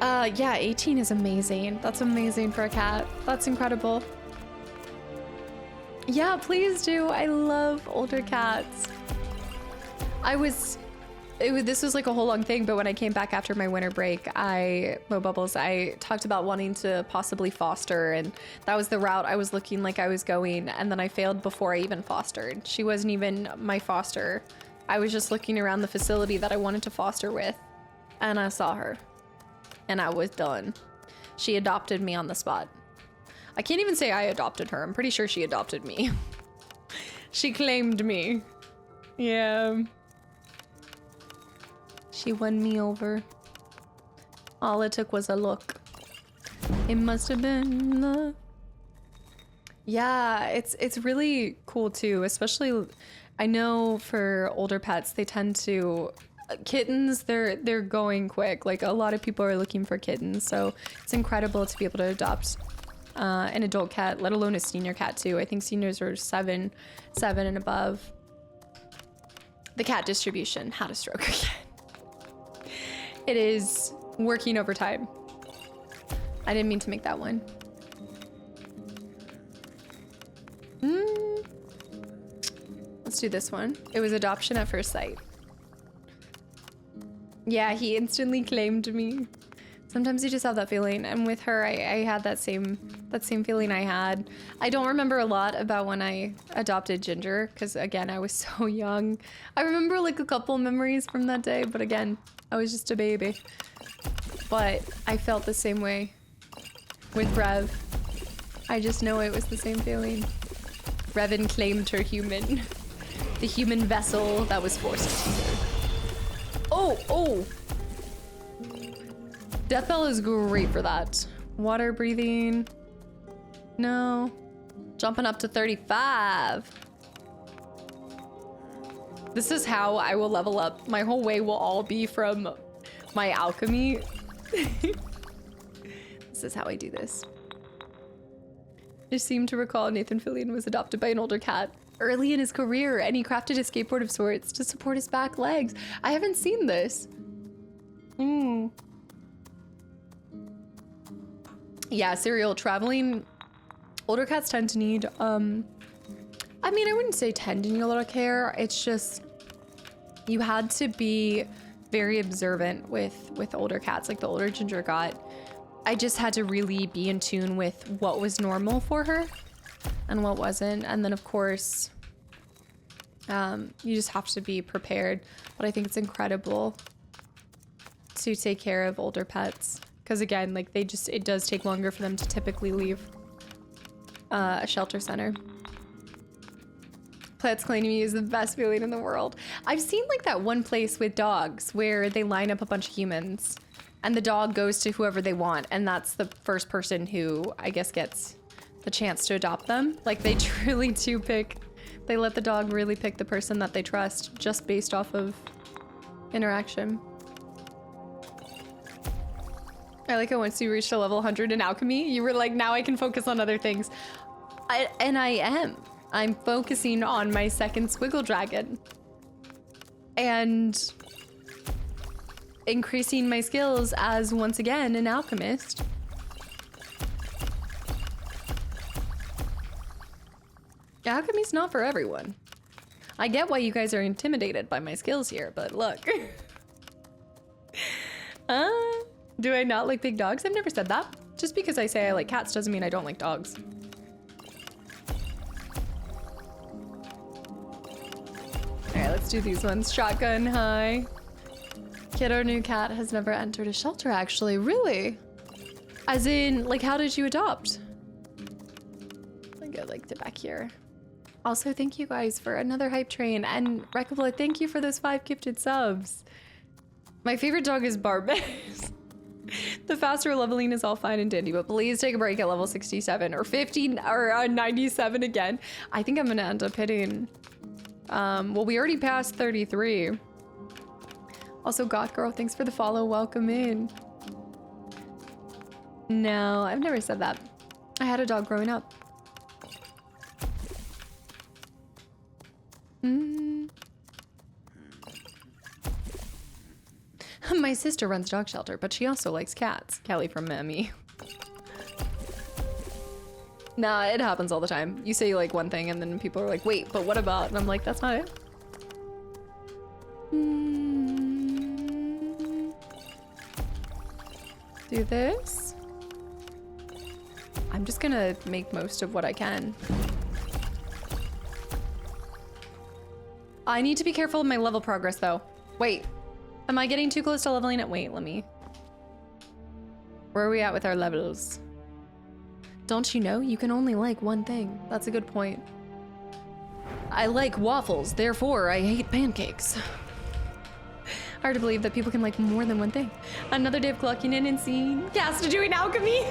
Yeah, 18 is amazing. That's amazing for a cat. That's incredible. Yeah, please do. I love older cats. This was like a whole long thing, but when I came back after my winter break, Mo Bubbles, I talked about wanting to possibly foster, and that was the route I was looking like I was going, and then I failed before I even fostered. She wasn't even my foster. I was just looking around the facility that I wanted to foster with, and I saw her, and I was done. She adopted me on the spot. I can't even say I adopted her. I'm pretty sure she adopted me. She claimed me. Yeah. She won me over. All it took was a look. It must have been love. Yeah, it's really cool too, especially I know for older pets, they tend to kittens, they're going quick. Like a lot of people are looking for kittens, so it's incredible to be able to adopt an adult cat, let alone a senior cat too. I think seniors are 7 and above. The cat distribution, how to stroke a cat. It is working overtime. I didn't mean to make that one. Let's do this one. It was adoption at first sight. Yeah, he instantly claimed me. Sometimes you just have that feeling, and with her, I had that same feeling I had. I don't remember a lot about when I adopted Ginger, because again, I was so young. I remember like a couple memories from that day, but again, I was just a baby. But I felt the same way with Rev. I just know it was the same feeling. Revan claimed her human. The human vessel that was forced to her. Oh! Death Bell is great for that. Water breathing. No. Jumping up to 35. This is how I will level up. My whole way will all be from my alchemy. This is how I do this. I seem to recall Nathan Fillion was adopted by an older cat early in his career, and he crafted a skateboard of sorts to support his back legs. I haven't seen this. Yeah, serial traveling. Older cats tend to need, I mean, I wouldn't say tend to need a lot of care. It's just, you had to be very observant with older cats, like the older Ginger got. I just had to really be in tune with what was normal for her and what wasn't. And then of course, you just have to be prepared. But I think it's incredible to take care of older pets. Because again, like it does take longer for them to typically leave a shelter center. Pets claiming me is the best feeling in the world. I've seen like that one place with dogs where they line up a bunch of humans and the dog goes to whoever they want. And that's the first person who I guess gets the chance to adopt them. Like they truly do they let the dog really pick the person that they trust just based off of interaction. I like how once you reached a level 100 in alchemy, you were like, now I can focus on other things. And I am. I'm focusing on my second squiggle dragon. And increasing my skills as, once again, an alchemist. Alchemy's not for everyone. I get why you guys are intimidated by my skills here, but look. Do I not like big dogs? I've never said that. Just because I say I like cats doesn't mean I don't like dogs. Alright, let's do these ones. Shotgun high. Kid or new cat has never entered a shelter, actually. Really? As in, like, how did you adopt? I get like the back here. Also, thank you guys for another hype train. And Rekabla, thank you for those 5 gifted subs. My favorite dog is Barbas. The faster leveling is all fine and dandy, but please take a break at level 67 or 50 or 97 again. I think I'm gonna end up hitting, well, we already passed 33. Also, Goth Girl, thanks for the follow. Welcome in. No, I've never said that. I had a dog growing up. My sister runs dog shelter, but she also likes cats. Kelly from Mammy. Nah, it happens all the time. You say like one thing and then people are like, wait, but what about? And I'm like, that's not it. Do this. I'm just gonna make most of what I can. I need to be careful of my level progress though. Wait. Am I getting too close to leveling it? Wait, let me. Where are we at with our levels? Don't you know? You can only like one thing. That's a good point. I like waffles, therefore I hate pancakes. Hard to believe that people can like more than one thing. Another day of clocking in and seeing Casta doing alchemy.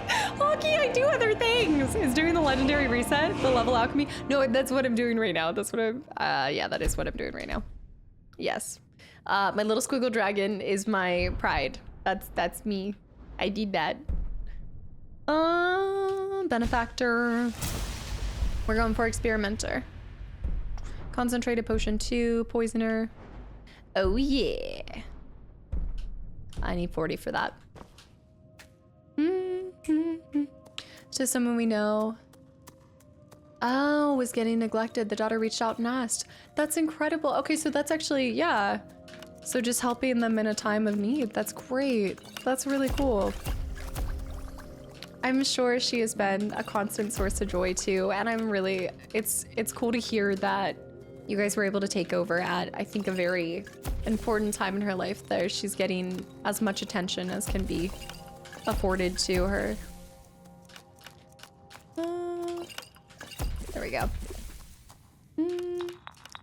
Hockey, I do other things. Is doing the legendary reset, the level alchemy? No, that's what I'm doing right now. That's what I'm, yeah, that is what I'm doing right now. Yes. My little squiggle dragon is my pride. That's me. I did that. Benefactor. We're going for experimenter. Concentrated potion 2, poisoner. Oh yeah. I need 40 for that. to someone we know. Oh, was getting neglected. The daughter reached out and asked. That's incredible. Okay, so that's actually, yeah. So just helping them in a time of need. That's great. That's really cool. I'm sure she has been a constant source of joy too, and I'm really, it's cool to hear that you guys were able to take over at, I think, a very important time in her life there. She's getting as much attention as can be afforded to her. There we go.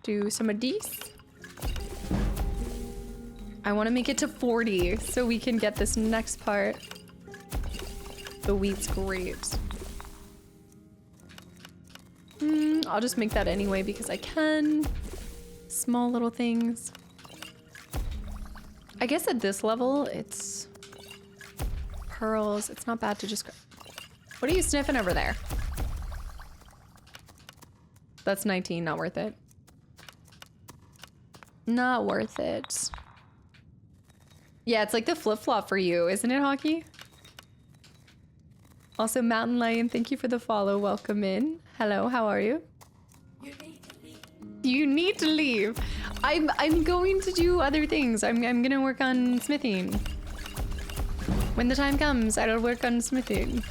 Do some of these. I want to make it to 40 so we can get this next part. The wheat's great. I'll just make that anyway because I can. Small little things. I guess at this level, it's pearls. It's not bad to just... What are you sniffing over there? That's 19, not worth it. Not worth it. Yeah, it's like the flip-flop for you, isn't it, Hockey? Also, Mountain Lion, thank you for the follow. Welcome in. Hello, how are you? You need to leave. I'm going to do other things. I'm gonna work on smithing. When the time comes, I'll work on smithing.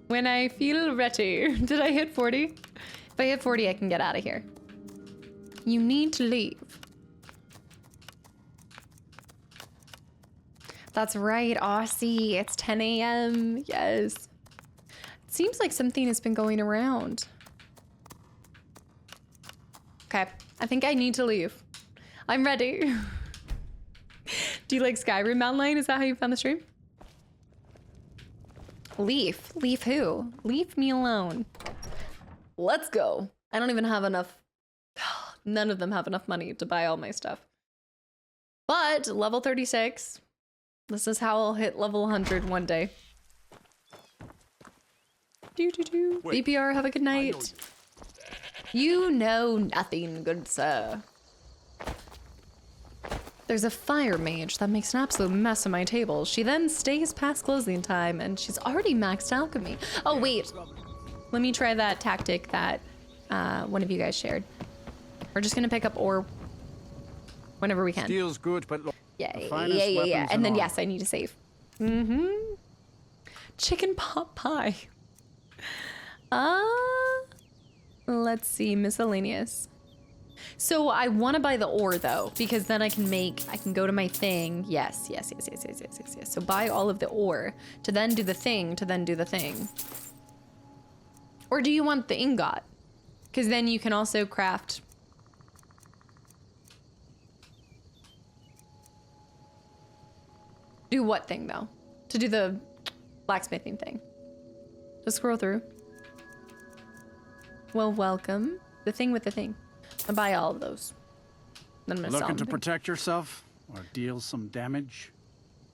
When I feel ready. Did I hit 40? If I hit 40, I can get out of here. You need to leave. That's right, Aussie. It's 10 a.m. Yes. It seems like something has been going around. Okay, I think I need to leave. I'm ready. Do you like Skyrim, Mountain Lion? Is that how you found the stream? Leaf? Leaf who? Leave me alone. Let's go. I don't even have enough. None of them have enough money to buy all my stuff. But level 36. This is how I'll hit level 100 one day. VPR, have a good night. You know nothing, good sir. There's a fire mage that makes an absolute mess of my table. She then stays past closing time and she's already maxed alchemy. Oh wait, let me try that tactic that one of you guys shared. We're just gonna pick up ore whenever we can. Steel's good, but yeah. And then yes, I need to save. Chicken pot pie. Let's see, miscellaneous. So I want to buy the ore though, because then I can go to my thing. Yes. So buy all of the ore to then do the thing, Or do you want the ingot? Because then you can also craft. Do what thing though? To do the blacksmithing thing. Just scroll through. Well, welcome. The thing with the thing. I'll buy all of those. Then I'm gonna sell Looking to them. protect yourself or deal some damage?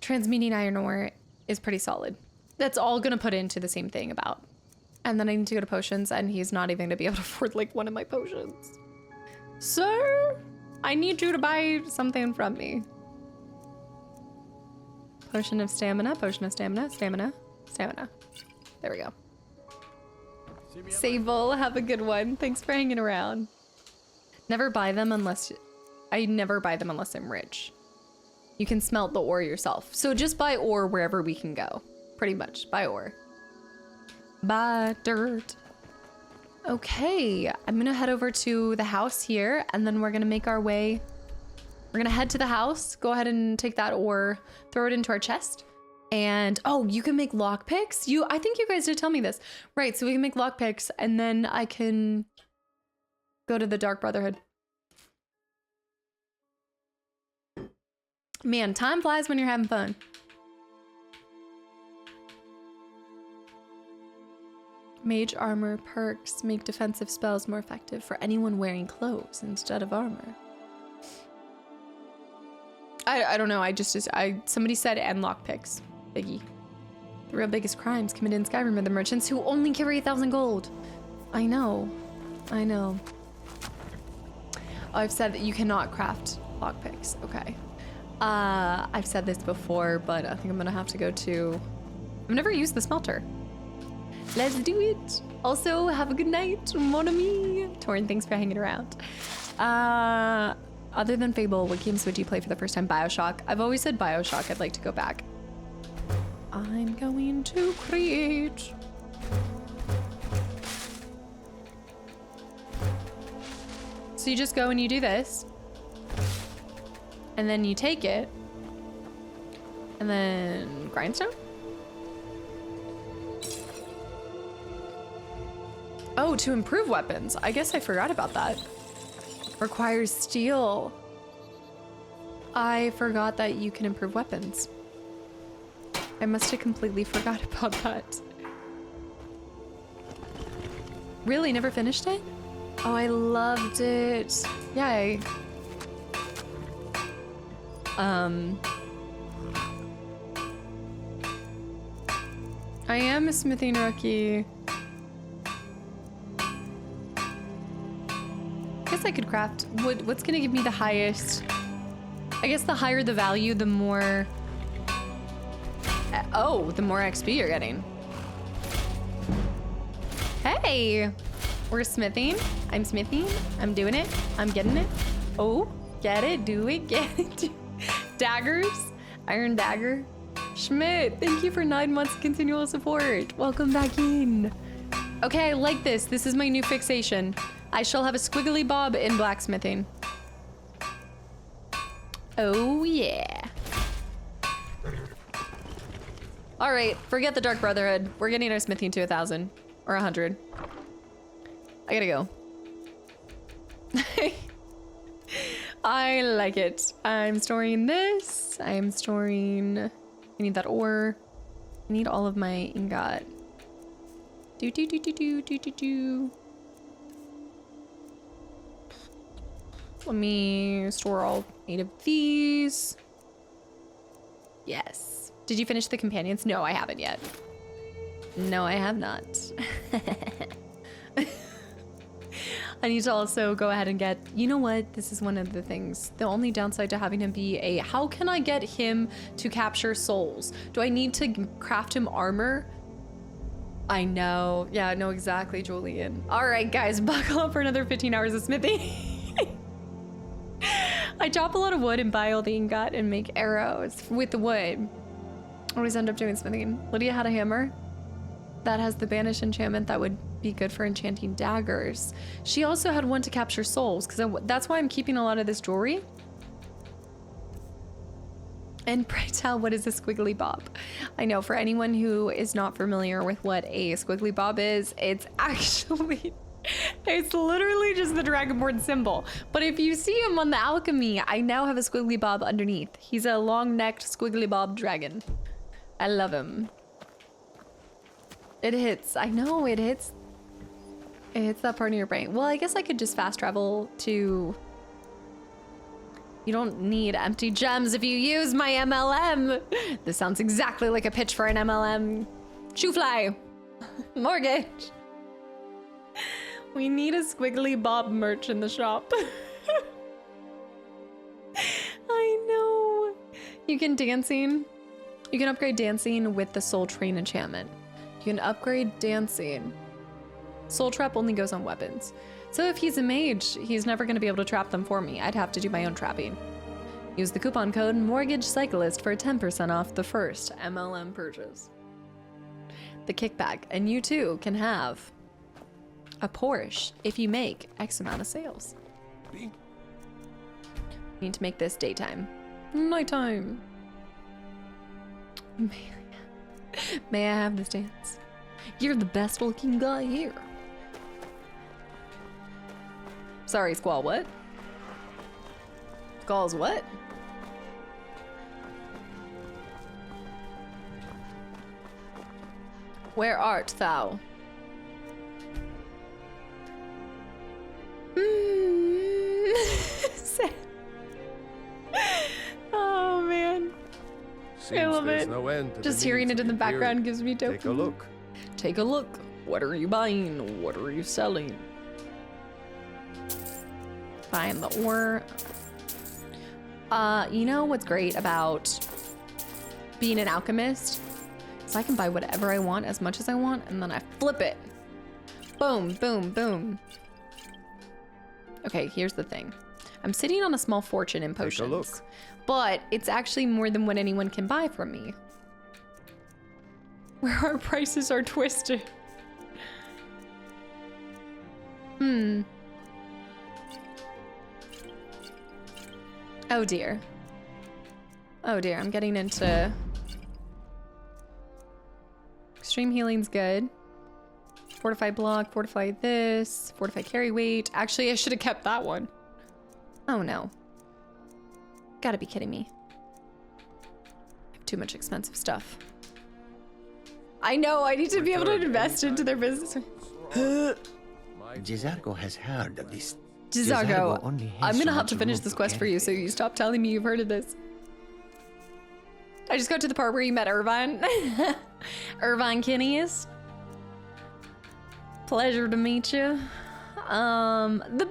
Transmuting iron ore is pretty solid. That's all gonna put into the same thing about. And then I need to go to potions, and he's not even gonna be able to afford like one of my potions. Sir, I need you to buy something from me. Potion of stamina, stamina. There we go. Sable, have a good one. Thanks for hanging around. Never buy them unless... I never buy them unless I'm rich. You can smelt the ore yourself. So just buy ore wherever we can go. Pretty much, buy ore. Buy dirt. Okay, I'm gonna head over to the house here, and then we're gonna make our way... We're gonna head to the house, go ahead and take that ore, throw it into our chest. And, oh, you can make lockpicks? I think you guys did tell me this. Right, so we can make lockpicks, and then I can go to the Dark Brotherhood. Man, time flies when you're having fun. Mage armor perks make defensive spells more effective for anyone wearing clothes instead of armor. I don't know, somebody said and lockpicks. Biggie. The real biggest crimes committed in Skyrim are the merchants who only carry 1,000 gold. I know. Oh, I've said that you cannot craft lockpicks. Okay. I've said this before, but I think I'm gonna have to go to I've never used the smelter. Let's do it. Also, have a good night, mon ami. Torn, thanks for hanging around. Other than Fable, what games would you play for the first time? BioShock. I've always said BioShock. I'd like to go back. I'm going to create. So you just go and you do this. And then you take it. And then grindstone? Oh, to improve weapons. I guess I forgot about that. Requires steel. I forgot that you can improve weapons. I must have completely forgot about that. Really, never finished it? Oh, I loved it. Yay. I am a smithing rookie. I guess I could craft wood. What's gonna give me the highest? I guess the higher the value, the more... Oh, the more XP you're getting. Hey, we're smithing. I'm smithing. I'm doing it. I'm getting it. Oh, get it, do it, get it. Daggers, iron dagger. Schmidt, thank you for 9 months of continual support. Welcome back in. Okay, I like this. This is my new fixation. I shall have a squiggly bob in blacksmithing. Oh yeah. All right, forget the Dark Brotherhood. We're getting our smithing to 1,000 or 100. I gotta go. I like it. I'm storing this. I'm storing... I need that ore. I need all of my ingot. Do. Let me store all 8 of these. Yes. Did you finish the companions? No, I haven't yet. No, I have not. I need to also go ahead and get, you know what? This is one of the things. The only downside to having him be a, how can I get him to capture souls? Do I need to craft him armor? I know. Yeah, I know exactly, Julian. All right, guys, buckle up for another 15 hours of smithing. I chop a lot of wood and buy all the ingot and make arrows with the wood. Always end up doing smithing. Lydia had a hammer that has the banish enchantment that would be good for enchanting daggers. She also had one to capture souls, because that's why I'm keeping a lot of this jewelry. And pray tell, what is a squiggly bob? I know, for anyone who is not familiar with what a squiggly bob is, it's actually... It's literally just the dragonborn symbol. But if you see him on the alchemy, I now have a squiggly bob underneath. He's a long-necked squiggly bob dragon. I love him. It hits. I know, it hits. It hits that part of your brain. Well, I guess I could just fast travel to... You don't need empty gems if you use my MLM. This sounds exactly like a pitch for an MLM. Shoe fly. Mortgage. We need a squiggly bob merch in the shop. I know. You can dancing. You can upgrade dancing with the soul train enchantment. You can upgrade dancing. Soul trap only goes on weapons. So if he's a mage, he's never going to be able to trap them for me. I'd have to do my own trapping. Use the coupon code Mortgage Cyclist for 10% off the first MLM purchase. The kickback, and you too can have a Porsche if you make X amount of sales. Need to make this daytime. Nighttime. May I have this dance? You're the best looking guy here. Sorry, Squall, what? Squall's what? Where art thou? Oh man. Seems I love there's it. no end to Just the hearing needs it in the of background Imperium. gives me dopamine. Take a look. Take a look. What are you buying? What are you selling? Buying the ore. You know what's great about being an alchemist? So I can buy whatever I want, as much as I want, and then I flip it. Boom, boom, boom. Okay, here's the thing. I'm sitting on a small fortune in potions, but it's actually more than what anyone can buy from me. Where our prices are twisted. Oh dear. Oh dear, I'm getting into... Extreme healing's good. Fortify block, fortify this, fortify carry weight. Actually, I should have kept that one. Oh no. Gotta be kidding me. I have too much expensive stuff. I know, I need to be able to invest into their business. Jizargo has heard of this. Jizargo, only has I'm so gonna have much to finish room this to quest for you, so you stop telling me you've heard of this. I just got to the part where you met Irvine. Irvine Kinneas. Pleasure to meet you. The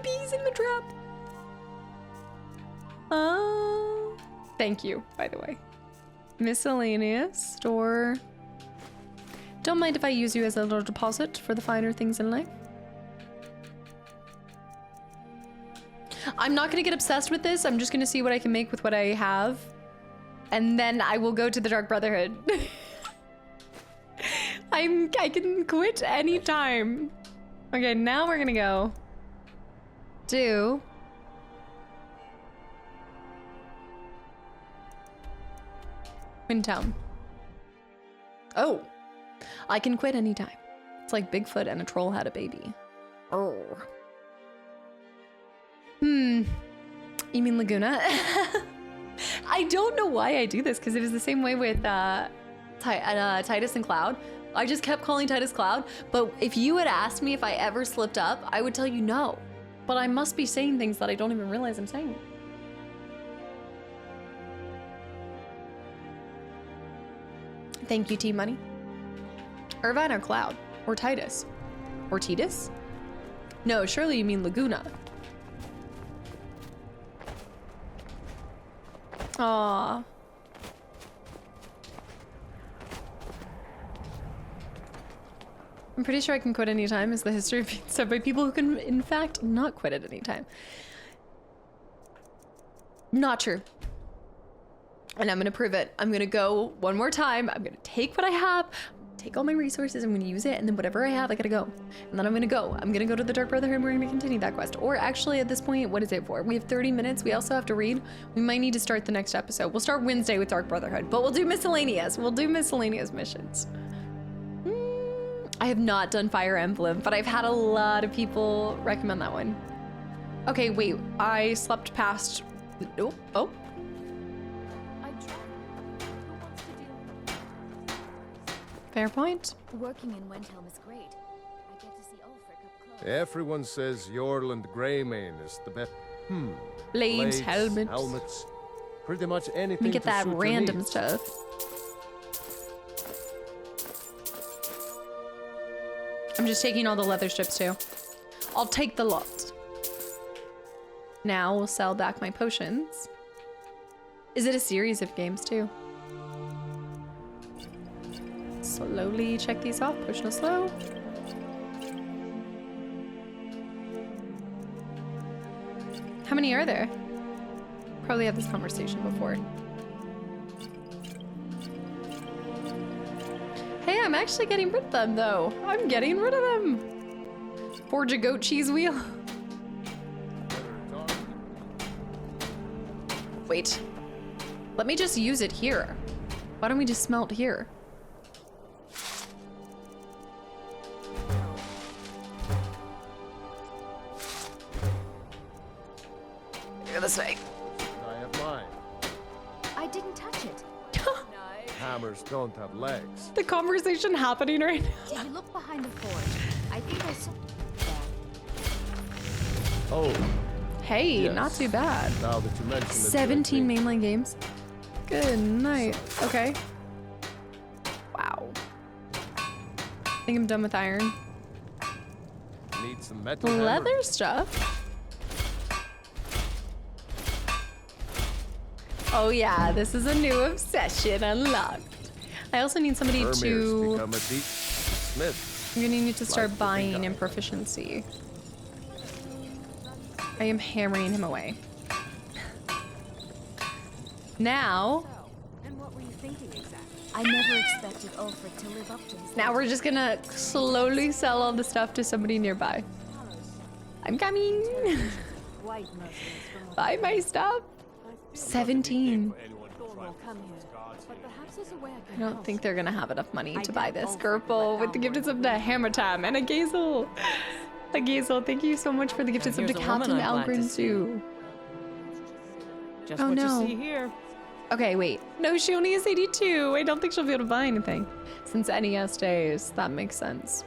bee's in the trap. Thank you, by the way. Miscellaneous store. Don't mind if I use you as a little deposit for the finer things in life. I'm not gonna get obsessed with this. I'm just gonna see what I can make with what I have. And then I will go to the Dark Brotherhood. I can quit anytime. Okay, now we're gonna go to Windtown. Oh, I can quit anytime. It's like Bigfoot and a troll had a baby. Oh. You mean Laguna? I don't know why I do this, because it was the same way with Titus and Cloud. I just kept calling Titus Cloud, but if you had asked me if I ever slipped up, I would tell you no. But I must be saying things that I don't even realize I'm saying. Thank you, T-Money. Irvine or Cloud? Or Titus? Or Titus? No, surely you mean Laguna. Aww. I'm pretty sure I can quit anytime is the history of being said by people who can, in fact, not quit at any time. Not true. And I'm gonna prove it. I'm gonna go one more time. I'm gonna take what I have, take all my resources, I'm gonna use it, and then whatever I have, I gotta go. And then I'm gonna go. I'm gonna go to the Dark Brotherhood and we're gonna continue that quest. Or actually, at this point, what is it for? We have 30 minutes. We also have to read. We might need to start the next episode. We'll start Wednesday with Dark Brotherhood, but we'll do miscellaneous. We'll do miscellaneous missions. I have not done Fire Emblem, but I've had a lot of people recommend that one. Okay, wait, I slept past, oh. Fair point. Working in Windhelm is great. I get to see Ulfric up close. Everyone says Jorland Greymane is the best. Blades, helmets. Pretty much anything. Let me get to that suit your random needs. stuff. I'm just taking all the leather strips too. I'll take the lot. Now we'll sell back my potions. Is it a series of games too? Slowly check these off. Push no slow. How many are there? Probably had this conversation before. Hey, I'm actually getting rid of them though. I'm getting rid of them. Forge a goat cheese wheel. Wait. Let me just use it here. Why don't we just smelt here? Go this way. I have mine. I didn't touch it. Hammers don't have legs. The conversation happening right now. Did you look behind the forge? I think I saw. Oh. Hey, yes. not too bad. Now that you mention it. 17 mainline games. Good night. Okay. Wow. I think I'm done with iron. Need some metal Leather hammer. stuff. Oh yeah, this is a new obsession unlocked. I also need somebody Vermeer's to... become a deep smith. I'm gonna need to start Like buying in proficiency. I am hammering him away. Now... And what were you thinking exactly? I never expected Ulfric to live up to his... Now we're just gonna slowly sell all the stuff to somebody nearby. I'm coming. Buy my stuff. 17. I don't think they're gonna have enough money to buy this. Gerbil with the gifted sub to Hammer Time and a Gazel. A Gazel, thank you so much for the gifted sub to Captain Algren too. Just Oh what no. you see here. Okay, wait. No, she only is 82. I don't think she'll be able to buy anything. Since NES days, that makes sense.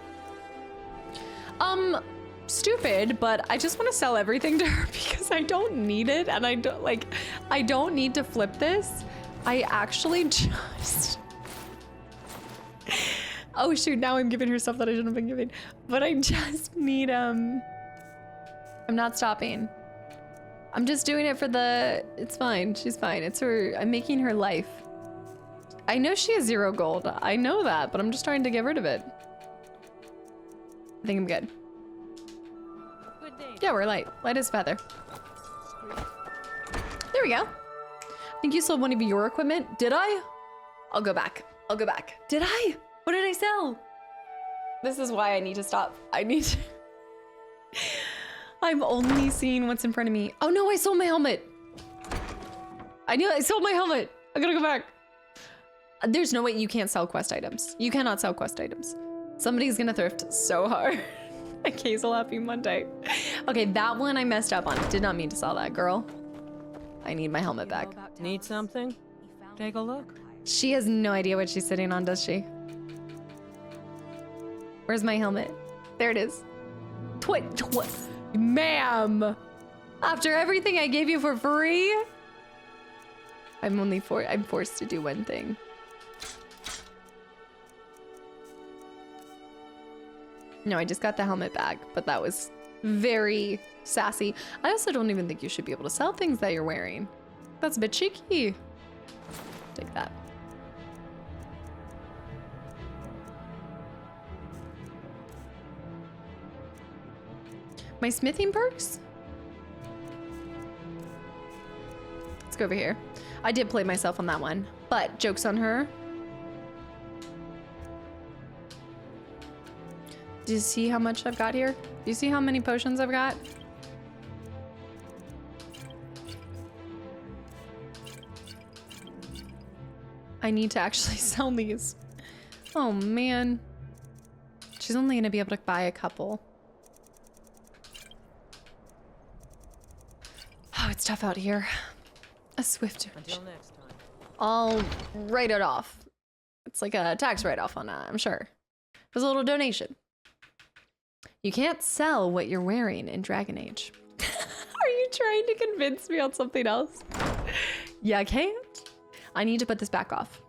Stupid, but I just want to sell everything to her because I don't need it and I don't need to flip this. I actually just... Oh shoot, now I'm giving her stuff that I shouldn't have been giving. But I just need, I'm not stopping. I'm just doing it for the... It's fine. She's fine. It's her... I'm making her life. I know she has 0 gold. I know that, but I'm just trying to get rid of it. I think I'm good. Yeah, we're light. Light as feather. There we go. I think you sold one of your equipment. Did I? I'll go back. I'll go back. Did I? What did I sell? This is why I need to stop. I need to... I'm only seeing what's in front of me. Oh no, I sold my helmet. I knew I sold my helmet. I gotta go back. There's no way you can't sell quest items. You cannot sell quest items. Somebody's gonna thrift so hard. A Hazel Happy Monday. Okay, that one I messed up on. Did not mean to sell that, girl. I need my helmet back. Need something? Take a look. She has no idea what she's sitting on, does she? Where's my helmet? There it is. Ma'am! After everything I gave you for free? I'm forced to do one thing. No, I just got the helmet back, but that was very sassy. I also don't even think you should be able to sell things that you're wearing. That's a bit cheeky. Take that. My smithing perks? Let's go over here. I did play myself on that one, but joke's on her. Do you see how much I've got here? Do you see how many potions I've got? I need to actually sell these. Oh man. She's only gonna be able to buy a couple. Oh, it's tough out here. A swift. Until next time. I'll write it off. It's like a tax write-off on that, I'm sure. It was a little donation. You can't sell what you're wearing in Dragon Age. Are you trying to convince me on something else? Yeah, I can't. I need to put this back off.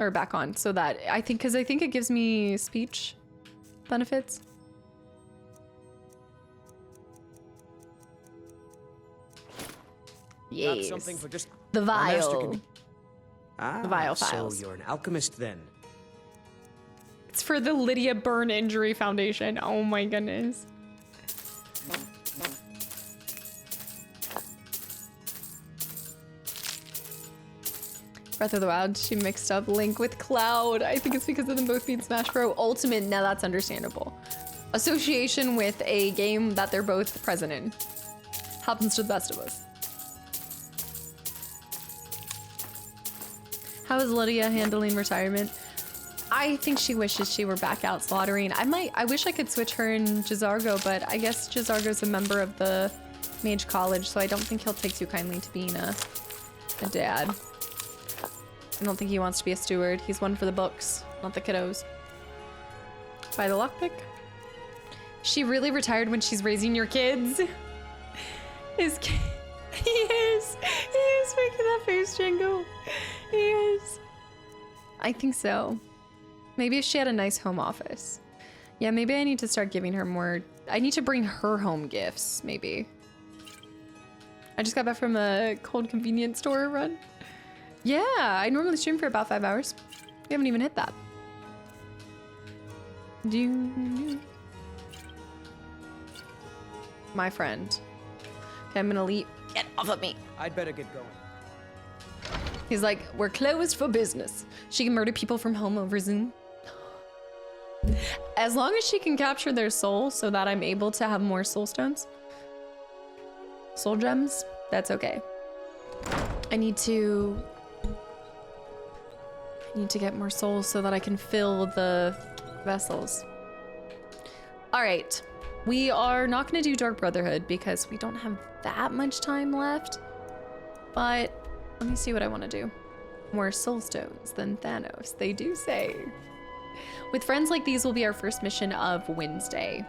Or back on, so that because I think it gives me speech benefits. Yes. Something for just the vial. The vial files. So you're an alchemist then. It's for the Lydia Burn Injury Foundation. Oh my goodness. Breath of the Wild, she mixed up Link with Cloud. I think it's because of them both being Smash Bros. Ultimate. Now that's understandable. Association with a game that they're both present in. Happens to the best of us. How is Lydia handling retirement? I think she wishes she were back out slaughtering. I wish I could switch her in Jizargo, but I guess Jizargo's a member of the Mage College, so I don't think he'll take too kindly to being a dad. I don't think he wants to be a steward. He's one for the books, not the kiddos. Buy the lockpick. She really retired when she's raising your kids? His kid. He is making that face, Django. He is. I think so. Maybe if she had a nice home office. Yeah, maybe I need to start giving her more. I need to bring her home gifts, maybe. I just got back from a cold convenience store run. Yeah, I normally stream for about 5 hours. We haven't even hit that. My friend. Okay, I'm gonna leave. Get off of me. I'd better get going. He's like, we're closed for business. She can murder people from home over Zoom. As long as she can capture their soul so that I'm able to have more soul stones. Soul gems, that's okay. I need to get more souls so that I can fill the vessels. All right, we are not gonna do Dark Brotherhood because we don't have that much time left, but let me see what I wanna do. More soul stones than Thanos, they do say. With friends like these will be our first mission of Wednesday.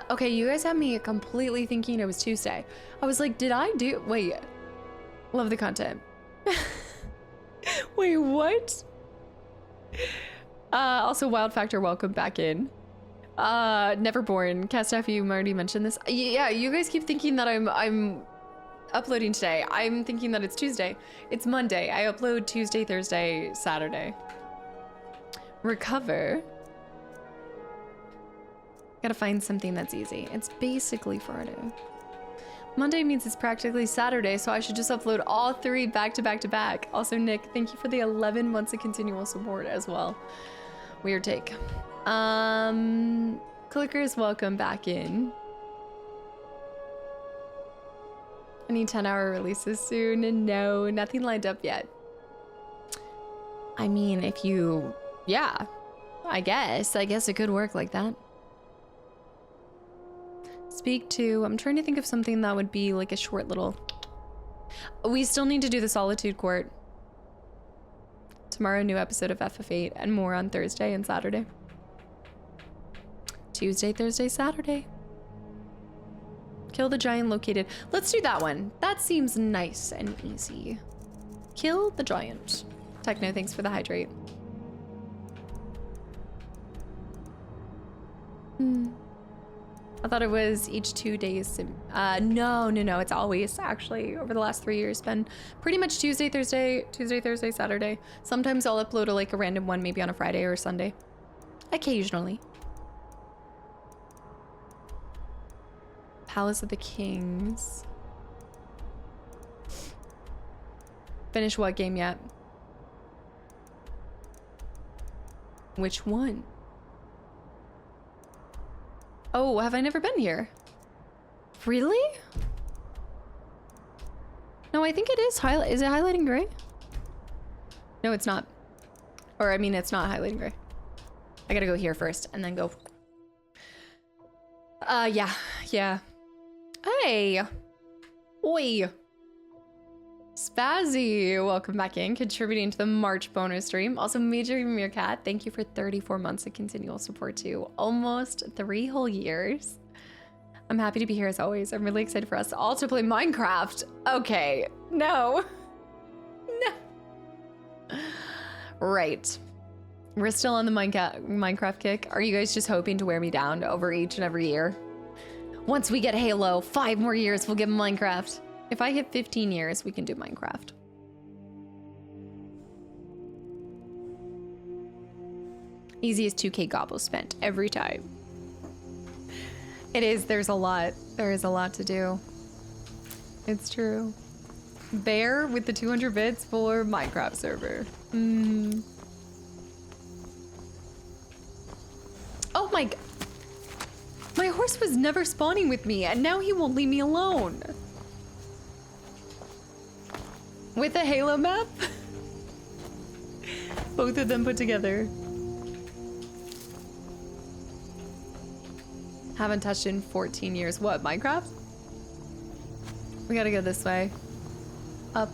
Okay, you guys have me completely thinking it was Tuesday. I was like, did I do, wait. Love the content. Wait, what? Also, Wild Factor, welcome back in. Neverborn, Kastaclysm, you already mentioned this. Yeah, you guys keep thinking that I'm uploading today. I'm thinking that it's Tuesday. It's Monday. I upload Tuesday, Thursday, Saturday. Recover. Gotta find something that's easy. It's basically Friday. Monday means it's practically Saturday, so I should just upload all 3 back to back to back. Also, Nick, thank you for the 11 months of continual support as well. Weird take. Clickers, welcome back in. I need 10-hour releases soon, and no, nothing lined up yet. I mean, if you, yeah, I guess it could work like that. Speak to, I'm trying to think of something that would be like a short little, we still need to do the Solitude Court. Tomorrow, new episode of FF8 and more on Thursday and Saturday. Tuesday, Thursday, Saturday. Kill the giant located. Let's do that one. That seems nice and easy. Kill the giant. Techno, thanks for the hydrate. I thought it was each 2 days. No, it's always actually over the last 3 years been pretty much Tuesday, Thursday, Saturday. Sometimes I'll upload a random one, maybe on a Friday or a Sunday. Occasionally. Palace of the Kings. Finish what game yet? Which one? Oh, have I never been here? Really? No, I think it is is it highlighting gray? No, it's not. Or I mean, it's not highlighting gray. I gotta go here first and then go. Yeah. Hey. Oi. Spazzy, welcome back in, contributing to the March bonus stream. Also, Major Meerkat, thank you for 34 months of continual support too. Almost 3 whole years. I'm happy to be here as always. I'm really excited for us to also play Minecraft. Okay, no. Right. We're still on the Minecraft kick. Are you guys just hoping to wear me down over each and every year? Once we get Halo, 5 more years, we'll give Minecraft. If I hit 15 years, we can do Minecraft. Easiest 2K gobble spent every time. It is, there's a lot. There is a lot to do. It's true. Bear with the 200 bits for Minecraft server. Oh my god. My horse was never spawning with me, and now he won't leave me alone. With a Halo map? Both of them put together. Haven't touched in 14 years. What, Minecraft? We gotta go this way. Up.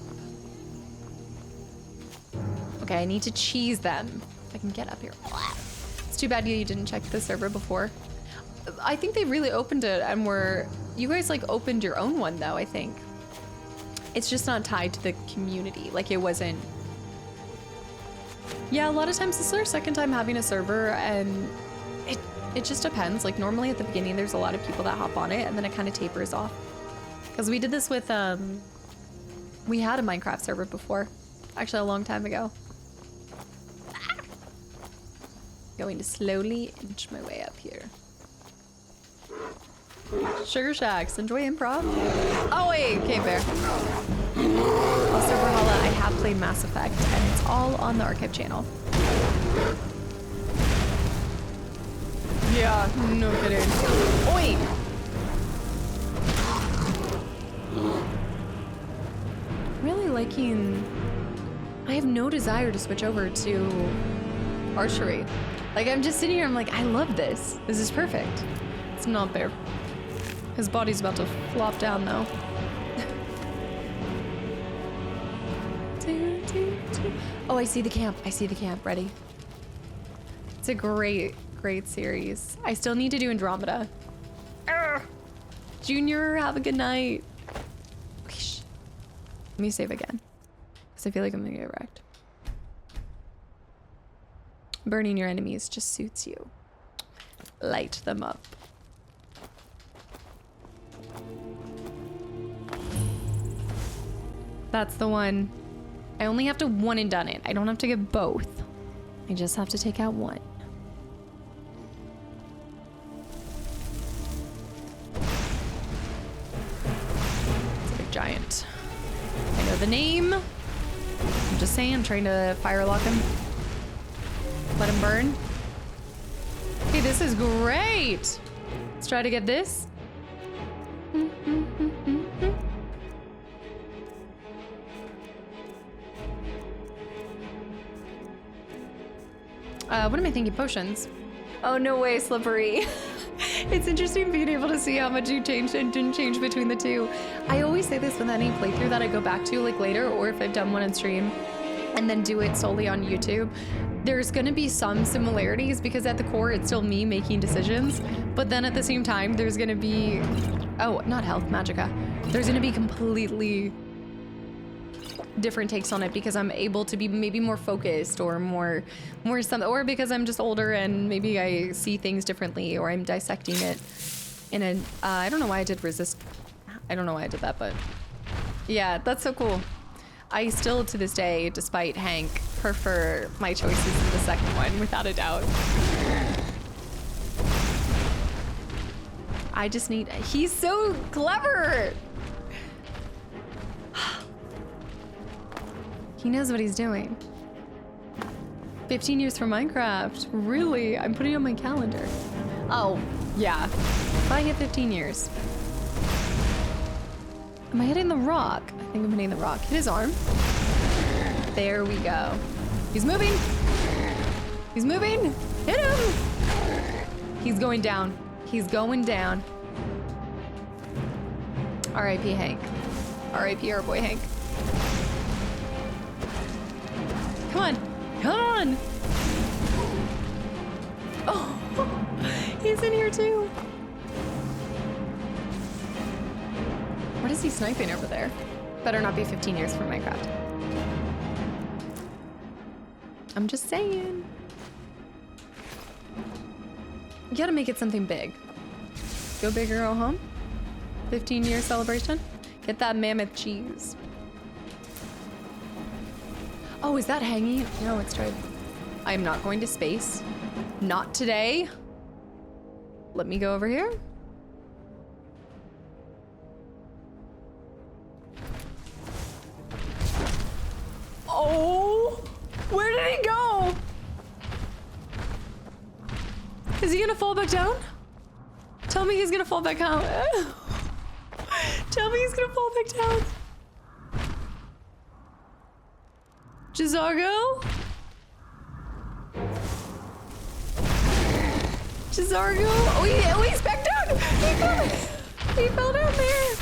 Okay, I need to cheese them. If I can get up here. It's too bad you didn't check the server before. I think they really opened it and you guys opened your own one though, I think. It's just not tied to the community. It wasn't. Yeah, a lot of times this is our second time having a server and it just depends. Normally at the beginning, there's a lot of people that hop on it and then it kind of tapers off. Because we did this with We had a Minecraft server before. Actually, a long time ago. Going to slowly inch my way up here. Sugar Shacks, enjoy improv. Oh wait, Cave Bear. Also, Brawlhalla, I have played Mass Effect, and it's all on the archive channel. Yeah, no kidding. Oi! Really liking... I have no desire to switch over to archery. Like, I'm just sitting here, I'm like, I love this. This is perfect. It's not Bear. His body's about to flop down, though. Oh, I see the camp. I see the camp. Ready? It's a great, great series. I still need to do Andromeda. Urgh. Junior, have a good night. Whoosh. Let me save again, because I feel like I'm gonna get wrecked. Burning your enemies just suits you. Light them up. That's the one. I only have to one and done it. I don't have to get both. I just have to take out one. It's a big giant. I know the name. I'm just saying, I'm trying to fire lock him. Let him burn. Okay, this is great. Let's try to get this. What am I thinking? Potions. Oh, no way, Slippery. It's interesting being able to see how much you changed and didn't change between the two. I always say this with any playthrough that I go back to like later, or if I've done one on stream and then do it solely on YouTube. There's gonna be some similarities because at the core, it's still me making decisions. But then at the same time, there's gonna be, oh, not health, magicka. There's gonna be completely different takes on it because I'm able to be maybe more focused or more something, or because I'm just older and maybe I see things differently, or I'm dissecting it in a, I don't know why I did resist. I don't know why I did that, but yeah, that's so cool. I still, to this day, despite Hank, prefer my choices in the second one, without a doubt. I just need, he's so clever! He knows what he's doing. 15 years for Minecraft. Really? I'm putting it on my calendar. Oh, yeah. If I hit 15 years. Am I hitting the rock? I think I'm hitting the rock. Hit his arm. There we go. He's moving. He's moving. Hit him. He's going down. He's going down. R.I.P. Hank. R.I.P. our boy Hank. Come on. Come on. Oh, he's in here too. What is he sniping over there? Better not be 15 years for Minecraft. I'm just saying. You gotta make it something big. Go big or go home. 15-year celebration. Get that mammoth cheese. Oh, is that hanging? No, it's tried. I am not going to space. Not today. Let me go over here. Oh, where did he go? Is he gonna fall back down? Tell me he's gonna fall back down. Tell me he's gonna fall back down. Jazargo? Jazargo? Oh, he's back down! He fell down there!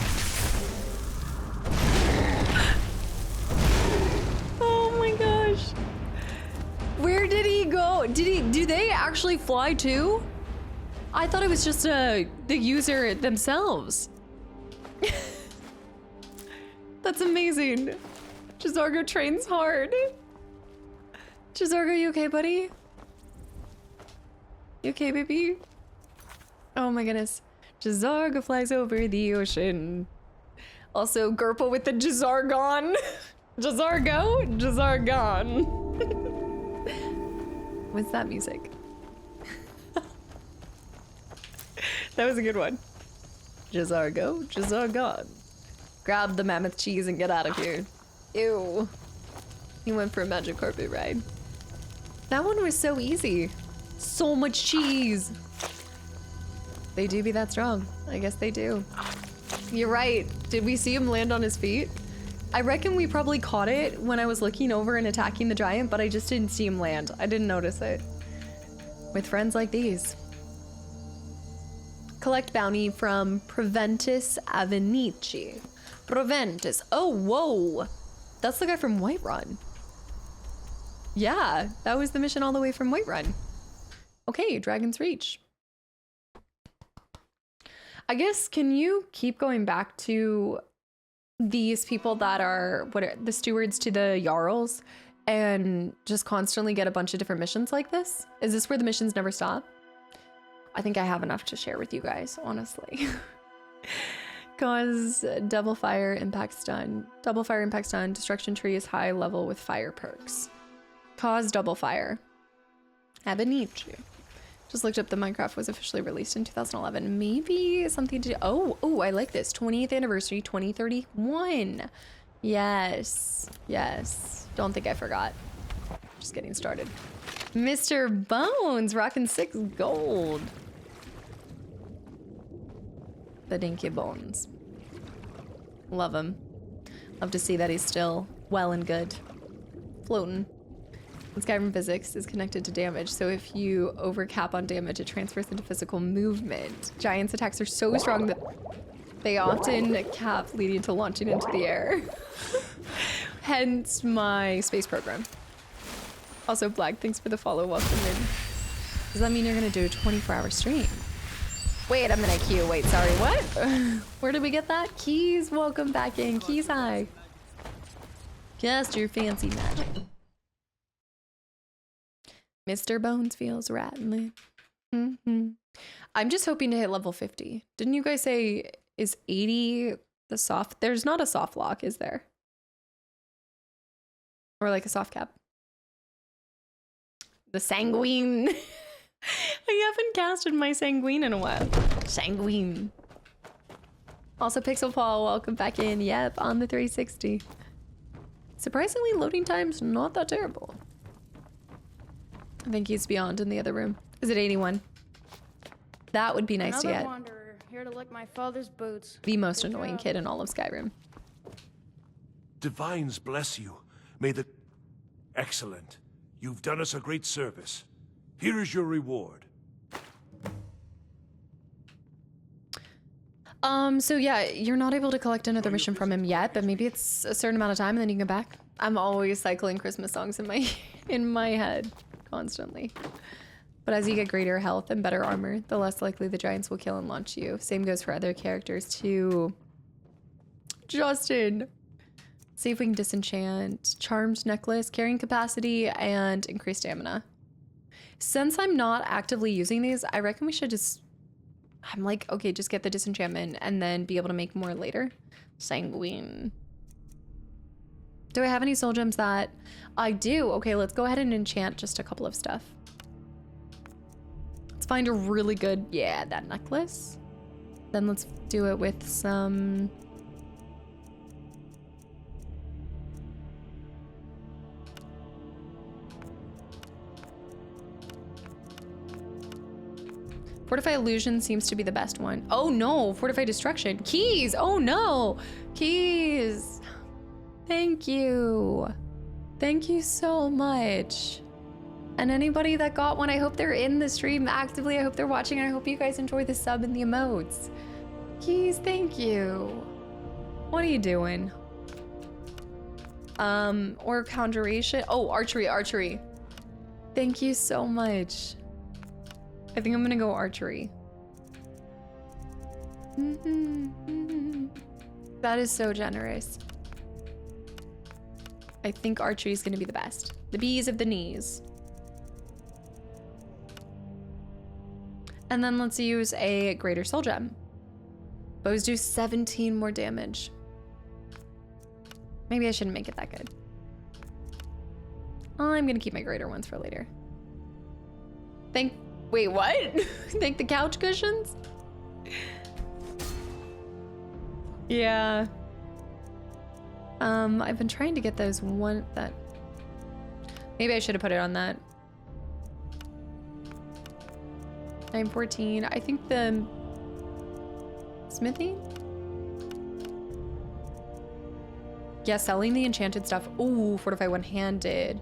Oh my gosh. Where did he go? Do they actually fly too? I thought it was just the user themselves. That's amazing. Jazargo trains hard. Jazargo, you okay, buddy? You okay, baby? Oh my goodness. Jazargo flies over the ocean. Also, Gerpa with the Jazargon. Jazargo? Jazargon. What's that music? That was a good one. Jazargo, Jazargon. Grab the mammoth cheese and get out of here. Ew. He went for a magic carpet ride. That one was so easy. So much cheese. They do be that strong. I guess they do. You're right. Did we see him land on his feet? I reckon we probably caught it when I was looking over and attacking the giant, but I just didn't see him land. I didn't notice it. With friends like these. Collect bounty from Proventus Avenici. Proventus. Oh, whoa. That's the guy from Whiterun. Yeah, that was the mission all the way from Whiterun. Okay, Dragon's Reach. I guess, can you keep going back to these people that are, what are the stewards to the Jarls, and just constantly get a bunch of different missions like this? Is this where the missions never stop? I think I have enough to share with you guys, honestly. Cause double fire, impact stun. Double fire, impact stun. Destruction tree is high level with fire perks. Cause double fire. Abenichi. Just looked up the Minecraft was officially released in 2011. Maybe something to do. Oh, I like this. 20th anniversary 2031. Yes. Yes. Don't think I forgot. Just getting started. Mr. Bones rocking 6 gold. The Dinky Bones. Love him. Love to see that he's still well and good. Floating. Skyrim physics is connected to damage, so if you overcap on damage, it transfers into physical movement. Giants' attacks are so strong that they often cap, leading to launching into the air. Hence my space program. Also, Black, thanks for the follow. Welcome in. Does that mean you're gonna do a 24-hour stream? Wait a minute, Q. Wait, sorry, what? Where did we get that? Keys, welcome back in. Keys, hi. Just your fancy magic. Mr. Bones feels rattling. I'm just hoping to hit level 50. Didn't you guys say is 80 the soft? There's not a soft lock, is there? Or like a soft cap? The sanguine. I haven't casted my sanguine in a while. Sanguine. Also, Pixel Paul, welcome back in. Yep, on the 360. Surprisingly, loading time's not that terrible. I think he's beyond in the other room. Is it 81? That would be nice to get. Wanderer, here to lick my father's boots. The most annoying kid in all of Skyrim. Divines bless you. May the... Excellent. You've done us a great service. Here is your reward. So yeah, you're not able to collect another mission from him yet, but maybe it's a certain amount of time and then you can go back. I'm always cycling Christmas songs in my head. Constantly. But as you get greater health and better armor, the less likely the giants will kill and launch you. Same goes for other characters too. Justin. See if we can disenchant. Charmed necklace, carrying capacity, and increased stamina. Since I'm not actively using these, I reckon we should just... I'm like, okay, just get the disenchantment and then be able to make more later. Sanguine. Do I have any soul gems that... I do. Okay, let's go ahead and enchant just a couple of stuff. Let's find a really good... Yeah, that necklace. Then let's do it with some... Fortify Illusion seems to be the best one. Oh no, Fortify Destruction. Keys, oh no. Keys. Thank you. Thank you so much. And anybody that got one, I hope they're in the stream actively. I hope they're watching. I hope you guys enjoy the sub and the emotes. Keys, thank you. What are you doing? Or Conjuration. Oh, Archery. Thank you so much. I think I'm gonna go Archery. That is so generous. I think Archery is gonna be the best. The bees of the knees. And then let's use a greater soul gem. Bows do 17 more damage. Maybe I shouldn't make it that good. I'm gonna keep my greater ones for later. Wait, what? Thank the couch cushions? Yeah. I've been trying to get those maybe I should have put it on that. 914. I think the smithy? Yeah, selling the enchanted stuff. Ooh, fortify one-handed.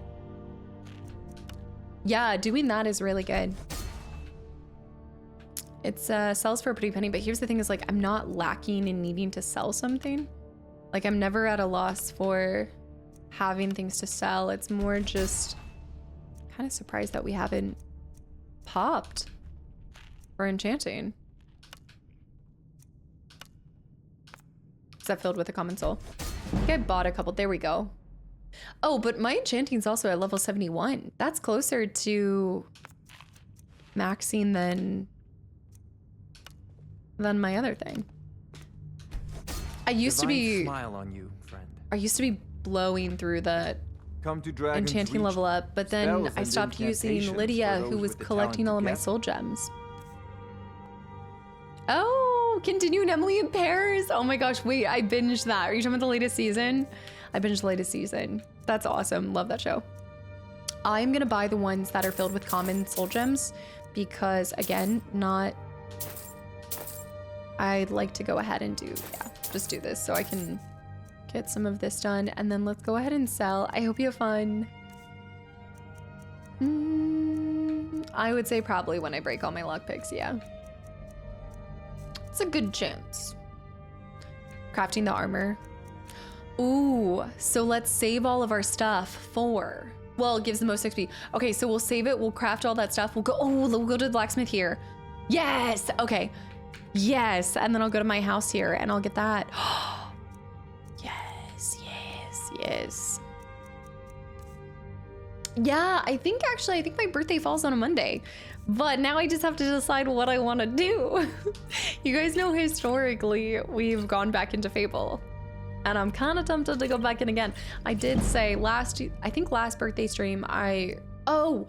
Yeah, doing that is really good. It's sells for a pretty penny, but here's the thing is like I'm not lacking in needing to sell something. Like I'm never at a loss for having things to sell. It's more just kind of surprised that we haven't popped for enchanting. Is that filled with a common soul? I think I bought a couple. There we go. Oh, but my enchanting's also at level 71. That's closer to maxing than my other thing. I used to be smile on you, friend. I used to be blowing through the enchanting level up, but then I stopped using Lydia, who was collecting all of my soul gems. Oh, continuing Emily in Paris. Oh my gosh, wait, I binged that. Are you talking about the latest season? I binged the latest season. That's awesome. Love that show. I'm gonna buy the ones that are filled with common soul gems because again, I'd like to go ahead and just do this so I can get some of this done, and then let's go ahead and sell. I hope you have fun. I would say probably when I break all my lockpicks, yeah. It's a good chance. Crafting the armor. Ooh, so let's save all of our stuff for, well, it gives the most XP. Okay, so we'll save it, we'll craft all that stuff. We'll go to the blacksmith here. Yes, okay. Yes, and then I'll go to my house here and I'll get that. Yes. Yeah, I think my birthday falls on a Monday, but now I just have to decide what I want to do. You guys know historically we've gone back into Fable, and I'm kind of tempted to go back in again. I did say last birthday stream, so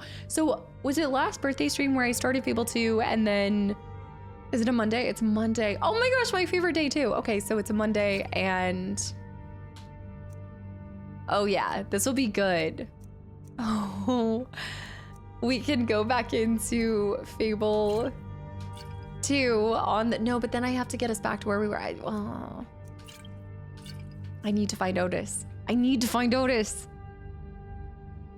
was it last birthday stream where I started Fable 2 and then, is it a Monday? It's Monday. Oh my gosh, my favorite day too. Okay, so it's a Monday and, oh yeah, this will be good. Oh, we can go back into Fable 2 on the, no, but then I have to get us back to where we were. I need to find Otis.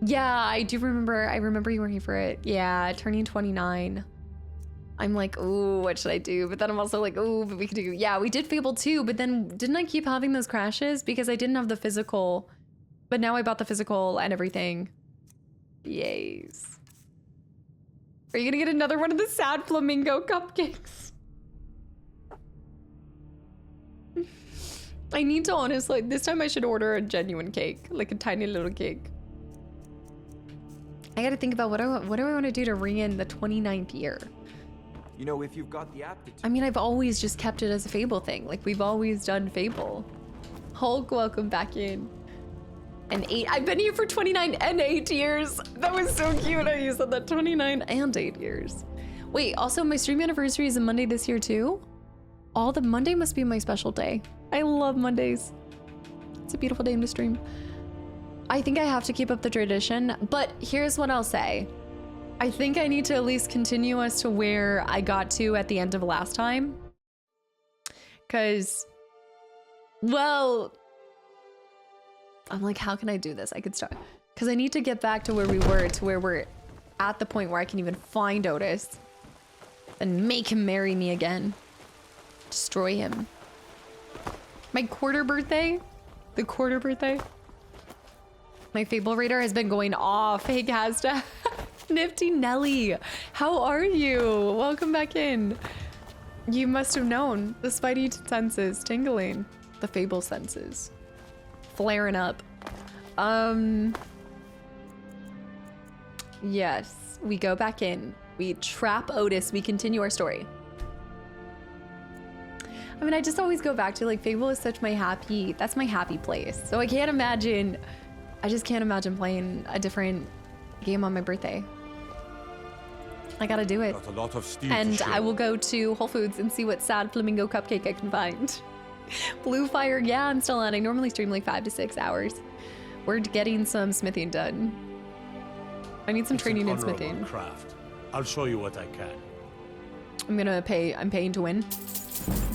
Yeah, I do remember. I remember you were here for it. Yeah, turning 29. I'm like, ooh, what should I do? But then I'm also like, ooh, but we could do, yeah, we did Fable 2, but then didn't I keep having those crashes because I didn't have the physical, but now I bought the physical and everything. Yes. Are you gonna get another one of the sad flamingo cupcakes? I need to honestly, this time I should order a genuine cake, like a tiny little cake. I gotta think about what do I want to do to ring in the 29th year? You know, if you've got the aptitude. I mean, I've always just kept it as a Fable thing. Like, we've always done Fable. Hulk, welcome back in. And 8, I've been here for 29 and 8 years. That was so cute. You said that 29 and 8 years. Wait, also my stream anniversary is a Monday this year too? Monday must be my special day. I love Mondays. It's a beautiful day to stream. I think I have to keep up the tradition, but here's what I'll say. I think I need to at least continue as to where I got to at the end of last time. Cause, well, I'm like, how can I do this? I could start, because I need to get back to where we were, to where we're at the point where I can even find Otis and make him marry me again. Destroy him. My quarter birthday? The quarter birthday? My Fable Raider has been going off. Hey, Kasta. Nifty Nelly. How are you? Welcome back in. You must have known. The Spidey senses tingling. The Fable senses flaring up. Yes, we go back in. We trap Otis. We continue our story. I mean, I just always go back to like Fable is such that's my happy place. So I can't imagine, I just can't imagine playing a different game on my birthday. I gotta do it. Got a lot of steel And to I will go to Whole Foods and see what sad flamingo cupcake I can find. Blue Fire, yeah, I'm still on. I normally stream like 5 to 6 hours. We're getting some smithing done. I need some training in smithing. Craft. I'll show you what I can. I'm paying to win.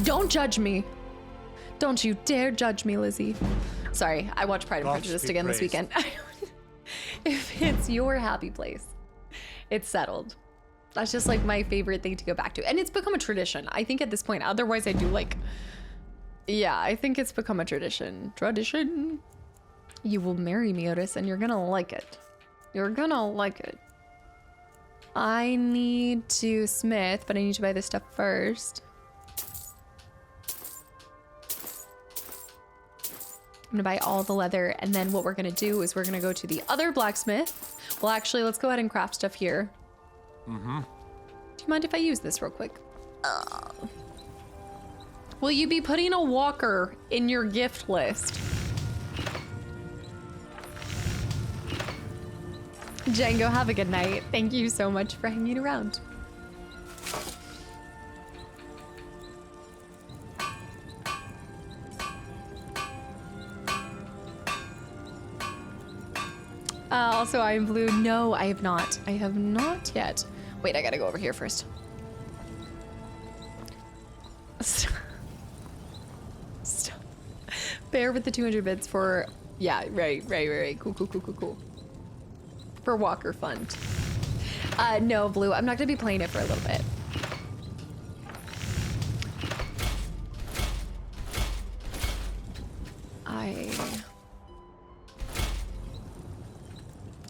Don't judge me. Don't you dare judge me, Lizzie. Sorry, I watched Pride and Prejudice again this weekend. If it's your happy place, it's settled. That's just like my favorite thing to go back to. And it's become a tradition. I think at this point, otherwise I do like, yeah, I think it's become a tradition. Tradition. You will marry me, Otis, and you're gonna like it. You're gonna like it. I need to smith, but I need to buy this stuff first. I'm gonna buy all the leather, and then what we're gonna do is we're gonna go to the other blacksmith. Well, actually, let's go ahead and craft stuff here. Mm-hmm. Do you mind if I use this real quick? Will you be putting a walker in your gift list? Django, have a good night. Thank you so much for hanging around. Also, I am blue. No, I have not. I have not yet. Wait, I gotta go over here first. Stop. Bear with the 200 bits for... Yeah, right. Cool. For Walker Fund. No, Blue, I'm not gonna be playing it for a little bit.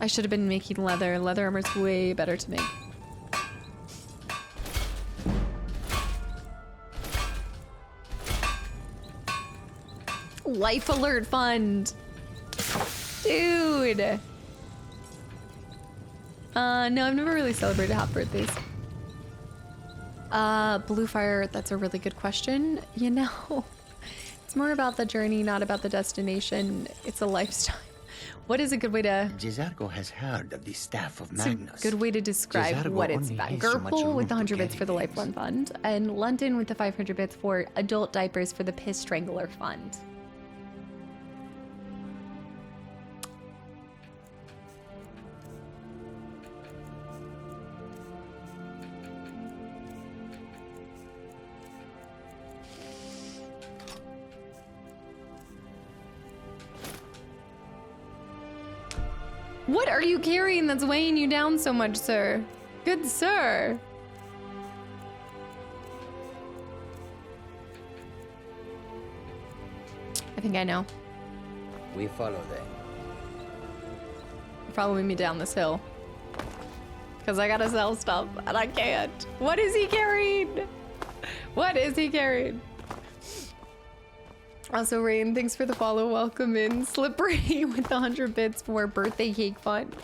I should have been making leather. Leather armor's way better to make. Life Alert Fund. Dude. No, I've never really celebrated half birthdays. Blue Fire, that's a really good question. You know, it's more about the journey, not about the destination. It's a lifestyle. What is a good way to... Jezargo has heard of the Staff of Magnus. Good way to describe what it's about. Gerpel with the 100 bits for the Lifeline Fund, and London with the 500 bits for adult diapers for the Piss Strangler Fund. What are you carrying that's weighing you down so much, sir? Good sir. I think I know. We follow them. You're following me down this hill. Because I gotta sell stuff and I can't. What is he carrying? What is he carrying? Also, Rain, thanks for the follow. Welcome in. Slippery with the 100 bits for birthday cake fund.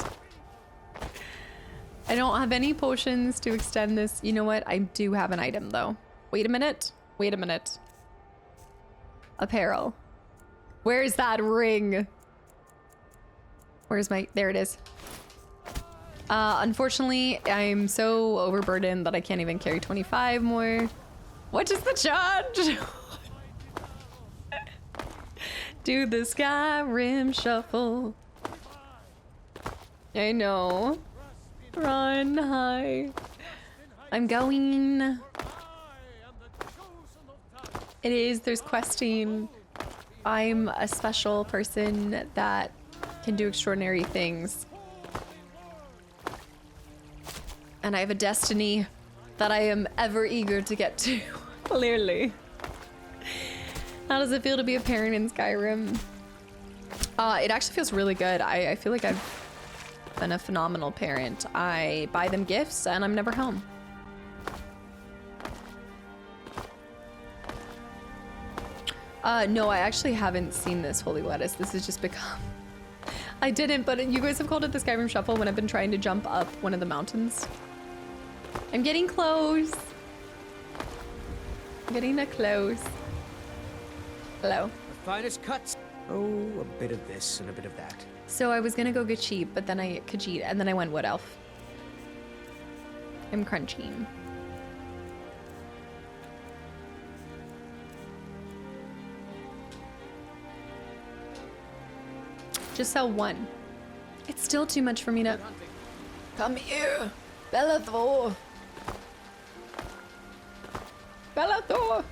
I don't have any potions to extend this. You know what? I do have an item, though. Wait a minute. Wait a minute. Apparel. Where's that ring? Where's my... There it is. Unfortunately, I'm so overburdened that I can't even carry 25 more. What is the charge? Do the Skyrim shuffle. I know. Run high. I'm going. It is, there's questing. I'm a special person that can do extraordinary things. And I have a destiny that I am ever eager to get to, clearly. How does it feel to be a parent in Skyrim? It actually feels really good. I feel like I've been a phenomenal parent. I buy them gifts and I'm never home. No, I actually haven't seen this Holy Lettuce. This has just become... I didn't, but you guys have called it the Skyrim Shuffle when I've been trying to jump up one of the mountains. I'm getting close. I'm getting close. Hello. The finest cuts. Oh, a bit of this and a bit of that. So I was gonna go Khajiit, but then Khajiit, and then I went Wood Elf. I'm crunching. Just sell one. It's still too much for me to... Come here, Bellathor. Bellathor.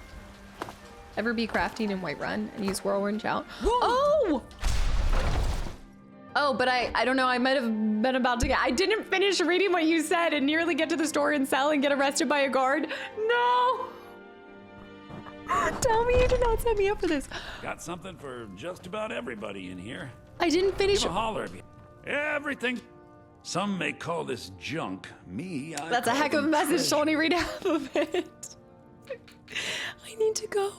Ever be crafting in Whiterun and use Whirlwind Shout? Oh! Oh, but I don't know, I might have been about to get... I didn't finish reading what you said and nearly get to the store and sell and get arrested by a guard. No! Tell me you did not set me up for this. Got something for just about everybody in here. I didn't finish... Give a holler if you... Everything. Some may call this junk. Me, I That's a call heck of a them message treasure. to only read half of it. I need to go.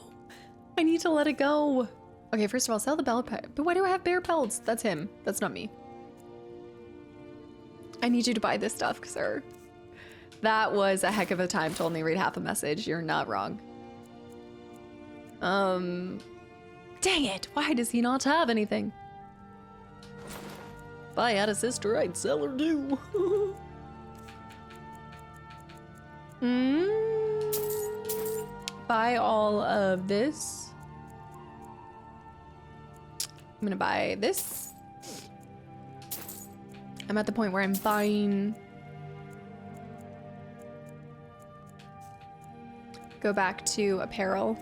I need to let it go. Okay, first of all, sell the bell pet. But why do I have bear pelts? That's him. That's not me. I need you to buy this stuff, sir. That was a heck of a time to only read half a message. You're not wrong. Dang it. Why does he not have anything? If I had a sister, I'd sell her too. Buy all of this. I'm gonna buy this. I'm at the point where I'm buying. Go back to apparel.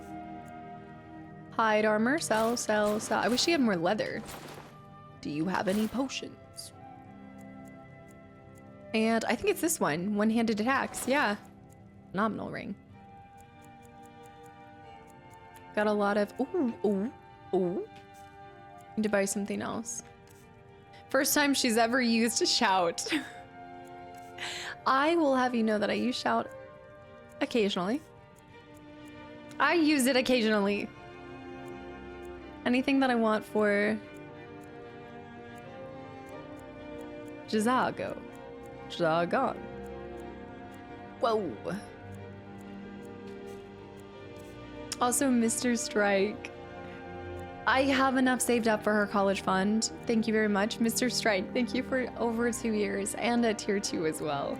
Hide armor, sell, sell, sell. I wish she had more leather. Do you have any potions? And I think it's this one. One-handed attacks. Yeah. Phenomenal ring. Got a lot of... Ooh, ooh, ooh. Need to buy something else. First time she's ever used a shout. I will have you know that I use shout occasionally. I use it occasionally. Anything that I want for... Jazago. Jagon. Whoa. Also, Mr. Strike. I have enough saved up for her college fund. Thank you very much. Mr. Strike, thank you for over 2 years and a tier 2 as well.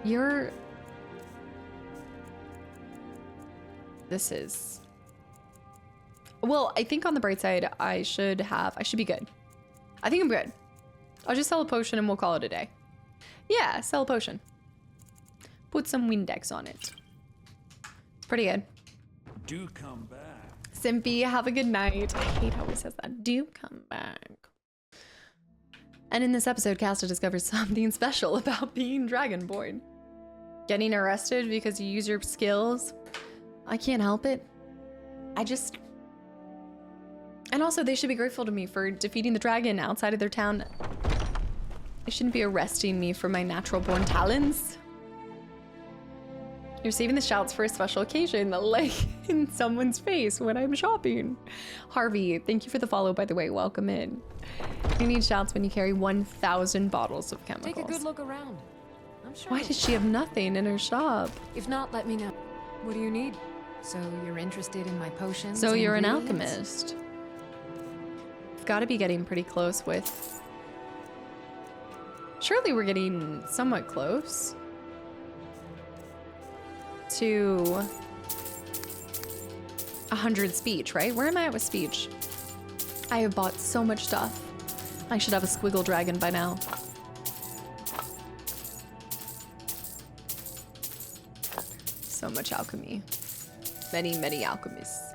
You're... This is... Well, I think on the bright side, I should be good. I think I'm good. I'll just sell a potion and we'll call it a day. Yeah, sell a potion. Put some Windex on it. Pretty good. Do come back. Simpy, have a good night. I hate how he says that. Do come back. And in this episode, Casta discovers something special about being Dragonborn. Getting arrested because you use your skills. I can't help it. I just... And also, they should be grateful to me for defeating the dragon outside of their town. They shouldn't be arresting me for my natural-born talents. You're saving the shouts for a special occasion, like in someone's face when I'm shopping. Harvey, thank you for the follow, by the way. Welcome in. You need shouts when you carry 1,000 bottles of chemicals. Take a good look around. I'm sure. Why does she have nothing in her shop? If not, let me know. What do you need? So you're interested in my potions? So and you're an ingredients? alchemist. You've got to be getting pretty close with... Surely we're getting somewhat close to 100 speech, right? Where am I at with speech? I have bought so much stuff. I should have a squiggle dragon by now. So much alchemy. Many, many alchemists.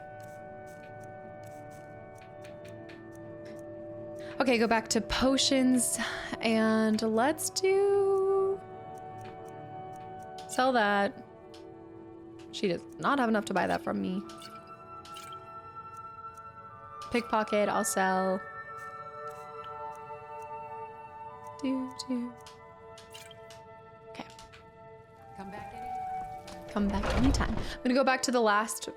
Okay, go back to potions and let's do... Sell that. She does not have enough to buy that from me. Pickpocket, I'll sell. Okay. Come back anytime. I'm gonna go back to the last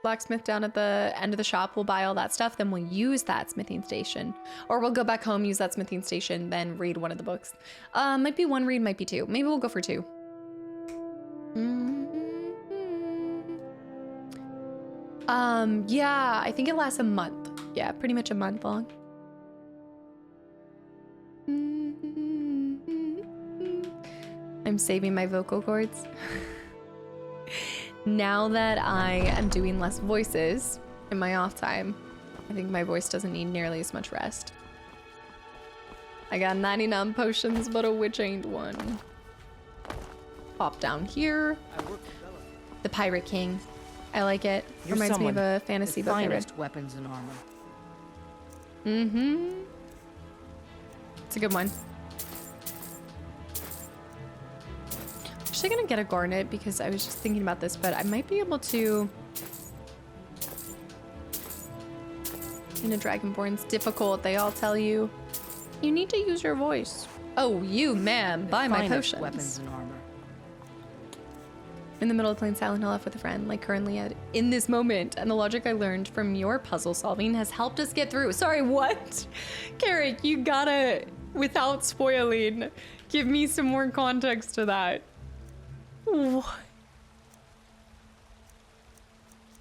blacksmith down at the end of the shop. We'll buy all that stuff, then we'll use that smithing station. Or we'll go back home, use that smithing station, then read one of the books. Might be one read, might be two. Maybe we'll go for two. Yeah, I think it lasts a month. Yeah, pretty much a month long. I'm saving my vocal cords. Now that I am doing less voices in my off time, I think my voice doesn't need nearly as much rest. I got 99 potions, but a witch ain't one. Pop down here. The Pirate King. I like it. You're Reminds me of a with fantasy book I read. finest weapons and armor. Mm-hmm. It's a good one. Actually gonna get a garnet because I was just thinking about this, but I might be able to. In a Dragonborn's difficult, they all tell you, you need to use your voice. Oh, you, ma'am, buy my potions. Weapons and armor. In the middle of playing Silent Hill F with a friend, like currently in this moment, and the logic I learned from your puzzle solving has helped us get through. Sorry, what? Carrick, you gotta, without spoiling, give me some more context to that. What?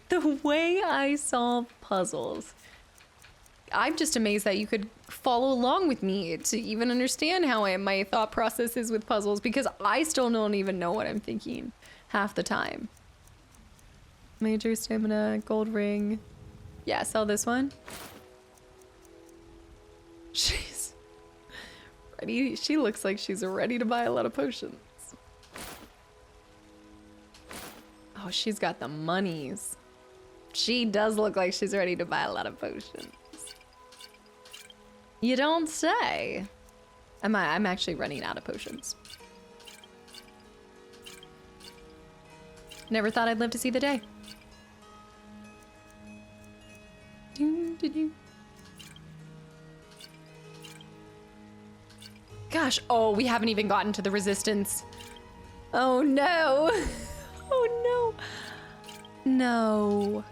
The way I solve puzzles. I'm just amazed that you could follow along with me to even understand how my thought process is with puzzles, because I still don't even know what I'm thinking half the time. Major stamina, gold ring. Yeah, sell this one. She's ready. She looks like she's ready to buy a lot of potions. Oh, she's got the monies. She does look like she's ready to buy a lot of potions. You don't say. I'm actually running out of potions. Never thought I'd live to see the day. Gosh, oh, we haven't even gotten to the resistance. Oh no. Oh no. No.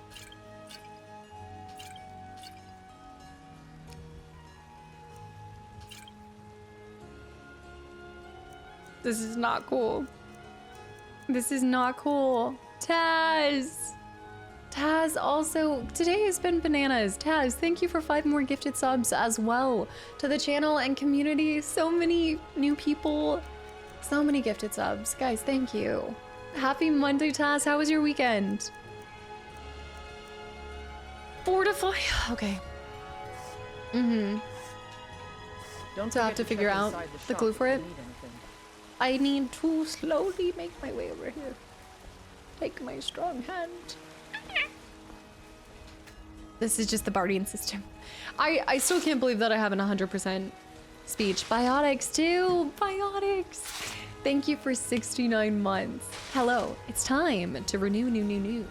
This is not cool. This is not cool. Taz! Taz also, today has been bananas. Taz, thank you for 5 more gifted subs as well to the channel and community. So many new people, so many gifted subs. Guys, thank you. Happy Monday, Taz. How was your weekend? Fortify, okay. Don't so I have to figure out the clue for it. I need to slowly make my way over here. Take my strong hand. This is just the barding system. I still can't believe that I have an 100% speech. Biotics too, Biotics. Thank you for 69 months. Hello, it's time to renew the new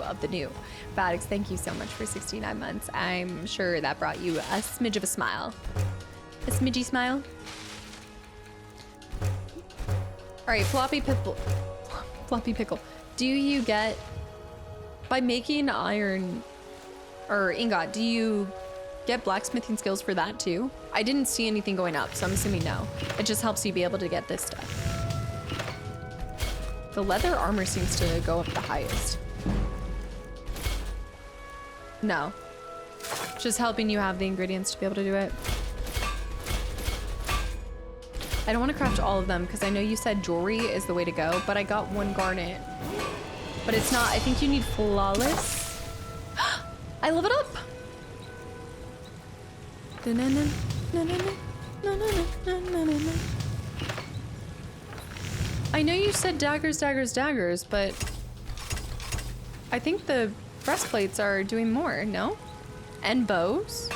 of the new. Biotics, thank you so much for 69 months. I'm sure that brought you a smidge of a smile. A smidgy smile. All right, floppy pickle. Do you get, by making iron or ingot, do you get blacksmithing skills for that too? I didn't see anything going up, so I'm assuming no. It just helps you be able to get this stuff. The leather armor seems to go up the highest. No. Just helping you have the ingredients to be able to do it. I don't want to craft all of them because I know you said jewelry is the way to go, but I got 1 garnet. But it's not, I think you need flawless. I leveled up! I know you said daggers, but I think the breastplates are doing more, no? And bows?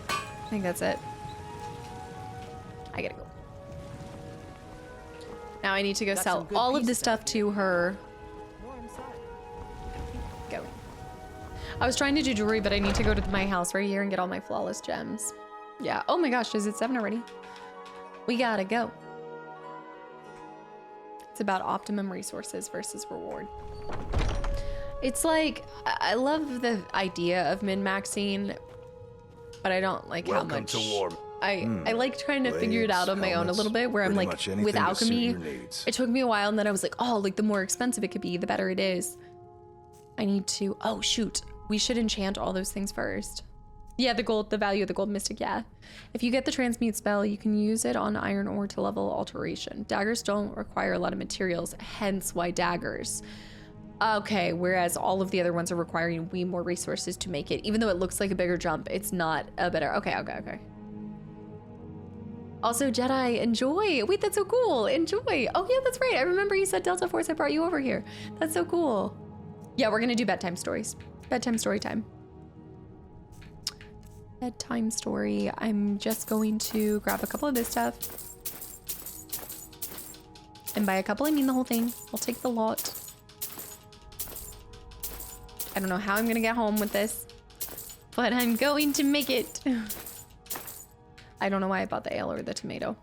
I think that's it. I gotta go. Now I need to go sell all of this stuff to her. Go. I was trying to do jewelry, but I need to go to my house right here and get all my flawless gems. Yeah. Oh my gosh, is it 7 already? We gotta go. It's about optimum resources versus reward. It's like, I love the idea of min-maxing, but I don't like how much I like trying to figure it out on my own a little bit, where I'm like, with alchemy, it took me a while, and then I was like, oh, like the more expensive it could be, the better it is. I need to, oh shoot, we should enchant all those things first. Yeah, the value of the gold mystic, yeah. If you get the transmute spell, you can use it on iron ore to level alteration. Daggers don't require a lot of materials, hence why daggers. Okay, whereas all of the other ones are requiring way more resources to make it. Even though it looks like a bigger jump, it's not a better, okay. Also, Jedi, enjoy. Wait, that's so cool. Enjoy. Oh yeah, that's right. I remember you said Delta Force, I brought you over here. That's so cool. Yeah, we're gonna do bedtime stories. Bedtime story time. Bedtime story. I'm just going to grab a couple of this stuff. And by a couple, I mean the whole thing. I'll take the lot. I don't know how I'm gonna get home with this, but I'm going to make it. I don't know why I bought the ale or the tomato.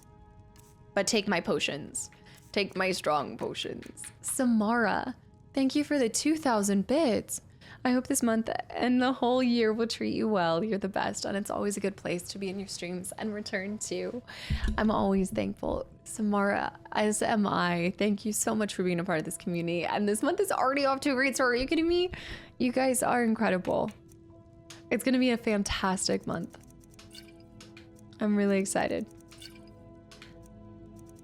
But take my potions. Take my strong potions. Samara, thank you for the 2,000 bits. I hope this month and the whole year will treat you well. You're the best, and it's always a good place to be in your streams and return to. I'm always thankful. Samara, as am I. Thank you so much for being a part of this community. And this month is already off to a great start. Are you kidding me? You guys are incredible. It's gonna be a fantastic month. I'm really excited.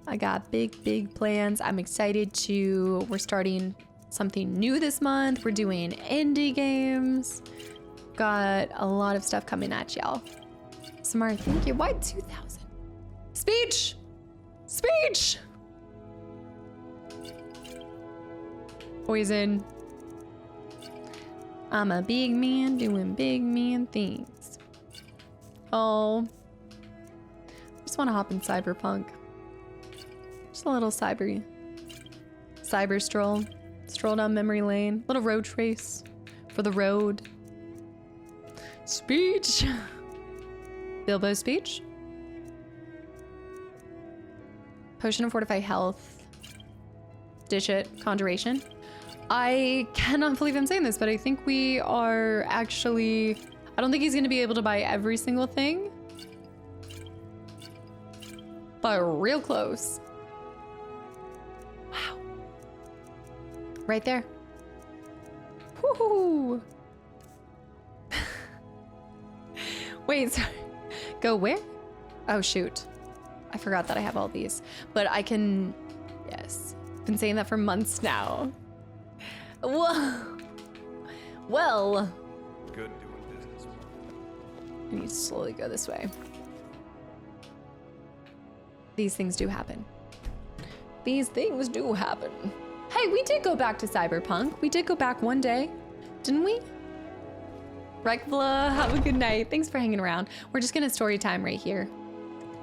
I got big plans. I'm excited we're starting something new this month. We're doing indie games. Got a lot of stuff coming at y'all. Samara, thank you. Why 2,000? Speech! Speech! Poison. I'm a big man doing big man things. Oh. Just want to hop in Cyberpunk. Just a little cyber stroll. Stroll down memory lane. Little road trace for the road. Speech. Bilbo speech. Potion of Fortify Health. Dish it. Conjuration. I cannot believe I'm saying this, but I think we are actually... I don't think he's going to be able to buy every single thing. But real close. Wow. Right there. Woohoo! Wait, sorry. Go where? Oh, shoot. I forgot that I have all these. But I can... Yes. Been saying that for months now. Whoa. Well. Good doing business. I need to slowly go this way. These things do happen. These things do happen. Hey, we did go back to Cyberpunk. We did go back one day, didn't we? Rekvla, have a good night. Thanks for hanging around. We're just gonna story time right here.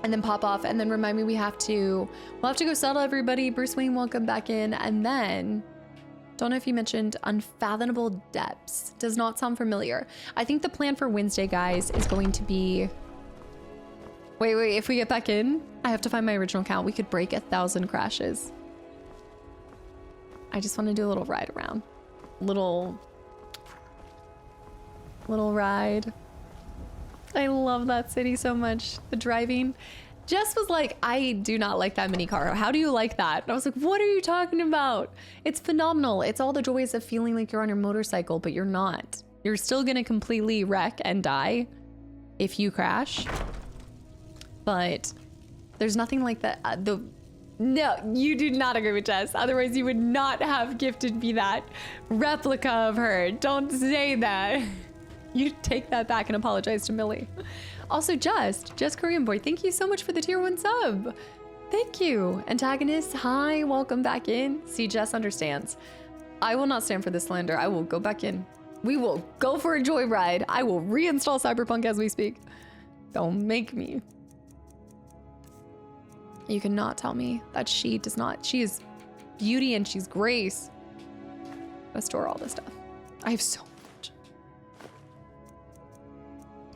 And then pop off, and then remind me we'll have to go settle everybody. Bruce Wayne, welcome back in. And then, don't know if you mentioned Unfathomable Depths. Does not sound familiar. I think the plan for Wednesday, guys, is going to be... Wait, if we get back in, I have to find my original count. We could break 1,000 crashes. I just want to do a little ride around. Little ride. I love that city so much. The driving. Jess was like, I do not like that mini car. How do you like that? And I was like, what are you talking about? It's phenomenal. It's all the joys of feeling like you're on your motorcycle, but you're not. You're still gonna completely wreck and die if you crash. But there's nothing like that. No, you do not agree with Jess. Otherwise, you would not have gifted me that replica of her. Don't say that. You take that back and apologize to Millie. Also, Just Korean Boy, thank you so much for the tier 1 sub. Thank you. Antagonist, hi, welcome back in. See, Jess understands. I will not stand for this slander. I will go back in. We will go for a joyride. I will reinstall Cyberpunk as we speak. Don't make me. You cannot tell me that she does not. She is beauty and she's grace. I'm gonna store all this stuff. I have so much.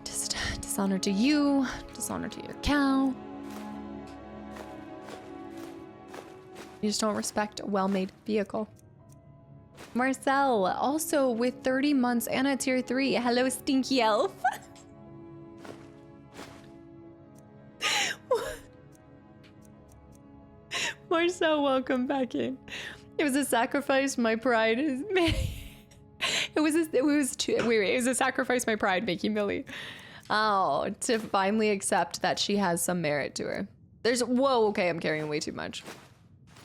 Just dishonor to you, dishonor to your cow. You just don't respect a well-made vehicle. Marcel, also with 30 months and a tier 3. Hello, Stinky Elf. Marcel, welcome back in. It was a sacrifice my pride is it was a sacrifice my pride making Millie. Oh, to finally accept that she has some merit to her. Whoa, okay, I'm carrying way too much.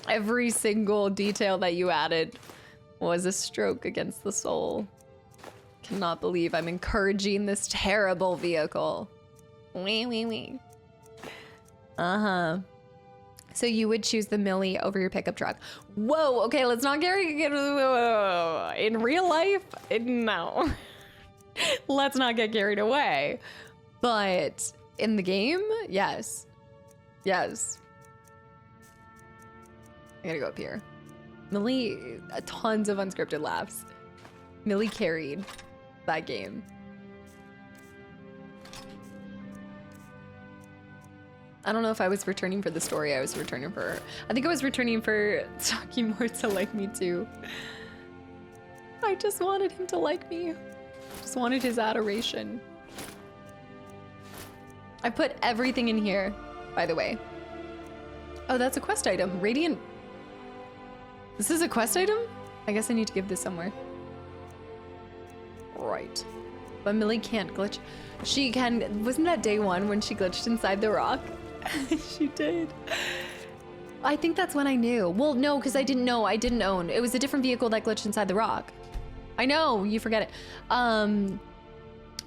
Every single detail that you added was a stroke against the soul. Cannot believe I'm encouraging this terrible vehicle. Wee. Uh-huh. So you would choose the Millie over your pickup truck. Whoa, okay, let's not get in real life, no. Let's not get carried away. But in the game, yes. Yes. I gotta go up here. Millie, tons of unscripted laughs. Millie carried that game. I don't know if I was returning for the story. I was returning for... I think I was returning for talking more to like me too. I just wanted him to like me. Just wanted his adoration. I put everything in here, by the way. Oh, that's a quest item. Radiant... This is a quest item? I guess I need to give this somewhere. Right. But Millie can't glitch. She can... Wasn't that day one when she glitched inside the rock? She did. I think that's when I knew. Well, no, because I didn't know. I didn't own. It was a different vehicle that glitched inside the rock. I know, you forget it. I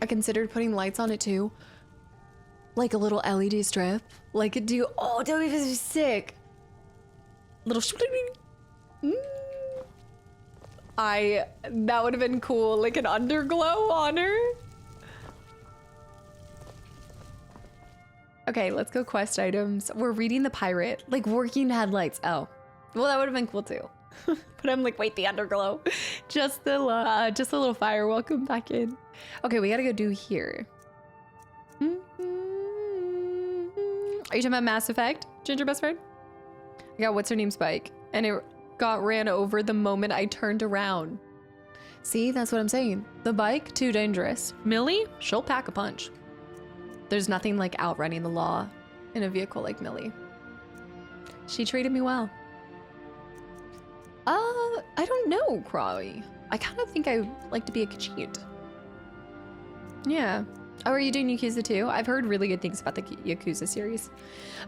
considered putting lights on it too. Like a little LED strip. Like it do. Oh, that would be sick. Little. That would have been cool. Like an underglow on her. Okay, let's go quest items. We're reading the pirate, like working headlights. Oh, well, that would have been cool too. But I'm like, wait, the underglow. Just a little fire. Welcome back in. Okay, we gotta go do here. Are you talking about Mass Effect, Ginger best friend? I got what's her name Spike, and it got ran over the moment I turned around. See, that's what I'm saying. The bike, too dangerous. Millie, she'll pack a punch. There's nothing like outrunning the law in a vehicle like Millie. She treated me well. I don't know, Crawley. I kind of think I like to be a Khajiit. Yeah. Oh, are you doing Yakuza too? I've heard really good things about the Yakuza series.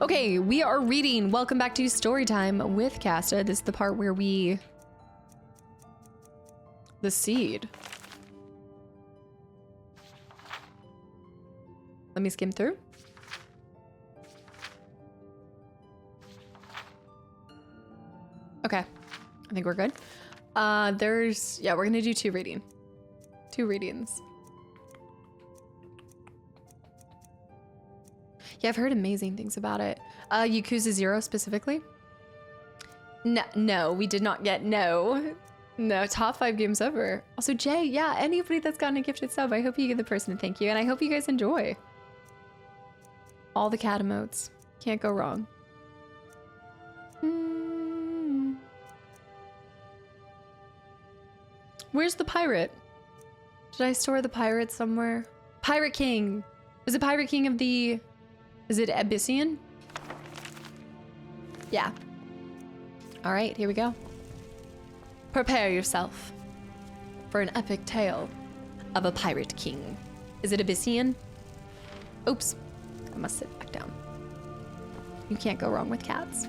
Okay, we are reading. Welcome back to Storytime with Casta. This is the part where we... The seed. Let me skim through. Okay, I think we're good. Yeah, we're gonna do two readings. Yeah, I've heard amazing things about it. Yakuza 0 specifically? No, we did not get no, top 5 games ever. Also, Jay, yeah, anybody that's gotten a gifted sub, I hope you give the person a thank you, and I hope you guys enjoy. All the cat emotes. Can't go wrong. Where's the pirate? Did I store the pirate somewhere? Pirate King! Was it Pirate King of the... Is it Abyssian? Yeah. Alright, here we go. Prepare yourself for an epic tale of a pirate king. Is it Abyssian? Oops. I must sit back down. You can't go wrong with cats.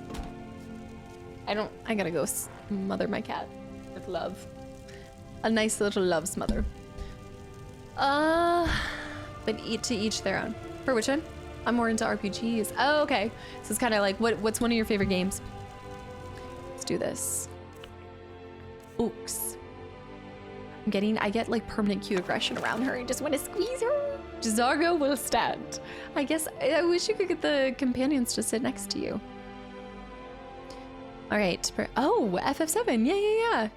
I gotta go smother my cat with love. A nice little love smother. But to each their own. For which one? I'm more into RPGs. Oh, okay. So it's kind of like, what's one of your favorite games? Let's do this. Ooks. I get like permanent cute aggression around her. I just want to squeeze her. Zargo will stand. I guess I wish you could get the companions to sit next to you. All right. Oh, FF7. Yeah.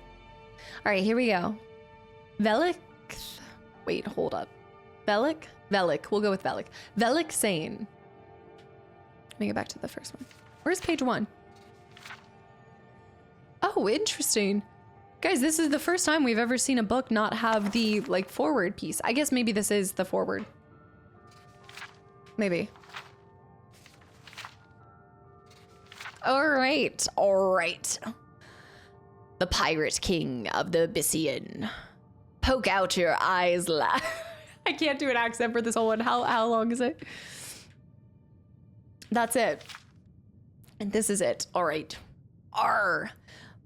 All right, here we go. Velik. Wait, hold up. Velik. We'll go with Velik. Velik Sane. Let me go back to the first one. Where's page 1? Oh, interesting. Guys, this is the first time we've ever seen a book not have the, like, forward piece. I guess maybe this is the forward. Maybe. All right, all right. The Pirate King of the Abyssian. Poke out your eyes, I can't do an accent for this whole one. How long is it? That's it. And this is it. All right. Arr.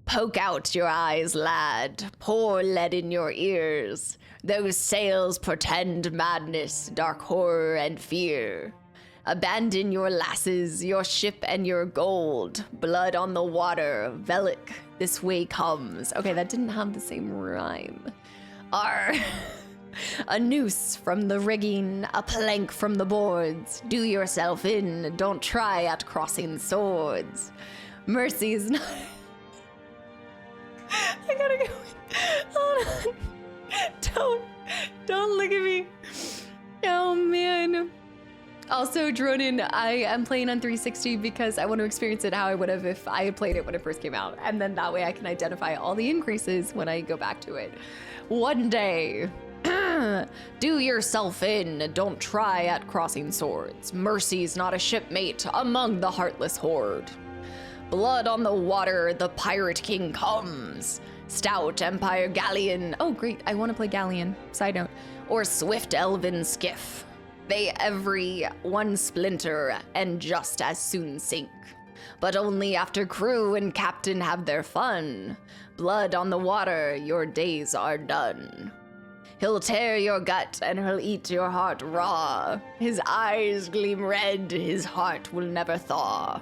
Poke out your eyes, lad. Pour lead in your ears. Those sails portend madness, dark horror, and fear. Abandon your lasses, your ship, and your gold. Blood on the water, Velik, this way comes. Okay, that didn't have the same rhyme. Arr. A noose from the rigging, a plank from the boards. Do yourself in, don't try at crossing swords. Mercy's not... I gotta go. Hold on. Don't look at me. Oh man. Also, Dronin, I am playing on 360 because I want to experience it how I would have if I had played it when it first came out. And then that way I can identify all the increases when I go back to it. One day. Do yourself in, don't try at crossing swords. Mercy's not a shipmate among the heartless horde. Blood on the water, the Pirate King comes. Stout Empire Galleon. Oh, great, I want to play Galleon. Side note. Or Swift Elven Skiff. They every one splinter and just as soon sink. But only after crew and captain have their fun. Blood on the water, your days are done. He'll tear your gut and he'll eat your heart raw. His eyes gleam red, his heart will never thaw.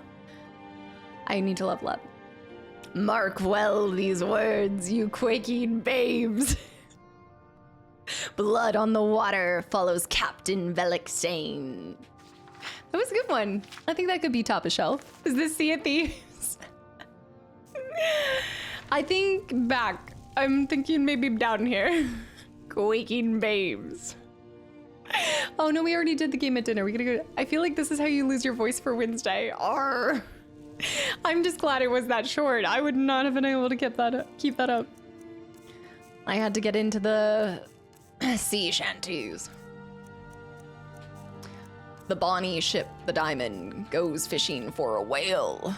I need to level up. Mark well these words, you quaking babes. Blood on the water follows Captain Velik Sane. That was a good one. I think that could be top of shelf. Is this Sea of Thieves? I think back. I'm thinking maybe down here. Quaking babes. Oh no, we already did the game at dinner. We gotta go. I feel like this is how you lose your voice for Wednesday. Arr. I'm just glad it was that short. I would not have been able to keep that up. I had to get into the sea shanties. The bonny ship, the Diamond, goes fishing for a whale.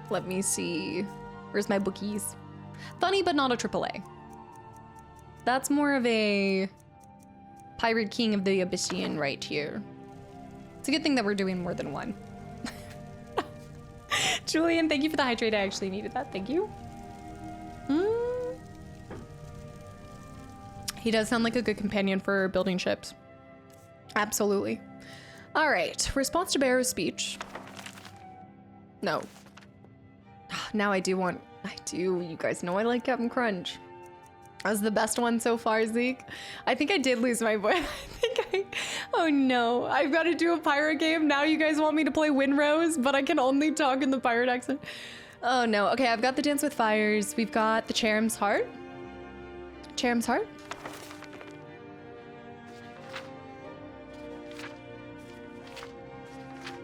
Let me see. Where's my bookies? Funny, but not a AAA. That's more of a Pirate King of the Abyssian right here. It's a good thing that we're doing more than one. Julian, thank you for the hydrate. I actually needed that. Thank you. He does sound like a good companion for building ships. Absolutely. All right. Response to Barrow's speech. No. Now I do. You guys know I like Captain Crunch. That was the best one so far, Zeke. I think I did lose my voice. Oh no, I've got to do a pirate game. Now you guys want me to play Windrose, but I can only talk in the pirate accent. Oh no, okay, I've got the Dance with Fires. We've got the Cherum's Heart. Cherum's Heart.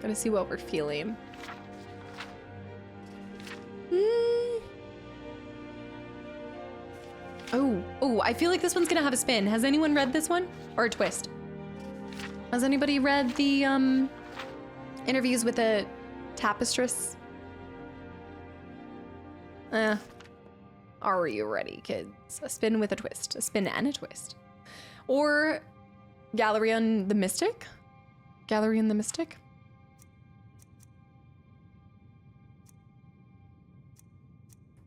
Gotta see what we're feeling. Oh, I feel like this one's gonna have a spin. Has anyone read this one? Or a twist? Has anybody read the interviews with a tapestress? Are you ready, kids? A spin with a twist. A spin and a twist. Or Galerion the Mystic? Galerion the Mystic?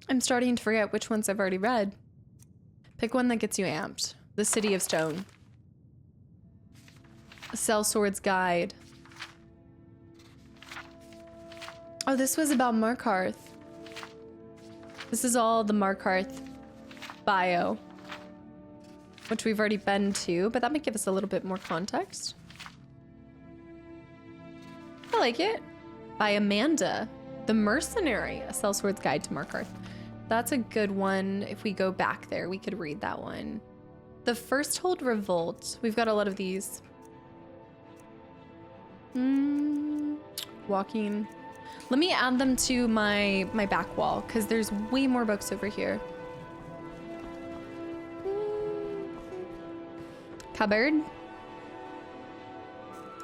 I'm starting to forget which ones I've already read. Pick one that gets you amped. The City of Stone. A Sellsword's Guide. Oh, this was about Markarth. This is all the Markarth bio, which we've already been to, but that might give us a little bit more context. I like it. By Amanda, the Mercenary, A Sellsword's Guide to Markarth. That's a good one. If we go back there, we could read that one. The Firsthold Revolt. We've got a lot of these. Walking. Let me add them to my back wall, because there's way more books over here. Cupboard.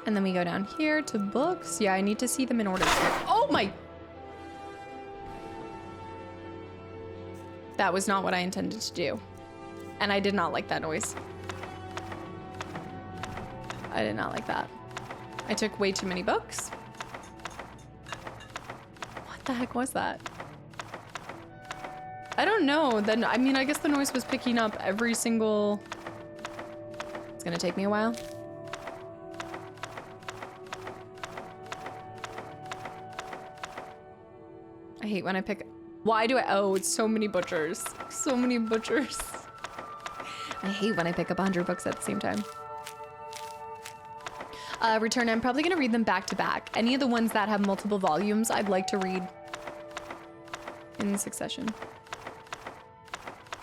And then we go down here to books. Yeah, I need to see them in order. Oh my! That was not what I intended to do. And I did not like that noise. I did not like that. I took way too many books. What the heck was that? I don't know. Then, I mean, I guess the noise was picking up every single... It's gonna take me a while. I hate when I pick... Why do I... Oh, it's so many butchers. So many butchers. I hate when I pick up 100 books at the same time. Return, I'm probably gonna read them back to back. Any of the ones that have multiple volumes, I'd like to read in succession.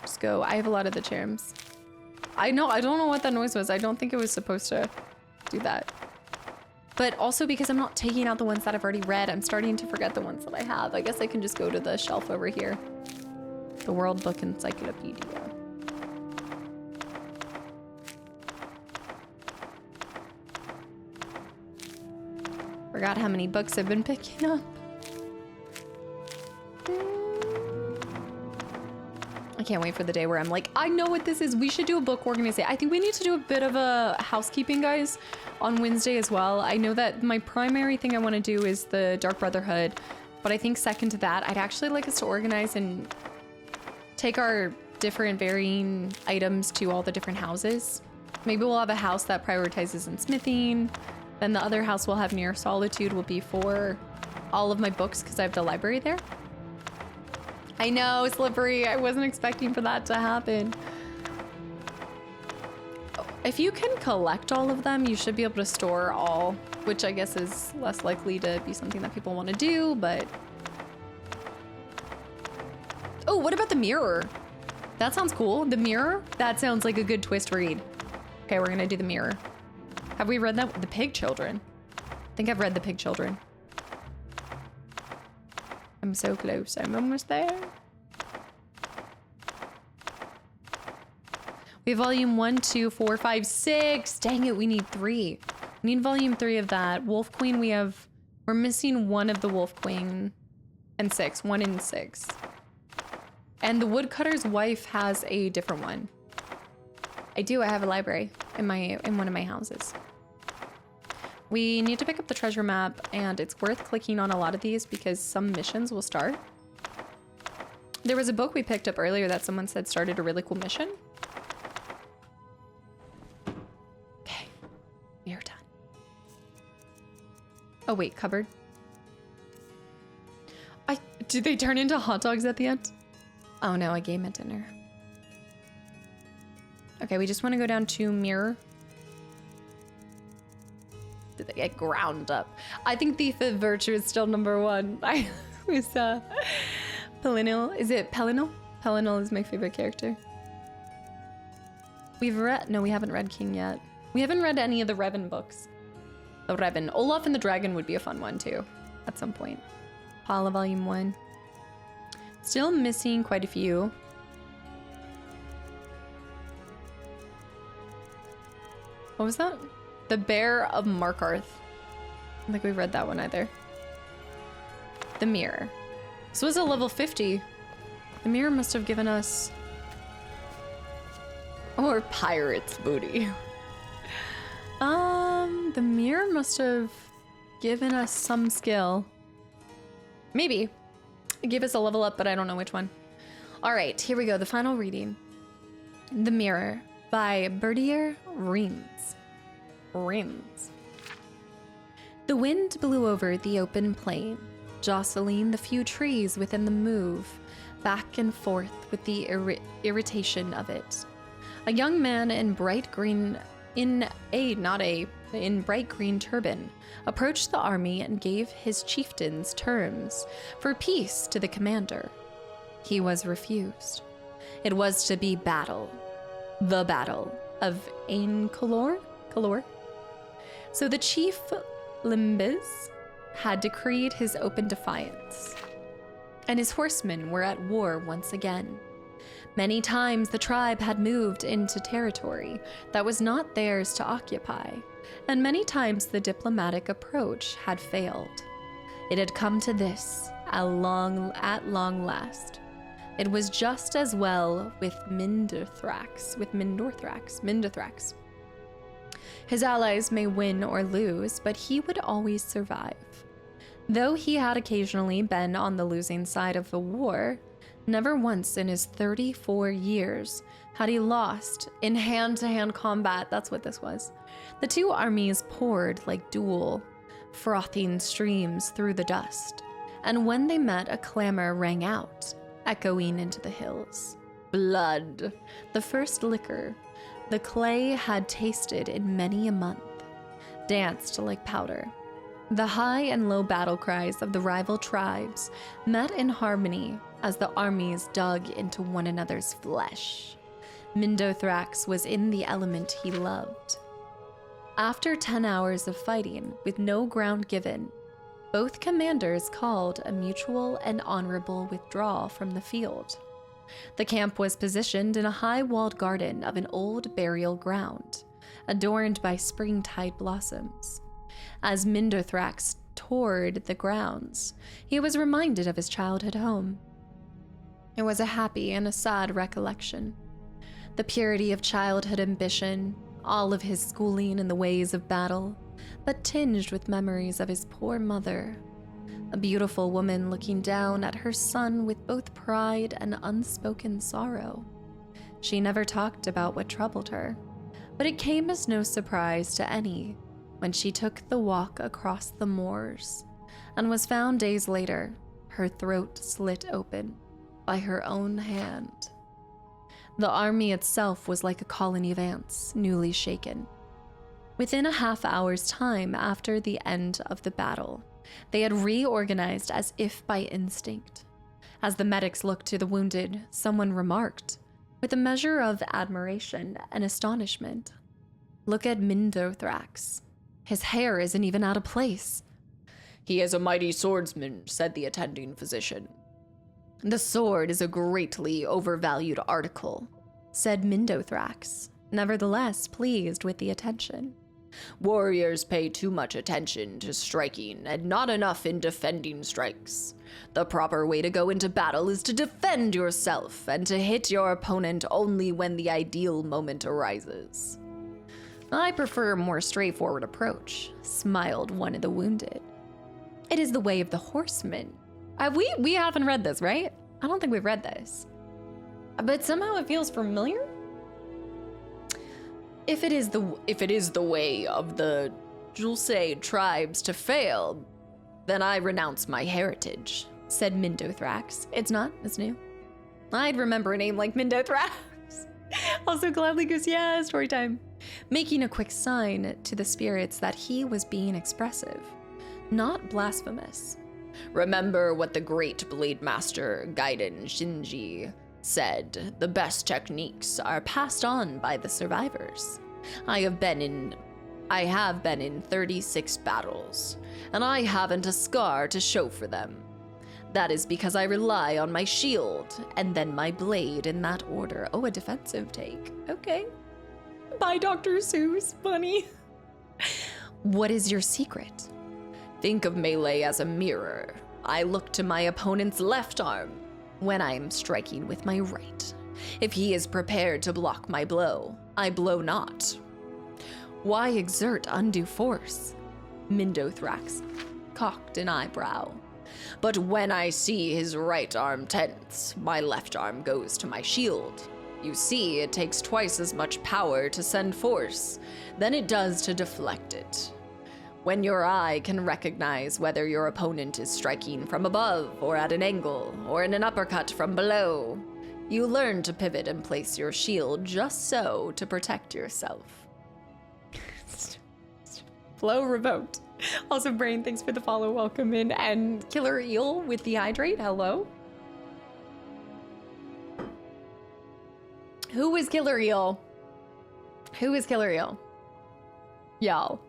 Just go. I have a lot of the charms. I don't know what that noise was. I don't think it was supposed to do that. But also because I'm not taking out the ones that I've already read, I'm starting to forget the ones that I have. I guess I can just go to the shelf over here. The World Book Encyclopedia. Forgot how many books I've been picking up. I can't wait for the day where I'm like, I know what this is. We should do a book organization. I think we need to do a bit of a housekeeping, guys, on Wednesday as well. I know that my primary thing I want to do is the Dark Brotherhood, but I think second to that, I'd actually like us to organize and take our different varying items to all the different houses. Maybe we'll have a house that prioritizes in smithing. Then the other house we'll have near Solitude will be for all of my books because I have the library there. I know, Slippery. I wasn't expecting for that to happen. If you can collect all of them, you should be able to store all, which I guess is less likely to be something that people want to do, but... Oh, what about the mirror? That sounds cool. The mirror? That sounds like a good twist read. Okay, we're gonna do the mirror. Have we read that? The Pig Children. I think I've read the Pig Children. I'm so close. I'm almost there. We have volume 1, 2, 4, 5, 6. Dang it, we need 3. We need volume 3 of that. Wolf Queen, we're missing one of the Wolf Queen and 6. 1 and 6. And the Woodcutter's Wife has a different one. I do, I have a library in one of my houses. We need to pick up the treasure map, and it's worth clicking on a lot of these because some missions will start. There was a book we picked up earlier that someone said started a really cool mission. Okay, we are done. Oh wait, cupboard. Did they turn into hot dogs at the end? Oh no, I gave him a dinner. Okay, we just want to go down to mirror. Did they get ground up? I think Thief of Virtue is still #1. I was Pelinal. Is it Pelinal? Pelinal is my favorite character. We haven't read King yet. We haven't read any of the Revan books. Oh, Revan. Olaf and the Dragon would be a fun one too, at some point. Paula Volume 1. Still missing quite a few. What was that? The Bear of Markarth. I don't think we've read that one either. The Mirror. This was a level 50. The Mirror must have given us... Or Pirate's Booty. The Mirror must have given us some skill. Maybe. It gave us a level up, but I don't know which one. All right, here we go. The final reading. The Mirror by Berdier Reams. The wind blew over the open plain, jostling the few trees within the move, back and forth with the irritation of it. A young man in bright green turban approached the army and gave his chieftains terms for peace to the commander. He was refused. It was to be battle. The Battle of Ain Kalor? So the chief Limbis had decreed his open defiance, and his horsemen were at war once again. Many times the tribe had moved into territory that was not theirs to occupy, and many times the diplomatic approach had failed. It had come to this at long last. It was just as well with Mindorthrax. His allies may win or lose, but he would always survive. Though he had occasionally been on the losing side of the war, never once in his 34 years had he lost in hand-to-hand combat. That's what this was. The two armies poured like dual, frothing streams through the dust, and when they met, a clamor rang out, echoing into the hills. Blood, the first liquor the clay had tasted in many a month, danced like powder. The high and low battle cries of the rival tribes met in harmony as the armies dug into one another's flesh. Mindorthrax was in the element he loved. After 10 hours of fighting, with no ground given, both commanders called a mutual and honorable withdrawal from the field. The camp was positioned in a high-walled garden of an old burial ground, adorned by springtide blossoms. As Mindorthrax toured the grounds, he was reminded of his childhood home. It was a happy and a sad recollection. The purity of childhood ambition, all of his schooling in the ways of battle, but tinged with memories of his poor mother, a beautiful woman looking down at her son with both pride and unspoken sorrow. She never talked about what troubled her, but it came as no surprise to any when she took the walk across the moors and was found days later, her throat slit open by her own hand. The army itself was like a colony of ants, newly shaken. Within a half-hour's time after the end of the battle, they had reorganized as if by instinct. As the medics looked to the wounded, someone remarked, with a measure of admiration and astonishment, "Look at Mindorthrax. His hair isn't even out of place." "He is a mighty swordsman," said the attending physician. "The sword is a greatly overvalued article," said Mindorthrax, nevertheless pleased with the attention. "Warriors pay too much attention to striking and not enough in defending strikes. The proper way to go into battle is to defend yourself and to hit your opponent only when the ideal moment arises." "I prefer a more straightforward approach," smiled one of the wounded. "It is the way of the horseman." We haven't read this, right? I don't think we've read this. But somehow it feels familiar. If it is the way of the Julce tribes to fail, then I renounce my heritage, said Mindorthrax. It's not, it's new. I'd remember a name like Mindorthrax. Also gladly goes, yeah, story time. Making a quick sign to the spirits that he was being expressive, not blasphemous. Remember what the great blade master Gaiden Shinji said, the best techniques are passed on by the survivors. I have been in 36 battles, and I haven't a scar to show for them. That is because I rely on my shield, and then my blade in that order. Oh, a defensive take. Okay. Bye, Dr. Seuss, bunny. What is your secret? Think of melee as a mirror. I look to my opponent's left arm when I am striking with my right. If he is prepared to block my blow, I blow not. Why exert undue force? Mindorthrax cocked an eyebrow. But when I see his right arm tense, my left arm goes to my shield. You see, it takes twice as much power to send force than it does to deflect it. When your eye can recognize whether your opponent is striking from above or at an angle or in an uppercut from below, you learn to pivot and place your shield just so to protect yourself. Flow revoked. Also, Brain, thanks for the follow, welcome in, and Killer Eel with the hydrate, hello. Who is Killer Eel? Who is Killer Eel? Y'all.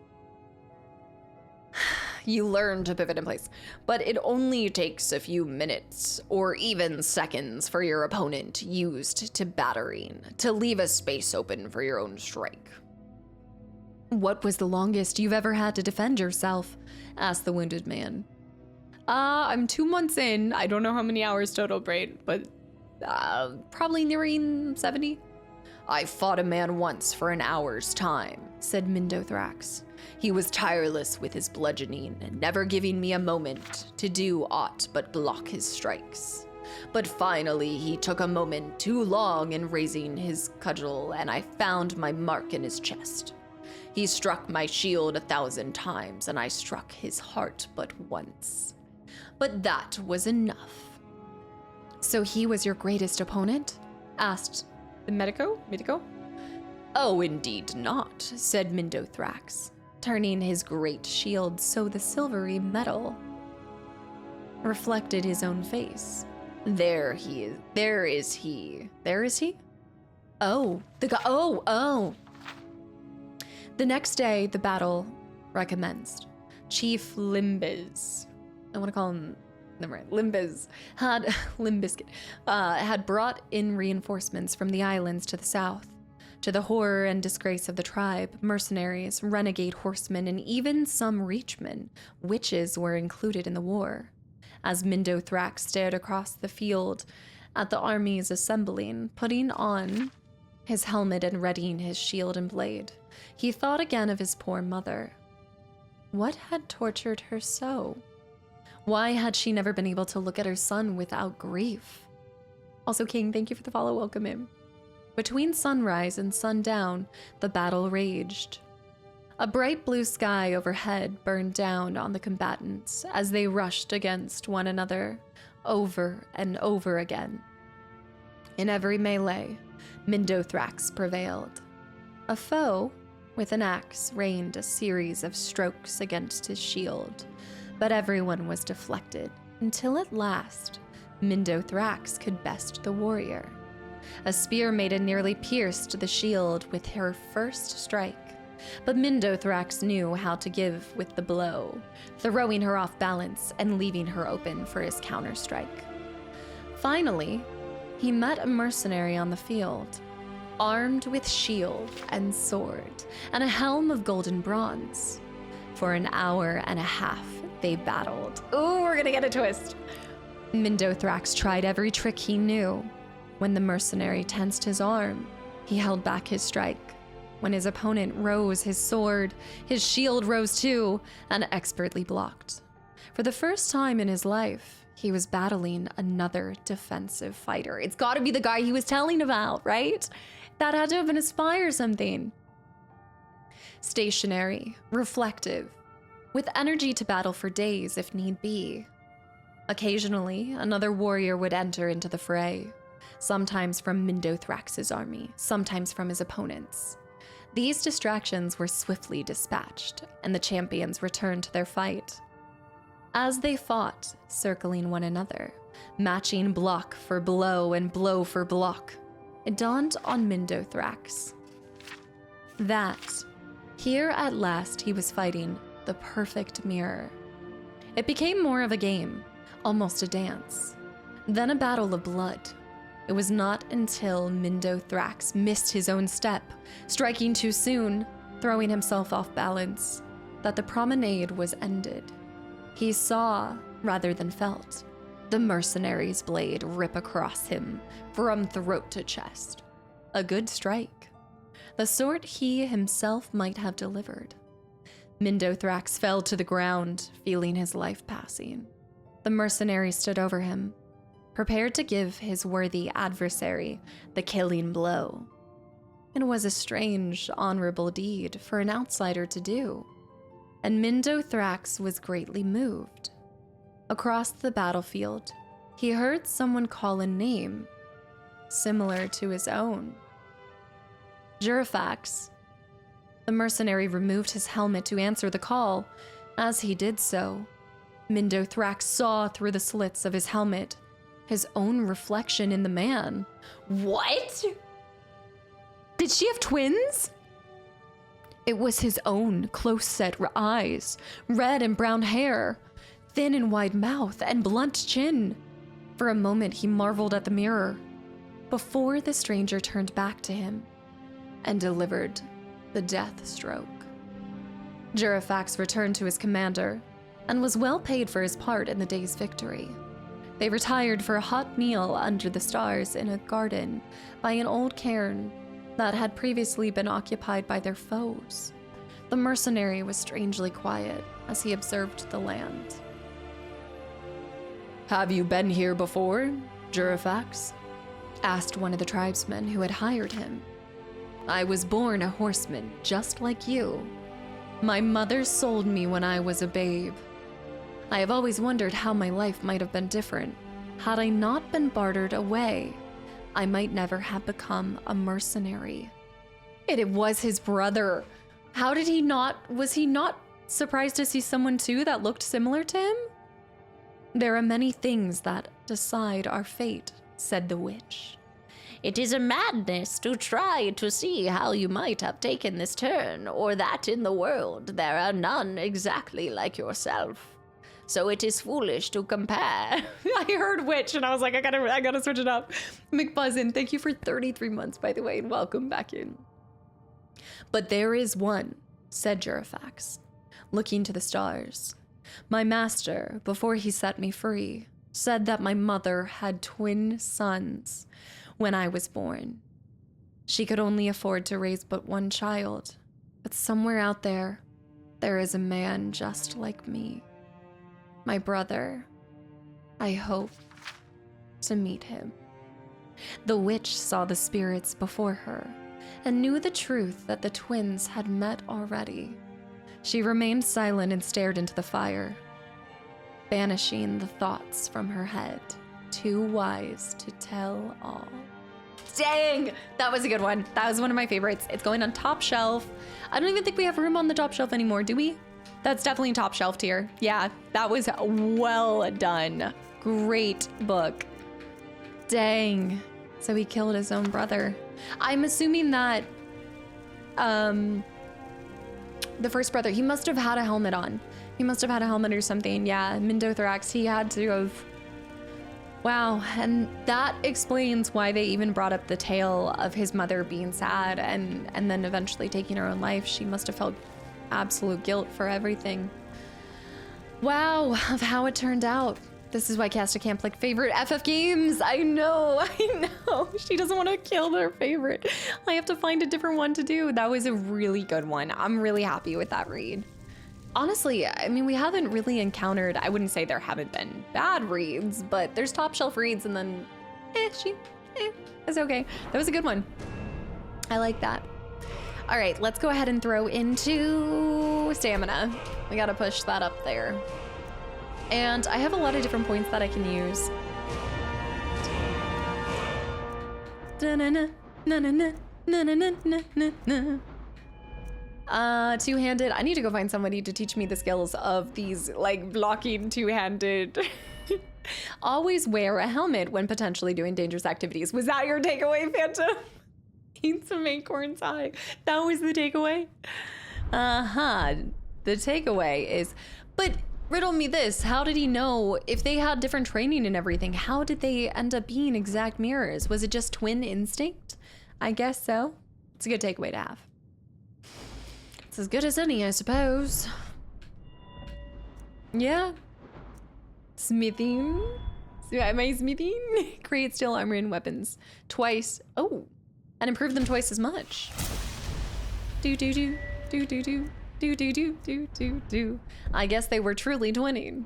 You learn to pivot in place, but it only takes a few minutes or even seconds for your opponent used to battering to leave a space open for your own strike. What was the longest you've ever had to defend yourself? Asked the wounded man. I'm 2 months in. I don't know how many hours total, Braid, but probably nearing 70. I fought a man once for an hour's time, said Mindothrax. He was tireless with his bludgeoning, never giving me a moment to do aught but block his strikes. But finally he took a moment too long in raising his cudgel, and I found my mark in his chest. He struck my shield 1,000 times, and I struck his heart but once. But that was enough. So he was your greatest opponent? Asked the Medico? Oh, indeed not, said Mindothrax, turning his great shield so the silvery metal reflected his own face. There he is. There is he. There is he? Oh, the guy. Oh. The next day, the battle recommenced. Chief Limbiz, I want to call him, never mind, Limbiz, had brought in reinforcements from the islands to the south. To the horror and disgrace of the tribe, mercenaries, renegade horsemen, and even some reachmen, witches were included in the war. As Mindothrax stared across the field at the armies assembling, putting on his helmet and readying his shield and blade, he thought again of his poor mother. What had tortured her so? Why had she never been able to look at her son without grief? Also, King, thank you for the follow. Welcome in. Between sunrise and sundown, the battle raged. A bright blue sky overhead burned down on the combatants as they rushed against one another over and over again. In every melee, Mindothrax prevailed. A foe with an axe rained a series of strokes against his shield, but everyone was deflected until at last Mindothrax could best the warrior. A spear maiden nearly pierced the shield with her first strike, but Mindothrax knew how to give with the blow, throwing her off balance and leaving her open for his counterstrike. Finally, he met a mercenary on the field, armed with shield and sword and a helm of golden bronze. For an hour and a half, they battled. Ooh, we're gonna get a twist. Mindothrax tried every trick he knew. When the mercenary tensed his arm, he held back his strike. When his opponent rose his sword, his shield rose too, and expertly blocked. For the first time in his life, he was battling another defensive fighter. It's gotta be the guy he was telling about, right? That had to have been Aspire something. Stationary, reflective, with energy to battle for days if need be. Occasionally, another warrior would enter into the fray, sometimes from Mindothrax's army, sometimes from his opponents. These distractions were swiftly dispatched, and the champions returned to their fight. As they fought, circling one another, matching block for blow and blow for block, it dawned on Mindothrax that here at last he was fighting the perfect mirror. It became more of a game, almost a dance, then a battle of blood. It was not until Mindothrax missed his own step, striking too soon, throwing himself off balance, that the promenade was ended. He saw, rather than felt, the mercenary's blade rip across him from throat to chest. A good strike, the sort he himself might have delivered. Mindothrax fell to the ground, feeling his life passing. The mercenary stood over him, prepared to give his worthy adversary the killing blow. It was a strange, honorable deed for an outsider to do, and Mindothrax was greatly moved. Across the battlefield, he heard someone call a name similar to his own. Jurifax. The mercenary removed his helmet to answer the call. As he did so, Mindothrax saw through the slits of his helmet his own reflection in the man. What? Did she have twins? It was his own close-set eyes, red and brown hair, thin and wide mouth, and blunt chin. For a moment he marveled at the mirror, before the stranger turned back to him and delivered the death stroke. Jurifax returned to his commander and was well paid for his part in the day's victory. They retired for a hot meal under the stars in a garden by an old cairn that had previously been occupied by their foes. The mercenary was strangely quiet as he observed the land. "Have you been here before, Jurifax?" asked one of the tribesmen who had hired him. "I was born a horseman, just like you. My mother sold me when I was a babe. I have always wondered how my life might have been different. Had I not been bartered away, I might never have become a mercenary." It was his brother. How did he not, was he not surprised to see someone too that looked similar to him? "There are many things that decide our fate," said the witch. "It is a madness to try to see how you might have taken this turn or that in the world. There are none exactly like yourself. So it is foolish to compare." I heard witch and I was like, I gotta switch it up. McBuzzin, thank you for 33 months, by the way, and welcome back in. "But there is one," said Jurifax, looking to the stars. "My master, before he set me free, said that my mother had twin sons when I was born. She could only afford to raise but one child, but somewhere out there, there is a man just like me. My brother. I hope to meet him." The witch saw the spirits before her and knew the truth that the twins had met already. She remained silent and stared into the fire, banishing the thoughts from her head, too wise to tell all. Dang, that was a good one. That was one of my favorites. It's going on top shelf. I don't even think we have room on the top shelf anymore, do we? That's definitely top shelf tier. Yeah, that was well done. Great book. Dang. So he killed his own brother. I'm assuming that the first brother, he must have had a helmet on. He must have had a helmet or something. Yeah, Mindothorax, he had to have. Wow, and that explains why they even brought up the tale of his mother being sad and then eventually taking her own life. She must have felt absolute guilt for everything. Wow, of how it turned out. This is why Casta can't play favorite FF games. I know. She doesn't want to kill their favorite. I have to find a different one to do. That was a really good one. I'm really happy with that read. Honestly, I mean, we haven't really encountered, I wouldn't say there haven't been bad reads, but there's top shelf reads and then, it's okay. That was a good one. I like that. All right, let's go ahead and throw into stamina. We gotta push that up there. And I have a lot of different points that I can use. Two-handed. I need to go find somebody to teach me the skills of these, like, blocking two-handed. Always wear a helmet when potentially doing dangerous activities. Was that your takeaway, Phantom? Eat some acorns high. That was the takeaway? The takeaway is, but riddle me this, how did he know if they had different training and everything? How did they end up being exact mirrors? Was it just twin instinct? I guess so. It's a good takeaway to have. It's as good as any, I suppose. Yeah. Smithing. Am I smithing? Create steel armor and weapons twice. Oh, and improve them twice as much. Do. I guess they were truly twinning.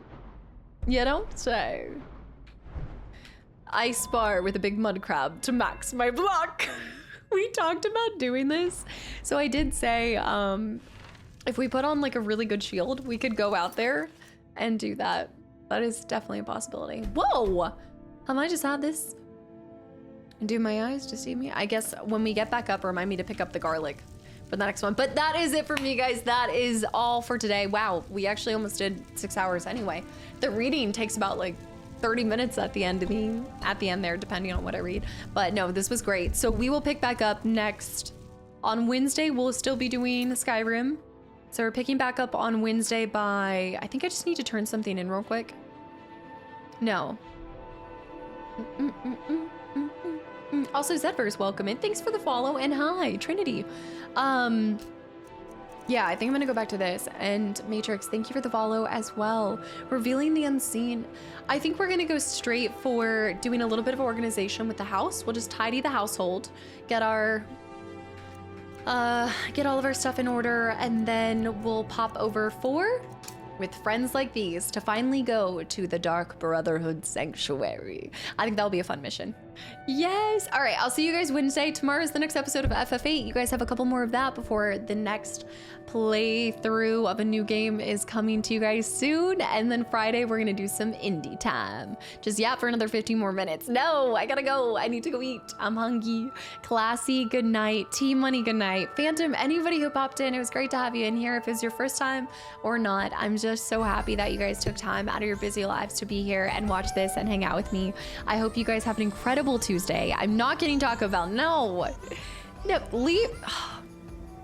You don't say. I spar with a big mud crab to max my block. We talked about doing this. So I did say, if we put on like a really good shield, we could go out there and do that. That is definitely a possibility. Whoa! I might just add this. Do my eyes deceive me? I guess when we get back up, remind me to pick up the garlic for the next one. But that is it for me, guys. That is all for today. Wow, we actually almost did 6 hours anyway. The reading takes about like 30 minutes at the end there, depending on what I read. But no, this was great. So we will pick back up next. On Wednesday, we'll still be doing Skyrim. So we're picking back up on Wednesday by, I think I just need to turn something in real quick. No. Also, Zedverse, welcome in. Thanks for the follow, and hi, Trinity. Yeah, I think I'm gonna go back to this. And Matrix, thank you for the follow as well. Revealing the unseen. I think we're gonna go straight for doing a little bit of organization with the house. We'll just tidy the household, get all of our stuff in order, and then we'll pop over for with friends like these to finally go to the Dark Brotherhood Sanctuary. I think that'll be a fun mission. Yes. All right, I'll see you guys Wednesday. Tomorrow's the next episode of FF8. You guys have a couple more of that before the next playthrough of a new game is coming to you guys soon. And then Friday, we're gonna do some indie time. Just yap for another 15 more minutes. No, I gotta go. I need to go eat. I'm hungry. Classy, good night. Team Money, good night. Phantom, anybody who popped in, it was great to have you in here. If it was your first time or not, I'm just so happy that you guys took time out of your busy lives to be here and watch this and hang out with me. I hope you guys have an incredible Tuesday. I'm not getting Taco Bell. No, leave.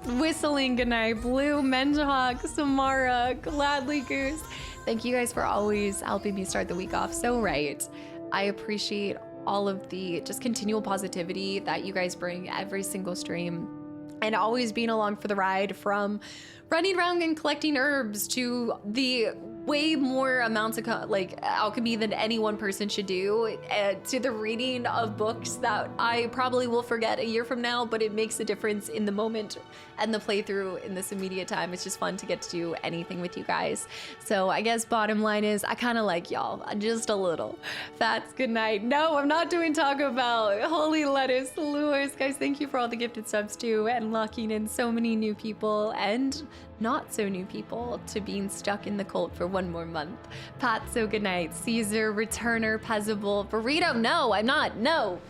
Whistling goodnight. Blue, Menjahawk, Samara, Gladly Goose. Thank you guys for always helping me start the week off so right. I appreciate all of the just continual positivity that you guys bring every single stream, and always being along for the ride, from running around and collecting herbs to the way more amounts of alchemy than any one person should do, to the reading of books that I probably will forget a year from now, but it makes a difference in the moment and the playthrough in this immediate time. It's just fun to get to do anything with you guys. So I guess bottom line is I kind of like y'all just a little. Fats, good night. No, I'm not doing Taco Bell. Holy lettuce, Lewis. Guys, thank you for all the gifted subs too, and locking in so many new people and not so new people to being stuck in the cult for one more month. Pat, so good night. Caesar, Returner, Pezzable, Burrito. No, I'm not. No.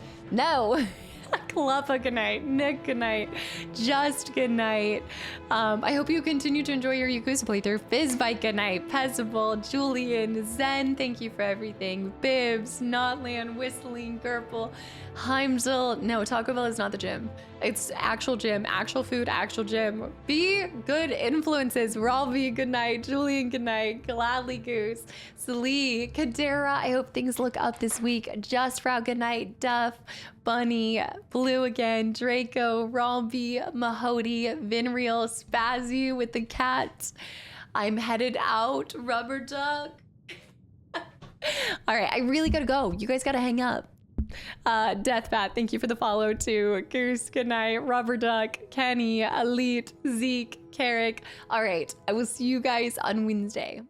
Kalapa, good night. Nick, good night. Just good night. I hope you continue to enjoy your Yakuza playthrough. Fizzbike, good night. Pezzable, Julian, Zen, thank you for everything. Bibs, Notland, Whistling, Gerpel, Heimdall. No, Taco Bell is not the gym. It's actual gym, actual food, actual gym. Be good influences. Ralvi, good night. Julian, good night. Gladly Goose, Salee, Kadera. I hope things look up this week. Just Route, good night. Duff, Bunny, Blue again, Draco, Ralby, Mahody, Vinreal, Spazzy with the cats. I'm headed out. Rubber Duck. All right, I really gotta go. You guys gotta hang up. Deathbat, thank you for the follow too. Goose, good night. Rubber Duck, Kenny, Elite, Zeke, Carrick. All right, I will see you guys on Wednesday.